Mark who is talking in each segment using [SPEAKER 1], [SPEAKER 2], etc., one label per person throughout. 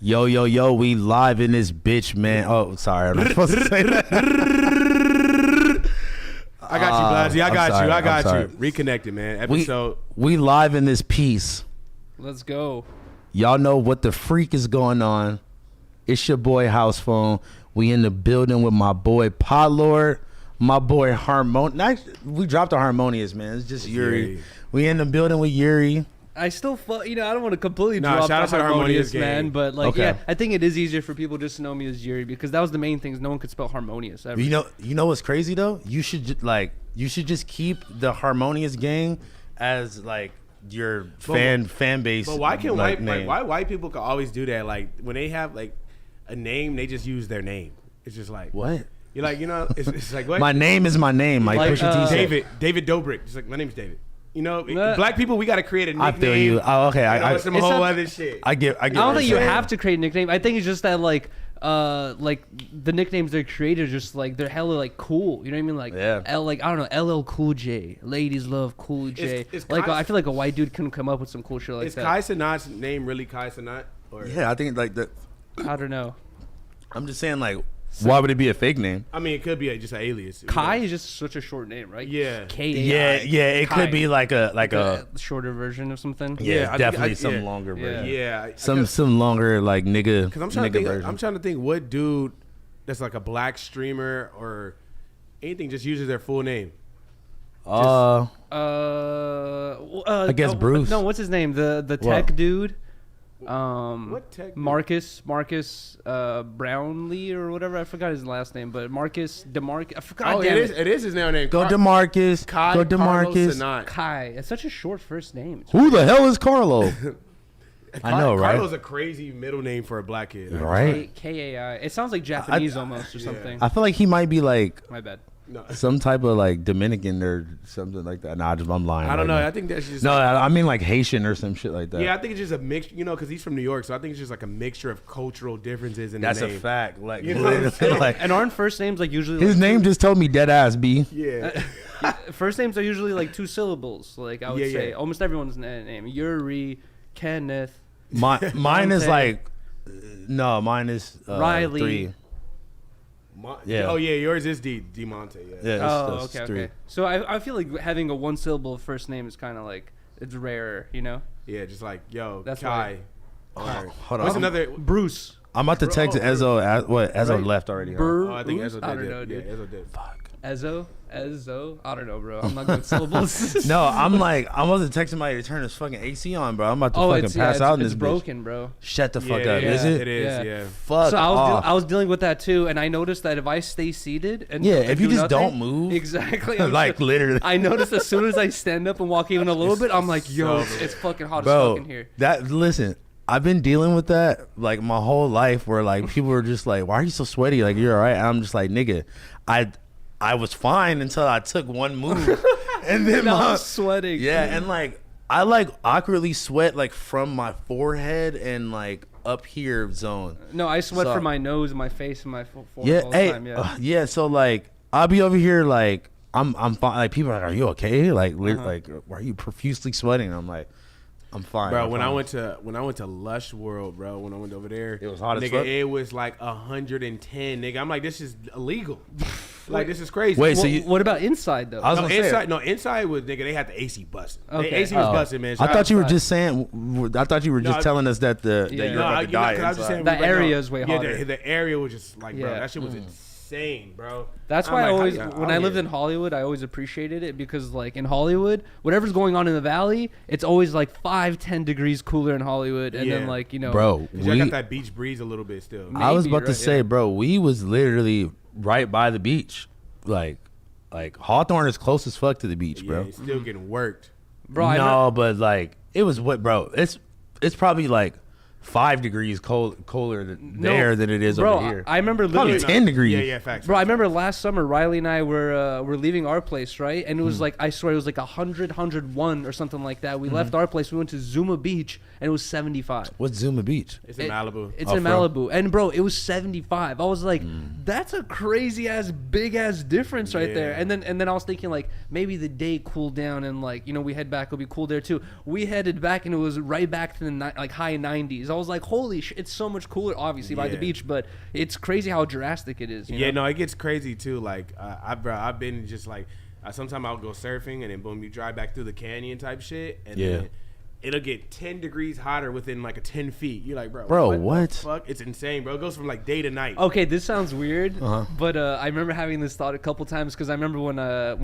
[SPEAKER 1] Yo, yo, yo, we live in this bitch, man. Oh, sorry. I'm not supposed to say that.
[SPEAKER 2] I got you, Blazzy. I got
[SPEAKER 1] sorry.
[SPEAKER 2] you. Reconnected, man. Episode.
[SPEAKER 1] We live in this piece.
[SPEAKER 3] Let's go.
[SPEAKER 1] Y'all know what the freak is going on. It's your boy House Phone. We in the building with my boy Potlord, my boy Harmonious. We dropped the Harmonious, man. It's just Yuriy. We in the building with Yuriy.
[SPEAKER 3] I still, I don't want to completely drop
[SPEAKER 2] shout out
[SPEAKER 3] the
[SPEAKER 2] to
[SPEAKER 3] Harmonious,
[SPEAKER 2] gang.
[SPEAKER 3] man. But like,
[SPEAKER 1] Okay.
[SPEAKER 3] yeah, I think it is easier for people just to know me as Yuriy because that was the main thing. No one could spell Harmonious ever.
[SPEAKER 1] You know what's crazy though? You should just keep the Harmonious gang as like your fan base.
[SPEAKER 2] But why can
[SPEAKER 1] name.
[SPEAKER 2] why white people can always do that? Like when they have like a name, they just use their name. It's just like
[SPEAKER 1] What?
[SPEAKER 2] You're like, it's like what?
[SPEAKER 1] My name is my name. Like Pusha T said.
[SPEAKER 2] David Dobrik. It's like my name's David. You know, black people, we got to create a nickname.
[SPEAKER 1] I feel you. Oh, okay.
[SPEAKER 2] I some whole other shit.
[SPEAKER 1] I get.
[SPEAKER 3] I don't think you have to create a nickname. I think it's just that like the nicknames they're created just like they're hella like cool. You know what I mean? Like
[SPEAKER 1] yeah.
[SPEAKER 3] I don't know, LL Cool J. Ladies love Cool J.
[SPEAKER 2] It's
[SPEAKER 3] like
[SPEAKER 2] Kai,
[SPEAKER 3] I feel like a white dude couldn't come up with some cool shit like
[SPEAKER 2] is
[SPEAKER 3] that.
[SPEAKER 2] Kai Cenat's name really Kai Cenat? Or?
[SPEAKER 1] Yeah, I think like that.
[SPEAKER 3] I don't know.
[SPEAKER 1] I'm just saying like. Why would it be a fake name?
[SPEAKER 2] I mean, it could be just an alias.
[SPEAKER 3] Kai is just such a short name, right?
[SPEAKER 2] Yeah.
[SPEAKER 3] K-A-I.
[SPEAKER 1] Yeah. It
[SPEAKER 3] Kai.
[SPEAKER 1] could be like a
[SPEAKER 3] shorter version of something.
[SPEAKER 1] yeah, definitely some
[SPEAKER 2] yeah.
[SPEAKER 1] longer version.
[SPEAKER 2] Yeah.
[SPEAKER 1] Some longer like nigga.
[SPEAKER 2] Because I'm trying to think what dude that's like a black streamer or anything just uses their full name.
[SPEAKER 1] I guess
[SPEAKER 3] no,
[SPEAKER 1] Bruce.
[SPEAKER 3] No, what's his name? The tech dude.
[SPEAKER 2] What tech?
[SPEAKER 3] Marcus Brownlee or whatever. I forgot his last name, but Marcus DeMarcus. I forgot.
[SPEAKER 2] Oh, it is his name.
[SPEAKER 1] Go DeMarcus.
[SPEAKER 2] Kai
[SPEAKER 1] Go DeMarcus.
[SPEAKER 2] Carlos
[SPEAKER 3] Kai. It's such a short first name.
[SPEAKER 1] Who the hell is Carlo? I know, right?
[SPEAKER 2] Carlo's a crazy middle name for a black kid.
[SPEAKER 1] Right.
[SPEAKER 3] K-A-I. It sounds like Japanese almost or something.
[SPEAKER 1] I feel like he might be like
[SPEAKER 3] My bad.
[SPEAKER 2] No.
[SPEAKER 1] some type of like Dominican or something like that. Nah, I'm lying.
[SPEAKER 2] I don't know.
[SPEAKER 1] Right
[SPEAKER 2] I think that's just
[SPEAKER 1] now. No, I mean like Haitian or some shit like that.
[SPEAKER 2] Yeah, I think it's just a mix. Because he's from New York, so I think it's just like a mixture of cultural differences in
[SPEAKER 1] That's
[SPEAKER 2] the name.
[SPEAKER 1] a fact. Like,
[SPEAKER 2] You know what I'm saying?
[SPEAKER 1] like
[SPEAKER 3] And aren't first names like usually
[SPEAKER 1] his
[SPEAKER 3] like
[SPEAKER 1] name just told me dead ass B.
[SPEAKER 2] Yeah.
[SPEAKER 3] first names are usually like two syllables. Like I would say almost everyone's name. Yuriy, Kenneth.
[SPEAKER 1] Mine is like mine is
[SPEAKER 3] Riley.
[SPEAKER 1] 3. Yeah.
[SPEAKER 2] Oh yeah, yours is Demonte. Yeah.
[SPEAKER 1] Yeah.
[SPEAKER 3] Oh,
[SPEAKER 1] that's
[SPEAKER 3] okay,
[SPEAKER 1] 3.
[SPEAKER 3] okay. So I feel like having a one syllable first name is kind of like it's rarer, you know.
[SPEAKER 2] Yeah, just like
[SPEAKER 3] That's
[SPEAKER 2] Kai.
[SPEAKER 1] Hold on.
[SPEAKER 2] What's another?
[SPEAKER 3] Bruce.
[SPEAKER 1] I'm about to text Ezo. Ezo
[SPEAKER 3] Right.
[SPEAKER 1] left already. Huh?
[SPEAKER 2] Oh, I think
[SPEAKER 3] Bruce?
[SPEAKER 2] Ezo
[SPEAKER 3] I
[SPEAKER 2] did.
[SPEAKER 3] don't know, dude.
[SPEAKER 2] Yeah, Ezo did.
[SPEAKER 1] Fuck.
[SPEAKER 3] Ezo. I don't know, bro. I'm not good with syllables.
[SPEAKER 1] No, I'm about to text somebody to turn this fucking AC on, bro. I'm about to fucking pass out in this
[SPEAKER 3] it's
[SPEAKER 1] bitch.
[SPEAKER 3] broken, bro.
[SPEAKER 1] Shut the fuck
[SPEAKER 2] Yeah,
[SPEAKER 1] up. Is it?
[SPEAKER 2] It is. Yeah.
[SPEAKER 1] Fuck
[SPEAKER 3] So
[SPEAKER 1] off.
[SPEAKER 3] I was dealing with that too, and I noticed that if I stay seated and
[SPEAKER 1] if you
[SPEAKER 3] do
[SPEAKER 1] just
[SPEAKER 3] nothing,
[SPEAKER 1] don't move.
[SPEAKER 3] exactly,
[SPEAKER 1] Like literally.
[SPEAKER 3] I noticed as soon as I stand up and walk even a little bit, I'm like, yo, it's fucking hot as
[SPEAKER 1] Bro,
[SPEAKER 3] fuck in here.
[SPEAKER 1] listen, I've been dealing with that like my whole life where like people are just like, why are you so sweaty? Like you're all right. And I'm just like, nigga, I was fine until I took one move. And then
[SPEAKER 3] I'm sweating.
[SPEAKER 1] Yeah, and like I like awkwardly sweat like from my forehead and like up here zone.
[SPEAKER 3] No, I sweat
[SPEAKER 1] So-
[SPEAKER 3] from my nose and my face and my forehead
[SPEAKER 1] Yeah,
[SPEAKER 3] all the
[SPEAKER 1] hey,
[SPEAKER 3] time.
[SPEAKER 1] yeah. So like I'll be over here like I'm fine. Like people are like, are you okay? Like like why are you profusely sweating? I'm like, I'm fine.
[SPEAKER 2] Bro,
[SPEAKER 1] I'm
[SPEAKER 2] when
[SPEAKER 1] fine.
[SPEAKER 2] I went to Lush World, bro, when I went over there,
[SPEAKER 1] It was hot as
[SPEAKER 2] nigga,
[SPEAKER 1] fuck?
[SPEAKER 2] it was like 110, nigga. I'm like, this is illegal. Like this is crazy.
[SPEAKER 1] Wait, so
[SPEAKER 3] Well,
[SPEAKER 1] you?
[SPEAKER 3] what about inside though?
[SPEAKER 1] I was
[SPEAKER 2] No,
[SPEAKER 1] gonna say.
[SPEAKER 2] inside was nigga. They had the AC busting.
[SPEAKER 3] Okay.
[SPEAKER 2] The AC was
[SPEAKER 1] Oh.
[SPEAKER 2] busting, man.
[SPEAKER 1] I thought you were
[SPEAKER 3] outside.
[SPEAKER 1] just saying. I thought you were just
[SPEAKER 2] No,
[SPEAKER 1] telling us that that
[SPEAKER 3] Yeah.
[SPEAKER 1] you're
[SPEAKER 3] No,
[SPEAKER 1] about to die.
[SPEAKER 2] 'cause I was just
[SPEAKER 1] inside.
[SPEAKER 2] saying,
[SPEAKER 3] That
[SPEAKER 2] like,
[SPEAKER 3] area is way
[SPEAKER 2] Yeah,
[SPEAKER 3] hotter.
[SPEAKER 2] the area was just like, bro,
[SPEAKER 3] Yeah.
[SPEAKER 2] that shit was insane, bro.
[SPEAKER 3] That's
[SPEAKER 2] I'm
[SPEAKER 3] why
[SPEAKER 2] like,
[SPEAKER 3] I
[SPEAKER 2] how
[SPEAKER 3] always,
[SPEAKER 2] you-
[SPEAKER 3] when I lived in Hollywood, I always appreciated it because, like, in Hollywood, whatever's going on in the valley, it's always like 5-10 degrees cooler in Hollywood, and then
[SPEAKER 2] Yeah.
[SPEAKER 3] like
[SPEAKER 1] Bro,
[SPEAKER 2] 'Cause y'all got that beach breeze a little bit still.
[SPEAKER 1] I was
[SPEAKER 3] Maybe,
[SPEAKER 1] about to
[SPEAKER 3] right?
[SPEAKER 1] say, bro, we was literally right by the beach, like Hawthorne is close as fuck to the beach, bro.
[SPEAKER 2] Yeah, it's still getting worked.
[SPEAKER 3] bro, I know,
[SPEAKER 1] No, but like it was what, bro? It's probably like 5 degrees colder there than it is
[SPEAKER 3] bro,
[SPEAKER 1] over here.
[SPEAKER 3] I remember
[SPEAKER 1] Probably
[SPEAKER 3] literally,
[SPEAKER 1] 10 degrees.
[SPEAKER 2] Yeah, facts.
[SPEAKER 3] bro, I remember last summer Riley and I were leaving our place, right? And it was like, I swear it was like 101 or something like that. We left our place, we went to Zuma Beach, and it was 75.
[SPEAKER 1] What's Zuma Beach?
[SPEAKER 2] It's in Malibu.
[SPEAKER 3] It's
[SPEAKER 1] Oh,
[SPEAKER 3] in
[SPEAKER 1] for
[SPEAKER 3] Malibu, and bro, it was 75. I was like, that's a crazy ass, big ass difference right there.
[SPEAKER 2] Yeah.
[SPEAKER 3] And then I was thinking like maybe the day cooled down and like we head back, it'll be cool there too. We headed back and it was right back to the like high 90s. I was like, holy shit, it's so much cooler, obviously, by the beach, but it's crazy how drastic it is. You know?
[SPEAKER 2] No, it gets crazy too. Like, I've been just like, sometimes I'll go surfing and then boom, you drive back through the canyon type shit, and then it'll get 10 degrees hotter within like a 10 feet. You're like, bro, what the fuck? It's insane, bro. It goes from like day to night.
[SPEAKER 3] Okay, this sounds weird, but I remember having this thought a couple times because I remember when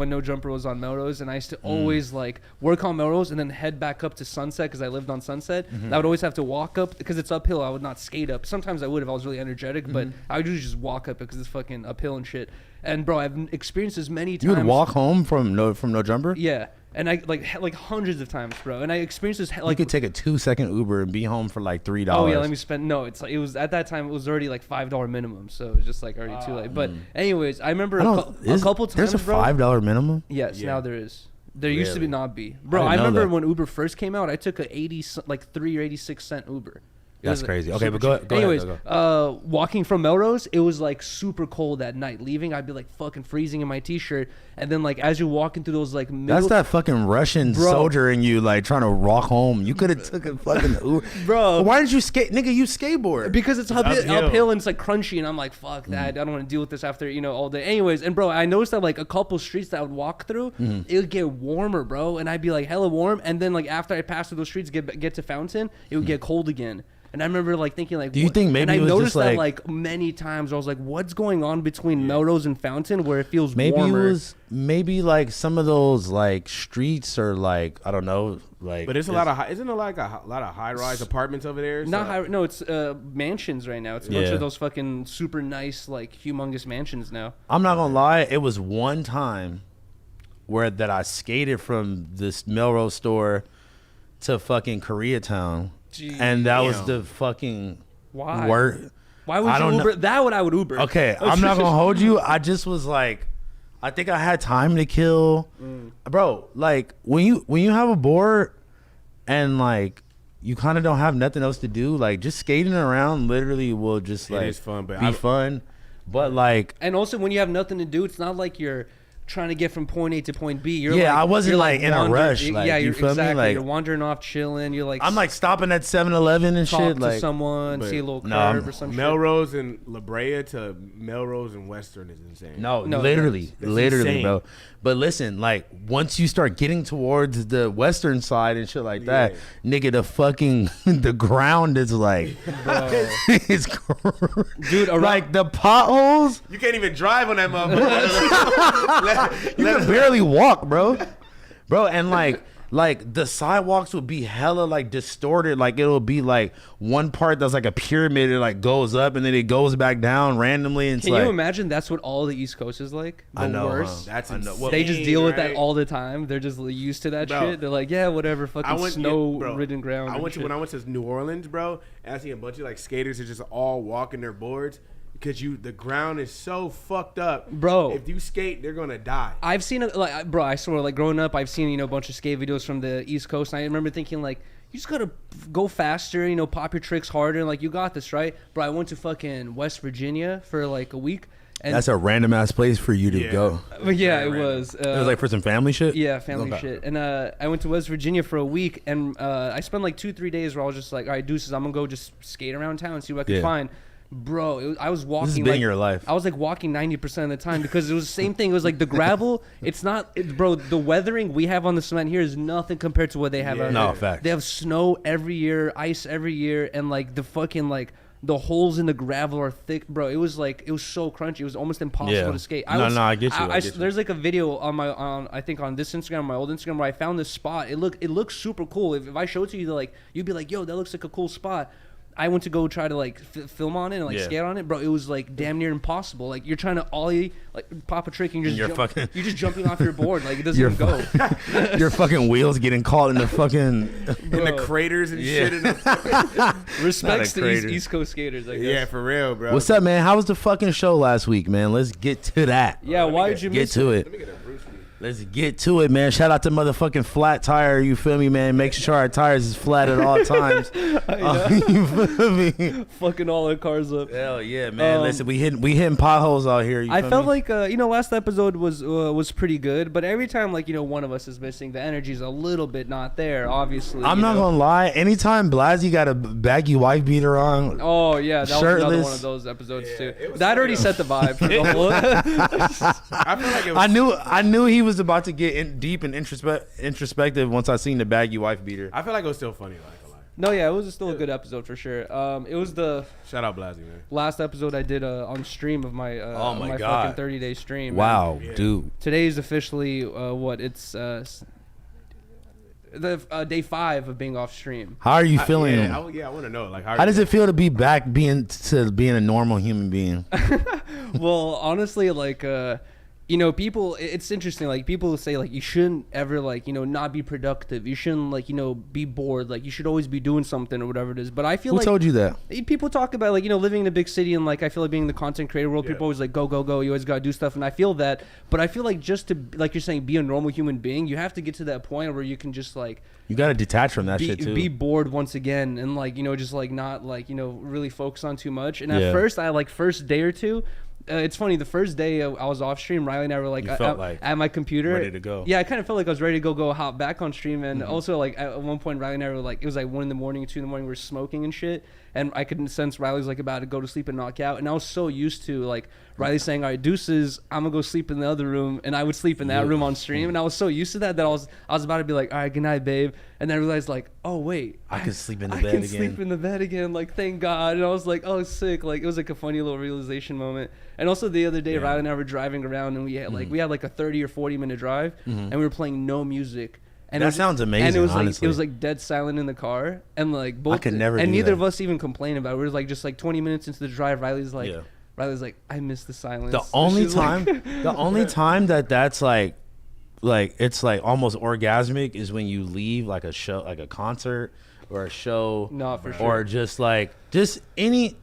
[SPEAKER 3] No Jumper was on Melrose, and I used to always like work on Melrose and then head back up to Sunset because I lived on Sunset. I would always have to walk up because it's uphill. I would not skate up. Sometimes I would if I was really energetic, but I would usually just walk up because it's fucking uphill and shit. And bro, I've experienced this many times.
[SPEAKER 1] You would walk home from No Jumper?
[SPEAKER 3] Yeah. And I like hundreds of times, bro. And I experienced this like
[SPEAKER 1] you could take a 2-second Uber and be home for like $3.
[SPEAKER 3] Oh yeah, let me spend. No, it's like it was at that time. It was already like $5 minimum, so it was just like already too late. But anyways, I remember a couple times.
[SPEAKER 1] There's a $5 minimum.
[SPEAKER 3] Yes, now there is. There used to be not be, bro.
[SPEAKER 1] I
[SPEAKER 3] remember
[SPEAKER 1] that.
[SPEAKER 3] when Uber first came out. I took a 3 or 86 cent Uber.
[SPEAKER 1] That's crazy. Okay, but go
[SPEAKER 3] Anyways,
[SPEAKER 1] ahead. Go.
[SPEAKER 3] Walking from Melrose, it was like super cold at night. Leaving, I'd be like fucking freezing in my t-shirt. And then like as you're walking through those like
[SPEAKER 1] that's that fucking Russian soldier in you like trying to rock home. You could have took a fucking Uber.
[SPEAKER 3] Bro.
[SPEAKER 1] Why did you skate? Nigga, you skateboard.
[SPEAKER 3] Because it's uphill and it's like crunchy and I'm like, fuck that. I don't want to deal with this after, all day. Anyways, and bro, I noticed that like a couple streets that I would walk through, it would get warmer, bro. And I'd be like hella warm. And then like after I pass through those streets, get to Fountain, it would get cold again. And I remember like thinking like,
[SPEAKER 1] do you think maybe
[SPEAKER 3] and I
[SPEAKER 1] it was
[SPEAKER 3] noticed
[SPEAKER 1] just
[SPEAKER 3] that like many times I was like, what's going on between Melrose and Fountain where it feels warmer?
[SPEAKER 1] Maybe like some of those like streets or like I don't know like.
[SPEAKER 2] But it's a lot of isn't it like a lot of high rise apartments over there?
[SPEAKER 3] Not high, no, it's mansions right now. It's a bunch of those fucking super nice like humongous mansions now.
[SPEAKER 1] I'm not gonna lie, it was one time where that I skated from this Melrose store to fucking Koreatown.
[SPEAKER 3] Jeez,
[SPEAKER 1] and that was the fucking word.
[SPEAKER 3] Why would you Uber? That I would Uber.
[SPEAKER 1] Okay, I'm not gonna hold you. I just was like, I think I had time to kill, bro. Like when you have a board and like you kind of don't have nothing else to do, like just skating around literally will just like
[SPEAKER 2] it is fun, but
[SPEAKER 1] be fun. But like,
[SPEAKER 3] and also when you have nothing to do, it's not like you're trying to get from point A to point B. You're
[SPEAKER 1] I wasn't like in a rush. Like, you feel me? Like
[SPEAKER 3] you're wandering off, chilling. You're like
[SPEAKER 1] I'm like stopping at 7-Eleven and
[SPEAKER 3] talk
[SPEAKER 1] shit.
[SPEAKER 3] To
[SPEAKER 1] like
[SPEAKER 3] someone, see a little curve or some
[SPEAKER 2] Melrose and La Brea to Melrose and Western is insane.
[SPEAKER 1] No, literally,
[SPEAKER 2] insane.
[SPEAKER 1] Bro. But listen, like once you start getting towards the western side and shit like that, nigga, the fucking the ground is like, it's
[SPEAKER 3] dude,
[SPEAKER 1] like the potholes.
[SPEAKER 2] You can't even drive on that motherfucker.
[SPEAKER 1] You can barely walk, bro. And like the sidewalks would be hella like distorted. Like it'll be like one part that's like a pyramid. It like goes up and then it goes back down randomly. And
[SPEAKER 3] can you imagine that's what all the East Coast is like?
[SPEAKER 1] I know.
[SPEAKER 3] Worst.
[SPEAKER 2] That's insane,
[SPEAKER 3] well, they just deal with that all the time. They're just used to that shit. They're like, yeah, whatever. Fucking snow-ridden ground.
[SPEAKER 2] When I went to New Orleans, bro, and I see a bunch of like skaters who just all walking their boards. Because the ground is so fucked up,
[SPEAKER 3] bro.
[SPEAKER 2] If you skate, they're gonna die.
[SPEAKER 3] I've seen it, like, bro. I swear, like growing up, I've seen a bunch of skate videos from the East Coast. And I remember thinking like, you just gotta go faster, pop your tricks harder, and like you got this, right, bro? I went to fucking West Virginia for like a week. And
[SPEAKER 1] that's a random ass place for you to go.
[SPEAKER 3] But yeah, it was.
[SPEAKER 1] It was like for some family shit.
[SPEAKER 3] Yeah, family shit. And I went to West Virginia for a week, and I spent like 2-3 days where I was just like, all right, deuces, I'm gonna go just skate around town and see what I can find. Bro, I was walking.
[SPEAKER 1] This has been your life.
[SPEAKER 3] I was like walking 90% of the time because it was the same thing. It was like the gravel. It's not, bro. The weathering we have on the cement here is nothing compared to what they have out there.
[SPEAKER 1] No, fact.
[SPEAKER 3] They have snow every year, ice every year, and like the fucking like the holes in the gravel are thick, bro. It was so crunchy. It was almost impossible to skate.
[SPEAKER 1] I get you.
[SPEAKER 3] There's like a video on I think on this Instagram, my old Instagram, where I found this spot. It looks super cool. If I showed it to you, you'd be like, yo, that looks like a cool spot. I went to go try to like film on it and like skate on it, bro. It was like damn near impossible. Like you're trying to ollie, like pop a trick, and you're just jumping off your board. Like it doesn't even go.
[SPEAKER 1] Your fucking wheels getting caught in the fucking
[SPEAKER 2] in the craters and shit.
[SPEAKER 3] Respects to East Coast skaters, I guess.
[SPEAKER 2] Yeah, for real, bro.
[SPEAKER 1] What's up, man? How was the fucking show last week, man? Let's get to that.
[SPEAKER 3] Yeah, why did you
[SPEAKER 1] get to it?
[SPEAKER 2] Let me get a Bruce Lee.
[SPEAKER 1] Let's get to it, man. Shout out to motherfucking Flat Tire. You feel me, man? Make sure our tires is flat at all times. You feel me?
[SPEAKER 3] Fucking all our cars up.
[SPEAKER 1] Hell yeah, man. Listen, we hitting potholes out here.
[SPEAKER 3] I felt like last episode was pretty good, but every time one of us is missing, the energy's a little bit not there. Obviously,
[SPEAKER 1] I'm not gonna lie. Anytime Blazzy got a baggy wife beater on,
[SPEAKER 3] oh yeah, that was another one of those episodes too. That already set the vibe for the whole.
[SPEAKER 2] I feel like it was,
[SPEAKER 1] I knew he was about to get deep and introspective once I seen the baggy wife beater.
[SPEAKER 2] I feel like it was still funny, like a lot.
[SPEAKER 3] No, yeah, it was still a good episode for sure. It was the
[SPEAKER 2] shout out Blazzy, man.
[SPEAKER 3] Last episode I did on stream of my my
[SPEAKER 1] God.
[SPEAKER 3] fucking 30-day stream.
[SPEAKER 1] Wow,
[SPEAKER 2] Yeah.
[SPEAKER 1] dude.
[SPEAKER 3] Today is officially the day 5 of being off stream.
[SPEAKER 1] How are you feeling?
[SPEAKER 2] I want to know, like,
[SPEAKER 1] How does it feel to be back being a normal human being?
[SPEAKER 3] Well, honestly, people, it's interesting. Like, people say, like, you shouldn't ever, not be productive. You shouldn't, be bored. Like, you should always be doing something or whatever it is. But I feel
[SPEAKER 1] Who told you that?
[SPEAKER 3] People talk about, living in a big city and, I feel like being in the content creator world, people always, go, go, go. You always got to do stuff. And I feel that. But I feel like just to, like you're saying, be a normal human being, you have to get to that point where you can just,
[SPEAKER 1] you got to detach from that shit, too.
[SPEAKER 3] Be bored once again and, just, not, really focus on too much. And at first, first day or two, it's funny. The first day I was off stream, Riley and I were at my computer,
[SPEAKER 1] ready to go.
[SPEAKER 3] Yeah, I kind of felt like I was ready to go hop back on stream, and also at one point Riley and I were it was 1 in the morning, 2 in the morning, we were smoking and shit, and I could sense Riley's about to go to sleep and knock out, and I was so used to Riley saying, "All right, deuces, I'm gonna go sleep in the other room," and I would sleep in that room on stream, and I was so used to that I was about to be like, "All right, good night, babe," and then I realized oh wait,
[SPEAKER 1] I can sleep in the
[SPEAKER 3] I
[SPEAKER 1] bed
[SPEAKER 3] can
[SPEAKER 1] again.
[SPEAKER 3] sleep in the bed again. Thank God. And I was like, oh, sick. It was a funny little realization moment. And also the other day, Riley and I were driving around, and we had we had a 30 or 40 minute drive, and we were playing no music. And
[SPEAKER 1] that sounds amazing.
[SPEAKER 3] And it was
[SPEAKER 1] honestly.
[SPEAKER 3] it was dead silent in the car, and both.
[SPEAKER 1] I could never.
[SPEAKER 3] And
[SPEAKER 1] do
[SPEAKER 3] neither
[SPEAKER 1] that.
[SPEAKER 3] of us even complained about it. We were just 20 minutes into the drive. Riley's like, I miss the silence.
[SPEAKER 1] The only time, the only time that's it's almost orgasmic is when you leave a show, a concert or a show,
[SPEAKER 3] no, for sure,
[SPEAKER 1] or just any,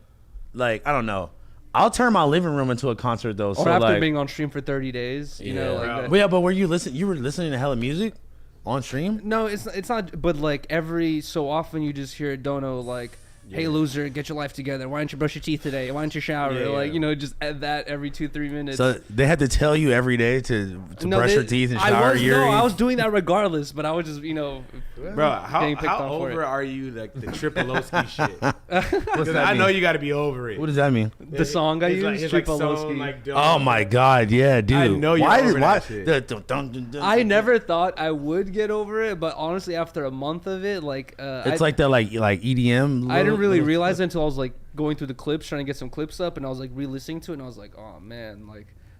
[SPEAKER 1] I don't know. I'll turn my living room into a concert though.
[SPEAKER 3] Or
[SPEAKER 1] so
[SPEAKER 3] after being on stream for 30 days, you know, that.
[SPEAKER 1] But yeah, but were you listening? You were listening to hella music on stream?
[SPEAKER 3] No, it's not. But every so often you just hear Dono hey loser, get your life together. Why don't you brush your teeth today? Why don't you shower? Just add that every 2-3 minutes.
[SPEAKER 1] So they had to tell you every day to brush your teeth and shower.
[SPEAKER 3] I was doing that regardless, but I was just
[SPEAKER 2] bro, how over are you the Tripolowski shit? Because I know you got to be over it.
[SPEAKER 1] What does that mean?
[SPEAKER 3] The song I use, Tripolowski.
[SPEAKER 1] Oh my god, yeah, dude.
[SPEAKER 2] I know you're over that shit.
[SPEAKER 3] I never thought I would get over it, but honestly, after a month of it,
[SPEAKER 1] it's that EDM.
[SPEAKER 3] I didn't really realize it until I was going through the clips, trying to get some clips up, and I was re-listening to it, and I was like, oh man,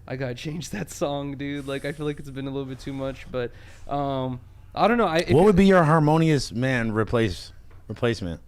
[SPEAKER 3] I gotta change that song, dude. I feel like it's been a little bit too much, but I don't know. What
[SPEAKER 1] would be your Harmonious man replacement?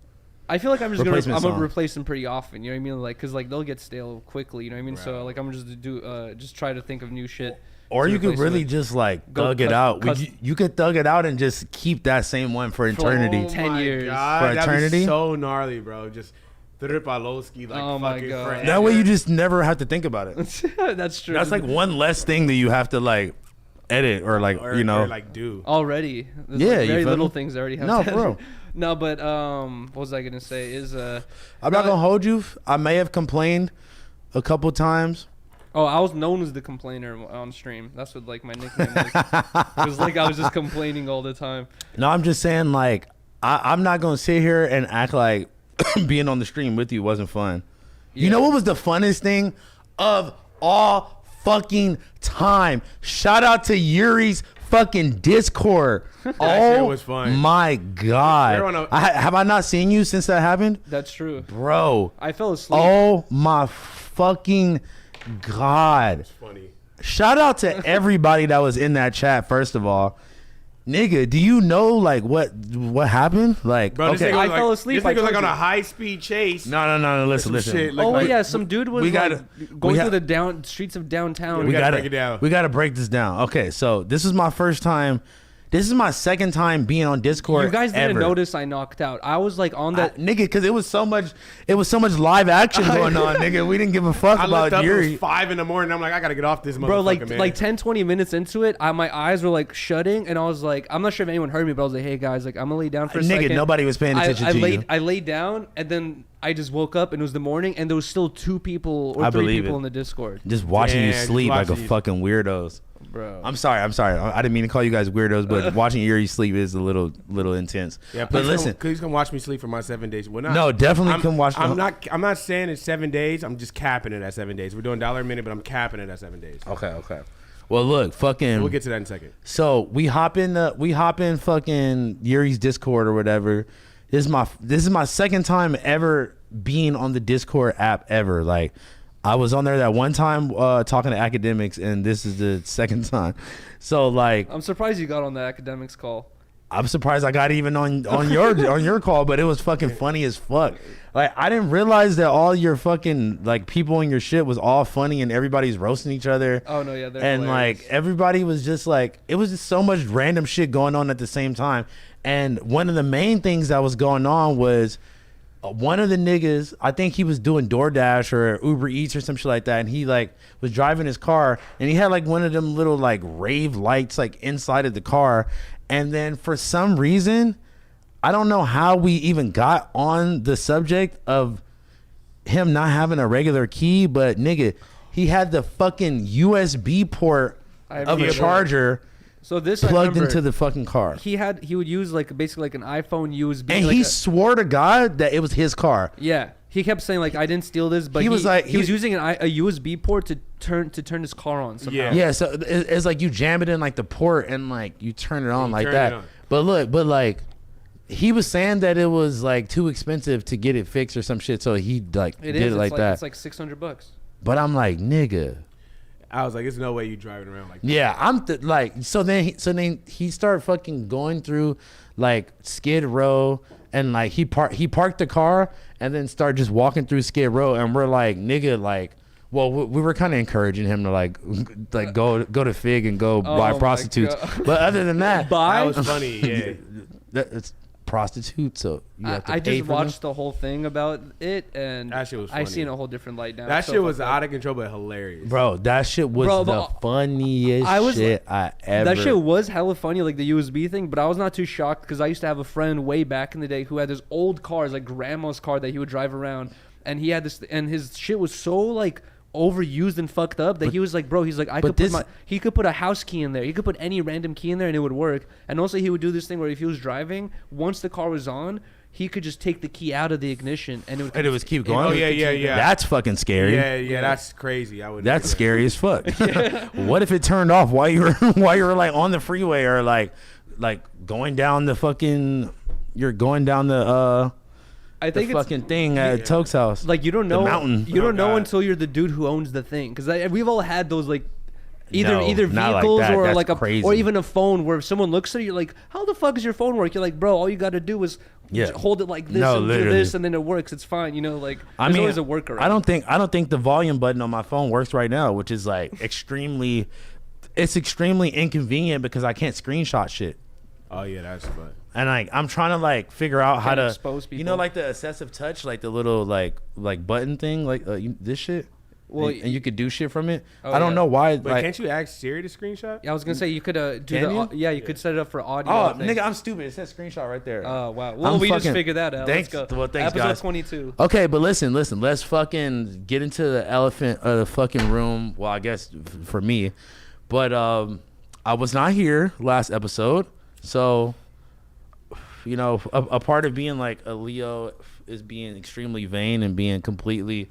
[SPEAKER 3] I feel like I'm gonna replace them pretty often. You know what I mean? Because they'll get stale quickly. You know what I mean? Right. So I'm just try to think of new shit.
[SPEAKER 1] Or you could really just thug it out. You could thug it out and just keep that same one for eternity.
[SPEAKER 3] 10 years.
[SPEAKER 2] God,
[SPEAKER 1] for eternity.
[SPEAKER 2] That'd be so gnarly, bro. Just Tripolowski,
[SPEAKER 3] oh my God.
[SPEAKER 2] Forever.
[SPEAKER 1] That way you just never have to think about it.
[SPEAKER 3] That's true.
[SPEAKER 1] That's one less thing that you have to edit or
[SPEAKER 2] do
[SPEAKER 3] already. There's very little things I already have.
[SPEAKER 1] No,
[SPEAKER 3] to
[SPEAKER 1] bro.
[SPEAKER 3] No, but what was I gonna say?
[SPEAKER 1] I'm not gonna hold you. I may have complained a couple times.
[SPEAKER 3] Oh, I was known as the complainer on stream. That's what my nickname was. It was I was just complaining all the time.
[SPEAKER 1] No, I'm just saying I'm not gonna sit here and act like being on the stream with you wasn't fun. Yeah. You know what was the funnest thing of all fucking time? Shout out to Yuriy's fucking Discord.
[SPEAKER 2] That shit was fun.
[SPEAKER 1] My God. Have I not seen you since that happened?
[SPEAKER 3] That's true.
[SPEAKER 1] Bro.
[SPEAKER 3] I fell asleep.
[SPEAKER 1] Oh my fucking God.
[SPEAKER 2] That's funny.
[SPEAKER 1] Shout out to everybody that was in that chat, first of all. Nigga, do you know what happened?
[SPEAKER 2] Bro,
[SPEAKER 3] okay, I fell asleep.
[SPEAKER 2] This nigga was on a high speed chase.
[SPEAKER 1] No. Listen.
[SPEAKER 2] Shit,
[SPEAKER 3] some dude was going through the streets of downtown.
[SPEAKER 2] We gotta break it down.
[SPEAKER 1] We gotta break this down. Okay, so this is my first time This is my second time being on Discord.
[SPEAKER 3] You guys didn't
[SPEAKER 1] ever.
[SPEAKER 3] notice I knocked out. I was like on that
[SPEAKER 1] nigga, because it was so much live action going on, nigga. We didn't give a fuck about
[SPEAKER 2] Yuriy.
[SPEAKER 1] Yuriy.
[SPEAKER 2] It was 5 in the morning. I'm like, I gotta get off this motherfucker,
[SPEAKER 3] bro,
[SPEAKER 2] man.
[SPEAKER 3] like 10, 20 minutes into it, my eyes were like shutting, and I was like, I'm not sure if anyone heard me, but I was like, hey guys, like I'm gonna lay down for a second.
[SPEAKER 1] Nigga, nobody was paying attention to you.
[SPEAKER 3] I laid down, and then I just woke up, and it was the morning, and there was still 2 people or 3 people in the Discord.
[SPEAKER 1] Just watching you sleep like a fucking weirdos.
[SPEAKER 3] Bro,
[SPEAKER 1] I'm sorry. I didn't mean to call you guys weirdos, but watching Yuriy sleep is a little intense.
[SPEAKER 2] Yeah,
[SPEAKER 1] but listen,
[SPEAKER 2] please come watch me sleep for my 7 days.
[SPEAKER 1] No, definitely come watch.
[SPEAKER 2] I'm not saying it's 7 days. I'm just capping it at 7 days. We're doing $1 a minute, but I'm capping it at 7 days.
[SPEAKER 1] Okay. Well, look, fucking.
[SPEAKER 2] We'll get to that in a second.
[SPEAKER 1] So we hop in fucking Yuri's Discord or whatever. This is my second time ever being on the Discord app ever. Like, I was on there that one time talking to academics, and this is the second time. So like,
[SPEAKER 3] I'm surprised you got on the academics call.
[SPEAKER 1] I'm surprised I got even on your call, but it was fucking funny as fuck. Like, I didn't realize that all your fucking like people in your shit was all funny and everybody's roasting each other.
[SPEAKER 3] Oh no, yeah,
[SPEAKER 1] and
[SPEAKER 3] hilarious.
[SPEAKER 1] Like everybody was just like, it was just so much random shit going on at the same time. And one of the main things that was going on was one of the niggas, I think he was doing DoorDash or Uber Eats or some shit like that, and he like was driving his car, and he had like one of them little like rave lights like inside of the car. And then for some reason, I don't know how we even got on the subject of him not having a regular key, but nigga, he had the fucking USB port of a charger.
[SPEAKER 3] So this
[SPEAKER 1] plugged into the fucking car.
[SPEAKER 3] He would use like basically like an iPhone USB.
[SPEAKER 1] And
[SPEAKER 3] like
[SPEAKER 1] he swore to God that it was his car.
[SPEAKER 3] Yeah. He kept saying like I didn't steal this, but
[SPEAKER 1] he was
[SPEAKER 3] using a USB port to turn his car on somehow.
[SPEAKER 1] Yeah, so it's like you jam it in like the port and like you turn it on like that. But like he was saying that it was like too expensive to get it fixed or some shit, so he like did it like that.
[SPEAKER 3] It's like $600.
[SPEAKER 1] But I'm like, nigga.
[SPEAKER 2] I was like, there's no way you driving around like that.
[SPEAKER 1] Yeah, I'm like, so then he started fucking going through like Skid Row, and like he parked the car and then started just walking through Skid Row, and we're like, nigga, like, well, we were kind of encouraging him to like go to Fig and go buy prostitutes, but other than that,
[SPEAKER 2] that was funny. Yeah,
[SPEAKER 1] it's prostitutes, so you have to
[SPEAKER 3] I
[SPEAKER 1] pay
[SPEAKER 3] just
[SPEAKER 1] for
[SPEAKER 3] watched
[SPEAKER 1] them.
[SPEAKER 3] the whole thing about it, and
[SPEAKER 2] that shit was funny.
[SPEAKER 3] I see in a whole different light now.
[SPEAKER 2] That shit was out of control, but hilarious.
[SPEAKER 1] Bro, that shit was the funniest shit I ever.
[SPEAKER 3] That shit was hella funny, like the USB thing, but I was not too shocked because I used to have a friend way back in the day who had this old car, like grandma's car that he would drive around, and he had this, and his shit was so like overused and fucked up that he was like, bro, he's like, he could put a house key in there, he could put any random key in there and it would work. And also he would do this thing where if he was driving, once the car was on, he could just take the key out of the ignition and it would keep going.
[SPEAKER 2] Oh yeah.
[SPEAKER 1] That's fucking scary.
[SPEAKER 2] Yeah, that's crazy.
[SPEAKER 1] That's scary as fuck. What if it turned off while you were like on the freeway or like going down the fucking, you're going down the
[SPEAKER 3] I think
[SPEAKER 1] the fucking thing at Toke's house.
[SPEAKER 3] Like you don't know,
[SPEAKER 1] the mountain.
[SPEAKER 3] You don't know until you're the dude who owns the thing, because we've all had those like either vehicles
[SPEAKER 1] like
[SPEAKER 3] or
[SPEAKER 1] that's
[SPEAKER 3] like
[SPEAKER 1] crazy.
[SPEAKER 3] or even a phone where if someone looks at it, you're like, how the fuck is your phone work? You're like, bro, all you got to do is hold it like this and do this and then it works. It's fine, you know. Like there's always a workaround.
[SPEAKER 1] I don't think the volume button on my phone works right now, which is like extremely inconvenient because I can't screenshot shit.
[SPEAKER 2] Oh yeah, that's fun.
[SPEAKER 1] And like I'm trying to like figure out how to
[SPEAKER 3] expose people.
[SPEAKER 1] You know, like the assistive touch, like the little like button thing, like this shit. Well, and you could do shit from it. I don't know why.
[SPEAKER 2] But like, can't you ask Siri to screenshot?
[SPEAKER 3] Yeah, I was gonna say you could you could set it up for audio.
[SPEAKER 1] Oh, nigga, I'm stupid. It says screenshot right there.
[SPEAKER 3] Oh wow. Well, we just figured that out.
[SPEAKER 1] Thanks.
[SPEAKER 3] Let's go.
[SPEAKER 1] Well, thanks,
[SPEAKER 3] Episode
[SPEAKER 1] guys.
[SPEAKER 3] 22.
[SPEAKER 1] Okay, but listen. Let's fucking get into the elephant of the fucking room. Well, I guess for me, but I was not here last episode, so. You know, a part of being like a Leo is being extremely vain and being completely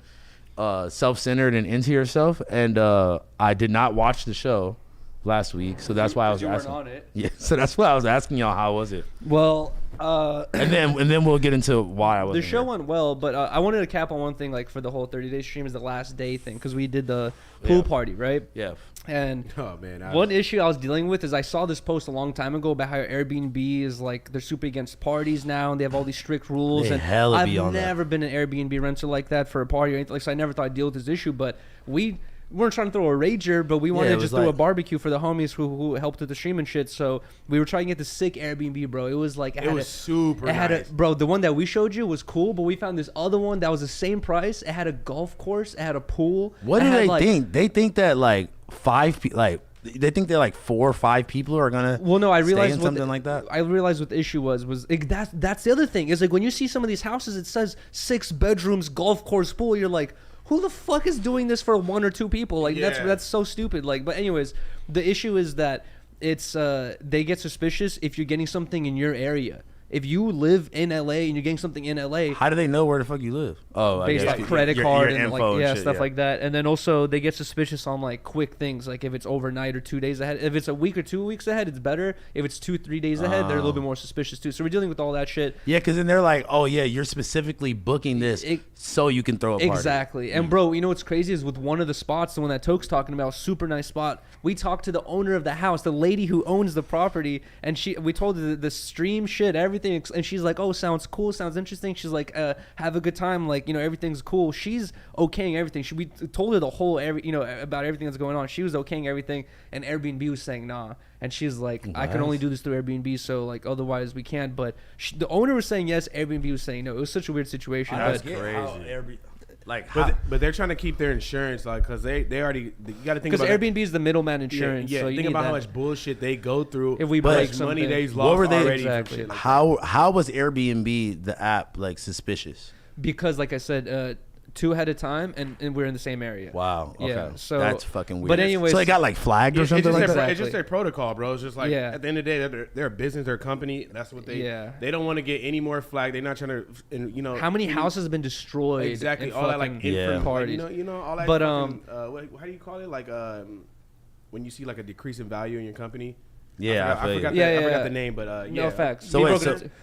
[SPEAKER 1] self-centered and into yourself. And I did not watch the show last week, so that's why I was asking.
[SPEAKER 3] On it.
[SPEAKER 1] Yeah, so that's why I was asking y'all how was it.
[SPEAKER 3] Well,
[SPEAKER 1] and then we'll get into why I was.
[SPEAKER 3] The show went well, but I wanted to cap on one thing, like for the whole 30-day stream is the last day thing, because we did the pool party, right?
[SPEAKER 1] Yeah.
[SPEAKER 3] And one issue I was dealing with is I saw this post a long time ago about how Airbnb is like they're super against parties now and they have all these strict rules. And I've never been an Airbnb renter like that for a party or anything like, so I never thought I'd deal with this issue. But we we weren't trying to throw a rager, but we wanted to just do a barbecue for the homies who helped with the stream and shit. So we were trying to get the sick Airbnb, bro. It was like
[SPEAKER 2] it was super nice.
[SPEAKER 3] Bro, the one that we showed you was cool, but we found this other one that was the same price. It had a golf course, it had a pool.
[SPEAKER 1] What do they think? They think that like 5 people, like they think that like 4 or 5 people are gonna.
[SPEAKER 3] Well, no, I realized
[SPEAKER 1] something like that.
[SPEAKER 3] I realized what the issue was that's the other thing is like when you see some of these houses, it says 6 bedrooms, golf course, pool. You're like, who the fuck is doing this for 1 or 2 people? Like that's so stupid. Like, but anyways, the issue is that it's they get suspicious if you're getting something in your area. If you live in LA and you're getting something in LA,
[SPEAKER 1] how do they know where the fuck you live? Oh,
[SPEAKER 3] based on credit card and like
[SPEAKER 1] and
[SPEAKER 3] stuff like that. And then also they get suspicious on like quick things, like if it's overnight or 2 days ahead. If it's a week or 2 weeks ahead, it's better. If it's 2-3 days ahead, they're a little bit more suspicious too. So we're dealing with all that shit.
[SPEAKER 1] Yeah, because then they're like, oh yeah, you're specifically booking this so you can throw a party.
[SPEAKER 3] Exactly. And bro, you know what's crazy is with one of the spots, the one that Toke's talking about, super nice spot. We talked to the owner of the house, the lady who owns the property, and we told her the stream shit, everything, and she's like, oh, sounds cool, sounds interesting. She's like, have a good time, like, you know, everything's cool. She's okaying everything. We told her the whole about everything that's going on. She was okaying everything, and Airbnb was saying nah. And she's like, I can only do this through Airbnb, so like otherwise we can't. But the owner was saying yes, Airbnb was saying no. It was such a weird situation.
[SPEAKER 2] That's crazy. But they're trying to keep their insurance, like, because they already, you got to think about,
[SPEAKER 3] because Airbnb is the middleman insurance.
[SPEAKER 2] Yeah,
[SPEAKER 3] so
[SPEAKER 2] think about how much bullshit they go through.
[SPEAKER 3] If we break
[SPEAKER 2] something, money they've
[SPEAKER 1] what
[SPEAKER 2] lost
[SPEAKER 1] were they
[SPEAKER 2] already.
[SPEAKER 3] exactly?
[SPEAKER 2] Like
[SPEAKER 1] how was Airbnb the app like suspicious?
[SPEAKER 3] Because like I said, 2 ahead of time, and we're in the same area.
[SPEAKER 1] Wow. Okay.
[SPEAKER 3] Yeah. So
[SPEAKER 1] that's fucking weird.
[SPEAKER 3] But anyways,
[SPEAKER 1] so they got like flagged or something like that.
[SPEAKER 2] It's just their protocol, bro. It's just like at the end of the day, they're a business, they're a company. That's what they. Yeah. They don't want to get any more flag. They're not trying to, you know.
[SPEAKER 3] How many houses have been destroyed?
[SPEAKER 2] Exactly. All that like infant
[SPEAKER 3] parties.
[SPEAKER 2] You know all that.
[SPEAKER 3] But
[SPEAKER 2] how do you call it? Like when you see like a decrease in value in your company.
[SPEAKER 1] Yeah.
[SPEAKER 2] I forgot the name, but
[SPEAKER 3] no facts.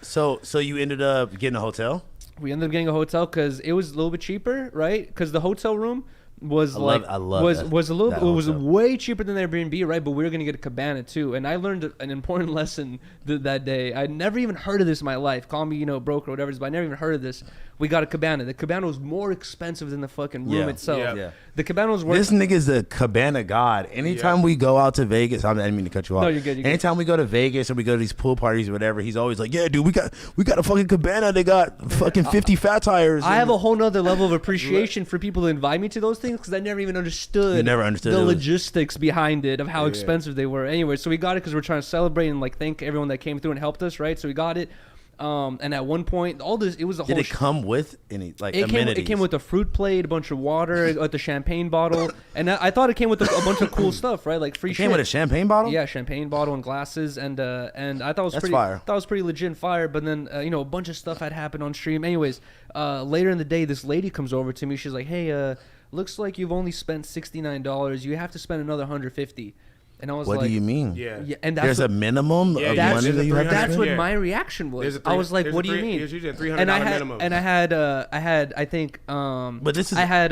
[SPEAKER 1] So you ended up getting a hotel?
[SPEAKER 3] We ended up getting a hotel because it was a little bit cheaper, right? Because the hotel room was was way cheaper than the Airbnb, right? But we were gonna get a cabana too, and I learned an important lesson that day. I'd never even heard of this in my life. Call me, broke or whatever, but I never even heard of this. We got a cabana. The cabana was more expensive than the fucking room itself. Yeah. The cabana was worth.
[SPEAKER 1] This nigga's a cabana god. Anytime we go out to Vegas, I didn't mean to cut you off.
[SPEAKER 3] No, you're good.
[SPEAKER 1] Anytime we go to Vegas or we go to these pool parties or whatever, he's always like, "Yeah, dude, we got a fucking cabana. They got fucking 50 fat tires."
[SPEAKER 3] I have a whole nother level of appreciation for people to invite me to those things because I never even understood. The logistics behind it of how expensive they were. Anyway, so we got it because we're trying to celebrate and like thank everyone that came through and helped us, right? So we got it. And at one point, all this, it was a whole.
[SPEAKER 1] Did it come with any amenities?
[SPEAKER 3] It came with a fruit plate, a bunch of water, the champagne bottle, and I thought it came with a bunch of cool stuff, right? Like free.
[SPEAKER 1] It came with a champagne bottle.
[SPEAKER 3] Yeah, champagne bottle and glasses, and I thought it was
[SPEAKER 1] That's
[SPEAKER 3] pretty.
[SPEAKER 1] Fire.
[SPEAKER 3] Thought it was pretty legit and fire. But then a bunch of stuff had happened on stream. Anyways, later in the day, this lady comes over to me. She's like, "Hey, looks like you've only spent $69. You have to spend another $150." And I was like,
[SPEAKER 1] "What do you mean?
[SPEAKER 3] Yeah, and
[SPEAKER 1] there's a minimum of money that you have to spend?"
[SPEAKER 3] That's what my reaction was. I was like, "What do you mean?"
[SPEAKER 2] There's usually a $300 minimum.
[SPEAKER 3] And I had, I think,
[SPEAKER 1] but this is,
[SPEAKER 3] I had,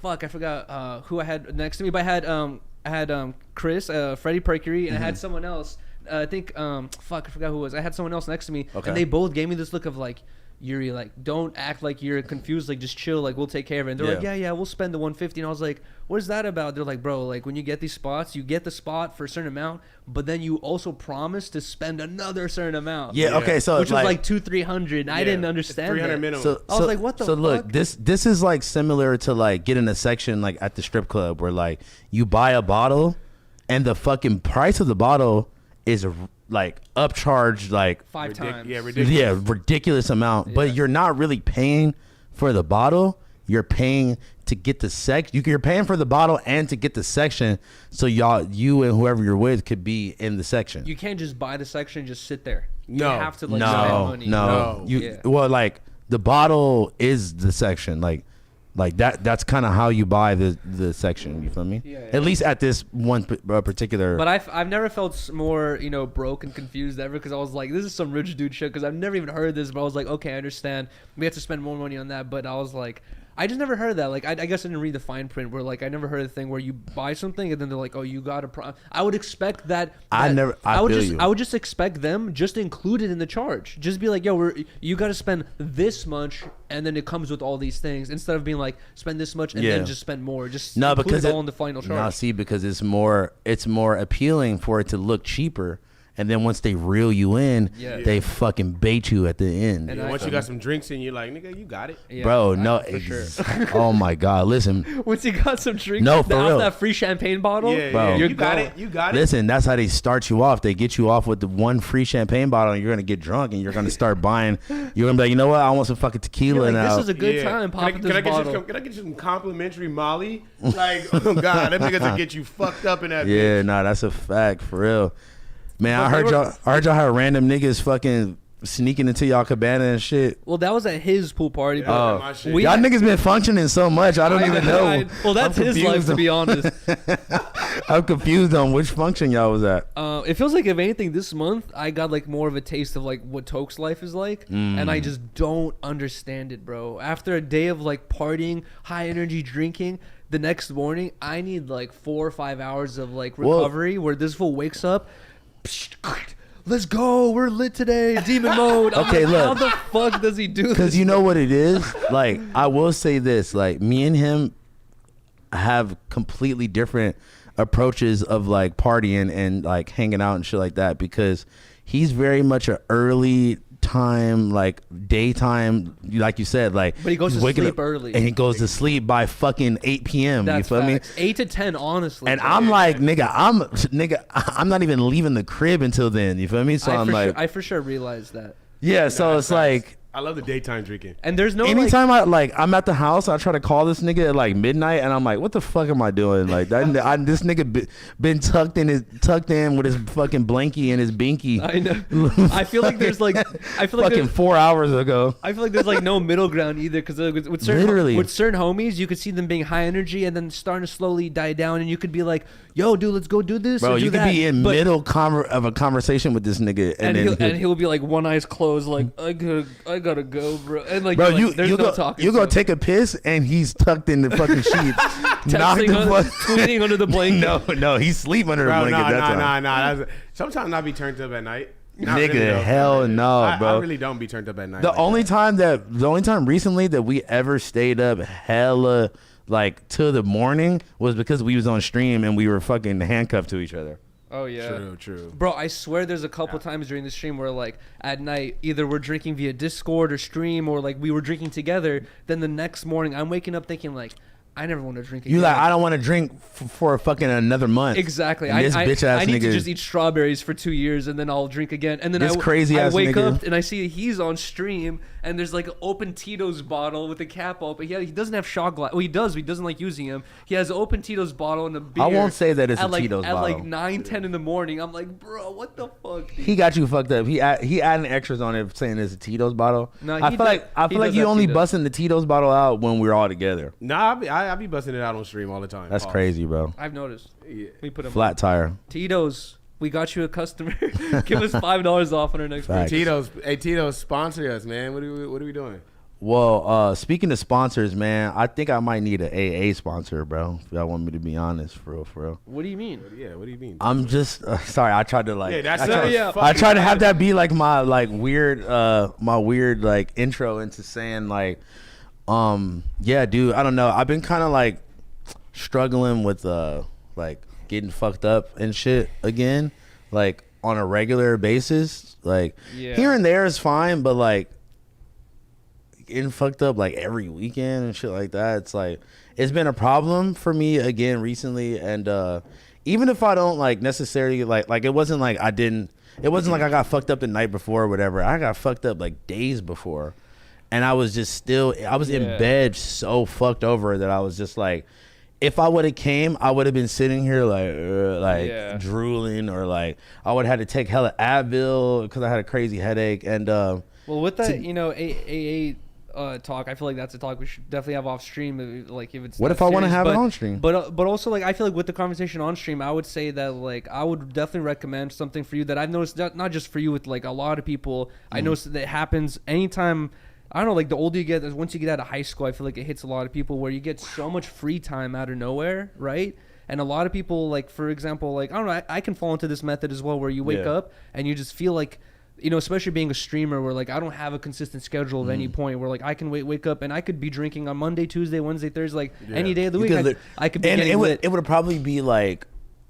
[SPEAKER 3] fuck, I forgot who I had next to me, but I had Chris, Freddie Percury, and I had someone else. I think, fuck, I forgot who it was. I had someone else next to me, and they both gave me this look of like, Yuriy, like, don't act like you're confused, like, just chill, like, we'll take care of it. And they're like, yeah, we'll spend the $150. And I was like, what is that about? They're like, bro, like, when you get these spots, you get the spot for a certain amount, but then you also promise to spend another certain amount.
[SPEAKER 1] Yeah, okay, so
[SPEAKER 3] which was like $200-$300. I didn't understand
[SPEAKER 2] $300
[SPEAKER 3] that.
[SPEAKER 2] minimum.
[SPEAKER 1] So
[SPEAKER 3] I was like, what the fuck?
[SPEAKER 1] So look, this is like similar to like getting a section like at the strip club where like you buy a bottle and the fucking price of the bottle is like upcharged like
[SPEAKER 3] 5 times.
[SPEAKER 2] Yeah, ridiculous.
[SPEAKER 1] Ridiculous amount. But you're not really paying for the bottle. You're paying to get the you're paying for the bottle and to get the section, so you and whoever you're with could be in the section.
[SPEAKER 3] You can't just buy the section and just sit there.
[SPEAKER 2] No.
[SPEAKER 3] You have to like spend money.
[SPEAKER 1] No. Well, like the bottle is the section. Like that's kind of how you buy the section. You feel me?
[SPEAKER 3] Yeah.
[SPEAKER 1] At least at this one particular.
[SPEAKER 3] But I've never felt more broke and confused ever, because I was like, this is some rich dude shit, because I've never even heard this. But I was like, okay, I understand. We have to spend more money on that. But I was like, I just never heard of that. Like, I guess I didn't read the fine print where, like, I never heard of the thing where you buy something and then they're like, oh, you got a I would expect that. I would just expect them just to include it in the charge. Just be like, yo, you got to spend this much and then it comes with all these things instead of being like, spend this much and then just spend more. Just include it all in the final charge.
[SPEAKER 1] No, see, because it's more appealing for it to look cheaper. And then once they reel you in, they fucking bait you at the end.
[SPEAKER 2] And once you got some drinks in, you're like, nigga, you got it.
[SPEAKER 1] Yeah, bro, no.
[SPEAKER 3] For sure.
[SPEAKER 1] Oh, my God. Listen.
[SPEAKER 3] Once you got some drinks
[SPEAKER 1] for real.
[SPEAKER 3] that free champagne bottle,
[SPEAKER 1] bro,
[SPEAKER 2] you got it. You got it.
[SPEAKER 1] Listen, that's how they start you off. They get you off with the one free champagne bottle, and you're going to get drunk, and you're going to start buying. You're going to be like, you know what? I want some fucking tequila now.
[SPEAKER 3] This is a good time. Pop this bottle.
[SPEAKER 2] Can I get you some complimentary Molly? Like, oh, God. Them niggas will get you fucked up in that bitch.
[SPEAKER 1] Yeah, nah, that's a fact. For real. Man, I heard y'all had random niggas fucking sneaking into y'all cabana and shit.
[SPEAKER 3] Well, that was at his pool party.
[SPEAKER 1] Y'all niggas been functioning so much, I don't even know.
[SPEAKER 3] Well, that's his life, to be honest.
[SPEAKER 1] I'm confused on which function y'all was at.
[SPEAKER 3] It feels like, if anything, this month I got like more of a taste of like what Toke's life is like, and I just don't understand it, bro. After a day of like partying, high energy drinking, the next morning I need like 4 or 5 hours of like recovery where this fool wakes up. Let's go, we're lit today, demon mode.
[SPEAKER 1] Okay, look,
[SPEAKER 3] how the fuck does he do this?
[SPEAKER 1] Because you know what it is. Like, I will say this, like, me and him have completely different approaches of like partying and like hanging out and shit like that, because he's very much an early time, like daytime, like you said, like,
[SPEAKER 3] but he goes to sleep early
[SPEAKER 1] and he goes to sleep by fucking 8 p.m.
[SPEAKER 3] That's
[SPEAKER 1] you feel me?
[SPEAKER 3] 8 to 10, honestly.
[SPEAKER 1] And I'm like, nigga, I'm not even leaving the crib until then. You feel me? So
[SPEAKER 3] I for sure realized that.
[SPEAKER 1] Yeah, so it's like,
[SPEAKER 2] I love the daytime drinking.
[SPEAKER 3] And there's no
[SPEAKER 1] anytime I'm at the house, I try to call this nigga at like midnight, and I'm like, what the fuck am I doing? Like this nigga been tucked in with his fucking blankie and his binky.
[SPEAKER 3] I know. I feel like there's like
[SPEAKER 1] fucking 4 hours ago.
[SPEAKER 3] I feel like there's like no middle ground either, because with certain homies, you could see them being high energy and then starting to slowly die down, and you could be like, yo, dude, let's go do this.
[SPEAKER 1] Bro, you could be in middle of a conversation with this nigga,
[SPEAKER 3] and he'll be like, one eye's closed, like, I gotta go, bro. And like,
[SPEAKER 1] bro,
[SPEAKER 3] you
[SPEAKER 1] go take a piss, and he's tucked in the fucking sheets,
[SPEAKER 3] tweeting under the blanket.
[SPEAKER 1] No, he's sleep under the blanket.
[SPEAKER 2] Nah. Sometimes I be turned up at night.
[SPEAKER 1] Nigga, really, hell no, bro.
[SPEAKER 2] I really don't be turned up at night.
[SPEAKER 1] The only time recently that we ever stayed up hella like to the morning was because we was on stream and we were fucking handcuffed to each other.
[SPEAKER 3] Oh yeah,
[SPEAKER 2] true.
[SPEAKER 3] Bro, I swear there's a couple times during the stream where like at night either we're drinking via Discord or stream, or like we were drinking together. Then the next morning I'm waking up thinking like, I never want to drink again.
[SPEAKER 1] You like, I don't want to drink for fucking another month.
[SPEAKER 3] Exactly.
[SPEAKER 1] And this bitch ass
[SPEAKER 3] I need
[SPEAKER 1] nigga
[SPEAKER 3] to just eat strawberries for 2 years and then I'll drink again. And then
[SPEAKER 1] this crazy ass
[SPEAKER 3] I wake
[SPEAKER 1] nigga.
[SPEAKER 3] up and I see he's on stream and there's like an open Tito's bottle with the cap open. He doesn't have shot glass. Well, he does. But he doesn't like using them. He has an open Tito's bottle and a beer.
[SPEAKER 1] I won't say that it's a
[SPEAKER 3] like,
[SPEAKER 1] Tito's
[SPEAKER 3] at
[SPEAKER 1] bottle.
[SPEAKER 3] At like 9, 10 in the morning. I'm like, bro, what the fuck?
[SPEAKER 1] He got you fucked up. He adding extras on it saying it's a Tito's bottle. No, I feel like you only busting the Tito's bottle out when we're all together.
[SPEAKER 2] Nah, I be busting it out on stream all the time.
[SPEAKER 1] That's crazy, bro.
[SPEAKER 3] I've noticed. Yeah. We put him
[SPEAKER 1] flat tire.
[SPEAKER 3] Tito's. We got you a customer. Give us $5 off on our next purchase.
[SPEAKER 2] Tito's sponsor us, man. What are we doing?
[SPEAKER 1] Well, speaking of sponsors, man, I think I might need an AA sponsor, bro. If y'all want me to be honest, for real.
[SPEAKER 3] What do you mean?
[SPEAKER 2] What do you mean?
[SPEAKER 1] I'm just sorry. I tried to like.
[SPEAKER 2] Yeah,
[SPEAKER 1] I tried to have that be like my like weird like intro into saying like, yeah, dude. I don't know. I've been kind of like struggling with like getting fucked up and shit again, like on a regular basis. Like here and there is fine, but like getting fucked up like every weekend and shit like that, it's like it's been a problem for me again recently. And even if I don't like necessarily like it wasn't like I got fucked up the night before or whatever. I got fucked up like days before, and I was in bed so fucked over that I was just like, if I would have came, I would have been sitting here like drooling, or like I would have had to take hella Advil because I had a crazy headache. And
[SPEAKER 3] well, with that, AA talk, I feel like that's a talk we should definitely have off stream. Like if it's
[SPEAKER 1] what if I want to have it on stream?
[SPEAKER 3] But also like I feel like with the conversation on stream, I would say that like I would definitely recommend something for you that I've noticed, not just for you, with like a lot of people. I noticed that it happens anytime I don't know, like the older you get, once you get out of high school, I feel like it hits a lot of people where you get so much free time out of nowhere, right? And a lot of people, like, for example, like, I don't know, I can fall into this method as well where you wake up and you just feel like, you know, especially being a streamer where, like, I don't have a consistent schedule at any point where, like, I can wake up and I could be drinking on Monday, Tuesday, Wednesday, Thursday, like, any day of the week. I could be getting lit.
[SPEAKER 1] It would probably be, like,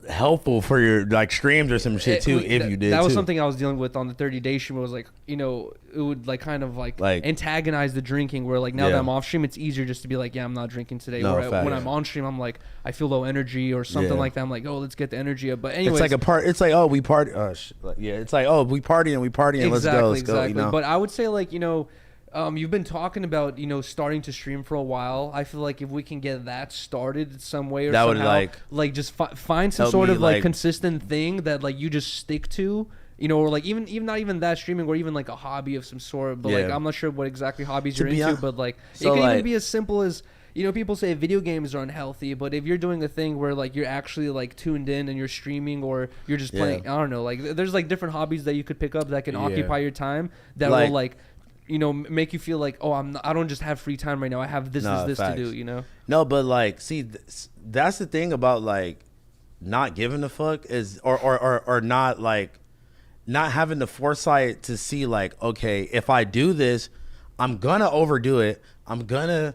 [SPEAKER 1] helpful for your, like, streams or some shit, too, if you did,
[SPEAKER 3] That was something I was dealing with on the 30-day stream. It was, like, you know, it would, like, kind of, like antagonize the drinking where, like, now that I'm off stream, it's easier just to be like, yeah, I'm not drinking today.
[SPEAKER 1] No,
[SPEAKER 3] when I'm on stream, I'm like, I feel low energy or something like that. I'm like, oh, let's get the energy up. But anyways.
[SPEAKER 1] It's like, oh, we party. It's like, oh, we party and
[SPEAKER 3] exactly,
[SPEAKER 1] let's go. You know?
[SPEAKER 3] But I would say, like, you know, you've been talking about, you know, starting to stream for a while. I feel like if we can get that started some way or
[SPEAKER 1] that
[SPEAKER 3] somehow,
[SPEAKER 1] would
[SPEAKER 3] just find some sort of like consistent thing that like you just stick to, you know, or like even not even that streaming or even like a hobby of some sort. But like I'm not sure what exactly hobbies you're into, but like it can even be as simple as, you know, people say video games are unhealthy, but if you're doing a thing where like you're actually like tuned in and you're streaming or you're just playing, I don't know, like there's like different hobbies that you could pick up that can occupy your time that will like, you know, make you feel like, oh, I don't just have free time right now. I have this to do, you know?
[SPEAKER 1] No, but like, see, that's the thing about like not giving a fuck is, or not like, not having the foresight to see like, okay, if I do this, I'm gonna overdo it. I'm gonna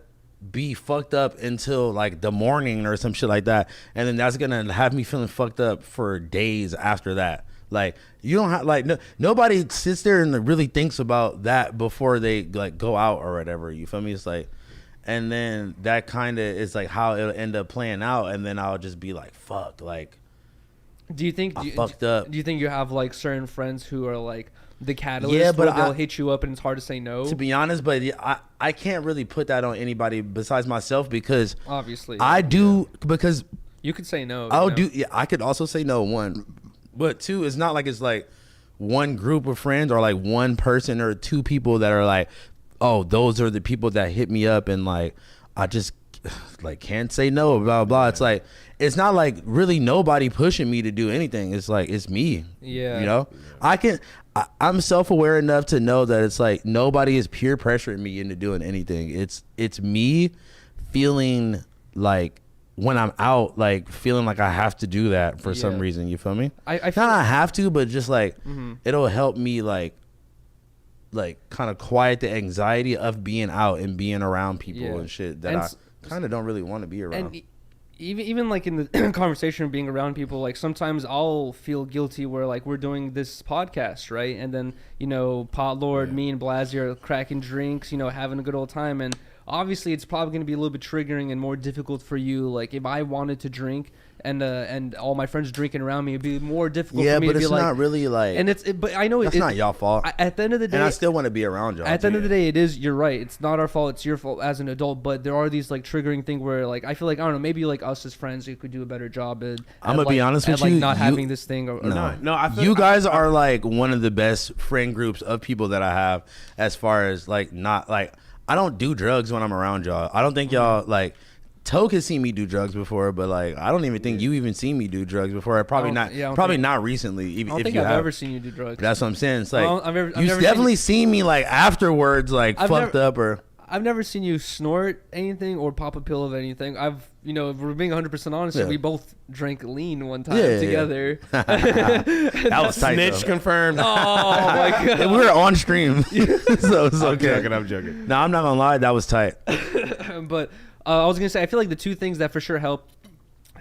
[SPEAKER 1] be fucked up until like the morning or some shit like that. And then that's gonna have me feeling fucked up for days after that. Like you don't have like nobody sits there and really thinks about that before they like go out or whatever. You feel me? It's like, and then that kind of is like how it'll end up playing out. And then I'll just be like, fuck, like,
[SPEAKER 3] do you think
[SPEAKER 1] fucked up?
[SPEAKER 3] Do you think you have like certain friends who are like the catalyst where they'll hit you up and it's hard to say no?
[SPEAKER 1] To be honest, but I can't really put that on anybody besides myself because
[SPEAKER 3] obviously
[SPEAKER 1] I do because
[SPEAKER 3] you could say no.
[SPEAKER 1] I'll do. Yeah, I could also say no. One. But two, it's not like it's like one group of friends or like one person or two people that are like, oh, those are the people that hit me up and like I just like can't say no, blah blah. It's like it's not like really nobody pushing me to do anything. It's like it's me.
[SPEAKER 3] Yeah.
[SPEAKER 1] You know? I'm self-aware enough to know that it's like nobody is peer pressuring me into doing anything. It's me feeling like when I'm out, like feeling like I have to do that for some reason. You feel me?
[SPEAKER 3] I feel
[SPEAKER 1] not I have to, but just like it'll help me like kind of quiet the anxiety of being out and being around people and shit that I kind of don't really want to be around.
[SPEAKER 3] And even like in the conversation of being around people, like sometimes I'll feel guilty where like we're doing this podcast, right? And then, you know, Potlord, me and Blazzy are cracking drinks, you know, having a good old time. And obviously it's probably going to be a little bit triggering and more difficult for you. Like if I wanted to drink and all my friends drinking around me, it'd be more difficult for me to be like. Yeah, but it's not
[SPEAKER 1] really like.
[SPEAKER 3] And but I know
[SPEAKER 1] that's not y'all fault.
[SPEAKER 3] At the end of the day,
[SPEAKER 1] and I still want to be around y'all.
[SPEAKER 3] At the end of the day, it is. You're right. It's not our fault. It's your fault as an adult. But there are these like triggering things where like I feel like I don't know. Maybe like us as friends, we could do a better job at.
[SPEAKER 1] I'm gonna be honest with you.
[SPEAKER 3] Like not having this thing or
[SPEAKER 1] no. I feel you guys are like one of the best friend groups of people that I have. As far as like not like I don't do drugs when I'm around y'all. I don't think y'all like. Toke has seen me do drugs before, but like I don't even think you even seen me do drugs before. Probably not recently.
[SPEAKER 3] I don't think I've ever seen you do drugs.
[SPEAKER 1] That's what I'm saying. It's like you've definitely seen me like afterwards, like fucked up or.
[SPEAKER 3] I've never seen you snort anything or pop a pill of anything. You know, if we're being 100% honest, we both drank lean one time together.
[SPEAKER 1] That was tight.
[SPEAKER 2] Snitch confirmed.
[SPEAKER 3] Oh my god,
[SPEAKER 1] we were on stream, so it's okay.
[SPEAKER 2] I'm joking.
[SPEAKER 1] No, I'm not gonna lie, that was tight.
[SPEAKER 3] But. I was gonna say, I feel like the two things that for sure help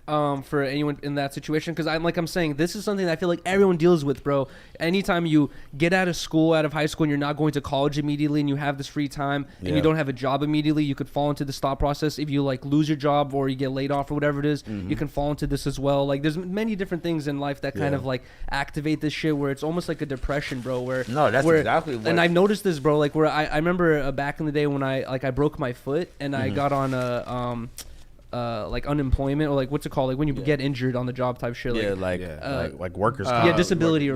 [SPEAKER 3] for anyone in that situation, because I'm saying, this is something that I feel like everyone deals with, bro. Anytime you get out of school, out of high school, and you're not going to college immediately, and you have this free time, and you don't have a job immediately, you could fall into this thought process. If you like lose your job or you get laid off or whatever it is, you can fall into this as well. Like there's many different things in life that kind of like activate this shit where it's almost like a depression, bro.
[SPEAKER 1] Exactly what.
[SPEAKER 3] And I've noticed this, bro. Like where I remember back in the day when I broke my foot and I got on a like unemployment or like what's it called, like when you get injured on the job type shit,
[SPEAKER 1] like workers comp.
[SPEAKER 3] Disability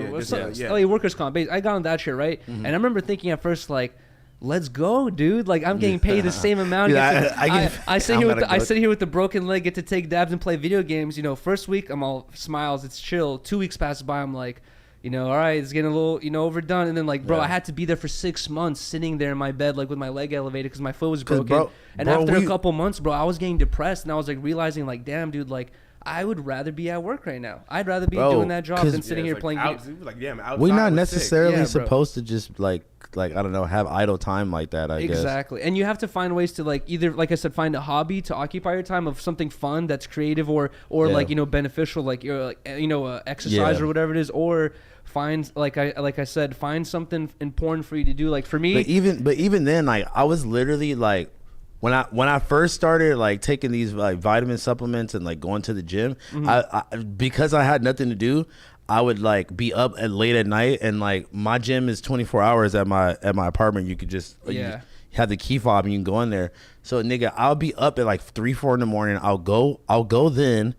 [SPEAKER 3] workers comp. I got on that shit, right? And I remember thinking at first like, let's go, dude. Like I'm getting paid the same amount. I sit here with the broken leg, get to take dabs and play video games. You know, first week I'm all smiles, it's chill. 2 weeks pass by, I'm like, all right, it's getting a little, overdone. And then like, bro,
[SPEAKER 1] Yeah.
[SPEAKER 3] I had to be there for 6 months sitting there in my bed, like with my leg elevated because my foot was broken.
[SPEAKER 1] Bro,
[SPEAKER 3] After a couple months, bro, I was getting depressed and I was like realizing like, damn, dude, like I would rather be at work right now. I'd rather be doing that job than sitting here playing video.
[SPEAKER 1] We're not necessarily
[SPEAKER 3] Yeah,
[SPEAKER 1] supposed to just like I don't know, have idle time like that, I guess.
[SPEAKER 3] Exactly. And you have to find ways to like either, like I said, find a hobby to occupy your time of something fun that's creative or like, beneficial, like you're like, exercise or whatever it is, or find like I said, find something important for you to do. Like for me,
[SPEAKER 1] but even then, like I was literally like, when I first started like taking these like vitamin supplements and like going to the gym, I because I had nothing to do, I would like be up late at night, and like my gym is 24 hours at my apartment. You could just you have the key fob and you can go in there. So nigga, I'll be up at like 3-4 in the morning. I'll go then.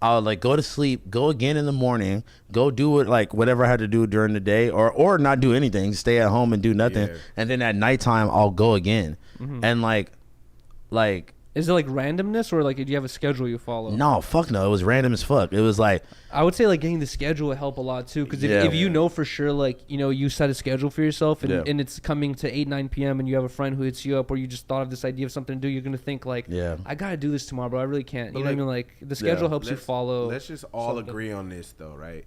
[SPEAKER 1] I'll like go to sleep, go again in the morning, go do it like whatever I had to do during the day, or not do anything, stay at home and do nothing, and then at nighttime I'll go again, and like.
[SPEAKER 3] Is it like randomness or like do you have a schedule you follow?
[SPEAKER 1] No, fuck no. It was random as fuck. It was like,
[SPEAKER 3] I would say like getting the schedule would help a lot too, because if you know for sure, like you set a schedule for yourself and it's coming to 8-9 p.m. and you have a friend who hits you up, or you just thought of this idea of something to do, you're gonna think like, I gotta do this tomorrow, bro. I really can't. You know what I mean? Like the schedule helps you follow.
[SPEAKER 2] Let's just all agree on this though, right?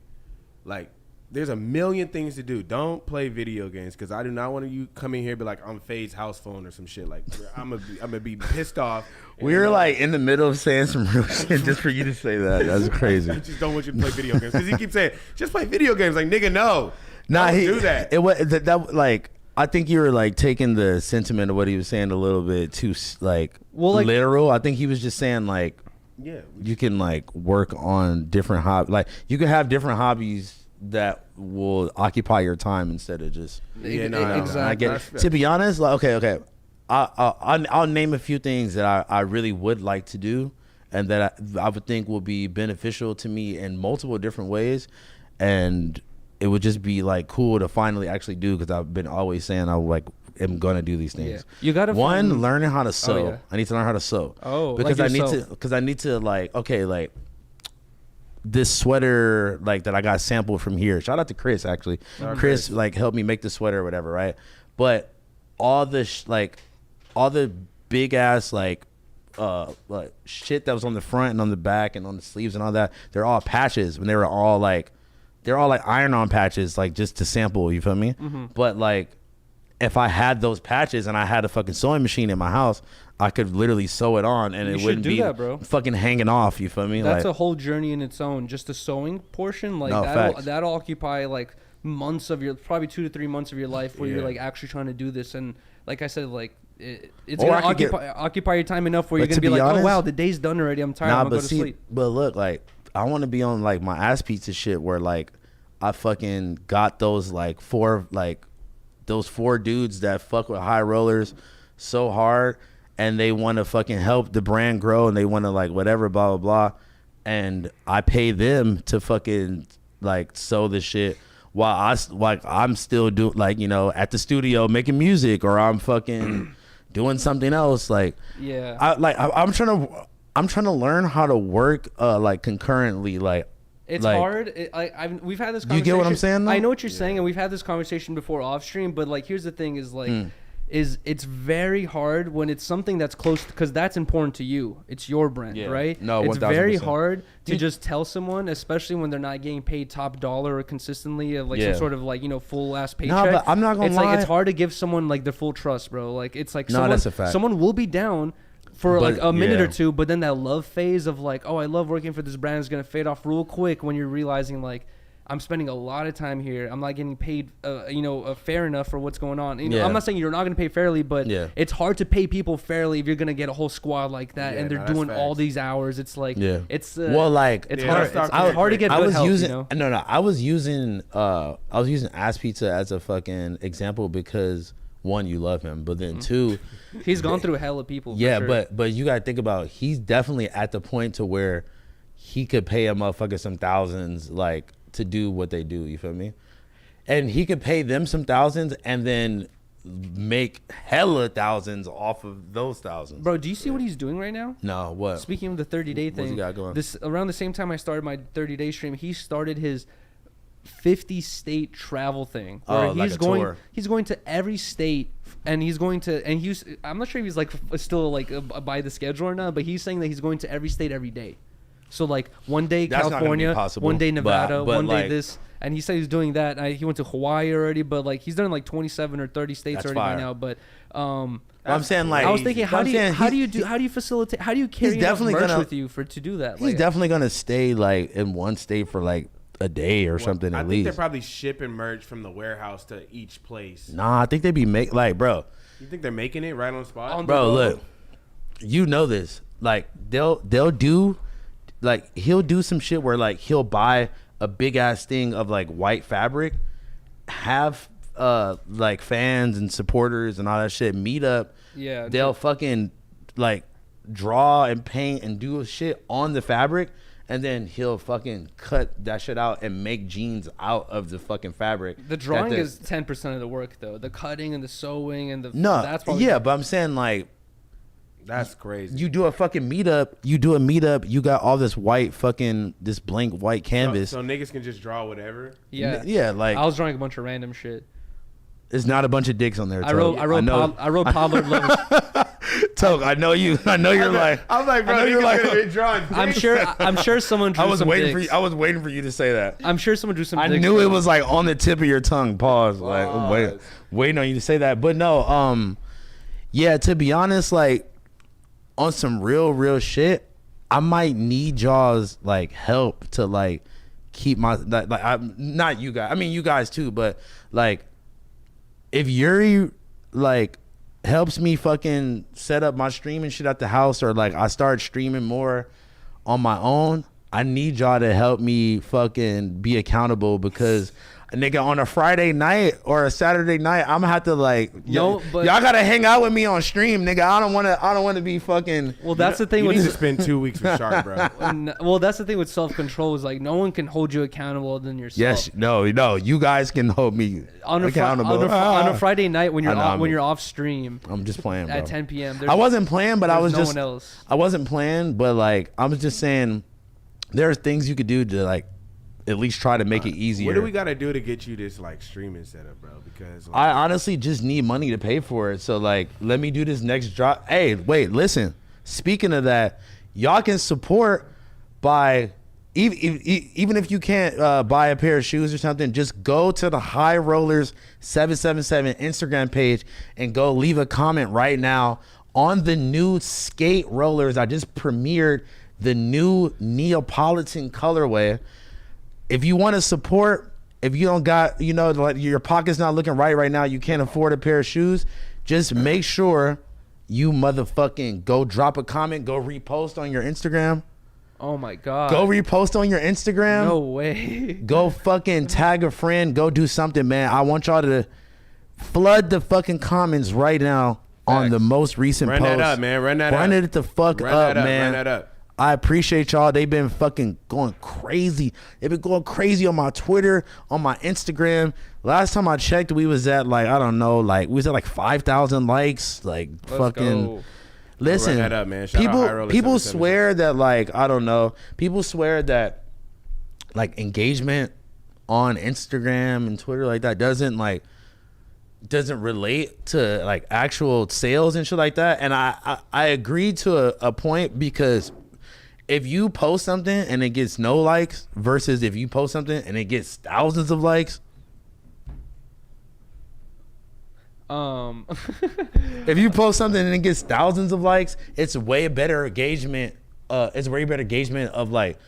[SPEAKER 2] Like, there's a million things to do. Don't play video games, because I do not want you come in here and be like, I'm Fade's house phone or some shit. Like, I'm gonna be pissed off.
[SPEAKER 1] We were like in the middle of saying some real shit just for you to say that. That's crazy.
[SPEAKER 2] I just don't want you to play video games, because he keeps saying, just play video games. Like, nigga, no.
[SPEAKER 1] Nah,
[SPEAKER 2] don't do that.
[SPEAKER 1] It was that like, I think you were like taking the sentiment of what he was saying a little bit too like literal. I think he was just saying like, you can like work on different hobbies. Like you can have different hobbies that will occupy your time instead of just
[SPEAKER 3] exactly.
[SPEAKER 1] I get, to be honest, like okay, I'll name a few things that I really would like to do, and that I would think will be beneficial to me in multiple different ways, and it would just be like cool to finally actually do, because I've been always saying am gonna do these things.
[SPEAKER 3] You gotta
[SPEAKER 1] learning how to sew. I need to learn how to sew. Because I need to like, okay, like this sweater like that I got sampled from here. Shout out to Chris, actually. Chris like helped me make the sweater or whatever, right? But all the big ass like shit that was on the front and on the back and on the sleeves and all that, they're all patches, when they're all like iron-on patches, like just to sample, you feel me? But like if I had those patches and I had a fucking sewing machine in my house, I could literally sew it on and it wouldn't be fucking hanging off, you feel me?
[SPEAKER 3] That's
[SPEAKER 1] like,
[SPEAKER 3] a whole journey in its own. Just the sewing portion, like that'll occupy like months of your, probably 2 to 3 months of your life where you're like actually trying to do this. And like I said, like it's gonna occupy your time enough where you're gonna be like, honest, oh wow, the day's done already, I'm tired, I'm gonna go to sleep.
[SPEAKER 1] But look, like I want to be on like my ass pizza shit where like I fucking got those like four dudes that fuck with high rollers so hard, and they want to fucking help the brand grow, and they want to like whatever, blah blah blah, and I pay them to fucking like sew the shit while I'm still doing like, at the studio making music, or I'm fucking doing something else. Like I'm trying to learn how to work like concurrently. Like
[SPEAKER 3] it's hard. We've had this conversation.
[SPEAKER 1] You get what I'm saying, though?
[SPEAKER 3] I know what you're saying, and we've had this conversation before off stream, but like here's the thing is like it's very hard when it's something that's close, because that's important to you. It's your brand, right?
[SPEAKER 1] No,
[SPEAKER 3] it's very hard to just tell someone, especially when they're not getting paid top dollar or consistently of like some sort of like, full ass paycheck.
[SPEAKER 1] No, but I'm not gonna lie.
[SPEAKER 3] Like it's hard to give someone like the full trust, bro. Like it's like
[SPEAKER 1] that's a fact.
[SPEAKER 3] Someone will be down for like a minute or two, but then that love phase of like, oh, I love working for this brand is gonna fade off real quick when you're realizing like, I'm spending a lot of time here. I'm not getting paid, fair enough for what's going on. I'm not saying you're not going to pay fairly, but it's hard to pay people fairly if you're going to get a whole squad like that, and they're doing all these hours. It's like, it's hard. It's hard to get good help.
[SPEAKER 1] I was using Ass Pizza as a fucking example because one, you love him, but then two,
[SPEAKER 3] he's gone through hell of people.
[SPEAKER 1] Yeah, sure. but you got to think about, he's definitely at the point to where he could pay a motherfucker some thousands, like, to do what they do, you feel me? And he could pay them some thousands and then make hella thousands off of those thousands.
[SPEAKER 3] Bro, do you see what he's doing right now?
[SPEAKER 1] No, what?
[SPEAKER 3] Speaking of the 30-day thing,
[SPEAKER 1] what's he got going?
[SPEAKER 3] Around the same time I started my 30-day stream, he started his 50-state travel thing where
[SPEAKER 1] like
[SPEAKER 3] he's
[SPEAKER 1] a
[SPEAKER 3] going
[SPEAKER 1] tour.
[SPEAKER 3] he's going to every state, and he's going to, and he's, I'm not sure if he's like still like by the schedule or not, but he's saying that he's going to every state every day. So like one day
[SPEAKER 1] That's not gonna be
[SPEAKER 3] California,
[SPEAKER 1] possible,
[SPEAKER 3] one day Nevada,
[SPEAKER 1] but
[SPEAKER 3] one day
[SPEAKER 1] like,
[SPEAKER 3] this, and he said he's doing that. He went to Hawaii already, but like he's done like 27 or 30 states
[SPEAKER 1] That's
[SPEAKER 3] already
[SPEAKER 1] fire.
[SPEAKER 3] by now. But
[SPEAKER 1] I'm saying, like,
[SPEAKER 3] I was thinking, how do you facilitate? How do you carry enough
[SPEAKER 1] definitely
[SPEAKER 3] merch
[SPEAKER 1] gonna-
[SPEAKER 3] with you to do that?
[SPEAKER 1] He's
[SPEAKER 3] Like,
[SPEAKER 1] definitely gonna stay like in one state for like a day or something
[SPEAKER 2] I
[SPEAKER 1] at
[SPEAKER 2] think
[SPEAKER 1] least.
[SPEAKER 2] they're probably shipping merch from the warehouse to each place.
[SPEAKER 1] Nah, I think they be like, bro,
[SPEAKER 2] You think they're making it right on the spot?
[SPEAKER 3] On the
[SPEAKER 1] bro,
[SPEAKER 3] road.
[SPEAKER 1] look, you know this. Like they'll do, like he'll do some shit where like he'll buy a big ass thing of like white fabric, have like fans and supporters and all that shit meet up.
[SPEAKER 3] Yeah,
[SPEAKER 1] They'll fucking like draw and paint and do shit on the fabric, and then he'll fucking cut that shit out and make jeans out of the fucking fabric.
[SPEAKER 3] the drawing is 10% of the work though. The cutting and the sewing and the that's probably,
[SPEAKER 1] yeah, but I'm saying like
[SPEAKER 2] That's crazy.
[SPEAKER 1] you do a fucking meetup, you got all this white fucking this blank white canvas.
[SPEAKER 2] So niggas can just draw whatever.
[SPEAKER 1] Yeah, like
[SPEAKER 3] I was drawing a bunch of random shit.
[SPEAKER 1] there's not a bunch of dicks on there.
[SPEAKER 3] I wrote Potlord loves.
[SPEAKER 1] Toke, I know you. I know you're like.
[SPEAKER 2] I'm like, bro, you're like drawing.
[SPEAKER 3] I'm sure someone drew
[SPEAKER 1] I was
[SPEAKER 3] some
[SPEAKER 1] waiting
[SPEAKER 3] dicks.
[SPEAKER 1] for you. I was waiting for you to say that.
[SPEAKER 3] I'm sure someone drew some
[SPEAKER 1] I
[SPEAKER 3] dicks.
[SPEAKER 1] knew it was like on the tip of your tongue. Pause. Like waiting on you to say that. But no, yeah. To be honest, like on some real shit, I might need y'all's like help to like keep my like I'm not you guys. I mean you guys too, but like if Yuriy like helps me fucking set up my streaming shit at the house, or like I start streaming more on my own, I need y'all to help me fucking be accountable, because nigga on a Friday night or a Saturday night I'm gonna have to like y'all gotta hang out with me on stream, nigga. I don't wanna be fucking.
[SPEAKER 3] Well, that's the thing
[SPEAKER 2] You
[SPEAKER 3] with
[SPEAKER 2] need to spend 2 weeks with Shark, bro.
[SPEAKER 3] well, that's the thing with self-control is like no one can hold you accountable than yourself.
[SPEAKER 1] Yes, no, you guys can hold me accountable
[SPEAKER 3] on a Friday night when you're
[SPEAKER 1] I know,
[SPEAKER 3] you're off stream.
[SPEAKER 1] I'm just playing, bro.
[SPEAKER 3] At 10 p.m.
[SPEAKER 1] I wasn't playing, but I was
[SPEAKER 3] no one else.
[SPEAKER 1] I wasn't playing, but like I was just saying, there's things you could do to like at least try to make it easier.
[SPEAKER 2] What do we gotta do to get you this like streaming setup, bro? Because like,
[SPEAKER 1] I honestly just need money to pay for it. So like, let me do this next drop. Hey, wait, listen. Speaking of that, y'all can support by even if you can't buy a pair of shoes or something, just go to the High Rollers 777 Instagram page and go leave a comment right now on the new skate rollers. I just premiered the new Neapolitan colorway. If you want to support, if you don't got, like your pocket's not looking right now, you can't afford a pair of shoes, just make sure you motherfucking go drop a comment, go repost on your Instagram.
[SPEAKER 3] Oh my God.
[SPEAKER 1] Go repost on your Instagram.
[SPEAKER 3] No way.
[SPEAKER 1] Go fucking tag a friend. Go do something, man. I want y'all to flood the fucking comments right now on the most recent post.
[SPEAKER 2] Run that up, man. Run that up.
[SPEAKER 1] Run it the fuck up, man.
[SPEAKER 2] Run that up.
[SPEAKER 1] I appreciate y'all. They've been fucking going crazy. They've been going crazy on my Twitter, on my Instagram. Last time I checked, we was at like, I don't know, like we was at like 5,000 likes. Like
[SPEAKER 3] Let's
[SPEAKER 1] fucking
[SPEAKER 3] go.
[SPEAKER 1] listen.
[SPEAKER 2] Run that up, man. Shout out High Roller
[SPEAKER 1] people
[SPEAKER 2] 777.
[SPEAKER 1] swear that like, I don't know. People swear that like engagement on Instagram and Twitter like that doesn't relate to like actual sales and shit like that. And I agree to a point, because if you post something and it gets no likes versus if you post something and it gets thousands of likes. If you post something and it gets thousands of likes, it's way better engagement. It's way better engagement of like,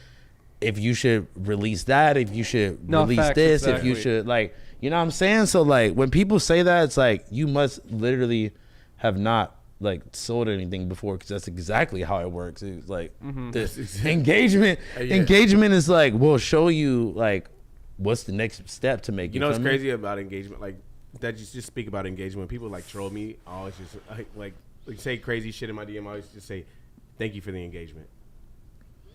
[SPEAKER 1] if you should release that, if you should release
[SPEAKER 3] facts,
[SPEAKER 1] this,
[SPEAKER 3] exactly.
[SPEAKER 1] if you should like, you know what I'm saying? So like when people say that, it's like you must literally have not like sold anything before, because that's exactly how it works. It's like this engagement. Engagement is like, we'll show you like what's the next step to make.
[SPEAKER 2] You know what's crazy about engagement? Like that, just speak about engagement. When people like troll me, I always just like say crazy shit in my DM. I always just say, "Thank you for the engagement."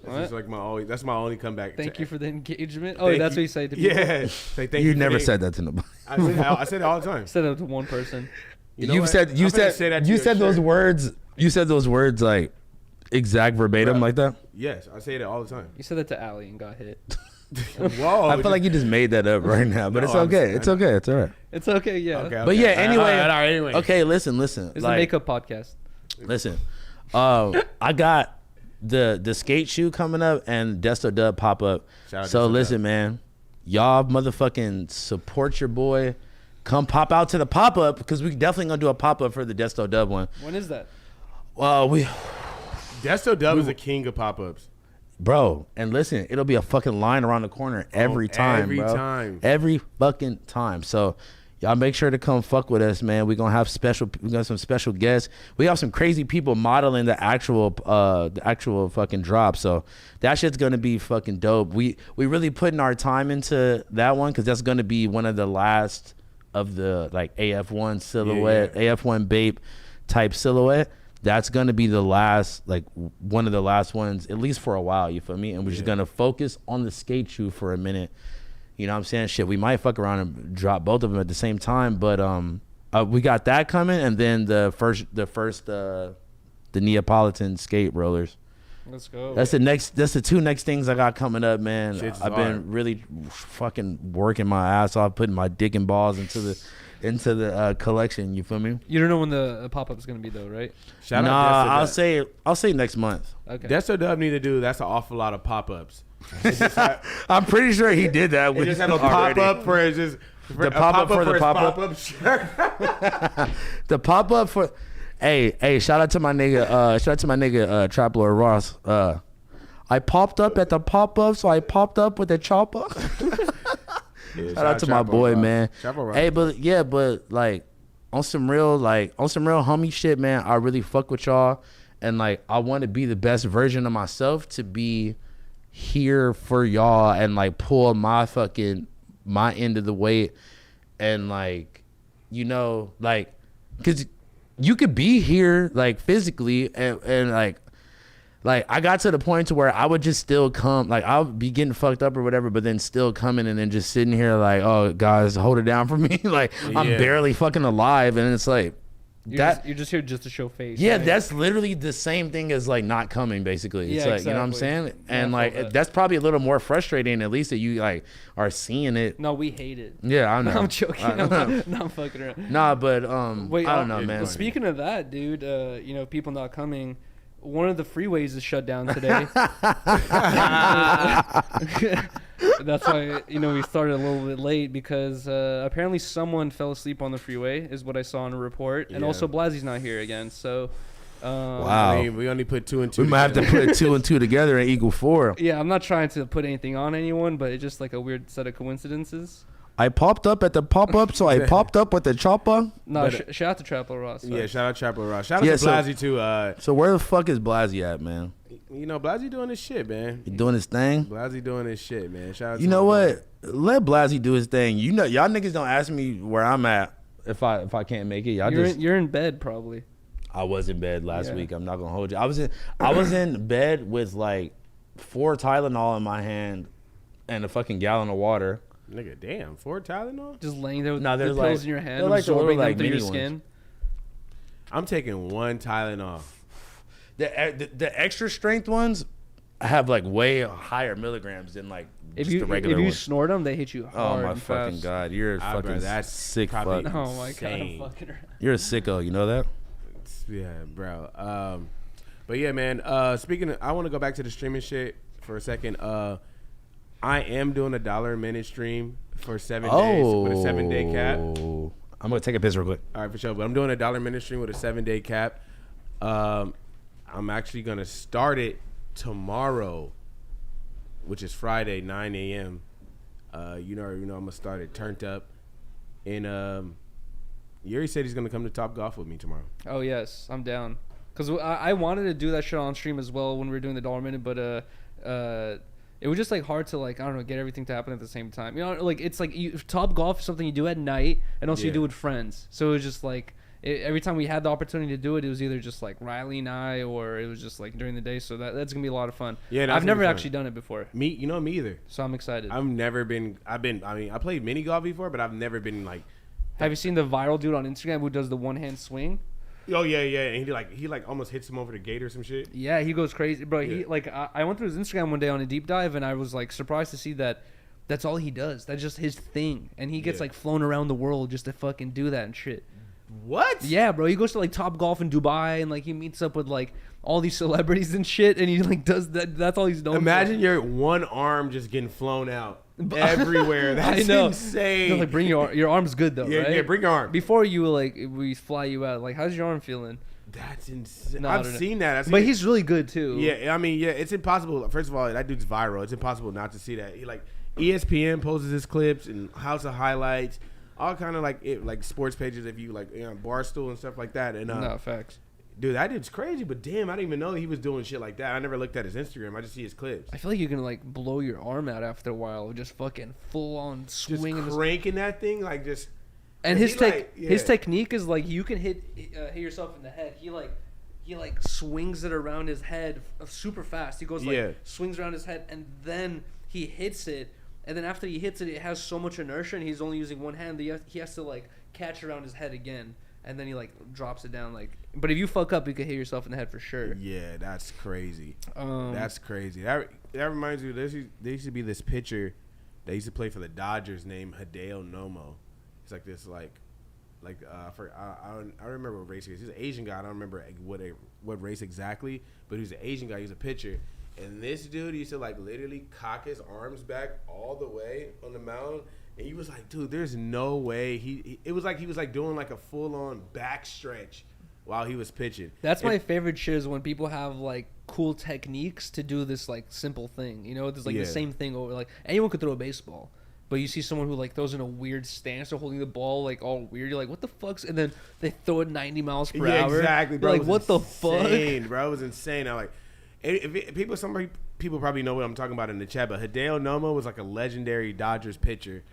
[SPEAKER 2] That's just like that's my only comeback.
[SPEAKER 3] Thank you for the engagement. Oh, that's what you say to people.
[SPEAKER 2] Yeah. Say thank you.
[SPEAKER 1] You never said that to nobody.
[SPEAKER 2] I said it all the time.
[SPEAKER 3] Said it to one person.
[SPEAKER 1] You said those words. You said those words like exact verbatim like that.
[SPEAKER 2] Yes, I say it all the time.
[SPEAKER 3] You said that to Allie and got hit.
[SPEAKER 2] Whoa!
[SPEAKER 1] I feel like you just made that up right now, but it's okay. It's okay. It's all right.
[SPEAKER 3] It's okay, yeah.
[SPEAKER 2] Okay,
[SPEAKER 1] But yeah, anyway.
[SPEAKER 2] All right, anyway.
[SPEAKER 1] Okay, listen.
[SPEAKER 3] It's a makeup podcast.
[SPEAKER 1] Listen, I got the skate shoe coming up and Desto Dub pop up. So listen, man, y'all motherfucking support your boy. Come pop out to the pop up because we definitely gonna do a pop up for the Desto Dub one.
[SPEAKER 3] When is that?
[SPEAKER 2] Desto Dub is the king of pop ups.
[SPEAKER 1] Bro, and listen, it'll be a fucking line around the corner every time, bro. Every fucking time. So y'all make sure to come fuck with us, man. We got some special guests. We have some crazy people modeling the actual fucking drop. So that shit's gonna be fucking dope. We really putting our time into that one because that's gonna be one of the last of the like AF1 silhouette, AF1 Bape type silhouette. That's gonna be the last, like one of the last ones, at least for a while. You feel me? And we're just gonna focus on the skate shoe for a minute. You know what I'm saying? Shit, we might fuck around and drop both of them at the same time, but we got that coming, and then the Neapolitan skate rollers.
[SPEAKER 3] Let's go.
[SPEAKER 1] That's the two next things I got coming up, man. I've been really fucking working my ass off, putting my dick and balls into the collection. You feel me?
[SPEAKER 3] You don't know when the pop up is gonna be though, right?
[SPEAKER 1] I'll say next month.
[SPEAKER 2] Okay. Desto Dub need to do. That's an awful lot of pop ups.
[SPEAKER 1] I'm pretty sure he did that.
[SPEAKER 2] We just have a pop up for it. Just
[SPEAKER 1] the pop up for the pop up. The pop up for. Hey! Shout out to my nigga. Trap Lord Ross. I popped up at the pop up, so I popped up with the chopper. Shout out to my boy, man. Hey, but like on some real homie shit, man. I really fuck with y'all, and like I want to be the best version of myself to be here for y'all and like pull my end of the weight, and like like because you could be here like physically and like I got to the point to where I would just still come, like I'll be getting fucked up or whatever, but then still coming and then just sitting here like, oh guys, hold it down for me. Like I'm barely fucking alive, and it's like
[SPEAKER 3] you're just here just to show face.
[SPEAKER 1] Yeah,
[SPEAKER 3] right?
[SPEAKER 1] That's literally the same thing as like not coming, basically. It's like exactly. You know what I'm saying? And like that's probably a little more frustrating, at least that you like are seeing it.
[SPEAKER 3] No, we hate it.
[SPEAKER 1] Yeah, I know.
[SPEAKER 3] I'm joking. I'm fucking around.
[SPEAKER 1] Nah, but
[SPEAKER 3] wait,
[SPEAKER 1] I don't know, man.
[SPEAKER 3] Speaking of that, dude, people not coming. One of the freeways is shut down today. That's why we started a little bit late because apparently someone fell asleep on the freeway is what I saw in a report, and also Blazzy's not here again. So
[SPEAKER 1] wow,
[SPEAKER 2] I mean, we only put 2 and 2.
[SPEAKER 1] We might have to put 2 and 2 together and equal 4.
[SPEAKER 3] Yeah, I'm not trying to put anything on anyone, but it's just like a weird set of coincidences.
[SPEAKER 1] I popped up at the pop-up, so I popped up with the chopper.
[SPEAKER 3] No, shout out to Trapper Ross.
[SPEAKER 2] Yeah, shout out Trapper Ross. Shout out to Blazzy too.
[SPEAKER 1] So where the fuck is Blazzy at, man?
[SPEAKER 2] Blazzy doing his shit, man.
[SPEAKER 1] He doing his thing?
[SPEAKER 2] Blazzy doing his shit, man. Shout out
[SPEAKER 1] to what? Let Blazzy do his thing. Y'all niggas don't ask me where I'm at if I can't make it.
[SPEAKER 3] You're in bed probably.
[SPEAKER 1] I was in bed last week. I'm not gonna hold you. I was in bed with like 4 Tylenol in my hand and a fucking gallon of water.
[SPEAKER 2] Nigga, damn, 4 Tylenol?
[SPEAKER 3] Just laying there with the pills in your hand, absorbing them through your skin.
[SPEAKER 2] I'm taking 1 Tylenol.
[SPEAKER 1] The extra strength ones have like way higher milligrams than like just the regular ones.
[SPEAKER 3] If you snort them, they hit you hard.
[SPEAKER 1] Oh my fucking god, you're a fucking sick fuck.
[SPEAKER 3] Oh my god, I'm fucking around.
[SPEAKER 1] You're a sicko, you know that?
[SPEAKER 2] Yeah, bro. But yeah, man. Speaking of, I want to go back to the streaming shit for a second. I am doing a $1 a minute stream for 7 days with a 7-day cap.
[SPEAKER 1] I'm gonna take a piss real quick.
[SPEAKER 2] All right, for sure. But I'm doing a $1 a minute stream with a 7-day cap. I'm actually gonna start it tomorrow, which is Friday, 9 a.m. I'm gonna start it turned up. And Yuriy said he's gonna come to Top Golf with me tomorrow.
[SPEAKER 3] Oh yes, I'm down. Cause I wanted to do that shit on stream as well when we were doing the $1 a minute, but it was just like hard to like, I don't know, get everything to happen at the same time. Like it's like Top Golf is something you do at night and also you do with friends. So it was just like every time we had the opportunity to do it, it was either just like Riley and I, or it was just like during the day. So that's gonna be a lot of fun. Yeah, I've never actually done it before.
[SPEAKER 2] Me either.
[SPEAKER 3] So I'm excited.
[SPEAKER 2] I played mini golf before, but I've never been like.
[SPEAKER 3] Have you seen the viral dude on Instagram who does the one hand swing?
[SPEAKER 2] Oh yeah, and he almost hits him over the gate or some shit.
[SPEAKER 3] Yeah, he goes crazy, bro.
[SPEAKER 2] Yeah.
[SPEAKER 3] He like I went through his Instagram one day on a deep dive, and I was like surprised to see that that's all he does. That's just his thing, and he gets like flown around the world just to fucking do that and shit.
[SPEAKER 2] What?
[SPEAKER 3] Yeah, bro. He goes to like Top Golf in Dubai, and like he meets up with like all these celebrities and shit, and he like does that. That's all he's doing.
[SPEAKER 2] Imagine your one arm just getting flown out everywhere. That's insane.
[SPEAKER 3] No, like bring your arm's good though, right?
[SPEAKER 2] Yeah, bring your arm.
[SPEAKER 3] Before you we fly you out, like how's your arm feeling?
[SPEAKER 2] That's insane.
[SPEAKER 3] No,
[SPEAKER 2] I've seen that.
[SPEAKER 3] But he's really good too.
[SPEAKER 2] Yeah, I mean, yeah, it's impossible. First of all, that dude's viral. It's impossible not to see that. He like ESPN posts his clips and House of Highlights, all kind of like sports pages. If you like, Barstool and stuff like that. And
[SPEAKER 3] no facts.
[SPEAKER 2] Dude, that dude's crazy. But damn, I didn't even know he was doing shit like that. I never looked at his Instagram. I just see his clips.
[SPEAKER 3] I feel like you're gonna like blow your arm out after a while, just fucking full on swinging,
[SPEAKER 2] just cranking that thing like just.
[SPEAKER 3] And his technique is like you can hit yourself in the head. He like swings it around his head super fast. He goes swings around his head and then he hits it. And then after he hits it, it has so much inertia and he's only using one hand that he has to like catch around his head again. And then he like drops it down like. But if you fuck up, you could hit yourself in the head for sure.
[SPEAKER 2] Yeah, that's crazy. That's crazy. That reminds me. There used to be this pitcher that used to play for the Dodgers named Hideo Nomo. He's like this I don't remember what race he is. He's an Asian guy. I don't remember what race exactly, but he was an Asian guy. He was a pitcher. And this dude used to like literally cock his arms back all the way on the mound. And he was like, dude, there's no way. It was like he was like doing like a full on back stretch while he was pitching.
[SPEAKER 3] That's my favorite shit is when people have like cool techniques to do this like simple thing. There's like the same thing over like anyone could throw a baseball. But you see someone who like throws in a weird stance or holding the ball like all weird. You're like, what the fuck's? And then they throw it 90 miles per hour.
[SPEAKER 2] Exactly, bro.
[SPEAKER 3] You're like, what the fuck?
[SPEAKER 2] Bro, it was insane. I'm like, some people probably know what I'm talking about in the chat, but Hideo Nomo was like a legendary Dodgers pitcher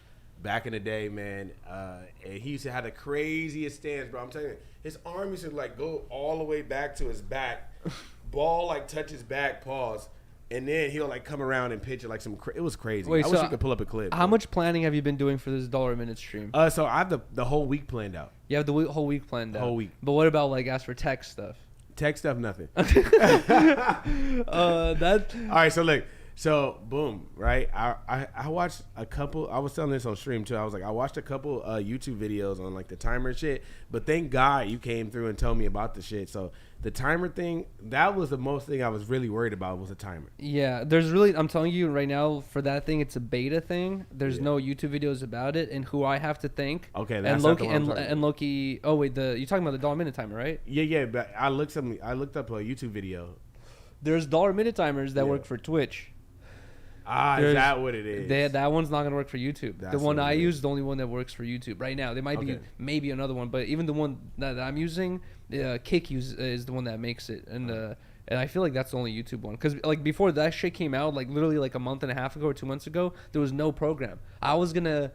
[SPEAKER 2] back in the day, man. And he used to have the craziest stance, bro. I'm telling you, his arm used to like go all the way back to his back. Ball like touch his back, pause. And then he'll like come around and pitch it like it was crazy.
[SPEAKER 3] Wait,
[SPEAKER 2] I wish you could pull up a clip.
[SPEAKER 3] How much planning have you been doing for this $1 a minute stream?
[SPEAKER 2] So I have the whole week planned out.
[SPEAKER 3] You have the whole week planned out.
[SPEAKER 2] Whole week.
[SPEAKER 3] But what about like as for tech stuff?
[SPEAKER 2] Tech stuff, nothing.
[SPEAKER 3] All
[SPEAKER 2] right. So look. So boom, right? I watched a couple. I was telling this on stream too. I was like, I watched a couple YouTube videos on like the timer shit. But thank God you came through and told me about the shit. So the timer thing, that was the most thing I was really worried about was a timer.
[SPEAKER 3] Yeah, I'm telling you right now for that thing, it's a beta thing. There's no YouTube videos about it, and who I have to thank.
[SPEAKER 2] Okay, that's
[SPEAKER 3] and Loki. Oh wait, you're talking about the $1 a minute timer, right?
[SPEAKER 2] Yeah. But I looked up a YouTube video.
[SPEAKER 3] There's $1 a minute timers that work for Twitch.
[SPEAKER 2] Is that what it is?
[SPEAKER 3] That one's not gonna work for YouTube. The one I use is the only one that works for YouTube right now. There might be maybe another one, but even the one that I'm using, Kick is the one that makes it, and I feel like that's the only YouTube one. Because like before that shit came out, like literally like a month and a half ago or 2 months ago, there was no program. I was gonna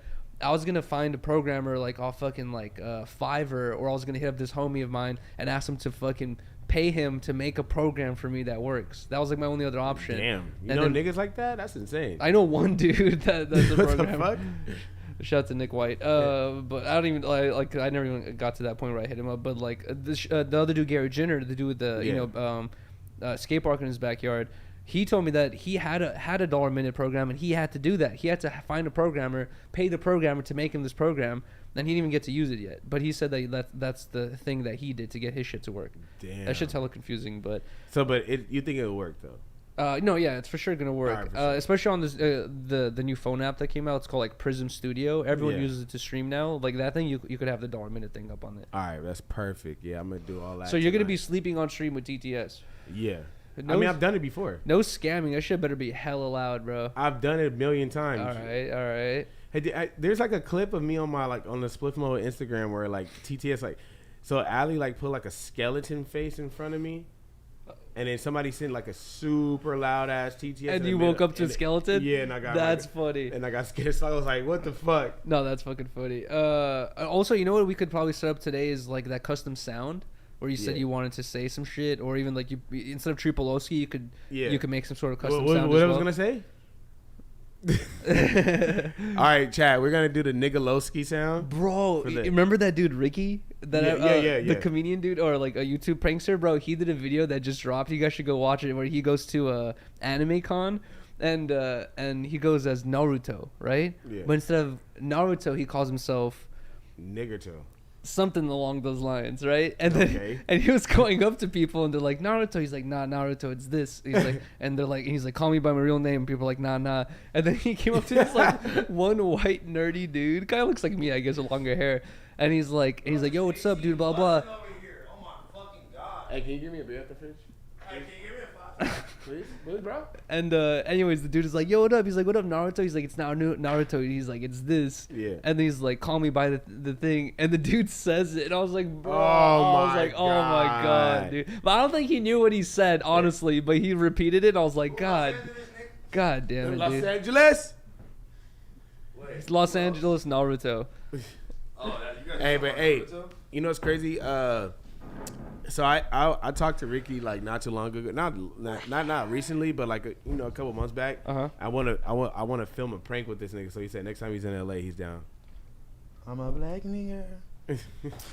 [SPEAKER 3] find a programmer like off fucking like Fiverr, or I was gonna hit up this homie of mine and ask him to fucking pay him to make a program for me that works. That was like my only other option.
[SPEAKER 2] Damn, you know niggas like that? That's insane.
[SPEAKER 3] I know one dude that's a programmer.
[SPEAKER 2] What the fuck?
[SPEAKER 3] Shout out to Nick White. But I don't even like. I never even got to that point where I hit him up. But like the other dude, Gary Jenner, the dude with the skate park in his backyard. He told me that he had a $1 a minute program, and he had to do that. He had to find a programmer, pay the programmer to make him this program, and he didn't even get to use it yet. But he said that's the thing that he did to get his shit to work.
[SPEAKER 2] Damn.
[SPEAKER 3] That shit's hella confusing, but
[SPEAKER 2] you think it'll work though?
[SPEAKER 3] No, yeah, it's for sure gonna work.
[SPEAKER 2] Right, sure.
[SPEAKER 3] Especially on this the new phone app that came out. It's called like Prism Studio. Everyone uses it to stream now. Like that thing, you could have the $1 a minute thing up on it.
[SPEAKER 2] All right, that's perfect. Yeah, I'm gonna do all that.
[SPEAKER 3] So you're gonna be sleeping on stream with TTS.
[SPEAKER 2] Yeah. I've done it before.
[SPEAKER 3] No scamming. That shit better be hella loud, bro.
[SPEAKER 2] I've done it a million times.
[SPEAKER 3] All right.
[SPEAKER 2] Hey, there's like a clip of me on my on the Spliffmodetv Instagram where like TTS like, so Ali like put like a skeleton face in front of me, and then somebody sent like a super loud ass TTS.
[SPEAKER 3] And you woke up to a skeleton?
[SPEAKER 2] Yeah, and I got
[SPEAKER 3] that's funny.
[SPEAKER 2] And I got scared, so I was like, what the fuck?
[SPEAKER 3] No, that's fucking funny. Also, you know what we could probably set up today is like that custom sound. Where you said you wanted to say some shit, or even like you instead of Tripolowski, you could make some sort of custom sound.
[SPEAKER 2] What I was gonna say? All right, Chad, we're gonna do the Niggalowski sound,
[SPEAKER 3] bro. Remember that dude Ricky, that the comedian dude, or like a YouTube prankster, bro? He did a video that just dropped. You guys should go watch it. Where he goes to anime con, and he goes as Naruto, right? Yeah. But instead of Naruto, he calls himself
[SPEAKER 2] Niggerto.
[SPEAKER 3] Something along those lines, right? And then and he was going up to people and they're like, Naruto. He's like, nah, Naruto, it's this. He's like, and they're like, he's like, call me by my real name. And people are like, nah. And then he came up to this like one white nerdy dude, kind of looks like me, I guess, with longer hair. And he's like, yo, what's up, dude? Blah blah.
[SPEAKER 2] Oh my fucking god. Hey, can you give me a beer at the fridge? Hey, can you give me a 5? Please, bro.
[SPEAKER 3] And anyways, the dude is like, yo, what up? He's like, what up, Naruto? He's like, it's not Naruto. He's like, it's this. Yeah. And then he's like, call me by the thing. And the dude says it, and I was like, bro. Oh my god, dude. But I don't think he knew what he said, honestly. But he repeated it. And I was like, God damn it, dude.
[SPEAKER 2] Los Angeles.
[SPEAKER 3] It's Los Angeles Naruto.
[SPEAKER 2] Hey, but hey, you know what's crazy? So I talked to Ricky like not too long ago, not recently, but like a couple months back. I want to film a prank with this nigga. So he said next time he's in LA, he's down.
[SPEAKER 1] I'm a black nigga.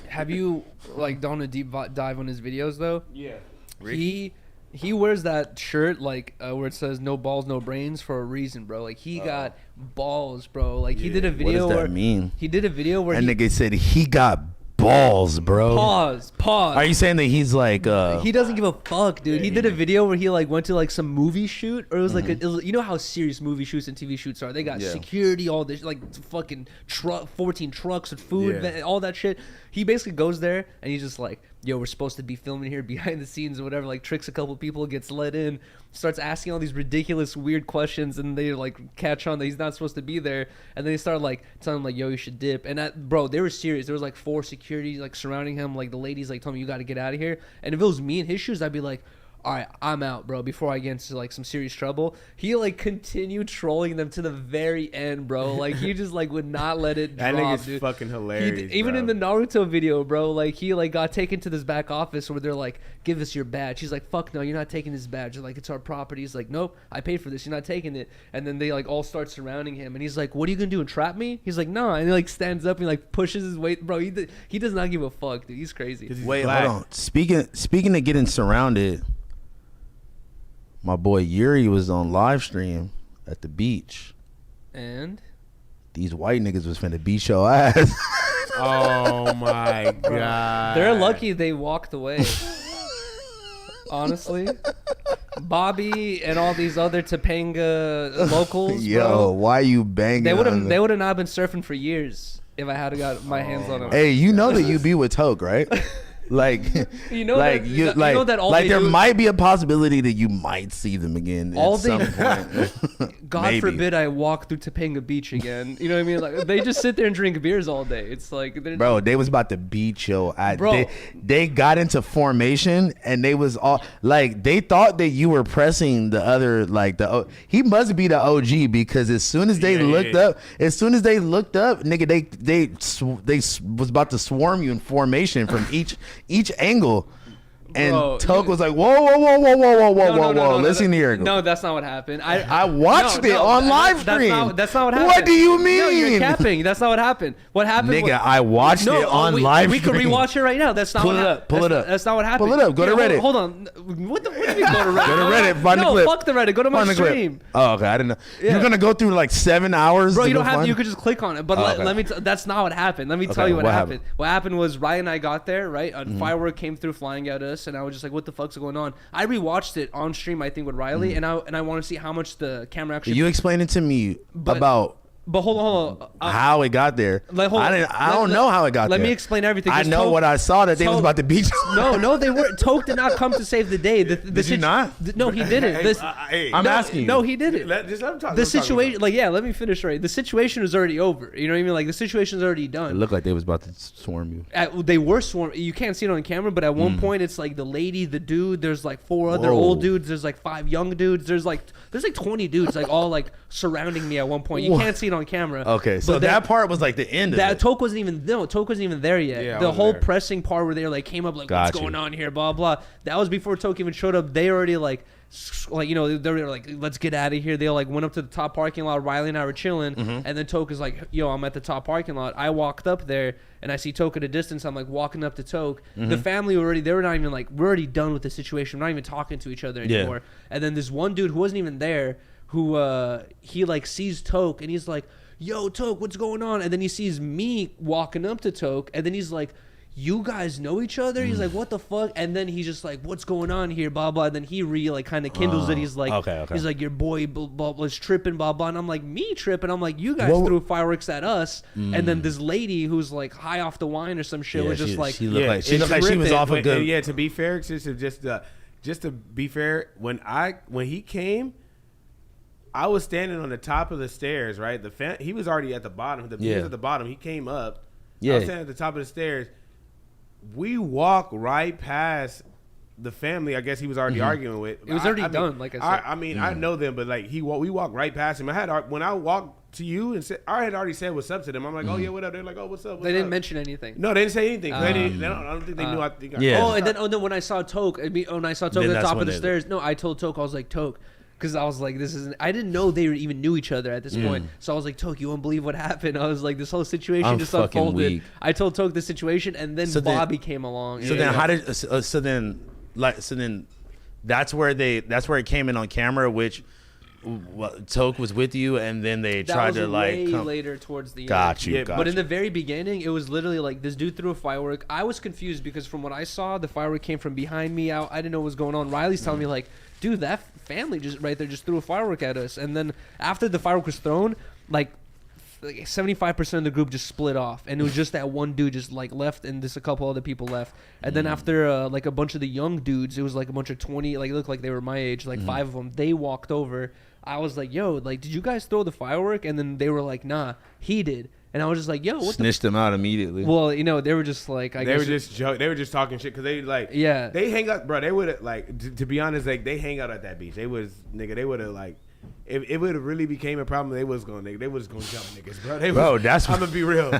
[SPEAKER 3] Have you like done a deep dive on his videos though?
[SPEAKER 2] Yeah.
[SPEAKER 3] Ricky? He wears that shirt like where it says "No balls, no brains" for a reason, bro. Like he got balls, bro. Like he did a video.
[SPEAKER 1] What does that mean?
[SPEAKER 3] He did a video where
[SPEAKER 1] nigga said he got balls, bro.
[SPEAKER 3] Pause.
[SPEAKER 1] Are you saying that he's like
[SPEAKER 3] he doesn't give a fuck, dude? He did a video where he like went to like some movie shoot, or it was like you know how serious movie shoots and TV shoots are. They got security, all this like fucking 14 trucks with food, all that shit. He basically goes there and he's just like, yo, we're supposed to be filming here behind the scenes or whatever, like tricks a couple people, gets let in, starts asking all these ridiculous weird questions, and they like catch on that he's not supposed to be there, and then they start like telling him like, yo, you should dip. And that, bro, they were serious. There was like 4 security like surrounding him, like the ladies like told me, you got to get out of here. And if it was me in his shoes, I'd be like, all right, I'm out, bro, before I get into like some serious trouble. He like continued trolling them to the very end, bro. Like he just like would not let it drop.
[SPEAKER 2] That nigga's
[SPEAKER 3] dude.
[SPEAKER 2] Fucking hilarious.
[SPEAKER 3] Even in the Naruto video, bro, like he like got taken to this back office where they're like, give us your badge. He's like, fuck no, you're not taking this badge. They're like, it's our property. He's like, nope, I paid for this, you're not taking it. And then they like all start surrounding him, and he's like, what are you gonna do, entrap me? He's like, no. And he like stands up and he like pushes his weight, bro. He does not give a fuck, dude. He's crazy.
[SPEAKER 1] Wait, hold on. Speaking of getting surrounded, my boy Yuriy was on live stream at the beach,
[SPEAKER 3] and
[SPEAKER 1] these white niggas was finna beat your ass.
[SPEAKER 2] Oh my god!
[SPEAKER 3] They're lucky they walked away. Honestly, Bobby and all these other Topanga locals.
[SPEAKER 1] Yo,
[SPEAKER 3] bro,
[SPEAKER 1] why you banging?
[SPEAKER 3] They would have not been surfing for years if I had got my hands on them.
[SPEAKER 1] Hey, you know that you be with Toke, right? Like,
[SPEAKER 3] you know, like that, you know that all
[SPEAKER 1] like
[SPEAKER 3] there
[SPEAKER 1] might be a possibility that you might see them again at some point.
[SPEAKER 3] God forbid I walk through Topanga Beach again. You know what I mean? Like they just sit there and drink beers all day. It's like,
[SPEAKER 1] bro, they was about to beat your ass. Bro, they got into formation and they was all like, they thought that you were pressing the other, like he must be the OG, because as soon as they looked up, nigga, they was about to swarm you in formation from each angle. And Toke was like, whoa, listen here.
[SPEAKER 3] No, that's not what happened.
[SPEAKER 1] I watched it on live stream.
[SPEAKER 3] That's not what happened.
[SPEAKER 1] What do you mean?
[SPEAKER 3] No, you're capping. That's not what happened. What happened?
[SPEAKER 1] Nigga, I watched it on live stream.
[SPEAKER 3] We could rewatch it right now. That's not what happened.
[SPEAKER 1] Pull it up.
[SPEAKER 3] That's not what happened.
[SPEAKER 1] Pull it up. Go to Reddit.
[SPEAKER 3] Hold on. What do you mean go to Reddit?
[SPEAKER 1] Go to Reddit. Find the clip.
[SPEAKER 3] No, fuck the Reddit. Go to my stream.
[SPEAKER 1] Oh, okay. I didn't know. Yeah. You're gonna go through like 7 hours.
[SPEAKER 3] Bro, you don't have to. You could just click on it. But let me. That's not what happened. Let me tell you what happened. What happened was Ryan and I got there, right? A firework came through flying at us, and I was just like, what the fuck's going on? I rewatched it on stream, I think, with Riley, and I want to see how much the camera actually.
[SPEAKER 1] You explain it to me about.
[SPEAKER 3] But hold on.
[SPEAKER 1] How it got there? Like, I don't know how it got there.
[SPEAKER 3] Let me explain everything.
[SPEAKER 1] I know what I saw, that they was about to beat you.
[SPEAKER 3] No, they weren't. Toke did not come to save the day.
[SPEAKER 1] Did you not?
[SPEAKER 3] No, he didn't.
[SPEAKER 1] I'm asking you.
[SPEAKER 3] No, he didn't.
[SPEAKER 2] Just let him talk.
[SPEAKER 3] The situation, like, let me finish. Right, the situation is already over. You know what I mean? Like the situation is already done.
[SPEAKER 1] It looked like they was about to swarm you.
[SPEAKER 3] They were swarming. You can't see it on camera, but at one point it's like the lady, the dude. There's like 4 other old dudes. There's like 5 young dudes. There's like 20 dudes like all like surrounding me at one point. You can't see it on camera.
[SPEAKER 1] Okay, so that part was like the end of it.
[SPEAKER 3] Toke wasn't even there yet.
[SPEAKER 2] Yeah,
[SPEAKER 3] the whole pressing part where they like came up like, what's going on here, blah blah. That was before Toke even showed up. They already like you know, they were like, let's get out of here. They like went up to the top parking lot. Riley and I were chilling, and then Toke is like, yo, I'm at the top parking lot. I walked up there and I see Toke at a distance. I'm like walking up to Toke. The family they were not even like, we're already done with the situation. We're not even talking to each other anymore. And then this one dude who wasn't even there, who he like sees Toke and he's like, yo, Toke, what's going on? And then he sees me walking up to Toke, and then he's like, you guys know each other? He's like, what the fuck? And then he's just like, what's going on here, blah blah. And then he like kind of kindles it. He's like, he's like, your boy was tripping, blah blah. And I'm like, me tripping? I'm like, you guys threw fireworks at us. And then this lady who's like high off the wine or some shit was just like,
[SPEAKER 1] she looked like she was off a good.
[SPEAKER 2] Yeah, to be fair, just to be fair, when he came, I was standing on the top of the stairs, right? He was already at the bottom. He was at the bottom. He came up. I was standing at the top of the stairs. We walked right past the family. I guess he was already arguing with.
[SPEAKER 3] It was already done. Like I said,
[SPEAKER 2] I mean, I know them, but like we walked right past him. when I walked to you and said, I had already said what's up to them. I'm like, oh yeah, what up? They're like, oh, what's up?
[SPEAKER 3] They didn't mention anything.
[SPEAKER 2] No, they didn't say anything. I don't think they knew. I think.
[SPEAKER 3] And then when I saw Toke, at the top of the stairs, no, I told Toke, I was like, Toke. Because I was like, I didn't know they even knew each other at this point. So I was like, Toke, you won't believe what happened. I was like, this whole situation just unfolded. Weak. I told Toke the situation, and then Bobby came along.
[SPEAKER 1] So then that's where it came in on camera, which Toke was with you, and then they tried to like
[SPEAKER 3] way later towards the end.
[SPEAKER 1] Got you.
[SPEAKER 3] But in the very beginning, it was literally like this dude threw a firework. I was confused because from what I saw, the firework came from behind me. I didn't know what was going on. Riley's telling me like, dude, that family just right there just threw a firework at us. And then after the firework was thrown, like 75% of the group just split off, and it was just that one dude just like left, and just a couple other people left. And then after like a bunch of the young dudes, it was like a bunch of 20, like it looked like they were my age, like 5 of them. They walked over. I was like, yo, like, did you guys throw the firework? And then they were like, nah, he did. And I was just like, yo, what?
[SPEAKER 1] Snitched them out immediately.
[SPEAKER 3] Well, you know, they were just like,
[SPEAKER 2] they were just talking shit because they like, they hang out, bro. They would have like, to be honest, like they hang out at that beach. They would have like, if it would have really became a problem, they was gonna jump niggas, bro. I'm gonna be real.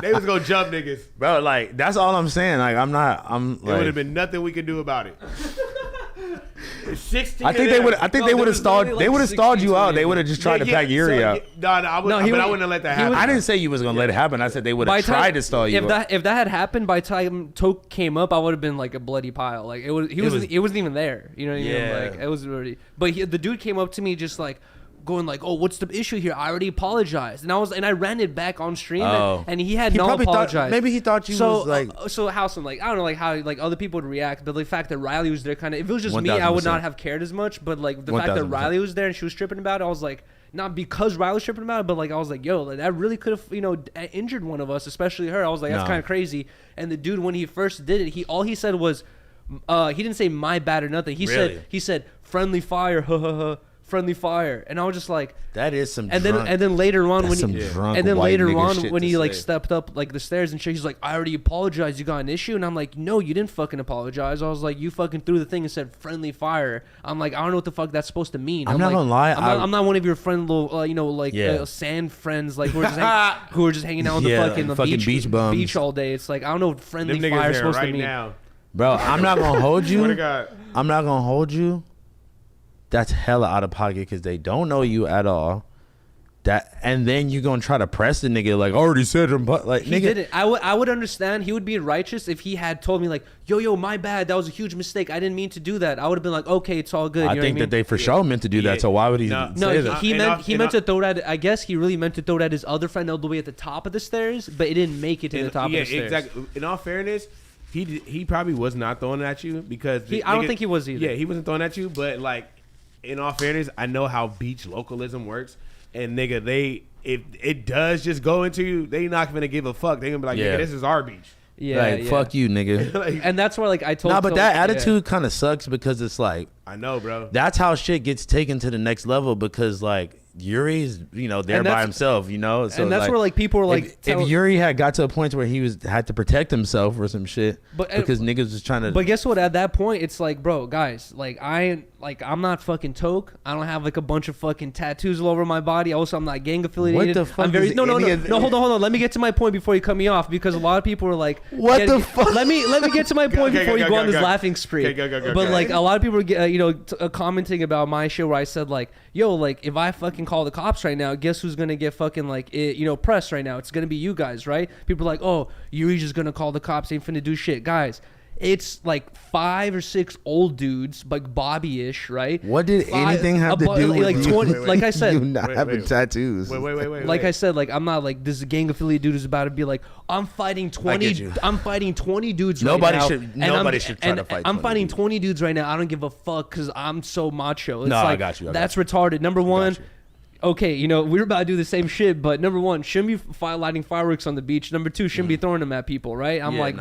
[SPEAKER 2] They was gonna jump niggas,
[SPEAKER 1] bro. Like that's all I'm saying. Like it
[SPEAKER 2] would have been nothing we could do about it. 16.
[SPEAKER 1] I think they would have stalled. They would have stalled you out. They would have just tried to pack Yuriy out.
[SPEAKER 2] I wouldn't have let that happen.
[SPEAKER 1] I didn't say you was gonna let it happen. I said they would have tried to stall you.
[SPEAKER 3] If that had happened by the time Toke came up, I would have been like a bloody pile. Like it wasn't even there. You know what I mean? Like it was already. But the dude came up to me just like, going like, oh, what's the issue here? I already apologized, and I ran it back on stream, and he not apologized.
[SPEAKER 1] Maybe he thought you was like,
[SPEAKER 3] so Howson, like I don't know, like how like other people would react, but the fact that Riley was there, kind of, if it was just 1,000%. Me, I would not have cared as much. But like the 1,000%. Fact that Riley was there and she was tripping about it, I was like, not because Riley was tripping about it, but like I was like, yo, like, that really could have injured one of us, especially her. I was like, that's kind of crazy. And the dude, when he first did it, all he said was, he didn't say my bad or nothing. He said friendly fire, ha ha ha. Friendly fire, and I was just like,
[SPEAKER 1] that is some.
[SPEAKER 3] And then later on when he like stepped up like the stairs and shit, he's like, I already apologized. You got an issue? And I'm like, no, you didn't fucking apologize. I was like, you fucking threw the thing and said friendly fire. I'm like, I don't know what the fuck that's supposed to mean.
[SPEAKER 1] I'm not gonna lie.
[SPEAKER 3] I'm not one of your friend little sand friends like who are just hanging out on the fucking beach all day. It's like I don't know what friendly fire is supposed to mean. Now.
[SPEAKER 1] Bro, I'm not gonna hold you. I'm not gonna hold you. That's hella out of pocket because they don't know you at all. And then you're gonna try to press the nigga like I already said him, but like
[SPEAKER 3] he didn't. I would understand. He would be righteous if he had told me like, yo, my bad. That was a huge mistake. I didn't mean to do that. I would have been like, okay, it's all good.
[SPEAKER 1] I think that they for sure meant to do that. So why would he say that?
[SPEAKER 3] He meant to throw that. I guess he really meant to throw that his other friend all the way at the top of the stairs, but it didn't make it to the top of the stairs. Yeah, exactly.
[SPEAKER 2] In all fairness, he probably was not throwing it at you because
[SPEAKER 3] I don't think he was either.
[SPEAKER 2] Yeah, he wasn't throwing at you, but like. In all fairness, I know how beach localism works, and nigga, if it does just go into you, they not gonna give a fuck. They gonna be like, nigga, this is our beach.
[SPEAKER 1] Yeah, fuck you, nigga.
[SPEAKER 3] And that's where like I told.
[SPEAKER 1] But that attitude kind of sucks because it's like
[SPEAKER 2] I know, bro.
[SPEAKER 1] That's how shit gets taken to the next level because like Yuri's, there by himself, So
[SPEAKER 3] and that's where like people were like,
[SPEAKER 1] if Yuriy had got to a point where he had to protect himself or some shit, because niggas was trying to.
[SPEAKER 3] But guess what? At that point, it's like, bro, guys, like I'm not fucking Toke. I don't have like a bunch of fucking tattoos all over my body. Also, I'm not gang affiliated.
[SPEAKER 1] What the fuck?
[SPEAKER 3] I'm very no. Hold on. Let me get to my point before you cut me off, because a lot of people are like,
[SPEAKER 1] what the fuck?
[SPEAKER 3] Let me get to my point before you go on this laughing spree. But like a lot of people are commenting about my shit where I said like, yo, like if I fucking call the cops right now, guess who's gonna get fucking like pressed right now? It's gonna be you guys, right? People are like, oh, Yuri's just gonna call the cops. Ain't finna do shit, guys. It's like 5 or 6 old dudes, like Bobby-ish, right?
[SPEAKER 1] What did anything have to do with
[SPEAKER 3] like 20? Like I said,
[SPEAKER 1] you not having tattoos?
[SPEAKER 2] Wait.
[SPEAKER 3] Like I said, like I'm not like this gang affiliate dude is about to be like, I'm fighting 20. I'm fighting 20 dudes
[SPEAKER 1] nobody
[SPEAKER 3] right now.
[SPEAKER 1] Nobody should try to fight.
[SPEAKER 3] I'm fighting 20 dudes right now. I don't give a fuck because I'm so macho. It's
[SPEAKER 1] no,
[SPEAKER 3] like,
[SPEAKER 1] I got you.
[SPEAKER 3] That's retarded. Number one. Okay, we're about to do the same shit, but number one, shouldn't be lighting fireworks on the beach. Number two, shouldn't be throwing them at people, right? I'm like,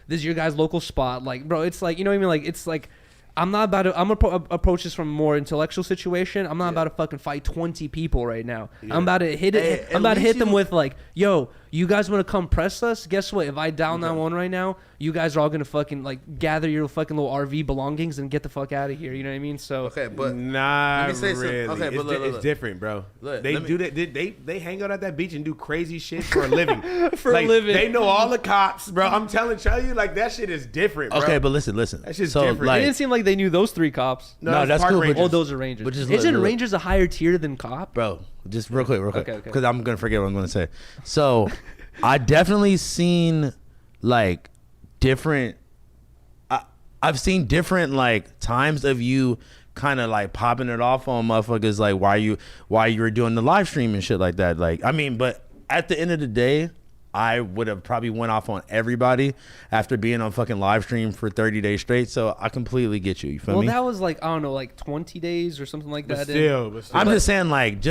[SPEAKER 3] this is your guys' local spot. Like, bro, it's like, you know what I mean? Like, it's like, I'm not about to, I'm going to approach this from a more intellectual situation. I'm not about to fucking fight 20 people right now. I'm about to hit it. I'm about to hit them with like, yo, you guys want to come press us? Guess what? If I down that one right now, you guys are all going to fucking like gather your fucking little RV belongings and get the fuck out of here. You know what I mean? So
[SPEAKER 1] okay, but
[SPEAKER 2] not really.
[SPEAKER 1] Okay, but
[SPEAKER 2] it's different, bro. They hang out at that beach and do crazy shit for a living.
[SPEAKER 3] A living.
[SPEAKER 2] They know all the cops, bro. I'm telling you, like that shit is different, bro.
[SPEAKER 1] Okay, but listen.
[SPEAKER 2] That shit's
[SPEAKER 1] so,
[SPEAKER 2] different.
[SPEAKER 1] Like,
[SPEAKER 3] it didn't seem like they knew those 3 cops.
[SPEAKER 1] No, that's cool.
[SPEAKER 3] Oh, those are Rangers.
[SPEAKER 1] But just
[SPEAKER 3] isn't Rangers a higher tier than cop?
[SPEAKER 1] Bro, just real quick,
[SPEAKER 3] Okay.
[SPEAKER 1] because I'm gonna forget what I'm gonna say. So, I definitely seen like different. I've seen different like times of you kind of like popping it off on motherfuckers, like why you were doing the live stream and shit like that. Like, I mean, but at the end of the day, I would have probably went off on everybody after being on fucking live stream for 30 days straight. So I completely get you. You feel me?
[SPEAKER 3] Well, that was like, I don't know, like 20 days or something like that.
[SPEAKER 2] But still.
[SPEAKER 1] I'm just saying, like,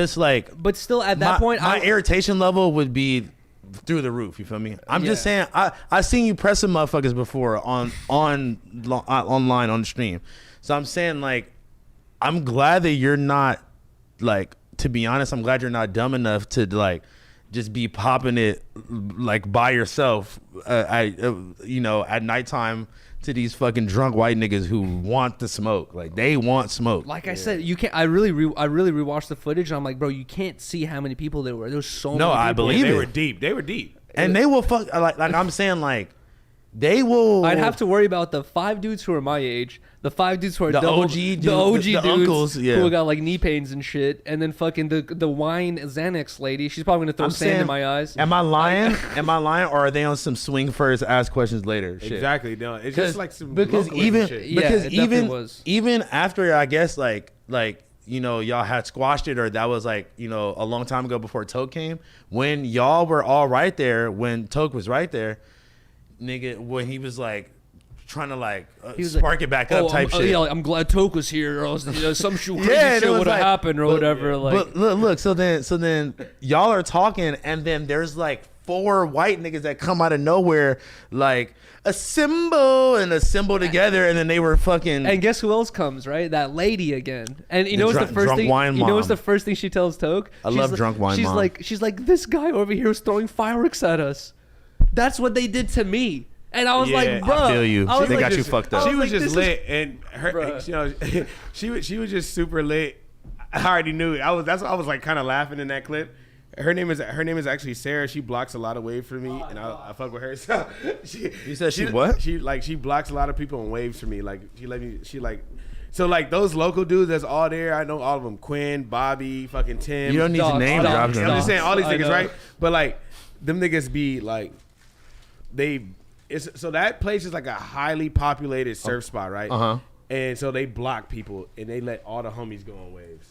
[SPEAKER 3] But still, at that point,
[SPEAKER 1] my irritation level would be through the roof. You feel me? I'm just saying, I seen you pressing motherfuckers before online on the stream. So I'm saying, like, I'm glad that you're not, like, to be honest, I'm glad you're not dumb enough to like just be popping it like by yourself at nighttime to these fucking drunk white niggas who want the smoke. Like, they want smoke.
[SPEAKER 3] Like I said, you can't. I really rewatched the footage. And I'm like, bro, you can't see how many people there were. There was so many.
[SPEAKER 1] No,
[SPEAKER 3] people.
[SPEAKER 1] I believe
[SPEAKER 2] they
[SPEAKER 1] it.
[SPEAKER 2] were deep,
[SPEAKER 1] and they will fuck. Like I'm saying, like, they will.
[SPEAKER 3] I'd have to worry about the 5 dudes who are my age, the 5 dudes who are
[SPEAKER 1] the OG dudes, uncles,
[SPEAKER 3] who got like knee pains and shit, and then fucking the wine Xanax lady. She's probably gonna throw sand in my eyes.
[SPEAKER 1] Am I lying? Am I lying? Or are they on some swing first, ask questions later? Shit?
[SPEAKER 2] Exactly. No, it's just like some
[SPEAKER 1] because
[SPEAKER 2] shit.
[SPEAKER 1] even after, I guess, like y'all had squashed it, or that was like a long time ago before Toke came, when y'all were all right there, when Toke was right there, nigga, when he was like trying to like spark it back up type shit.
[SPEAKER 3] Yeah, like, I'm glad Toke was here, or else some crazy shit would have happened or whatever. Yeah. Like,
[SPEAKER 1] but look, so then y'all are talking, and then there's like 4 white niggas that come out of nowhere, like assemble together, and then they were fucking.
[SPEAKER 3] And guess who else comes? Right, that lady again. And you know what's the first thing? You know what's the first thing she tells Toke?
[SPEAKER 1] I love drunk wine mom.
[SPEAKER 3] She's like, this guy over here is throwing fireworks at us. That's what they did to me. And I was like, bro,
[SPEAKER 1] I feel you. They got you fucked up.
[SPEAKER 2] She was just lit, and her, she was just super lit. I already knew it. I was like kind of laughing in that clip. Her name is actually Sarah. She blocks a lot of waves for me, and I fuck with her. So
[SPEAKER 1] you said she what?
[SPEAKER 2] She blocks a lot of people and waves for me. Like so like those local dudes that's all there. I know all of them. Quinn, Bobby, fucking Tim.
[SPEAKER 1] You don't need to name drop them.
[SPEAKER 2] I'm just saying all these niggas, right? But like them niggas be like so that place is like a highly populated surf spot, right?
[SPEAKER 1] Uh-huh.
[SPEAKER 2] And so they block people and they let all the homies go on waves.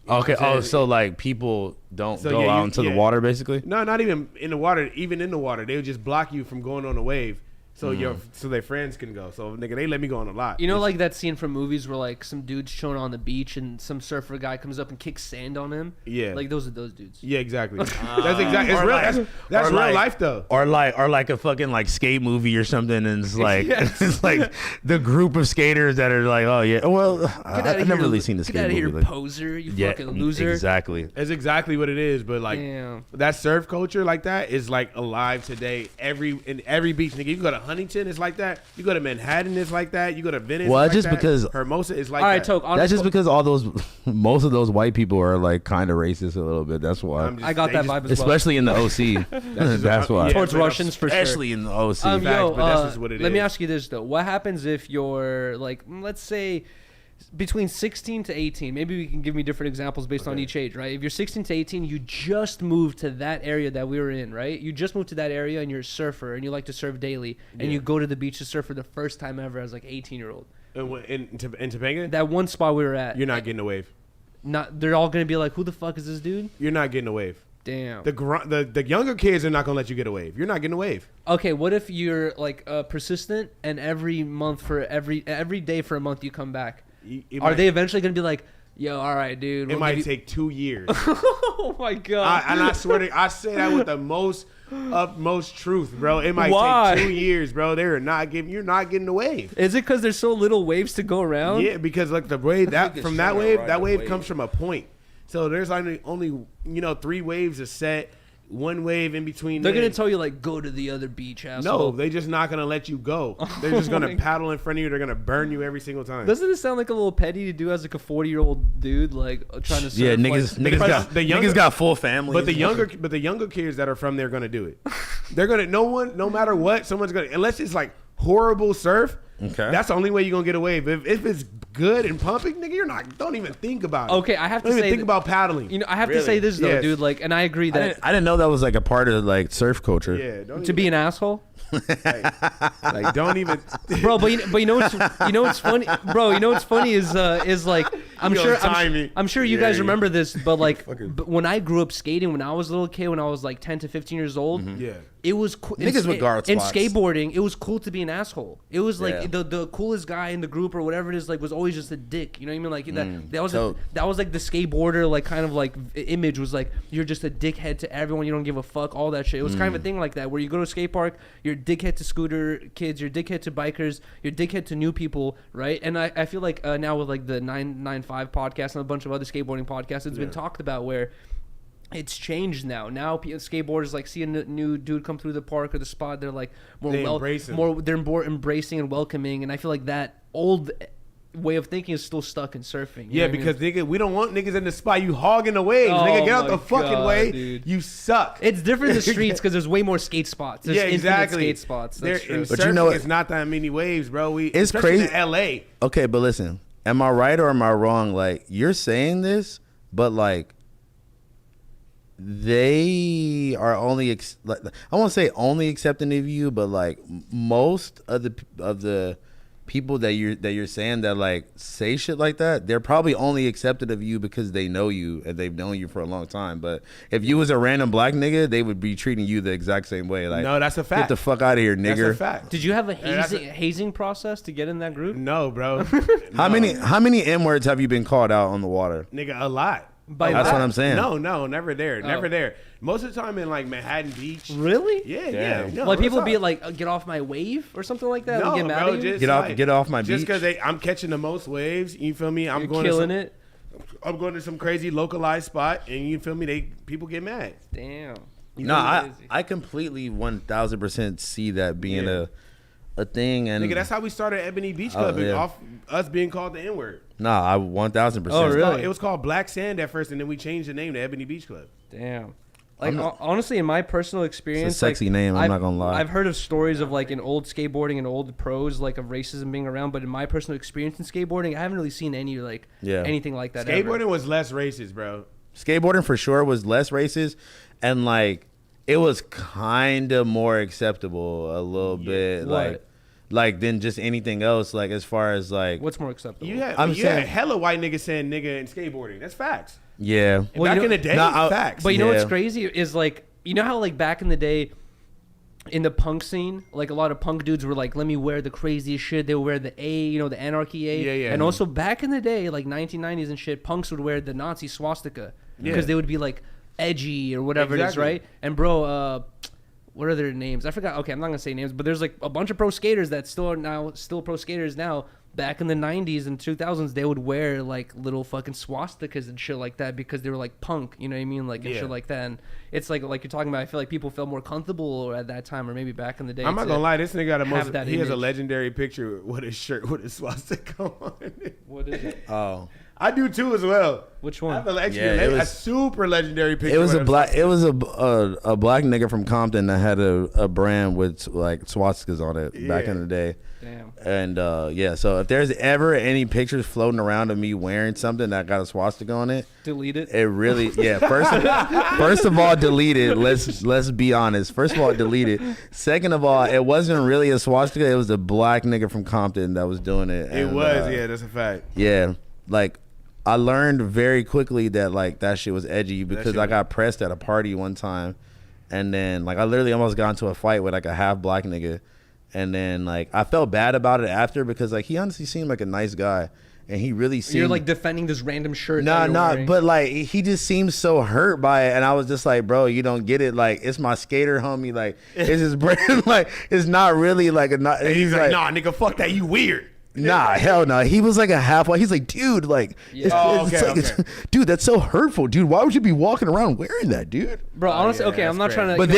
[SPEAKER 1] Okay. Oh, so like people don't go out into the water, basically?
[SPEAKER 2] No, not even in the water. Even in the water, they would just block you from going on a wave. So so their friends can go. So nigga, they let me go on a lot.
[SPEAKER 3] You know, like that scene from movies where like some dude's chilling on the beach and some surfer guy comes up and kicks sand on him.
[SPEAKER 2] Yeah,
[SPEAKER 3] like those are those dudes.
[SPEAKER 2] Yeah, exactly. That's exactly. It's real. That's real life though.
[SPEAKER 1] Or like a fucking like skate movie or something, and it's like it's like the group of skaters that are like, oh yeah, well, I've never really seen the skate movie.
[SPEAKER 3] Get out of here,
[SPEAKER 1] like,
[SPEAKER 3] poser! You fucking loser.
[SPEAKER 1] Exactly.
[SPEAKER 2] It's exactly what it is. But like that surf culture like that is like alive today. In every beach, nigga. You go to Huntington, it's like that. You go to Manhattan, it's like that. You go to Venice,
[SPEAKER 1] well,
[SPEAKER 2] it's
[SPEAKER 1] just
[SPEAKER 2] like that.
[SPEAKER 1] because
[SPEAKER 2] Hermosa is like
[SPEAKER 3] all right,
[SPEAKER 2] that.
[SPEAKER 1] That's just because most of those white people are like kind of racist a little bit. That's why
[SPEAKER 3] I got that vibe as well.
[SPEAKER 1] Especially in the OC. That's why.
[SPEAKER 2] Yeah,
[SPEAKER 3] towards Russians for sure.
[SPEAKER 1] Especially in the OC.
[SPEAKER 2] Facts, but that's just what it is.
[SPEAKER 3] Let me ask you this though: what happens if you're like, let's say, between 16 to 18? Maybe we can give me different examples based on each age, right? If you're 16 to 18, you just moved to that area that we were in, right? You just moved to that area and you're a surfer and you like to surf daily, and you go to the beach to surf for the first time ever as like 18-year-old.
[SPEAKER 2] In Topanga,
[SPEAKER 3] that one spot we were at,
[SPEAKER 2] you're not getting a wave.
[SPEAKER 3] They're all gonna be like, who the fuck is this dude?
[SPEAKER 2] You're not getting a wave.
[SPEAKER 3] Damn.
[SPEAKER 2] The younger kids are not gonna let you get a wave. You're not getting a wave.
[SPEAKER 3] Okay, what if you're like persistent and every day for a month you come back? Are they eventually gonna be like, yo, all right, dude?
[SPEAKER 2] It might take 2 years.
[SPEAKER 3] Oh my god!
[SPEAKER 2] And I swear to, I say that with the most utmost truth, bro. It might take 2 years, bro. You're not getting the wave.
[SPEAKER 3] Is it because there's so little waves to go around?
[SPEAKER 2] Yeah, because like the wave that wave comes from a point. So there's only 3 waves a set. One wave in between.
[SPEAKER 3] They're gonna tell you like, go to the other beach, asshole.
[SPEAKER 2] No, they just not gonna let you go. They're just gonna paddle in front of you. They're gonna burn you every single time.
[SPEAKER 3] Doesn't it sound like a little petty to do as like a 40-year-old dude like trying to surf?
[SPEAKER 1] Yeah, niggas got full families.
[SPEAKER 2] But the younger kids that are from there gonna do it. They're gonna no matter what, someone's gonna, unless it's like horrible surf.
[SPEAKER 1] Okay.
[SPEAKER 2] That's the only way you're gonna get a wave. If it's good and pumping, nigga, don't even think about it.
[SPEAKER 3] Okay, I have to
[SPEAKER 2] don't
[SPEAKER 3] say
[SPEAKER 2] even think about paddling.
[SPEAKER 3] You know, I have to say this though, dude. Like, and I agree that
[SPEAKER 1] I didn't know that was like a part of like surf culture.
[SPEAKER 2] Yeah,
[SPEAKER 3] to be an asshole.
[SPEAKER 2] Like don't even,
[SPEAKER 3] bro. But you know what's funny, bro. You know what's funny is like I'm sure you guys remember this, but like when I grew up skating when I was a little kid, when I was like 10 to 15 years old, it was cool.
[SPEAKER 1] Niggas with guard
[SPEAKER 3] in
[SPEAKER 1] spots.
[SPEAKER 3] skateboarding, it was cool to be an asshole. It was like the coolest guy in the group or whatever it is, like was always just a dick. You know what I mean? Like that was like the skateboarder like kind of like image was like you're just a dickhead to everyone. You don't give a fuck. All that shit. It was kind of a thing like that where you go to a skate park, you're a dickhead to scooter kids, you're a dickhead to bikers, you're a dickhead to new people, right? And I feel like now with like the 995 podcast and a bunch of other skateboarding podcasts, it's been talked about where it's changed now. Now skateboarders like see a new dude come through the park or the spot, they're like they're more embracing and welcoming, and I feel like that old way of thinking is still stuck in surfing.
[SPEAKER 2] Yeah, because nigga, we don't want niggas in the spot. You hogging the waves, nigga. Get out the fucking way.
[SPEAKER 3] Dude.
[SPEAKER 2] You suck.
[SPEAKER 3] It's different in the streets because there's way more skate spots. There's
[SPEAKER 2] exactly.
[SPEAKER 3] Skate spots. That's true.
[SPEAKER 2] But you know, it's not that many waves, bro.
[SPEAKER 1] It's crazy.
[SPEAKER 2] In LA.
[SPEAKER 1] Okay, but listen, am I right or am I wrong? Like you're saying this, but like they are only I won't say only accepting of you, but like most of the people that you're saying that like say shit like that, they're probably only accepted of you because they know you and they've known you for a long time. But if you was a random black nigga, they would be treating you the exact same way. Like,
[SPEAKER 2] no, that's a fact.
[SPEAKER 1] Get the fuck out of here, nigger.
[SPEAKER 2] That's a fact.
[SPEAKER 3] Did you have a hazing process to get in that group?
[SPEAKER 2] No, bro.
[SPEAKER 1] How many N-words have you been called out on the water?
[SPEAKER 2] Nigga, a lot.
[SPEAKER 1] That's what I'm saying.
[SPEAKER 2] No, never there. Never there. Most of the time in like Manhattan Beach.
[SPEAKER 3] Really?
[SPEAKER 2] Yeah. No,
[SPEAKER 3] like people be like, get off my wave or something like that.
[SPEAKER 2] No,
[SPEAKER 3] get mad at you?
[SPEAKER 1] Get off my beach.
[SPEAKER 2] Just because I'm catching the most waves, you feel me? I'm
[SPEAKER 3] killing it.
[SPEAKER 2] I'm going to some crazy localized spot, and you feel me? People get mad.
[SPEAKER 3] Damn.
[SPEAKER 1] I completely 1000% see that being a thing. And
[SPEAKER 2] nigga, that's how we started Ebony Beach Club, off us being called the N-word.
[SPEAKER 1] Nah, I 1000%.
[SPEAKER 3] Oh, really?
[SPEAKER 2] It was called Black Sand at first, and then we changed the name to Ebony Beach Club.
[SPEAKER 3] Damn. Like honestly, in my personal experience,
[SPEAKER 1] it's a sexy name. I'm not gonna lie.
[SPEAKER 3] I've heard of stories of like in old skateboarding and old pros like of racism being around, but in my personal experience in skateboarding, I haven't really seen any like anything like that.
[SPEAKER 2] Skateboarding
[SPEAKER 3] ever.
[SPEAKER 2] Was less racist, bro.
[SPEAKER 1] Skateboarding for sure was less racist, and like it was kind of more acceptable a little bit. Like than just anything else. Like as far as like
[SPEAKER 3] what's more acceptable?
[SPEAKER 2] You had hella white niggas saying nigga in skateboarding. That's facts.
[SPEAKER 1] Yeah.
[SPEAKER 2] Back in the day, facts.
[SPEAKER 3] But you know what's crazy is like, you know how like back in the day, in the punk scene, like a lot of punk dudes were like, let me wear the craziest shit. They would wear the A, you know, the anarchy A.
[SPEAKER 2] Yeah, yeah.
[SPEAKER 3] And also back in the day, like 1990s and shit, punks would wear the Nazi swastika because they would be like edgy or whatever it is, right? And bro, what are their names? I forgot. Okay, I'm not gonna say names, but there's like a bunch of pro skaters that still pro skaters now. Back in the 90s and 2000s, they would wear like little fucking swastikas and shit like that because they were like punk, you know what I mean? Like and shit like that. And it's like you're talking about, I feel like people felt more comfortable at that time or maybe back in the day.
[SPEAKER 2] I'm not gonna lie, this nigga got he has a legendary picture with his shirt with his swastika on.
[SPEAKER 3] What is it?
[SPEAKER 1] Oh.
[SPEAKER 2] I do too as well.
[SPEAKER 3] Which one?
[SPEAKER 2] I have a super legendary picture.
[SPEAKER 1] It was a black nigga from Compton that had a brand with like swastikas on it back in the day.
[SPEAKER 3] Damn.
[SPEAKER 1] And so if there's ever any pictures floating around of me wearing something that got a swastika on it,
[SPEAKER 3] delete it.
[SPEAKER 1] It really first of all delete it. Let's be honest. First of all, delete it. Second of all, it wasn't really a swastika. It was a black nigga from Compton that was doing it.
[SPEAKER 2] It was, that's a fact.
[SPEAKER 1] Yeah, like. I learned very quickly that like that shit was edgy because I got pressed at a party one time, and then like I literally almost got into a fight with like a half black nigga, and then like I felt bad about it after because like he honestly seemed like a nice guy, and he really seemed.
[SPEAKER 3] You're like defending this random shirt.
[SPEAKER 1] Nah, but like he just seemed so hurt by it, and I was just like, bro, you don't get it. Like it's my skater homie. Like it's his brand. Like it's not really like a.
[SPEAKER 2] And he's like, nah, nigga, fuck that. You weird.
[SPEAKER 1] Nah, hell no. He was like a half-white. He's like, dude, like, dude, that's so hurtful, dude. Why would you be walking around wearing that, dude?
[SPEAKER 3] Bro, honestly, I'm not trying to.
[SPEAKER 1] But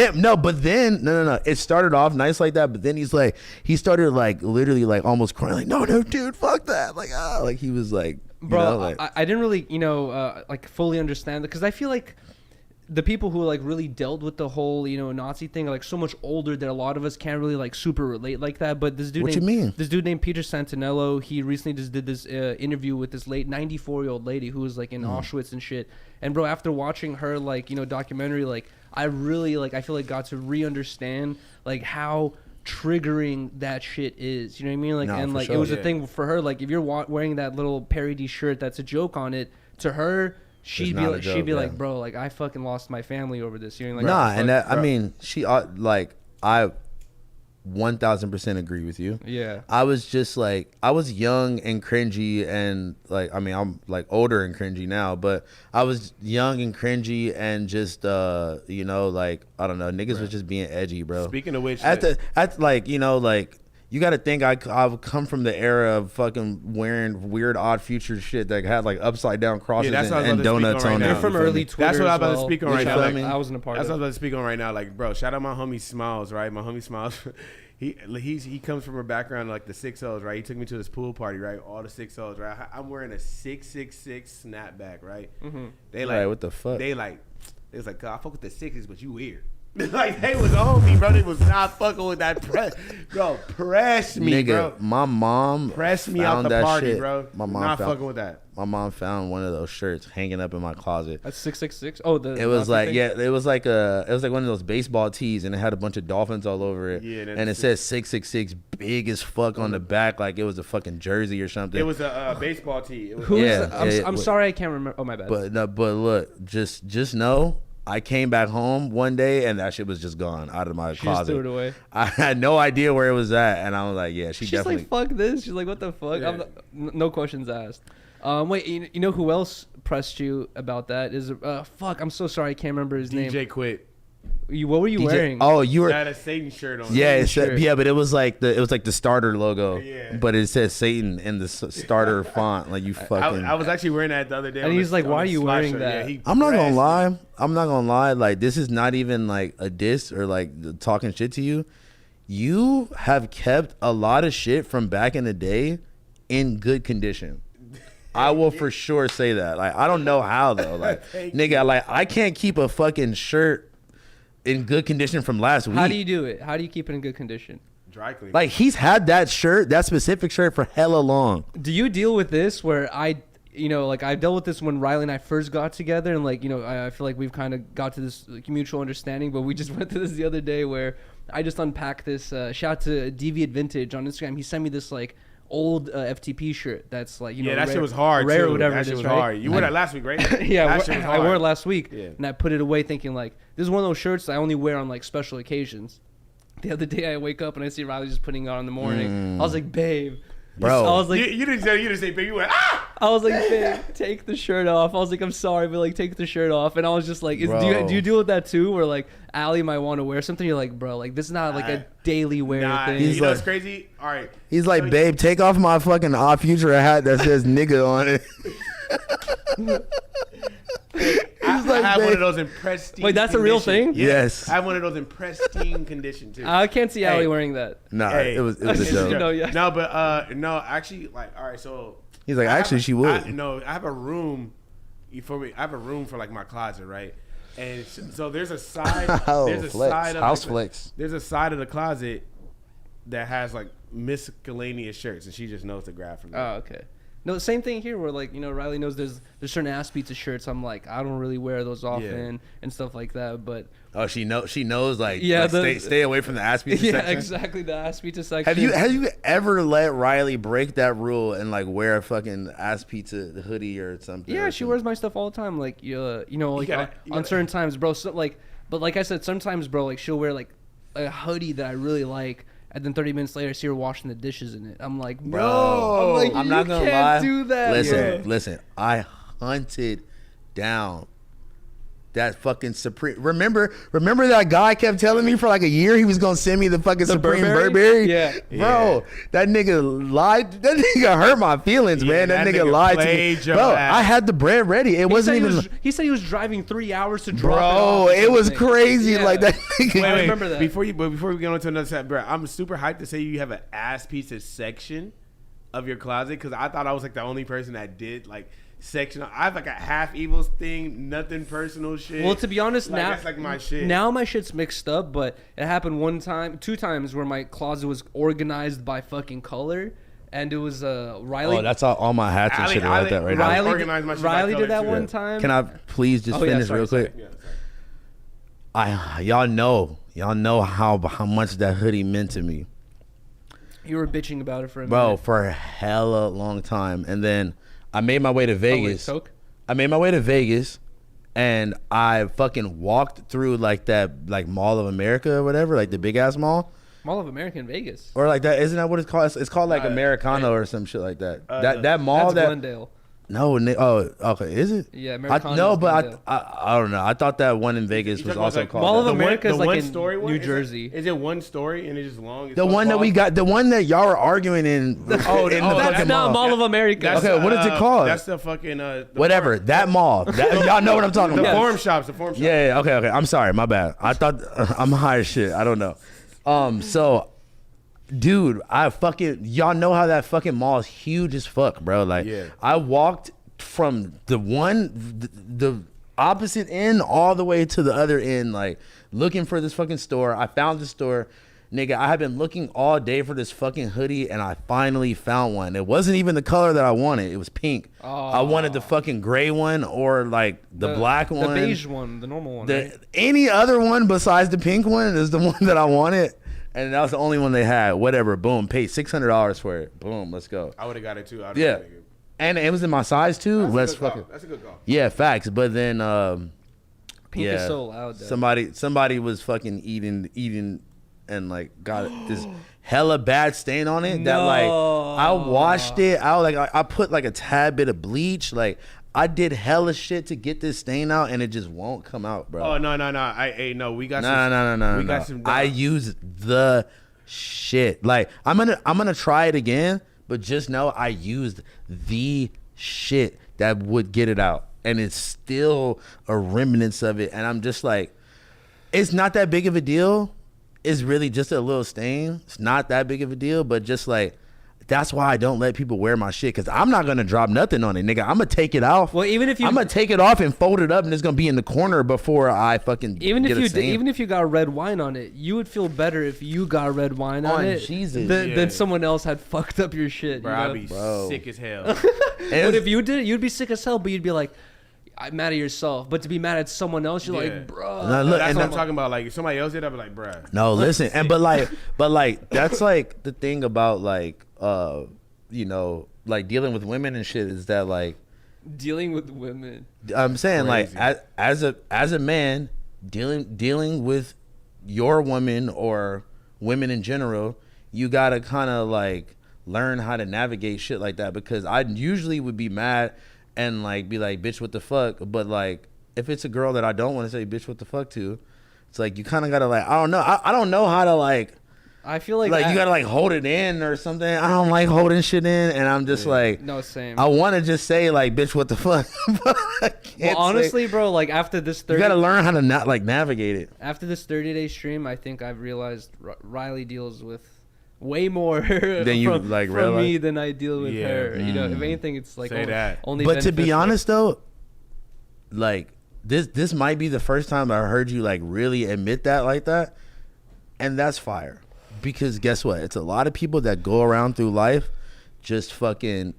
[SPEAKER 1] then, no. It started off nice like that, but then he started like literally like almost crying, like, no, dude, fuck that, like he was like,
[SPEAKER 3] bro, I didn't really, like fully understand it because I feel like the people who like really dealt with the whole Nazi thing are like so much older that a lot of us can't really like super relate like that. But this dude this dude named Peter Santinello, he recently just did this interview with this 94-year-old lady who was like in Auschwitz and shit. And bro, after watching her like documentary, like I really like I feel like got to re-understand like how triggering that shit is, you know what I mean? Like and like it was a thing for her, like if you're wearing that little parody shirt that's a joke on it, to her she'd be like, bro, like I fucking lost my family over this. You know, like,
[SPEAKER 1] and that, I mean, she like I 1000% agree with you.
[SPEAKER 3] Yeah,
[SPEAKER 1] I was just like I was young and cringy, and like I mean I'm like older and cringy now, but I was young and cringy and just like I don't know, niggas was just being edgy, bro.
[SPEAKER 2] Speaking of which,
[SPEAKER 1] you got to think I've come from the era of fucking wearing weird Odd Future shit that had like upside down crosses and donuts on it.
[SPEAKER 3] You're from early Twitter.
[SPEAKER 2] That's what I'm about to speak on right now.
[SPEAKER 3] I wasn't a part of.
[SPEAKER 2] That's what I'm about to speak on right now. Like, bro, shout out my homie Smiles, right? My homie Smiles. He comes from a background like the 6Os, right? He took me to this pool party, right? All the 6Os, right? I'm wearing a 666 snapback, right? Mm-hmm. They like,
[SPEAKER 1] what the fuck?
[SPEAKER 2] They was like, I fuck with the 6s, but you weird. Like they was on me, bro. They was not fucking with that press, bro. Press me,
[SPEAKER 1] nigga,
[SPEAKER 2] bro.
[SPEAKER 1] My mom
[SPEAKER 2] press me out the party, shit. Bro.
[SPEAKER 1] My mom
[SPEAKER 2] not fucking with that.
[SPEAKER 1] My mom found one of those shirts hanging up in my closet.
[SPEAKER 3] That's 666. Oh,
[SPEAKER 1] it was like thing? It was like one of those baseball tees, and it had a bunch of dolphins all over it. Yeah, and it said 666 big as fuck on the back, like it was a fucking jersey or something.
[SPEAKER 2] It was a baseball tee.
[SPEAKER 3] I'm sorry, I can't remember. Oh my bad.
[SPEAKER 1] But look, just know. I came back home one day and that shit was just gone out of my closet.
[SPEAKER 3] Just threw it away.
[SPEAKER 1] I had no idea where it was at, and I was like, "Yeah, she's definitely."
[SPEAKER 3] She's like, "Fuck this." She's like, "What the fuck?" Yeah. No questions asked. Wait, you know who else pressed you about that? Is fuck? I'm so sorry, I can't remember his name.
[SPEAKER 2] DJ Quit.
[SPEAKER 3] What were you wearing?
[SPEAKER 1] Oh, you were.
[SPEAKER 2] I had a Satan shirt on.
[SPEAKER 1] Yeah, but it was like the starter logo. Yeah. But it said Satan in the starter font. Like you fucking.
[SPEAKER 2] I was actually wearing that the other day.
[SPEAKER 3] And he's like, "Why are you wearing that?"
[SPEAKER 1] Yeah, I'm not gonna lie. Like this is not even like a diss or like talking shit to you. You have kept a lot of shit from back in the day in good condition. I will for sure say that. Like I don't know how though. Like nigga, like I can't keep a fucking shirt in good condition from last week.
[SPEAKER 3] How do you do it? How do you keep it in good condition?
[SPEAKER 2] Dry clean.
[SPEAKER 1] Like he's had that specific shirt for hella long.
[SPEAKER 3] Do you deal with this where I dealt with this when Riley and I first got together, and like, I feel like we've kind of got to this mutual understanding, but we just went through this the other day where I just unpacked this, shout out to Deviant Vintage on Instagram. He sent me this like old FTP shirt that's like,
[SPEAKER 2] that rare, shit was hard
[SPEAKER 3] rare
[SPEAKER 2] too.
[SPEAKER 3] Or whatever
[SPEAKER 2] that shit
[SPEAKER 3] was
[SPEAKER 2] right? Hard. You wore that last week, right?
[SPEAKER 3] Yeah, I wore it last week, and I put it away thinking like, this is one of those shirts I only wear on like special occasions. the other day I wake up and I see Riley just putting it on in the morning. I was like, babe.
[SPEAKER 1] Bro.
[SPEAKER 3] I was like,
[SPEAKER 2] you didn't say babe. You went, ah!
[SPEAKER 3] I was like, babe, take the shirt off. I was like, I'm sorry, but like, take the shirt off. And I was just like, do you deal with that too? Where like, Allie might want to wear something. You're like, bro, like this is not like a daily wear thing.
[SPEAKER 2] You know what's crazy? All right.
[SPEAKER 1] He's like, babe, take off my fucking Odd Future hat that says nigga on it.
[SPEAKER 2] I have one of those in pristine.
[SPEAKER 3] Wait, that's a real thing?
[SPEAKER 1] Yes.
[SPEAKER 2] I have one of those in pristine condition too.
[SPEAKER 3] I can't see Allie wearing that.
[SPEAKER 1] No, it was a joke.
[SPEAKER 2] No, but no, actually, like, all right, so
[SPEAKER 1] he's like, actually, she would.
[SPEAKER 2] I have a room for me. I have a room for like my closet, right? And so there's a side. There's a side of
[SPEAKER 1] house flex.
[SPEAKER 2] There's a side of the closet that has like miscellaneous shirts, and she just knows to grab from me.
[SPEAKER 3] Oh, okay. No, same thing here where like, you know, Riley knows there's certain ass pizza shirts I'm like, I don't really wear those often and stuff like that, but
[SPEAKER 1] she knows like,
[SPEAKER 3] yeah,
[SPEAKER 1] stay away from the ass pizza section.
[SPEAKER 3] Yeah, exactly, the ass pizza section.
[SPEAKER 1] Have you ever let Riley break that rule and like wear a fucking ass pizza hoodie or something?
[SPEAKER 3] Yeah, she wears my stuff all the time, like you know, like on certain times, bro. So like, but like I said, sometimes, bro, like she'll wear like a hoodie that I really like. And then 30 minutes later, I see her washing the dishes in it. I'm like, bro,
[SPEAKER 1] I'm not gonna lie.
[SPEAKER 3] Do that.
[SPEAKER 1] Listen. I hunted down that fucking Supreme. Remember that guy kept telling me for like a year he was gonna send me the fucking Supreme Burberry?
[SPEAKER 3] Yeah,
[SPEAKER 1] bro, that nigga lied. That nigga hurt my feelings, man. That nigga lied to me, bro. I had the bread ready. It wasn't even.
[SPEAKER 3] He said he was driving 3 hours to drop it
[SPEAKER 1] off. Bro, it was crazy. Like that.
[SPEAKER 2] Wait, I remember that. Before we go into another set, bro, I'm super hyped to say you have an ass pizza section of your closet because I thought I was like the only person that did like. Section. I have like a half evils thing, nothing personal shit.
[SPEAKER 3] Well, to be honest,
[SPEAKER 2] like,
[SPEAKER 3] now
[SPEAKER 2] that's like my shit.
[SPEAKER 3] Now my shit's mixed up, but it happened 2 times where my closet was organized by fucking color, and it was Riley.
[SPEAKER 1] Oh, that's all my hats and shit are like that right now.
[SPEAKER 3] Riley did that one time.
[SPEAKER 1] Can I please just finish real quick? Yeah, y'all know how much that hoodie meant to me.
[SPEAKER 3] You were bitching about it for a minute.
[SPEAKER 1] Bro, for a hella long time, and then. I made my way to Vegas. I made my way to Vegas, and I fucking walked through like that, like Mall of America or whatever, like the big ass mall.
[SPEAKER 3] Mall of America in Vegas,
[SPEAKER 1] or like that? Isn't that what it's called? It's called like Americano or some shit like that. That mall.
[SPEAKER 3] That's Glendale.
[SPEAKER 1] No, okay, is it?
[SPEAKER 3] Yeah, Americano.
[SPEAKER 1] No, but I don't know. I thought that one in Vegas was also called
[SPEAKER 3] Mall of America is like in New
[SPEAKER 2] Jersey. Is it one story and it's just long?
[SPEAKER 1] The one that we got, the one that y'all were arguing in.
[SPEAKER 3] That's not Mall of America.
[SPEAKER 1] Okay, what is it called?
[SPEAKER 2] That's the fucking
[SPEAKER 1] whatever. That mall. Y'all know what I'm talking about.
[SPEAKER 2] The forum shops.
[SPEAKER 1] Yeah. Okay. I'm sorry. My bad. I thought I'm high as shit. I don't know. So. Dude, y'all know how that fucking mall is huge as fuck, bro. Like, I walked from the opposite end all the way to the other end, like, looking for this fucking store. I found the store. Nigga, I have been looking all day for this fucking hoodie, and I finally found one. It wasn't even the color that I wanted. It was pink. Oh. I wanted the fucking gray one or, like, the black one.
[SPEAKER 3] The beige one, the normal one, right?
[SPEAKER 1] Any other one besides the pink one is the one that I wanted. And that was the only one they had. Whatever. Boom. Paid $600 for it. Boom. Let's go.
[SPEAKER 2] I would have got it too.
[SPEAKER 1] Yeah. And it was in my size too.
[SPEAKER 2] That's a good call.
[SPEAKER 1] Yeah, facts. But then
[SPEAKER 3] pink is so loud though.
[SPEAKER 1] Somebody was fucking eating and like got this hella bad stain on it. That like I washed it. I put like a tad bit of bleach. Like I did hella shit to get this stain out, and it just won't come out, bro.
[SPEAKER 2] Oh no! No, we got some.
[SPEAKER 1] We got some. I use the shit. Like I'm gonna try it again, but just know I used the shit that would get it out, and it's still a remnants of it. And I'm just like, it's not that big of a deal. It's really just a little stain. It's not that big of a deal, but just like. That's why I don't let people wear my shit, because I'm not gonna drop nothing on it, nigga. I'm gonna take it off.
[SPEAKER 3] Well, I'm
[SPEAKER 1] gonna take it off and fold it up, and it's gonna be in the corner before I fucking
[SPEAKER 3] even if you got red wine on it, you would feel better if you got red wine on it than someone else had fucked up your shit.
[SPEAKER 2] Bro, I'd be sick as hell.
[SPEAKER 3] But if you did it, you'd be sick as hell. But you'd be like, I'm mad at yourself. But to be mad at someone else, you're like, bro.
[SPEAKER 2] That's what I'm talking about. Like if somebody else did, I'd be like, bro.
[SPEAKER 1] No, listen, and but like that's like the thing about like you know, like dealing with women and shit is that like
[SPEAKER 3] dealing with women.
[SPEAKER 1] I'm saying crazy. Like as a man dealing with your woman or women in general, you gotta kind of like learn how to navigate shit like that, because I usually would be mad and like be like, bitch, what the fuck? But like, if it's a girl that I don't want to say bitch, what the fuck to, it's like you kind of gotta like, I don't know, I don't know how to like. I feel like you gotta like hold it in or something. I don't like holding shit in, and I'm just like,
[SPEAKER 3] no, same.
[SPEAKER 1] I want to just say like, bitch, what the fuck? But I can't
[SPEAKER 3] honestly, bro, like after this 30,
[SPEAKER 1] you gotta learn how to not like navigate it.
[SPEAKER 3] After this 30-day stream, I think I've realized Riley deals with way more
[SPEAKER 1] than you like
[SPEAKER 3] from me than I deal with her. You know, if anything, it's like only.
[SPEAKER 1] But to be honest though, like this might be the first time I heard you like really admit that like that, and that's fire. Because guess what? It's a lot of people that go around through life just fucking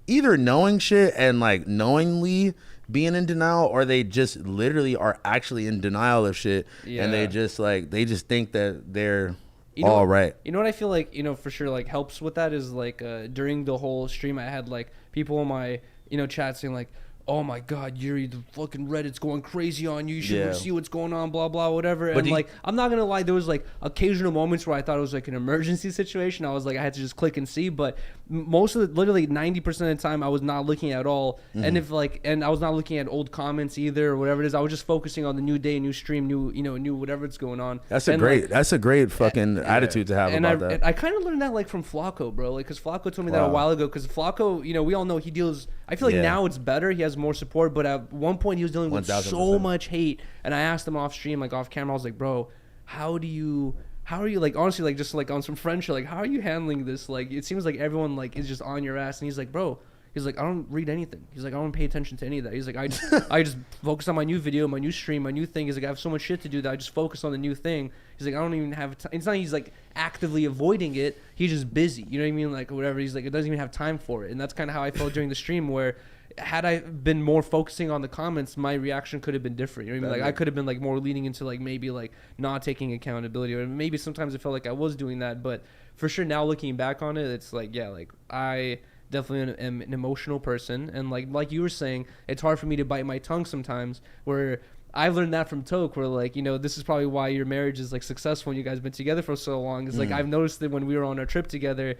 [SPEAKER 1] either knowing shit and like knowingly being in denial, or they just literally are actually in denial of shit. Yeah. And they just think that they're all right.
[SPEAKER 3] You know what I feel like, for sure like helps with that is like during the whole stream I had like people in my, chat saying like, oh my God, Yuriy, the fucking Reddit's going crazy on you. You should see what's going on, blah, blah, whatever. But and like, I'm not going to lie, there was like occasional moments where I thought it was like an emergency situation. I was like, I had to just click and see. But most of the, literally 90% of the time, I was not looking at all. Mm-hmm. And I was not looking at old comments either or whatever it is. I was just focusing on the new day, new stream, new whatever's going on.
[SPEAKER 1] That's a great fucking attitude to have about that.
[SPEAKER 3] And I kind of learned that like from Flacco, bro. Like, because Flacco told me that a while ago. Because Flacco, we all know he deals. I feel like now it's better. He has more support, but at one point he was dealing with 1,000%. So much hate, and I asked him off stream, like off camera, I was like, bro, how are you like, honestly, like just like on some friendship, like how are you handling this? Like it seems like everyone like is just on your ass. And he's like, bro, he's like, I don't read anything. He's like, I don't pay attention to any of that. He's like, I just focus on my new video, my new stream, my new thing. He's like, I have so much shit to do that I just focus on the new thing. He's like, I don't even have time. It's not he's like actively avoiding it, he's just busy, you know what I mean, like whatever. He's like, it doesn't even have time for it. And that's kind of how I felt during the stream, where had I been more focusing on the comments, my reaction could have been different. You know what I mean? Like I could have been like more leaning into like maybe like not taking accountability, or maybe sometimes it felt like I was doing that. But for sure, now looking back on it, it's like, yeah, like I definitely am an emotional person, and like you were saying, it's hard for me to bite my tongue sometimes. Where I've learned that from Toke, where like, this is probably why your marriage is like successful and you guys been together for so long. Is like I've noticed that when we were on our trip together,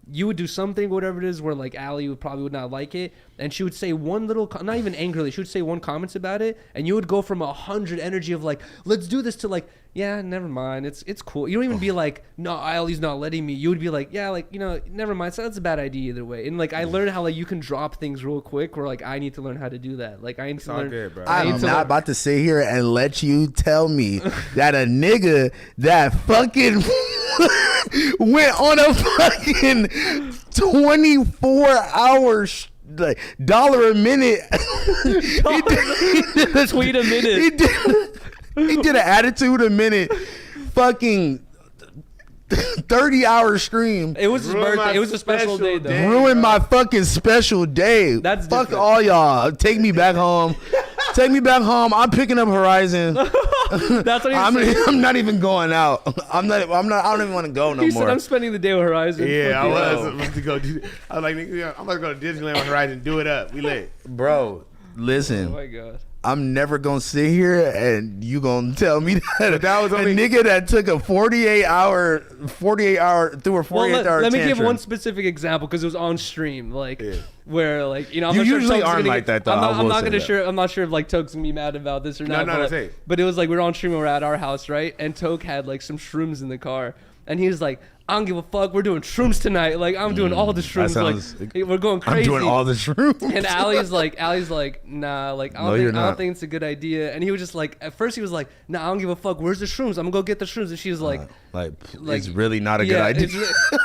[SPEAKER 3] you would do something, whatever it is, where like Allie would not like it, and she would say one little, not even angrily, she would say one comment about it, and you would go from 100 energy of like, let's do this, to like, yeah, never mind, it's cool. You don't even be like, no, Allie's not letting me. You would be like, yeah, like, never mind. So that's a bad idea either way. And like I learned how like you can drop things real quick, where like I need to learn how to do that. Like I need to learn. Good, bro.
[SPEAKER 1] I'm not about to sit here and let you tell me that a nigga that fucking went on a fucking 24-hour like $1 a minute. He did
[SPEAKER 3] tweet a minute.
[SPEAKER 1] He did an attitude a minute. Fucking 30-hour stream.
[SPEAKER 3] It was his birthday. It was a special day, though.
[SPEAKER 1] Ruined my fucking special day.
[SPEAKER 3] That's
[SPEAKER 1] fuck
[SPEAKER 3] different.
[SPEAKER 1] All y'all. Take me back home. Take me back home. I'm picking up Horizon.
[SPEAKER 3] That's what
[SPEAKER 1] I'm not even going out. I don't even want to go no more.
[SPEAKER 3] He said, I'm spending the day with Horizon.
[SPEAKER 2] Yeah, I was to go. I was like, I'm about to go to Disneyland with Horizon. Do it up. We lit,
[SPEAKER 1] bro. Listen.
[SPEAKER 3] Oh my God.
[SPEAKER 1] I'm never gonna sit here and you gonna tell me that was only a nigga that took a 48 hour through a 48 hour.
[SPEAKER 3] Let me give one specific example, because it was on stream, like where like I'm
[SPEAKER 1] you
[SPEAKER 3] not
[SPEAKER 1] usually
[SPEAKER 3] sure
[SPEAKER 1] aren't like that though.
[SPEAKER 3] I'm not sure if like Toke's gonna be mad about this or not. But it was like we were on stream and we're at our house, right? And Toke had like some shrooms in the car, and he was like, I don't give a fuck. We're doing shrooms tonight. Like I'm doing all the shrooms. Like we're going crazy.
[SPEAKER 1] I'm doing all the shrooms.
[SPEAKER 3] And Allie's like, nah. Like I don't think it's a good idea. And he was just like, at first he was like, nah, I don't give a fuck. Where's the shrooms? I'm gonna go get the shrooms. And she was like
[SPEAKER 1] it's really not a good idea.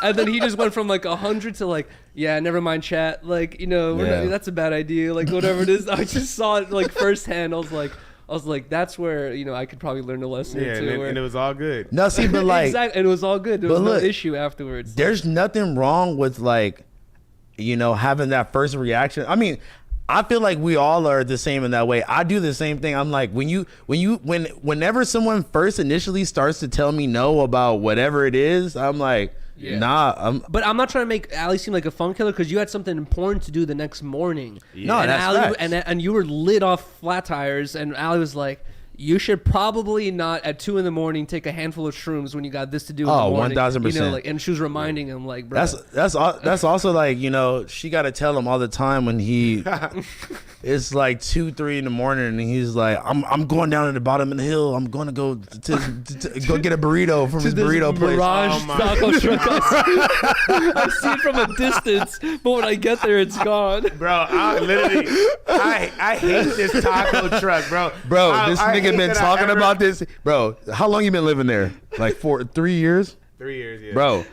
[SPEAKER 3] And then he just went from like 100 to like, yeah, never mind, chat. Like that's a bad idea. Like whatever it is. I just saw it like firsthand. I was like, that's where, I could probably learn a lesson too.
[SPEAKER 2] And it was all good.
[SPEAKER 1] No, see, but like...
[SPEAKER 3] Exactly, and it was all good. There was no issue afterwards.
[SPEAKER 1] There's nothing wrong with like, having that first reaction. I mean, I feel like we all are the same in that way. I do the same thing. I'm like, whenever someone first initially starts to tell me no about whatever it is, I'm like... Yeah. Nah,
[SPEAKER 3] but I'm not trying to make Allie seem like a fun killer, because you had something important to do the next morning.
[SPEAKER 1] Yeah. No,
[SPEAKER 3] and
[SPEAKER 1] that's
[SPEAKER 3] Allie, and you were lit off flat tires, and Allie was like, you should probably not at 2 a.m. take a handful of shrooms when you got this to do in the morning.
[SPEAKER 1] 1000%.
[SPEAKER 3] You know, like, and she was reminding him, like, bro.
[SPEAKER 1] That's also like, you know, she got to tell him all the time when he, it's like 2, 3 in the morning, and he's like, I'm going down to the bottom of the hill. I'm going to go to go get a burrito from his burrito place.
[SPEAKER 3] Mirage taco truck. I see it from a distance, but when I get there, it's gone.
[SPEAKER 2] Bro, I hate this taco truck, bro.
[SPEAKER 1] Bro, this nigga been talking about this. Bro, how long you been living there? Like 3 years?
[SPEAKER 2] 3 years, yeah.
[SPEAKER 1] Bro.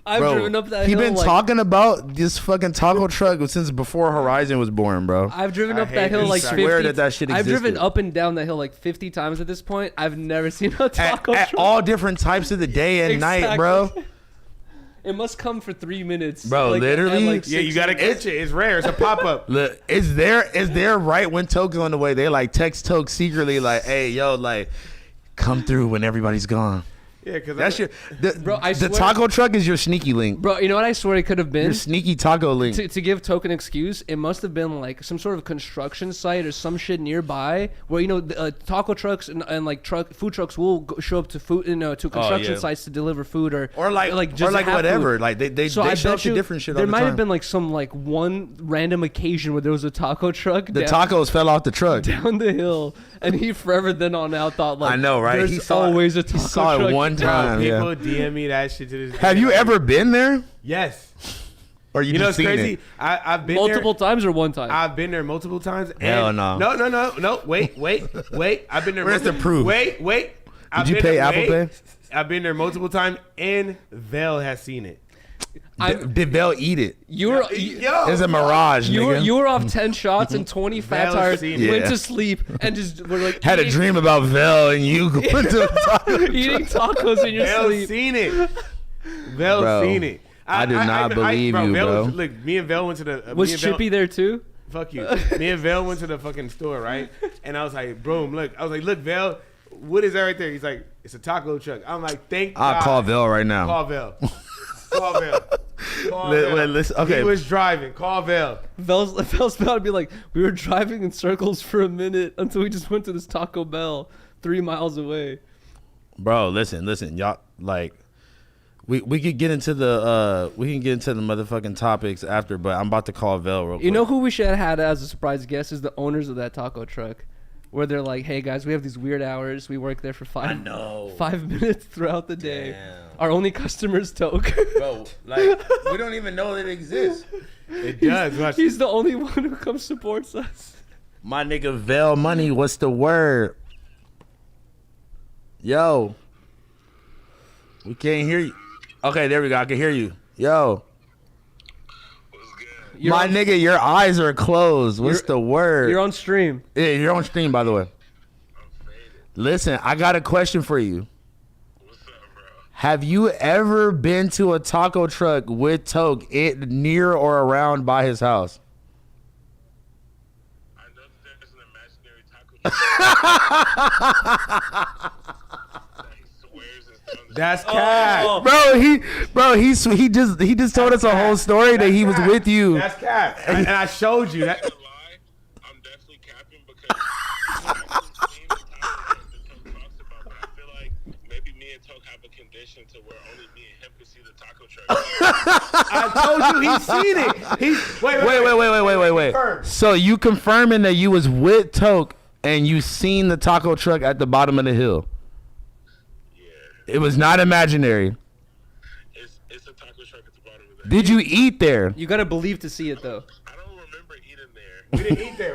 [SPEAKER 3] I've driven up that hill.
[SPEAKER 1] He been talking about this fucking taco truck since before Horizon was born, bro.
[SPEAKER 3] I've driven up that hill like 50.
[SPEAKER 1] I swear that shit existed.
[SPEAKER 3] I've driven up and down that hill like 50 times at this point. I've never seen a taco truck.
[SPEAKER 1] At all different types of the day and night, bro.
[SPEAKER 3] It must come for 3 minutes.
[SPEAKER 1] Bro, like, literally?
[SPEAKER 2] Like yeah, you got to catch it. It's rare. It's a pop-up.
[SPEAKER 1] Look, it's there right when Toke's on the way. They like text Toke secretly like, hey, yo, like, come through when everybody's gone. Yeah, because that's the taco truck is your sneaky link.
[SPEAKER 3] Bro, you know what I swear it could have been?
[SPEAKER 1] Your sneaky taco link.
[SPEAKER 3] To give Toke an excuse, it must have been like some sort of construction site or some shit nearby where, you know, taco trucks and like food trucks will show up to to construction sites to deliver food or
[SPEAKER 1] whatever.
[SPEAKER 3] Food.
[SPEAKER 1] Like they show up to different shit all the time.
[SPEAKER 3] There might have been like some like one random occasion where there was a taco truck.
[SPEAKER 1] The tacos fell off the truck
[SPEAKER 3] down the hill, and he forever then on out thought like,
[SPEAKER 1] I know, right?
[SPEAKER 3] There's always a taco truck.
[SPEAKER 1] He saw it one time.
[SPEAKER 2] People DM me that shit to this day.
[SPEAKER 1] Have you ever been there?
[SPEAKER 2] Yes.
[SPEAKER 1] Or you know,
[SPEAKER 2] it's crazy.
[SPEAKER 1] It?
[SPEAKER 2] I've been
[SPEAKER 3] multiple times or one time.
[SPEAKER 2] I've been there multiple times.
[SPEAKER 1] Hell no.
[SPEAKER 2] No. Wait. I've been there.
[SPEAKER 1] Where's the proof?
[SPEAKER 2] Wait.
[SPEAKER 1] Did you pay Apple Pay?
[SPEAKER 2] I've been there multiple times, and Vel has seen it.
[SPEAKER 1] Did Vel eat it? It's a mirage.
[SPEAKER 3] You were off 10 shots and 20 fat tires. Went to sleep and just were like
[SPEAKER 1] had a dream about Vel and you going to
[SPEAKER 3] eating tacos in your sleep.
[SPEAKER 2] Seen it. Vel seen it.
[SPEAKER 1] I do not believe you, bro.
[SPEAKER 2] Look, me and Vel went to the.
[SPEAKER 3] Was Chippy there too?
[SPEAKER 2] Fuck you. Me and Vel went to the fucking store, right? And I was like, boom, look. I was like, look, Vel, what is that right there? He's like, it's a taco truck. I'm like, thank God.
[SPEAKER 1] I'll call Vel right now.
[SPEAKER 2] Call Vel. Call Vel.
[SPEAKER 1] Okay.
[SPEAKER 2] He was driving. Call Vel.
[SPEAKER 3] Vel's about to be like, we were driving in circles for a minute until we just went to this Taco Bell 3 miles away.
[SPEAKER 1] Bro, listen, y'all, like, we could get into the motherfucking topics after, but I'm about to call Vel real quick.
[SPEAKER 3] You know who we should have had as a surprise guest is the owners of that taco truck. Where they're like, hey guys, we have these weird hours. We work there for 5 minutes throughout the day.
[SPEAKER 1] Damn.
[SPEAKER 3] Our only customer's Toke.
[SPEAKER 1] Bro, like, we don't even know that it exists.
[SPEAKER 2] It does.
[SPEAKER 3] He's the only one who comes supports us.
[SPEAKER 1] My nigga Vel Money, what's the word? Yo. We can't hear you. Okay, there we go. I can hear you. Yo. Nigga, your eyes are closed. What's the word?
[SPEAKER 3] You're on stream.
[SPEAKER 1] Yeah, you're on stream, by the way. Listen, I got a question for you.
[SPEAKER 4] What's up, bro?
[SPEAKER 1] Have you ever been to a taco truck with Toke near or around by his house?
[SPEAKER 4] I know that there's an imaginary taco truck.
[SPEAKER 2] That's cap.
[SPEAKER 1] Bro, he just told us a whole story that he was with you.
[SPEAKER 2] That's cap. And I showed you that.
[SPEAKER 4] I'm definitely capping because I've seen the taco truck that Toke talks about, but I feel like maybe me and Toke have a condition to where only me and him can see the taco truck.
[SPEAKER 2] I told you he's seen it.
[SPEAKER 1] Wait. So you confirming that you was with Toke and you seen the taco truck at the bottom of the hill? It was not imaginary.
[SPEAKER 4] It's a taco truck at the bottom of that.
[SPEAKER 1] Did you eat there?
[SPEAKER 3] You gotta believe to see it though.
[SPEAKER 4] I don't remember eating there.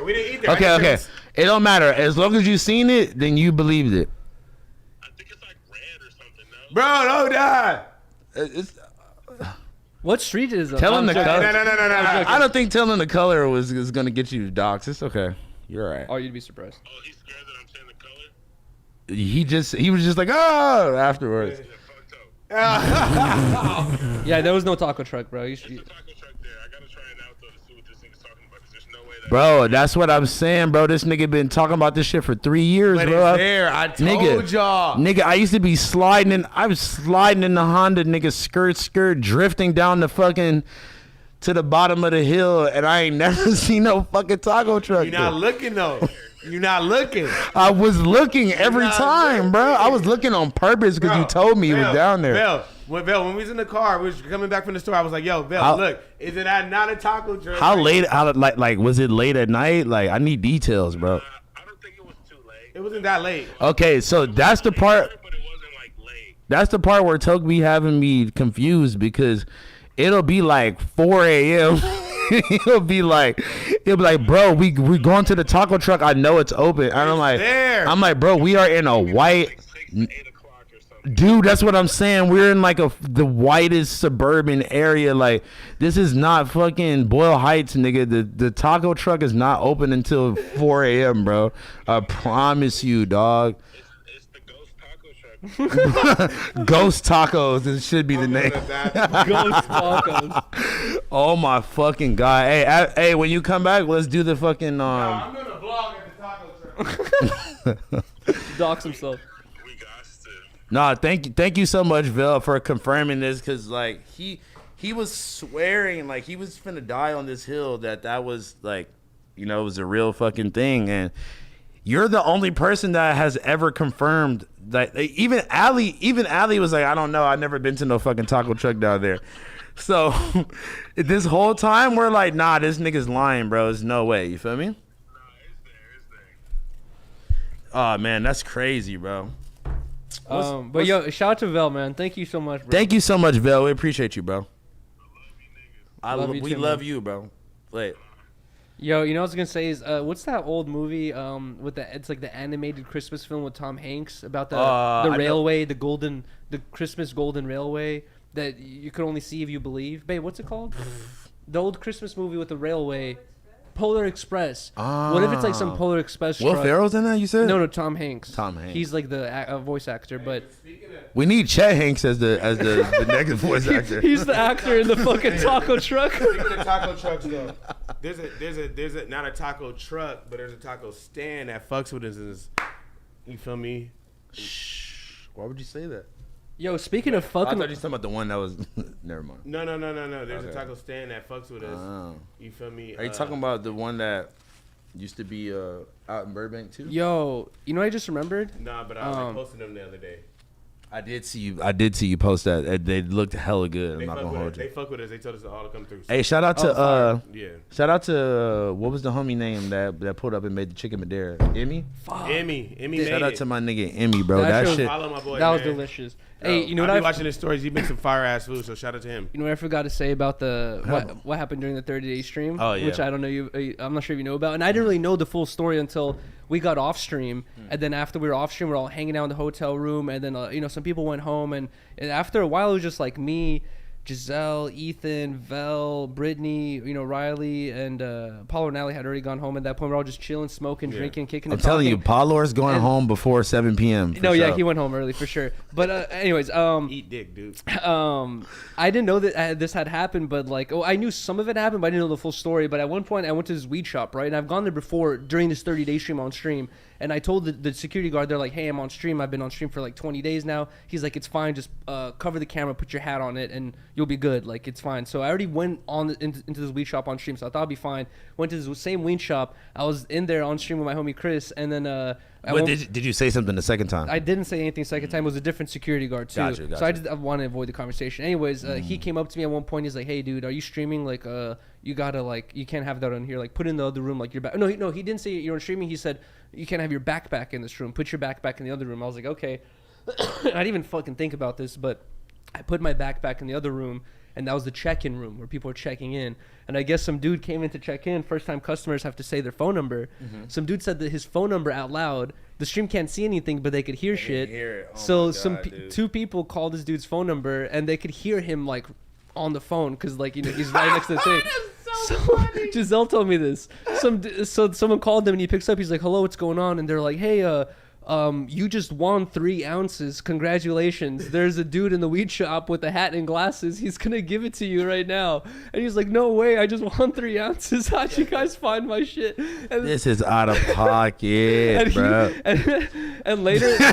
[SPEAKER 2] We didn't eat there.
[SPEAKER 1] Okay. It don't matter. As long as you seen it, then you believed it.
[SPEAKER 4] I think it's like red or something, no?
[SPEAKER 2] Bro, don't die.
[SPEAKER 3] What street is it?
[SPEAKER 1] Telling the color.
[SPEAKER 2] No.
[SPEAKER 1] I don't think telling the color is gonna get you doxxed. It's okay. You're all right.
[SPEAKER 3] Oh, you'd be surprised.
[SPEAKER 4] Oh, he's scared that I'm saying the color?
[SPEAKER 1] He was just like, oh, afterwards.
[SPEAKER 3] Yeah, there was no taco truck, bro.
[SPEAKER 4] There's a taco truck there. I gotta try it out though to see what this nigga's talking about. There's no way that.
[SPEAKER 1] Bro, that's what I'm saying, bro. This nigga been talking about this shit for 3 years,
[SPEAKER 2] But
[SPEAKER 1] bro.
[SPEAKER 2] it's there. I told y'all.
[SPEAKER 1] Nigga, I used to be I was sliding in the Honda, nigga, skirt, drifting down the fucking to the bottom of the hill, and I ain't never seen no fucking taco truck.
[SPEAKER 2] You're not looking though. You're not looking.
[SPEAKER 1] I was looking every time, bro. I was looking on purpose because you told me it was down there.
[SPEAKER 2] When we was in the car, we was coming back from the store. I was like, "Yo, Bell, look, is it not a taco truck?"
[SPEAKER 1] How late? Like was it late at night? Like I need details, bro.
[SPEAKER 4] I don't think it was too late.
[SPEAKER 2] It wasn't that late.
[SPEAKER 1] Okay, so that's the part.
[SPEAKER 4] But it wasn't like late.
[SPEAKER 1] That's the part where Toke be having me confused because it'll be like 4 a.m. It'll be like, bro, we going to the taco truck. I know it's open. And I'm like, bro, we are in a white.
[SPEAKER 4] Like 6 to 8 o'clock or something.
[SPEAKER 1] Dude, that's what I'm saying. We're in like the whitest suburban area. Like, this is not fucking Boyle Heights, nigga. The taco truck is not open until 4 a.m., bro. I promise you, dog.
[SPEAKER 4] It's the Ghost Taco Truck.
[SPEAKER 1] Ghost Tacos. It should be the name.
[SPEAKER 3] Ghost tacos.
[SPEAKER 1] Oh my fucking god. Hey, when you come back, let's do the fucking
[SPEAKER 2] I'm doing a vlog at the taco truck.
[SPEAKER 3] Dox himself.
[SPEAKER 4] We got to.
[SPEAKER 1] Nah, thank you so much, Vel, for confirming this, because like he was swearing like he was finna die on this hill that was like, you know, it was a real fucking thing. And you're the only person that has ever confirmed that. Even Ali was like, I don't know, I've never been to no fucking taco truck down there. So this whole time we're like, nah, this nigga's lying, bro. There's no way. You feel me?
[SPEAKER 4] No, it's there.
[SPEAKER 1] Oh man, that's crazy, bro.
[SPEAKER 3] But yo, shout out to Vel, man. Thank you so much, bro.
[SPEAKER 1] Thank you so much, Vel. We appreciate you, bro.
[SPEAKER 4] I love you, niggas.
[SPEAKER 3] Love you too,
[SPEAKER 1] love
[SPEAKER 3] man.
[SPEAKER 1] you, bro. Wait.
[SPEAKER 3] Yo, you know what I was gonna say is, what's that old movie with it's like the animated Christmas film with Tom Hanks about the railway, the Christmas golden railway that you could only see if you believe. Babe, what's it called? The old Christmas movie with the railway, Polar Express. What if it's like some Polar Express
[SPEAKER 1] Will
[SPEAKER 3] truck?
[SPEAKER 1] Ferrell's in that, you said?
[SPEAKER 3] No, Tom Hanks.
[SPEAKER 1] Tom Hanks.
[SPEAKER 3] He's like the voice actor, but
[SPEAKER 1] We need Chet Hanks as the next voice actor.
[SPEAKER 3] he's the actor in the fucking taco truck.
[SPEAKER 2] Speaking of taco trucks, though, there's a not a taco truck, but there's a taco stand that fucks with us. You feel me?
[SPEAKER 1] Shh. Why would you say that?
[SPEAKER 3] Yo, speaking of
[SPEAKER 1] I
[SPEAKER 3] fucking,
[SPEAKER 1] thought you were talking about the one that was. Never mind.
[SPEAKER 2] No. There's a taco stand that fucks with us.
[SPEAKER 1] Oh.
[SPEAKER 2] You feel me?
[SPEAKER 1] Are you talking about the one that used to be out in Burbank too?
[SPEAKER 3] yo, you know what I just remembered?
[SPEAKER 2] Nah, but I posted them the other day.
[SPEAKER 1] I did see you post that. They looked hella good.
[SPEAKER 2] They
[SPEAKER 1] I'm not
[SPEAKER 2] fuck
[SPEAKER 1] gonna
[SPEAKER 2] with
[SPEAKER 1] hold
[SPEAKER 2] us.
[SPEAKER 1] you.
[SPEAKER 2] They fuck with us. They told us all to come through.
[SPEAKER 1] Hey, shout out to
[SPEAKER 2] Yeah.
[SPEAKER 1] shout out to what was the homie name that pulled up and made the chicken Madeira? Emmy.
[SPEAKER 2] Emmy made
[SPEAKER 1] Shout out
[SPEAKER 2] it.
[SPEAKER 1] to my nigga Emmy, bro.
[SPEAKER 3] That
[SPEAKER 1] That
[SPEAKER 3] shit-
[SPEAKER 1] shit.
[SPEAKER 2] Follow my boy.
[SPEAKER 3] That was
[SPEAKER 2] man.
[SPEAKER 3] delicious.
[SPEAKER 2] Bro,
[SPEAKER 3] Hey, you know
[SPEAKER 2] I
[SPEAKER 3] what
[SPEAKER 2] be
[SPEAKER 3] I
[SPEAKER 2] watching his stories. He makes some fire ass food, so shout out to him.
[SPEAKER 3] You know what I forgot to say about what happened during the 30-day stream?
[SPEAKER 1] Oh, yeah.
[SPEAKER 3] Which I don't know I'm not sure if you know about. And I didn't really know the full story until we got off stream. And then after we were off stream, we were all hanging out in the hotel room. And then, some people went home. And after a while, it was just like me, Giselle, Ethan, Vel, Brittany, Riley, and Paulo and Allie had already gone home at that point. We're all just chilling, smoking, drinking, kicking
[SPEAKER 1] I'm
[SPEAKER 3] and
[SPEAKER 1] telling you,
[SPEAKER 3] talking.
[SPEAKER 1] Potlord's going home before 7 p.m.
[SPEAKER 3] No, yeah, he went home early for sure. But anyways,
[SPEAKER 2] Eat dick, dude.
[SPEAKER 3] I didn't know that this had happened, but I knew some of it happened, but I didn't know the full story. But at one point, I went to this weed shop, right? And I've gone there before during this 30-day stream on stream. And I told the security guard, they're like, hey, I'm on stream. I've been on stream for like 20 days now. He's like, it's fine. Just cover the camera, put your hat on it, and you'll be good. Like, it's fine. So I already went into this weed shop on stream, so I thought it'd be fine. Went to this same weed shop. I was in there on stream with my homie Chris, and then
[SPEAKER 1] Did you say something the second time?
[SPEAKER 3] I didn't say anything second time. It was a different security guard too.
[SPEAKER 1] Gotcha.
[SPEAKER 3] So I want to avoid the conversation. Anyways, he came up to me at one point. He's like, "Hey, dude, are you streaming? Like, you gotta you can't have that on here. Like, put in the other room. Like, your back." No, he didn't say you're on streaming. He said you can't have your backpack in this room. Put your backpack in the other room. I was like, okay. I didn't even fucking think about this, but I put my backpack in the other room. And that was the check-in room where people were checking in. And I guess some dude came in to check in. First-time customers have to say their phone number. Some dude said that his phone number out loud. The stream can't see anything, but they could hear shit. So two people called this dude's phone number, and they could hear him on the phone because he's right next to the thing. So Giselle told me this. So someone called him, and he picks up. He's like, "Hello, what's going on?" And they're like, "Hey, you just won 3 ounces. Congratulations. There's a dude in the weed shop with a hat and glasses. He's going to give it to you right now. And he's like, no way. I just won 3 ounces. How'd you guys find my shit? And
[SPEAKER 1] this is out of pocket, bro.
[SPEAKER 3] And later, bro,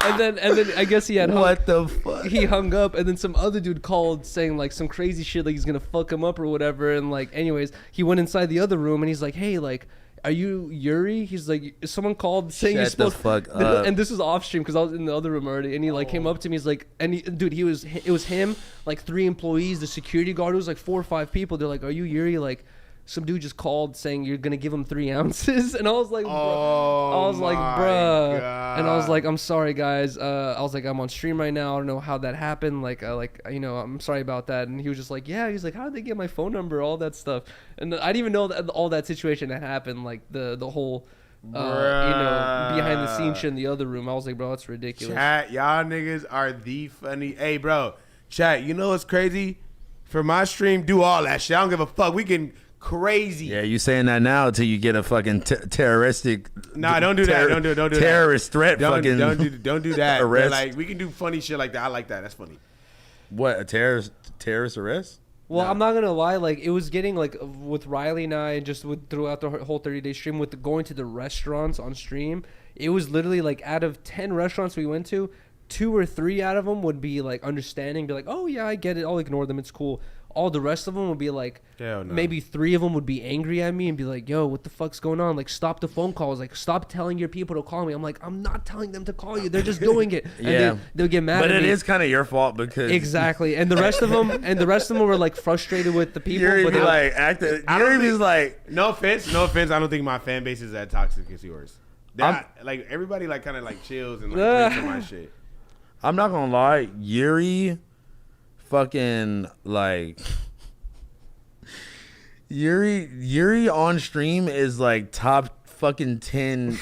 [SPEAKER 3] and then I guess he had
[SPEAKER 1] what the fuck?
[SPEAKER 3] He hung up, and then some other dude called saying like some crazy shit, like he's going to fuck him up or whatever. And like, anyways, he went inside the other room and he's like, hey, like, are you Yuriy? He's like, someone called saying you're supposed
[SPEAKER 1] the fuck up.
[SPEAKER 3] And this was off stream because I was in the other room already. And he like came up to me. He's like, dude, it was him, like 3 employees, the security guard. It was like 4 or 5 people. They're like, are you Yuriy? Like, some dude just called saying you're gonna give him 3 ounces. And I was like, bruh. And I was like, I'm sorry, guys. I was like, I'm on stream right now. I don't know how that happened. I'm sorry about that. And he was just like, yeah. He's like, how did they get my phone number? All that stuff. And I didn't even know that all that situation that happened. Like the whole, behind the scenes shit in the other room. I was like, bro, that's ridiculous.
[SPEAKER 2] Chat, y'all niggas are the funny. Hey, bro, chat. You know what's crazy? For my stream, do all that shit. I don't give a fuck. We can. Crazy.
[SPEAKER 1] Yeah, you saying that now until you get a fucking terroristic.
[SPEAKER 2] Nah, don't do that. Don't do
[SPEAKER 1] terrorist
[SPEAKER 2] that.
[SPEAKER 1] threat.
[SPEAKER 2] Don't do that.
[SPEAKER 1] Arrest.
[SPEAKER 2] Like we can do funny shit like that. I like that. That's funny.
[SPEAKER 1] What, a terrorist arrest?
[SPEAKER 3] Well, I'm not gonna lie. Like it was getting like with Riley and I, just throughout the whole 30-day stream with going to the restaurants on stream. It was literally like out of 10 restaurants we went to, 2 or 3 out of them would be like understanding, be like, oh yeah, I get it. I'll ignore them. It's cool. All the rest of them would be like,
[SPEAKER 2] hell no.
[SPEAKER 3] Maybe 3 of them would be angry at me and be like, yo, what the fuck's going on? Like, stop the phone calls. Like, stop telling your people to call me. I'm like, I'm not telling them to call you. They're just doing it. And
[SPEAKER 1] yeah.
[SPEAKER 3] they'll get mad at me.
[SPEAKER 1] But it is kind of your fault because.
[SPEAKER 3] Exactly. And the rest of them were like frustrated with the people.
[SPEAKER 1] Yuriy
[SPEAKER 3] but
[SPEAKER 1] be like, Yuriy was like.
[SPEAKER 2] No offense. I don't think my fan base is that toxic as yours. Like, everybody like kind of like chills and like drinks my shit.
[SPEAKER 1] I'm not going to lie. Yuriy fucking like. Yuriy on stream is like top fucking 10.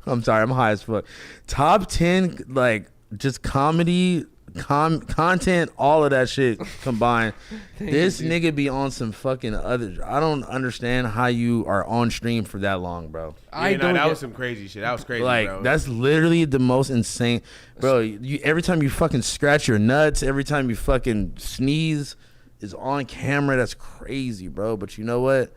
[SPEAKER 1] I'm sorry, I'm high as fuck. Top 10 like just comedy, content, all of that shit combined. This nigga be on some fucking other. I don't understand how you are on stream for that long, bro.
[SPEAKER 2] That was some crazy shit. That was crazy,
[SPEAKER 1] like,
[SPEAKER 2] bro.
[SPEAKER 1] That's literally the most insane, bro. You every time you fucking scratch your nuts, every time you fucking sneeze. Is on camera. That's crazy, bro. But you know what?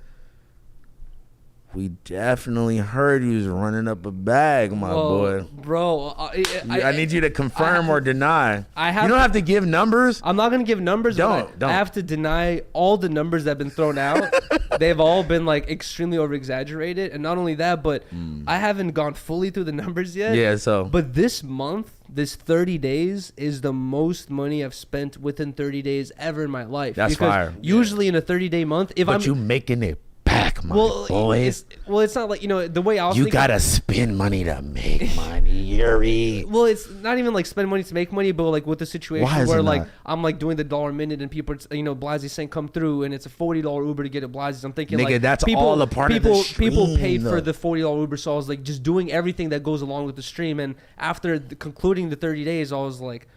[SPEAKER 1] We definitely heard you was running up a bag, my boy.
[SPEAKER 3] Bro,
[SPEAKER 1] I need you to confirm or deny. You don't have to give numbers.
[SPEAKER 3] I'm not going to give numbers.
[SPEAKER 1] Don't.
[SPEAKER 3] I have to deny all the numbers that have been thrown out. They've all been like extremely over-exaggerated. And not only that, but I haven't gone fully through the numbers yet.
[SPEAKER 1] Yeah, so.
[SPEAKER 3] But this month, this 30 days is the most money I've spent within 30 days ever in my life.
[SPEAKER 1] That's
[SPEAKER 3] because
[SPEAKER 1] fire.
[SPEAKER 3] Usually in a 30-day month,
[SPEAKER 1] But you making it back, my boy.
[SPEAKER 3] It's not like, the way I was
[SPEAKER 1] thinking. You gotta spend money to make money, Yuriy.
[SPEAKER 3] Well, it's not even like spend money to make money, but like with the situation where like I'm like doing the $1 minute and people, Blazzy saying come through and it's a $40 Uber to get a Blazzy. I'm thinking,
[SPEAKER 1] nigga,
[SPEAKER 3] like
[SPEAKER 1] that's all a part of the stream.
[SPEAKER 3] People paid for the $40 Uber, so I was like just doing everything that goes along with the stream. And after concluding the 30 days, I was like,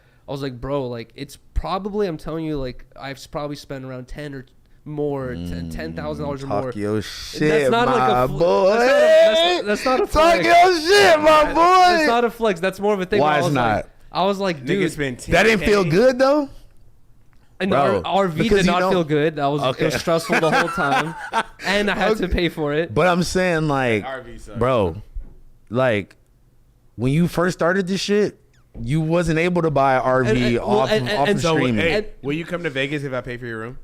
[SPEAKER 3] bro, like it's probably, I'm telling you, like I've probably spent around 10 or more, $10,000 or more.
[SPEAKER 1] Talk your shit,
[SPEAKER 3] that's not
[SPEAKER 1] my
[SPEAKER 3] like
[SPEAKER 1] boy.
[SPEAKER 3] That's not a flex.
[SPEAKER 1] Talk your shit, my boy.
[SPEAKER 3] That's not a flex. That's more of a thing.
[SPEAKER 1] Why it's not?
[SPEAKER 3] I was like, dude,
[SPEAKER 1] that didn't feel good though.
[SPEAKER 3] And the RV did not feel good. That was it was stressful the whole time, and I had to pay for it.
[SPEAKER 1] But I'm saying, like, bro, like when you first started this shit, you wasn't able to buy an RV off of streaming.
[SPEAKER 2] Hey, will you come to Vegas if I pay for your room?